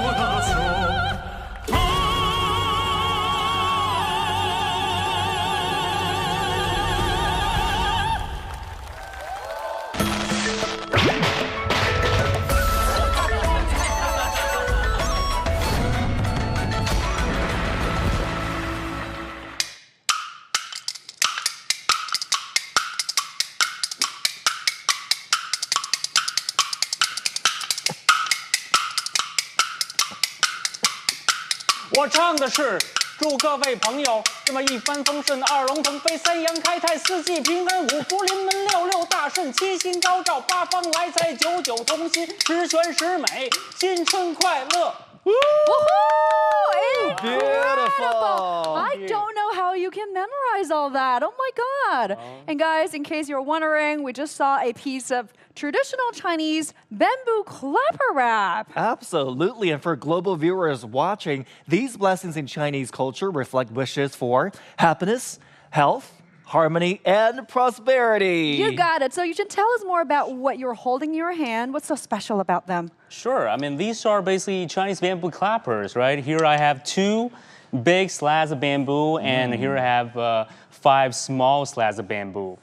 Speaker 3: 大手。
Speaker 4: 我唱的是祝各位朋友这么一帆风顺，二龙腾飞，三阳开泰，四季平安，五福临门，六六大顺，七星高照，八方来财，九九同心，十全十美，新春快乐。
Speaker 6: Beautiful. I don't know how you can memorize all that. Oh my God. And guys, in case you're wondering, we just saw a piece of traditional Chinese bamboo clapper rap.
Speaker 21: Absolutely. And for global viewers watching, these blessings in Chinese culture reflect wishes for happiness, health, harmony, and prosperity.
Speaker 6: You got it. So you should tell us more about what you're holding in your hand. What's so special about them?
Speaker 4: Sure. I mean, these are basically Chinese bamboo clappers, right? Here I have 2 big slabs of bamboo, and here I have 5 small slabs of bamboo.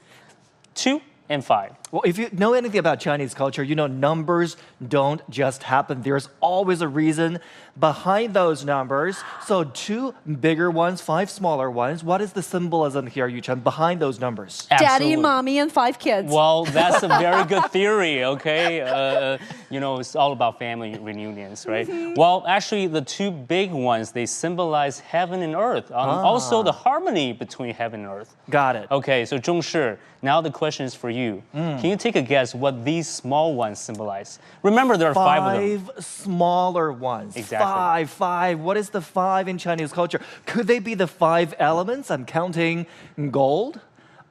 Speaker 4: 2 and 5.
Speaker 21: Well, if you know anything about Chinese culture, you know numbers don't just happen. There's always a reason behind those numbers. So 2 bigger ones, 5 smaller ones. What is the symbolism here, Yuchen, behind those numbers?
Speaker 6: Daddy, mommy, and 5 kids.
Speaker 4: Well, that's a very good theory, okay? You know, it's all about family reunions, right? Well, actually, the 2 big ones, they symbolize heaven and earth. Also, the harmony between heaven and earth.
Speaker 21: Got it.
Speaker 4: Okay, so Zhongshi, now the question is for you. Can you take a guess what these small ones symbolize? Remember, there are 5 of them.
Speaker 21: 5 smaller ones.
Speaker 4: Exactly.
Speaker 21: 5. What is the 5 in Chinese culture? Could they be the 5 elements? I'm counting gold,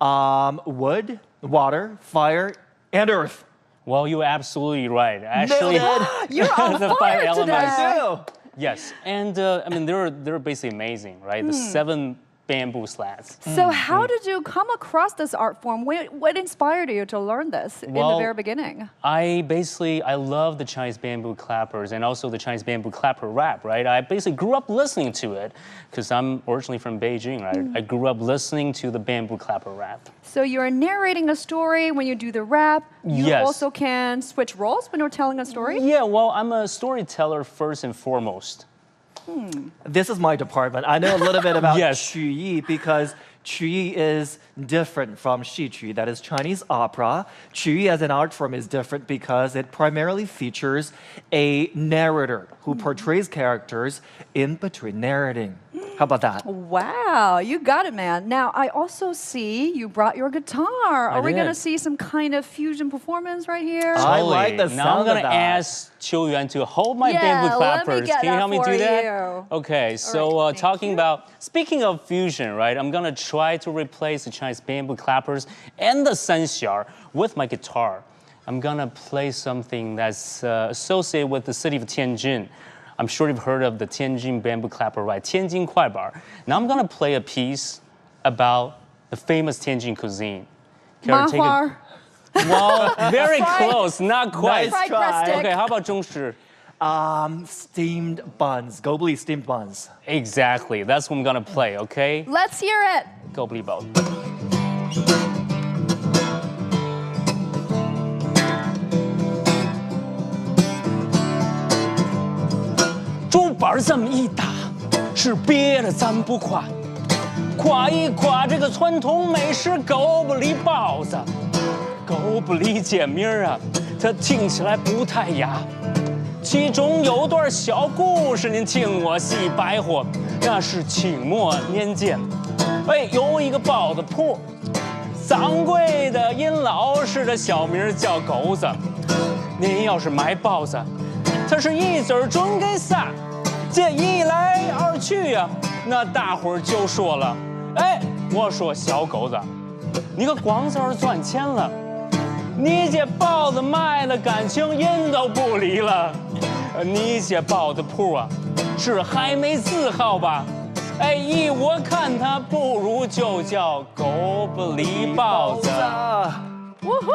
Speaker 21: wood, water, fire, and earth.
Speaker 4: Well, you're absolutely right. Actually,
Speaker 6: you're on
Speaker 4: the 5
Speaker 6: fire
Speaker 4: elements.
Speaker 6: today.
Speaker 4: Yes, and I mean they're basically amazing, right? The 7 bamboo slats.
Speaker 6: So how did you come across this art form? What inspired you to learn this in the very beginning?
Speaker 4: I love the Chinese bamboo clappers and also the Chinese bamboo clapper rap, right? I basically grew up listening to it because I'm originally from Beijing, right? I grew up listening to the bamboo clapper rap.
Speaker 6: So you're narrating a story when you do the rap. You also can switch roles when you're telling a story?
Speaker 4: Yeah, well, I'm a storyteller first and foremost.
Speaker 21: This is my department. I know a little bit about Qu Yi because Qu Yi is different from Xi Qu, that is Chinese opera. Qu Yi as an art form is different because it primarily features a narrator who portrays characters in between narrating. How about that?
Speaker 6: Wow, you got it, man. Now, I also see you brought your guitar. Are we going to see some kind of fusion performance right here?
Speaker 21: I like the sound of that.
Speaker 4: Now I'm going to ask Qiu Yuan to hold my bamboo clappers. Can you help me do that? Okay, so speaking of fusion, right, I'm going to try to replace the Chinese bamboo clappers and the sanxiao with my guitar. I'm going to play something that's associated with the city of Tianjin. I'm sure you've heard of the Tianjin bamboo clapper, right? Tianjin Kuaibar. Now I'm going to play a piece about the famous Tianjin cuisine.
Speaker 6: Mahua.
Speaker 4: Well, very close, not quite.
Speaker 21: Nice try.
Speaker 4: Okay, how about Zhongshi?
Speaker 21: Steamed buns, Gobli steamed buns.
Speaker 4: Exactly, that's what I'm going to play, okay?
Speaker 6: Let's hear it.
Speaker 4: Gobli bao. 竹板这么一打，是别的咱不夸，夸一夸这个传统美食狗不理包子，狗不理解名啊，它听起来不太雅。其中有段小故事，您听我细白话。那是清末年间，有一个包子铺，掌柜的因老师的小名叫狗子。您要是买包子，他是一子儿准给仨。这一来二去呀，那大伙儿就说了：“我说小狗子，你可光这儿赚钱了，你这包子卖了，感情人都不理了。你这包子铺啊，是还没字号吧？依我看，它不如就叫狗不理包子。”
Speaker 21: 呜呼！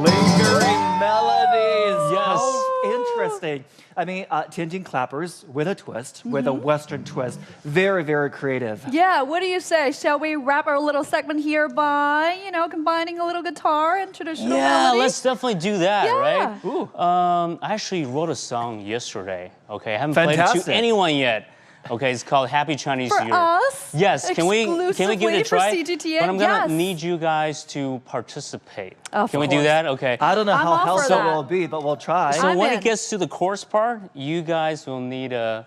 Speaker 21: Lingering melodies.
Speaker 4: Yes.
Speaker 21: How interesting. I mean, Tianjin clappers with a twist, with a Western twist. Very, very creative.
Speaker 6: Yeah, what do you say? Shall we wrap our little segment here by, combining a little guitar and traditional melody?
Speaker 4: Let's definitely do that,
Speaker 6: Yeah.
Speaker 4: right?
Speaker 21: Ooh.
Speaker 4: I actually wrote a song yesterday. Okay, I haven't played it to anyone yet. Okay, it's called Happy Chinese
Speaker 6: For
Speaker 4: New Year.
Speaker 6: us?
Speaker 4: Yes, can we give it a
Speaker 6: Exclusively for
Speaker 4: try?
Speaker 6: CGTN?
Speaker 4: But I'm gonna
Speaker 6: Yes.
Speaker 4: need you guys to participate.
Speaker 6: Of
Speaker 4: Can we do
Speaker 6: course.
Speaker 4: that? Okay.
Speaker 21: I don't know
Speaker 6: I'm
Speaker 21: how
Speaker 6: all for
Speaker 21: helpful
Speaker 6: that.
Speaker 21: it will be, but we'll try.
Speaker 4: So
Speaker 6: I'm
Speaker 4: when
Speaker 6: in.
Speaker 4: it gets to the chorus part, you guys will need to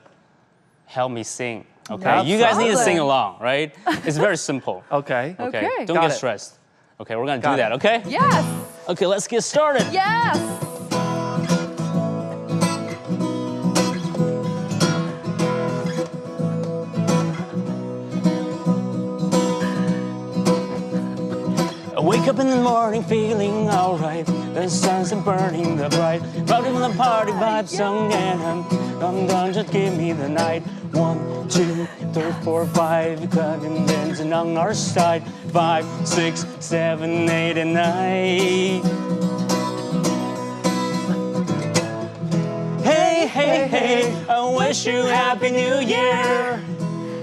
Speaker 4: help me sing. Okay,
Speaker 21: No
Speaker 4: you guys need to
Speaker 6: problem.
Speaker 4: sing along, right? It's very simple.
Speaker 21: Okay.
Speaker 6: Okay.
Speaker 4: Don't
Speaker 21: Got
Speaker 4: get
Speaker 21: it.
Speaker 4: stressed. Okay, we're gonna
Speaker 21: Got
Speaker 4: do that.
Speaker 21: it.
Speaker 4: Okay.
Speaker 6: Yes.
Speaker 4: Okay, let's get started.
Speaker 6: Yes.
Speaker 4: I wake up in the morning feeling alright. The sun's burning the bright. Routing the party vibes sung and I'm done, just give me the night. 1, 2, 3, 4, 5. Clapping dancing on our side. 5, 6, 7, 8, and 9. Hey, hey, hey, I wish you Happy New Year.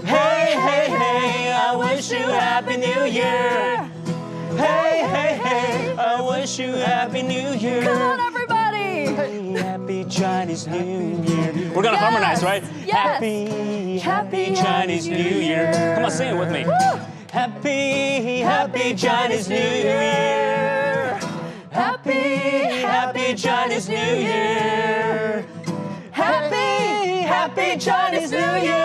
Speaker 4: Hey, hey, hey, I wish you Happy New Year. Hey, hey, hey, I wish you Happy New Year.
Speaker 6: Come on, everybody.
Speaker 4: Happy Chinese New Year. We're gonna harmonize, right?
Speaker 6: Yes.
Speaker 4: Happy Chinese New Year. Come on, sing it with me. Happy Chinese New Year. Happy Chinese New Year. Happy Chinese New Year.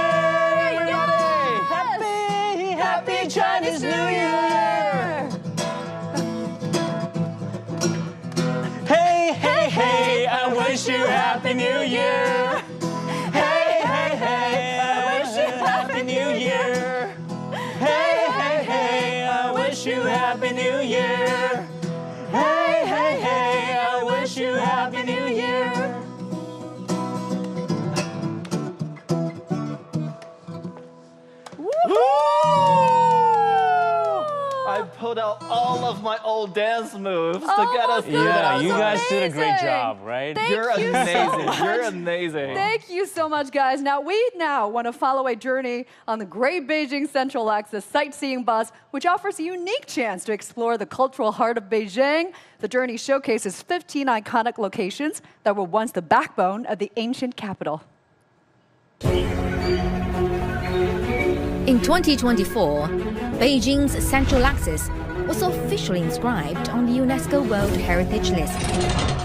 Speaker 4: Happy Chinese New Year. Hey, hey, hey, I wish you Happy New Year. Hey, hey, hey, I wish you Happy New Year. Hey, hey, hey, I wish you Happy New Year. Hey, hey, hey, I wish you Happy New Year.
Speaker 21: I pulled out all of my old dance moves to get us through
Speaker 4: Yeah,
Speaker 21: that.
Speaker 4: you guys did a great
Speaker 6: amazing.
Speaker 4: job, right?
Speaker 6: Thank
Speaker 21: You're
Speaker 6: you so
Speaker 21: amazing.
Speaker 6: much.
Speaker 21: You're amazing.
Speaker 6: Thank you so much, guys. Now, we want to follow a journey on the Great Beijing Central Axis sightseeing bus, which offers a unique chance to explore the cultural heart of Beijing. The journey showcases 15 iconic locations that were once the backbone of the ancient capital.
Speaker 5: In 2024, Beijing's Central Axis was officially inscribed on the UNESCO World Heritage List.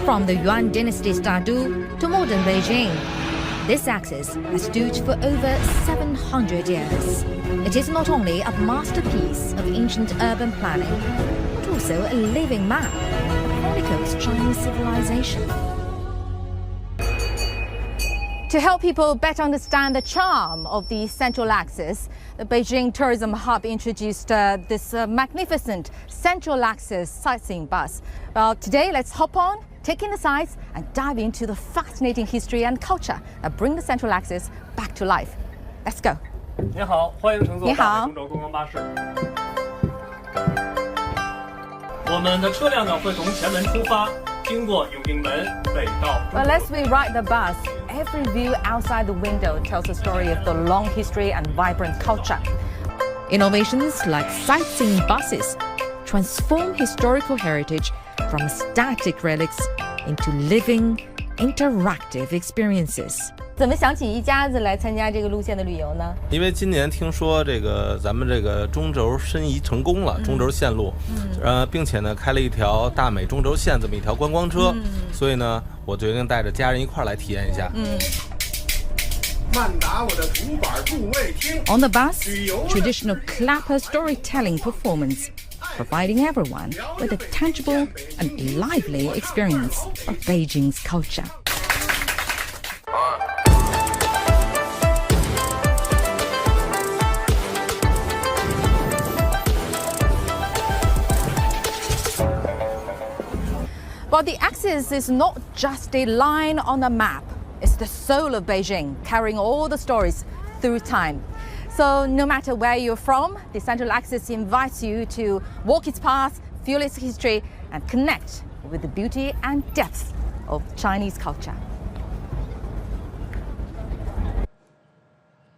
Speaker 5: From the Yuan Dynasty's Dadu to modern Beijing, this axis has stood for over 700 years. It is not only a masterpiece of ancient urban planning, but also a living map that chronicles Chinese civilization. To help people better understand the charm of the Central Axis, the Beijing Tourism Hub introduced this magnificent Central Axis sightseeing bus. Well, today let's hop on, take in the sights, and dive into the fascinating history and culture that bring the Central Axis back to life. Let's go.
Speaker 22: 您好，欢迎乘坐
Speaker 5: 你好
Speaker 22: 大北中轴观光巴士。我们的车辆呢会从前门出发，经过永定门，北到中
Speaker 5: Well, as we ride the bus, every view outside the window tells a story of the long history and vibrant culture. Innovations like sightseeing buses transform historical heritage from static relics into living, interactive experiences. 怎么想起一家子来参加这个路线的旅游呢？
Speaker 23: 因为今年听说这个咱们这个中轴申遗成功了，中轴线路，并且呢开了一条大美中轴线这么一条观光车，所以呢我决定带着家人一块儿来体验一下。
Speaker 13: 慢打我的主板助位厅。
Speaker 5: On the bus, traditional clapper storytelling performance, providing everyone with a tangible and lively experience of Beijing's culture. But the axis is not just a line on a map. It's the soul of Beijing, carrying all the stories through time. So no matter where you're from, the Central Axis invites you to walk its path, feel its history, and connect with the beauty and depth of Chinese culture.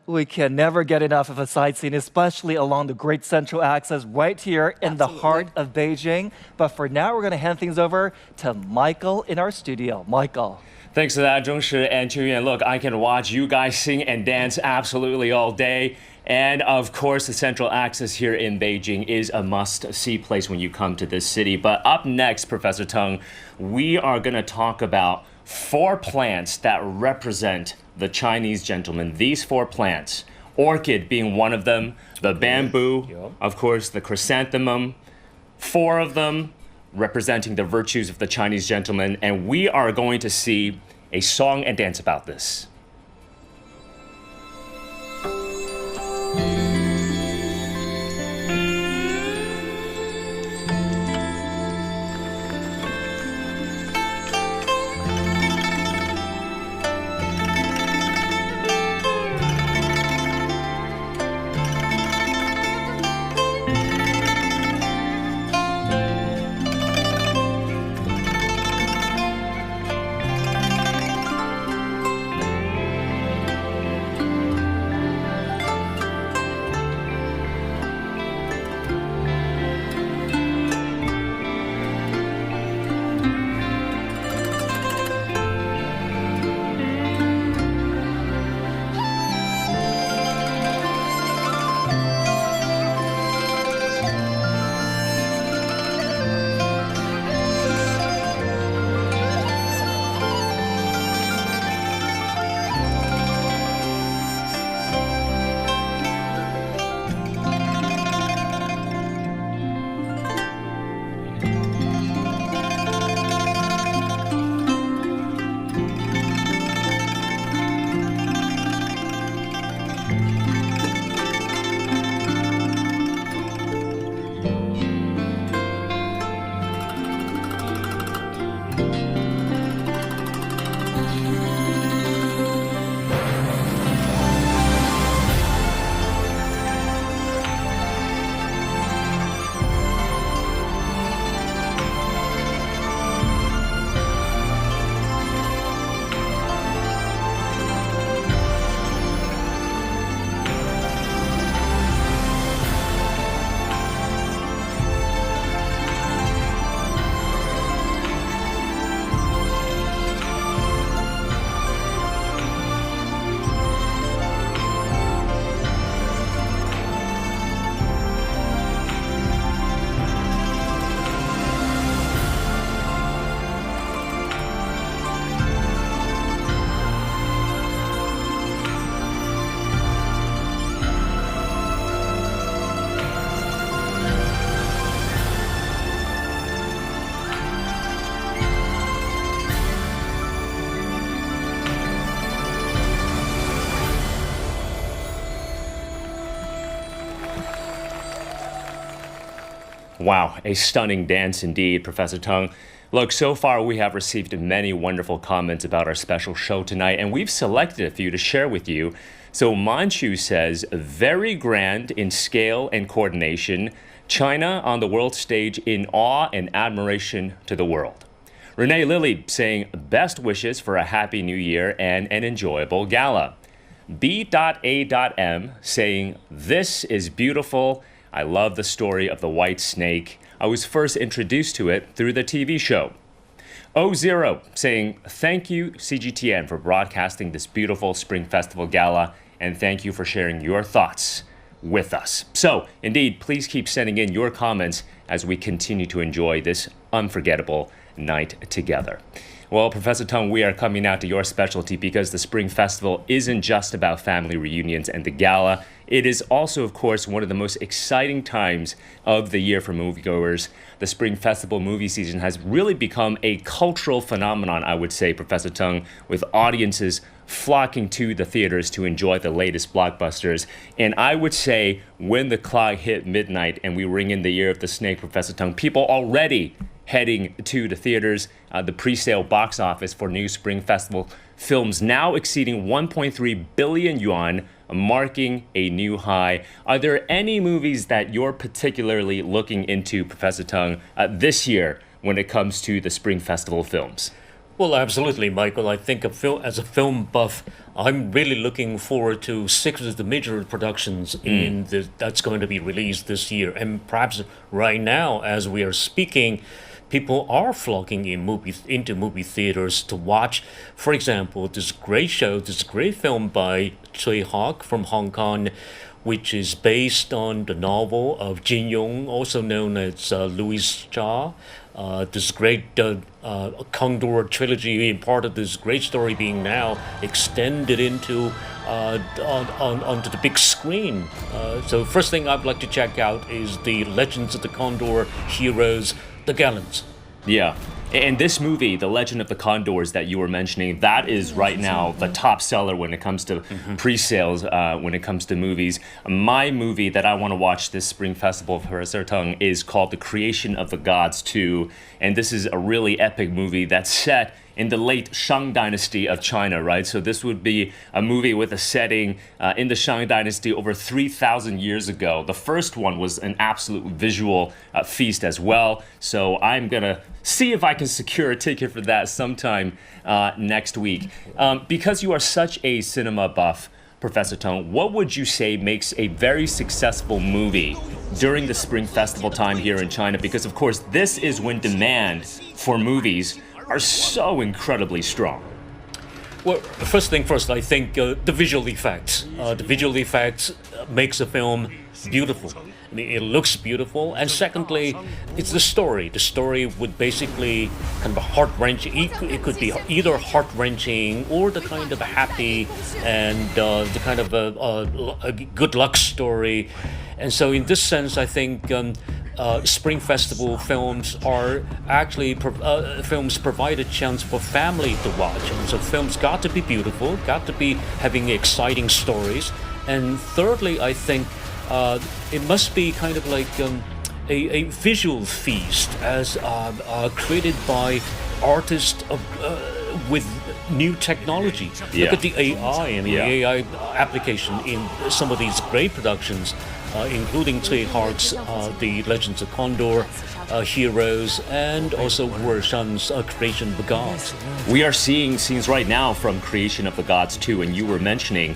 Speaker 21: We can never get enough of a sightseeing, especially along the Great Central Axis right here in the heart of Beijing. But for now, we're going to hand things over to Michael in our studio. Michael.
Speaker 8: Thanks for that, Zhongshi and Qinyuan. Look, I can watch you guys sing and dance absolutely all day. And of course, the Central Axis here in Beijing is a must-see place when you come to this city. But up next, Professor Teng, we are going to talk about 4 plants that represent the Chinese gentleman. These 4 plants, orchid being one of them, the bamboo, of course, the chrysanthemum, 4 of them representing the virtues of the Chinese gentleman. And we are going to see a song and dance about this. Wow, a stunning dance indeed, Professor Teng. Look, so far we have received many wonderful comments about our special show tonight, and we've selected a few to share with you. So Manchu says, very grand in scale and coordination, China on the world stage in awe and admiration to the world. Renee Lilly saying, best wishes for a happy new year and an enjoyable gala. B.A.M saying, this is beautiful. I love the story of the white snake. I was first introduced to it through the TV show. O0 saying, thank you, CGTN, for broadcasting this beautiful Spring Festival Gala, and thank you for sharing your thoughts with us. So, indeed, please keep sending in your comments as we continue to enjoy this unforgettable night together. Well, Professor Teng, we are coming out to your specialty because the Spring Festival isn't just about family reunions and the gala. It is also, of course, one of the most exciting times of the year for moviegoers. The Spring Festival movie season has really become a cultural phenomenon, I would say, Professor Teng, with audiences flocking to the theaters to enjoy the latest blockbusters. And I would say when the clock hit midnight and we ring in the year of the snake, Professor Teng, people already heading to the theaters. The pre-sale box office for new Spring Festival films now exceeding 1.3 billion yuan, marking a new high. Are there any movies that you're particularly looking into, Professor Teng, this year when it comes to the Spring Festival films?
Speaker 7: Well, absolutely, Michael. I think as a film buff, I'm really looking forward to 6 of the major productions that's going to be released this year. And perhaps right now, as we are speaking, people are flocking into movie theaters to watch, for example, this great film by Tsui Hark from Hong Kong, which is based on the novel of Jin Yong, also known as Louis Cha. This great Condor trilogy, in part of this great story being now extended into onto the big screen. So first thing I'd like to check out is the Legends of the Condor heroes, the Gallants.
Speaker 8: Yeah. And this movie, The Legend of the Condors that you were mentioning, that is right now the top seller when it comes to pre-sales, when it comes to movies. My movie that I want to watch this Spring Festival for Sertong is called The Creation of the Gods 2. And this is a really epic movie that's set in the late Shang Dynasty of China, right? So this would be a movie with a setting in the Shang Dynasty over 3,000 years ago. The first one was an absolute visual feast as well. So I'm gonna see if I can secure a ticket for that sometime next week. Because you are such a cinema buff, Professor Tong, what would you say makes a very successful movie during the Spring Festival time here in China? Because of course, this is when demand for movies are so incredibly strong.
Speaker 7: Well, first thing first, I think the visual effects. The visual effects makes a film beautiful. I mean, it looks beautiful. And secondly, it's the story. The story would basically kind of a heart-wrenching. It could be either heart-wrenching or the kind of a happy and the kind of a good luck story. And so in this sense, I think Spring Festival films are actually films provide a chance for family to watch. And so films got to be beautiful, got to be having exciting stories. And thirdly, I think it must be kind of like a visual feast as created by artists with new technology. Look at the AI the AI application in some of these great productions, including Tsui Hark's The Legends of Condor, Heroes, and also Wu Shan's Creation of the Gods.
Speaker 8: We are seeing scenes right now from Creation of the Gods 2, and you were mentioning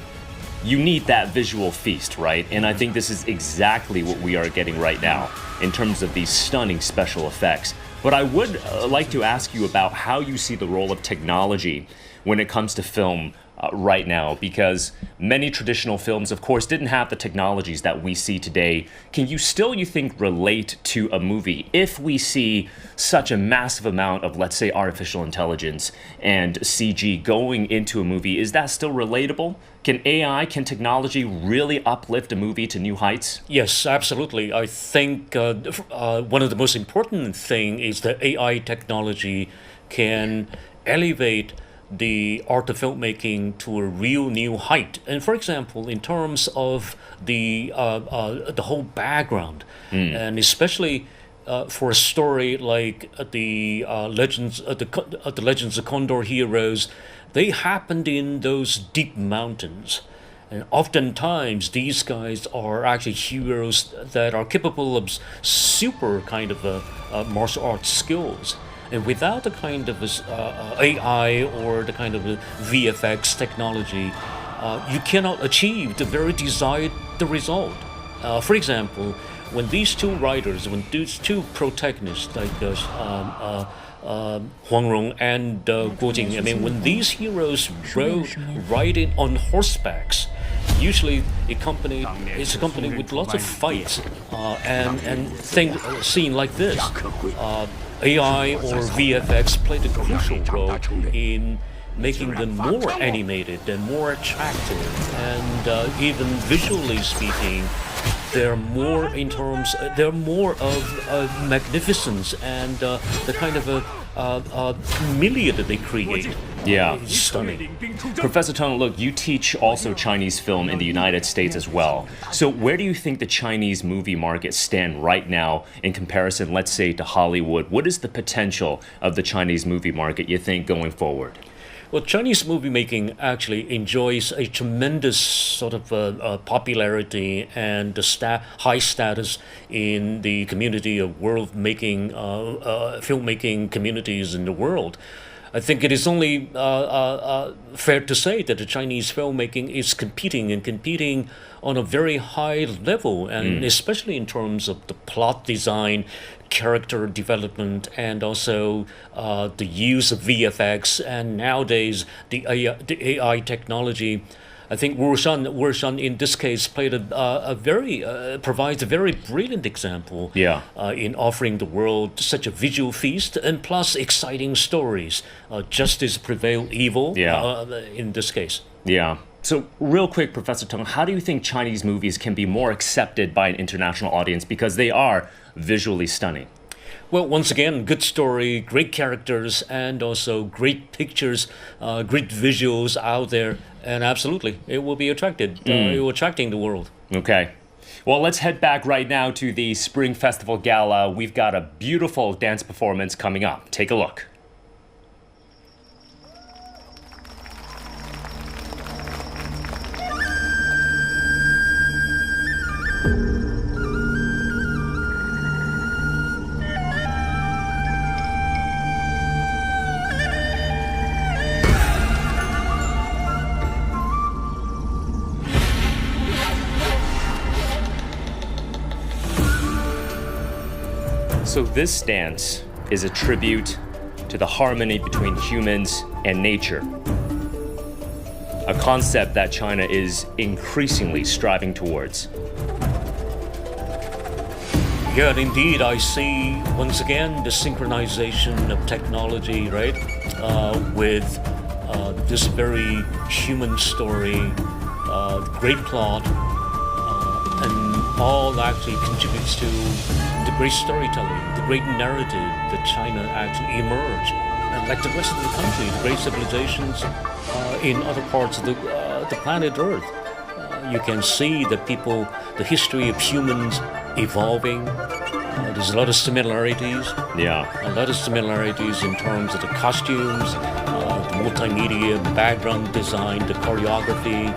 Speaker 8: you need that visual feast, right? And I think this is exactly what we are getting right now in terms of these stunning special effects. But I would like to ask you about how you see the role of technology when it comes to film right now, because many traditional films, of course, didn't have the technologies that we see today. Can you still, you think, relate to a movie if we see such a massive amount of, let's say, artificial intelligence and CG going into a movie? Is that still relatable? Can AI, can technology really uplift a movie to new heights?
Speaker 7: Yes, absolutely. I think one of the most important things is that AI technology can elevate the art of filmmaking to a real new height. And for example, in terms of the whole background, and especially for a story like the Legends of Condor Heroes, they happened in those deep mountains. And oftentimes, these guys are actually heroes that are capable of super kind of martial arts skills. And without the kind of AI or the kind of VFX technology, you cannot achieve the very desired result. For example, when these two writers, when these two protagonists, like Huang Rong and Guo Jing, I mean, when these heroes riding on horsebacks, usually it's accompanied with lots of fights and things seen like this. AI or VFX played a crucial role in making them more animated and more attractive, and even visually speaking, they're more of magnificence and the kind of milieu that they create.
Speaker 8: Yeah,
Speaker 7: is stunning.
Speaker 8: Professor Tong, look, you teach also Chinese film in the United States as well. So where do you think the Chinese movie market stand right now in comparison, let's say, to Hollywood? What is the potential of the Chinese movie market, you think, going forward?
Speaker 7: Well, Chinese movie making actually enjoys a tremendous sort of popularity and high status in the community of filmmaking communities in the world. I think it is only fair to say that the Chinese filmmaking is competing on a very high level, and especially in terms of the plot design, character development, and also the use of VFX, and nowadays the AI technology. I think Wurshan in this case provides a very brilliant example in offering the world such a visual feast, and plus exciting stories. Justice prevail evil in this case.
Speaker 8: Yeah. So real quick, Professor Teng, how do you think Chinese movies can be more accepted by an international audience because they are visually stunning?
Speaker 7: Well, once again, good story, great characters, and also great pictures, great visuals out there, and absolutely, it will be attracting the world.
Speaker 8: Okay. Well, let's head back right now to the Spring Festival Gala. We've got a beautiful dance performance coming up. Take a look. So this dance is a tribute to the harmony between humans and nature, a concept that China is increasingly striving towards.
Speaker 7: Yeah, indeed, I see once again the synchronization of technology, right, with this very human story, great plot, and all actually contributes to the great storytelling, the great narrative that China actually emerged. And like the rest of the country, the great civilizations in other parts of the planet Earth, you can see that the history of humans evolving. There's a lot of similarities.
Speaker 8: Yeah.
Speaker 7: A lot of similarities in terms of the costumes, the multimedia, the background design, the choreography.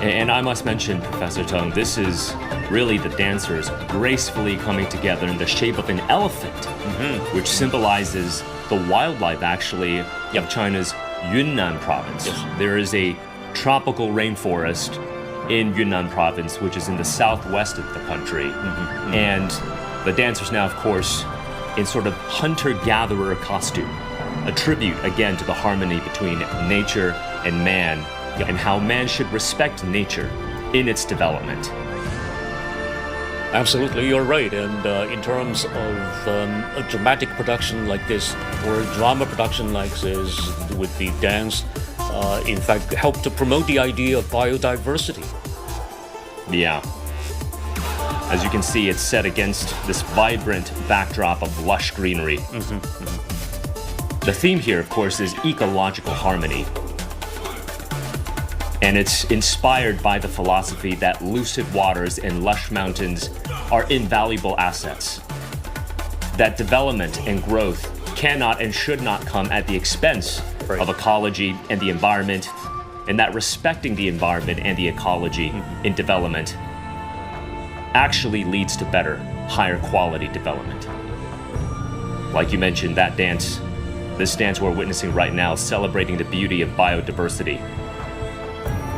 Speaker 8: And I must mention, Professor Teng, this is really the dancers gracefully coming together in the shape of an elephant, which symbolizes the wildlife, actually, of China's Yunnan province.
Speaker 7: Yes.
Speaker 8: There is a tropical rainforest in Yunnan province, which is in the southwest of the country. And the dancers now, of course, in sort of hunter-gatherer costume, a tribute, again, to the harmony between nature and man, and how man should respect nature in its development.
Speaker 7: Absolutely, you're right. And in terms of a dramatic production like this, or a drama production like this, with the dance, in fact, help to promote the idea of biodiversity.
Speaker 8: Yeah. As you can see, it's set against this vibrant backdrop of lush greenery. The theme here, of course, is ecological harmony. And it's inspired by the philosophy that lucid waters and lush mountains are invaluable assets. That development and growth cannot and should not come at the expense of ecology and the environment, and that respecting the environment and the ecology in development actually leads to better, higher quality development. Like you mentioned, this dance we're witnessing right now, celebrating the beauty of biodiversity.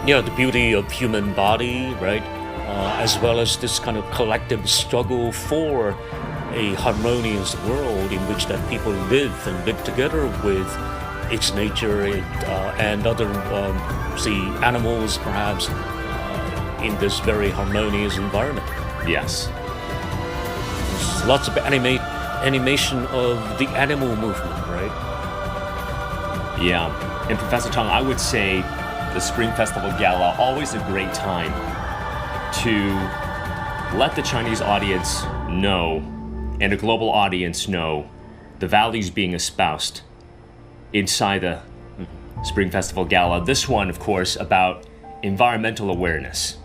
Speaker 7: Yeah, the beauty of human body, right? As well as this kind of collective struggle for a harmonious world in which that people live together with its nature and other animals, perhaps, in this very harmonious environment.
Speaker 8: Yes.
Speaker 7: There's lots of animation of the animal movement, right?
Speaker 8: Yeah. And Professor Teng, I would say the Spring Festival Gala, always a great time to let the Chinese audience know, and a global audience know, the values being espoused inside the Spring Festival Gala. This one, of course, about environmental awareness.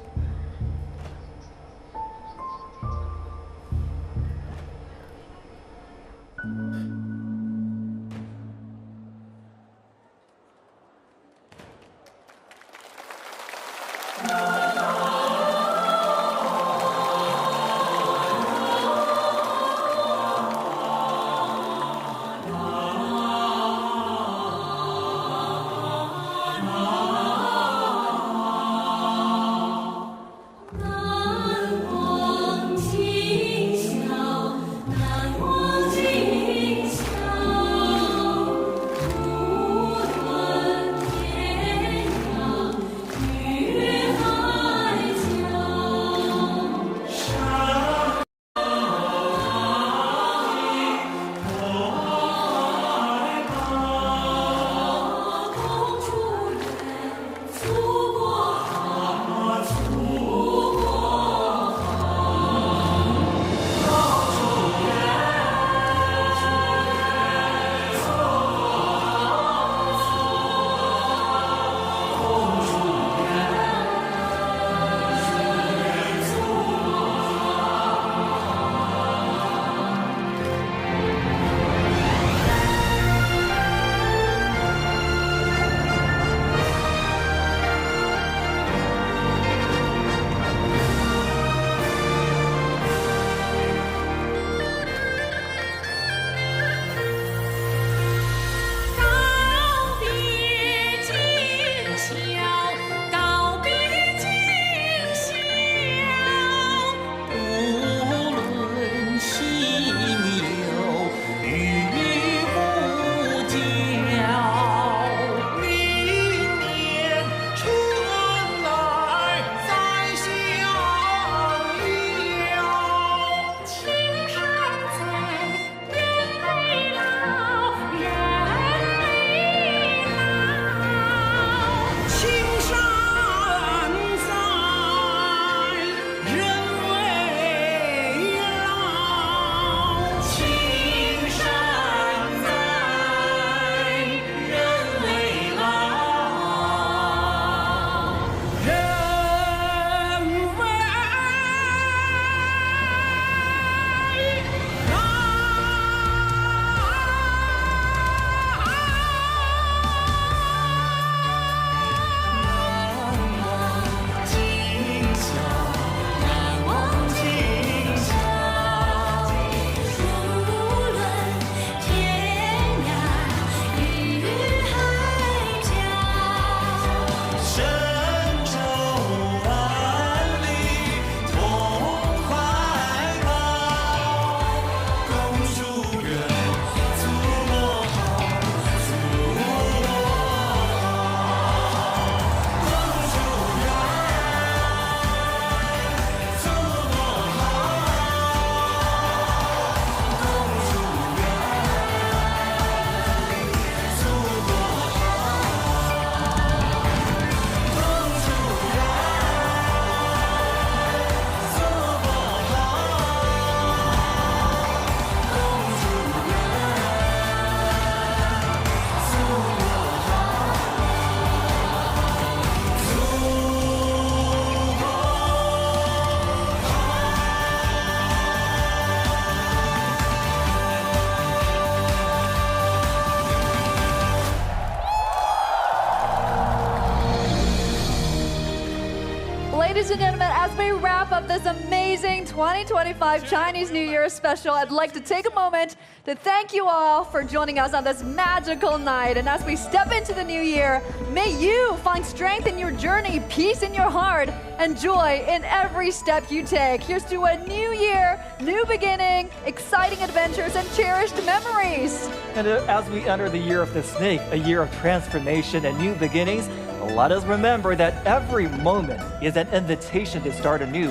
Speaker 6: Ladies and gentlemen, as we wrap up this amazing 2025 Chinese New Year special, I'd like to take a moment to thank you all for joining us on this magical night. And as we step into the new year, may you find strength in your journey, peace in your heart, and joy in every step you take. Here's to a new year, new beginning, exciting adventures, and cherished memories.
Speaker 21: And as we enter the year of the snake, a year of transformation and new beginnings, let us remember that every moment is an invitation to start anew.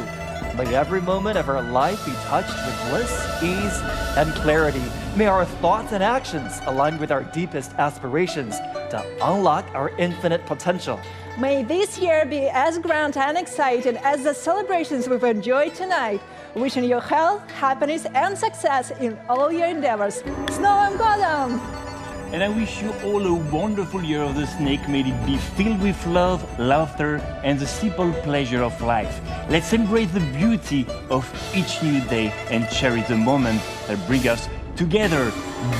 Speaker 21: May every moment of our life be touched with bliss, ease, and clarity. May our thoughts and actions align with our deepest aspirations to unlock our infinite potential.
Speaker 2: May this year be as grand and exciting as the celebrations we've enjoyed tonight. Wishing you health, happiness, and success in all your endeavors. Snow and Guadam!
Speaker 12: And I wish you all a wonderful year of the snake. May it be filled with love, laughter, and the simple pleasure of life. Let's embrace the beauty of each new day and cherish the moment that bring us together.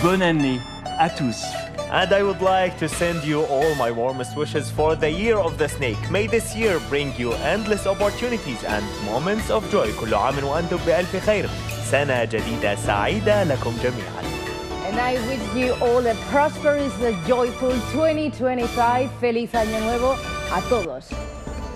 Speaker 12: Bonne année à tous.
Speaker 19: And I would like to send you all my warmest wishes for the year of the snake. May this year bring you endless opportunities and moments of joy. كل عام وأنتم بألف خير. سنة جديدة سعيدة لكم جميعا.
Speaker 24: And I wish you all a prosperous, joyful 2025. Feliz Año Nuevo a todos.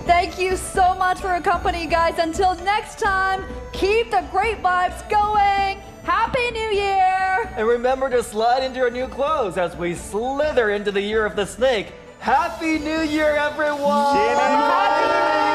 Speaker 6: Thank you so much for your company, guys. Until next time, keep the great vibes going. Happy New Year!
Speaker 21: And remember to slide into your new clothes as we slither into the year of the snake. Happy New Year, everyone! Happy New Year!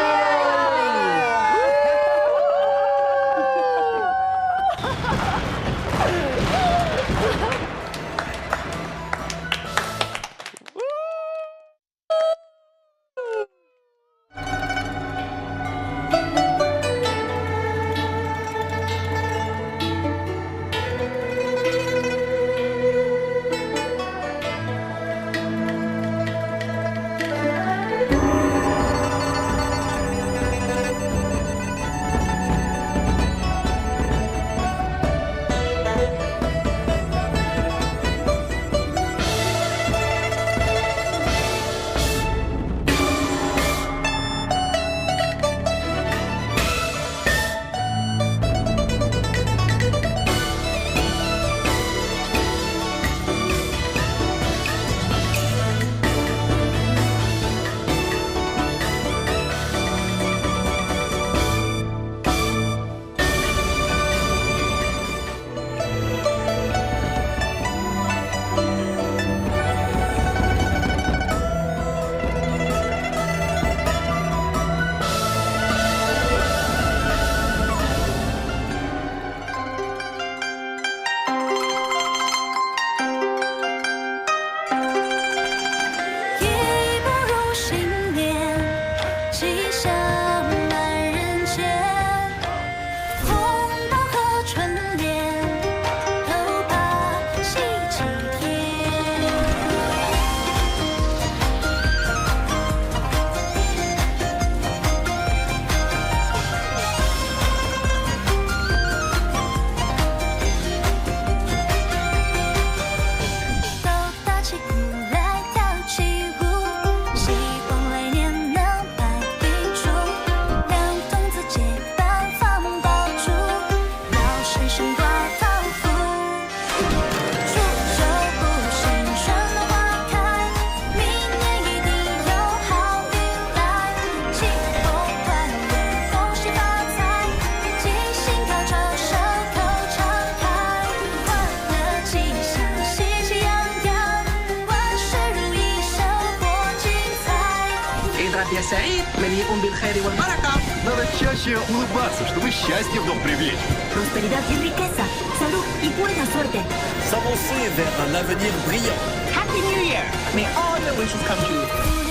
Speaker 10: Я саид, мли'ун биль-хайри валь-барака.
Speaker 13: Надо чаще улыбаться, чтобы счастье в дом привлечь.
Speaker 1: Prosperidad y riqueza, salud y buena suerte.
Speaker 13: S'avancer vers un avenir brillant.
Speaker 10: Happy New Year! May all your wishes come true.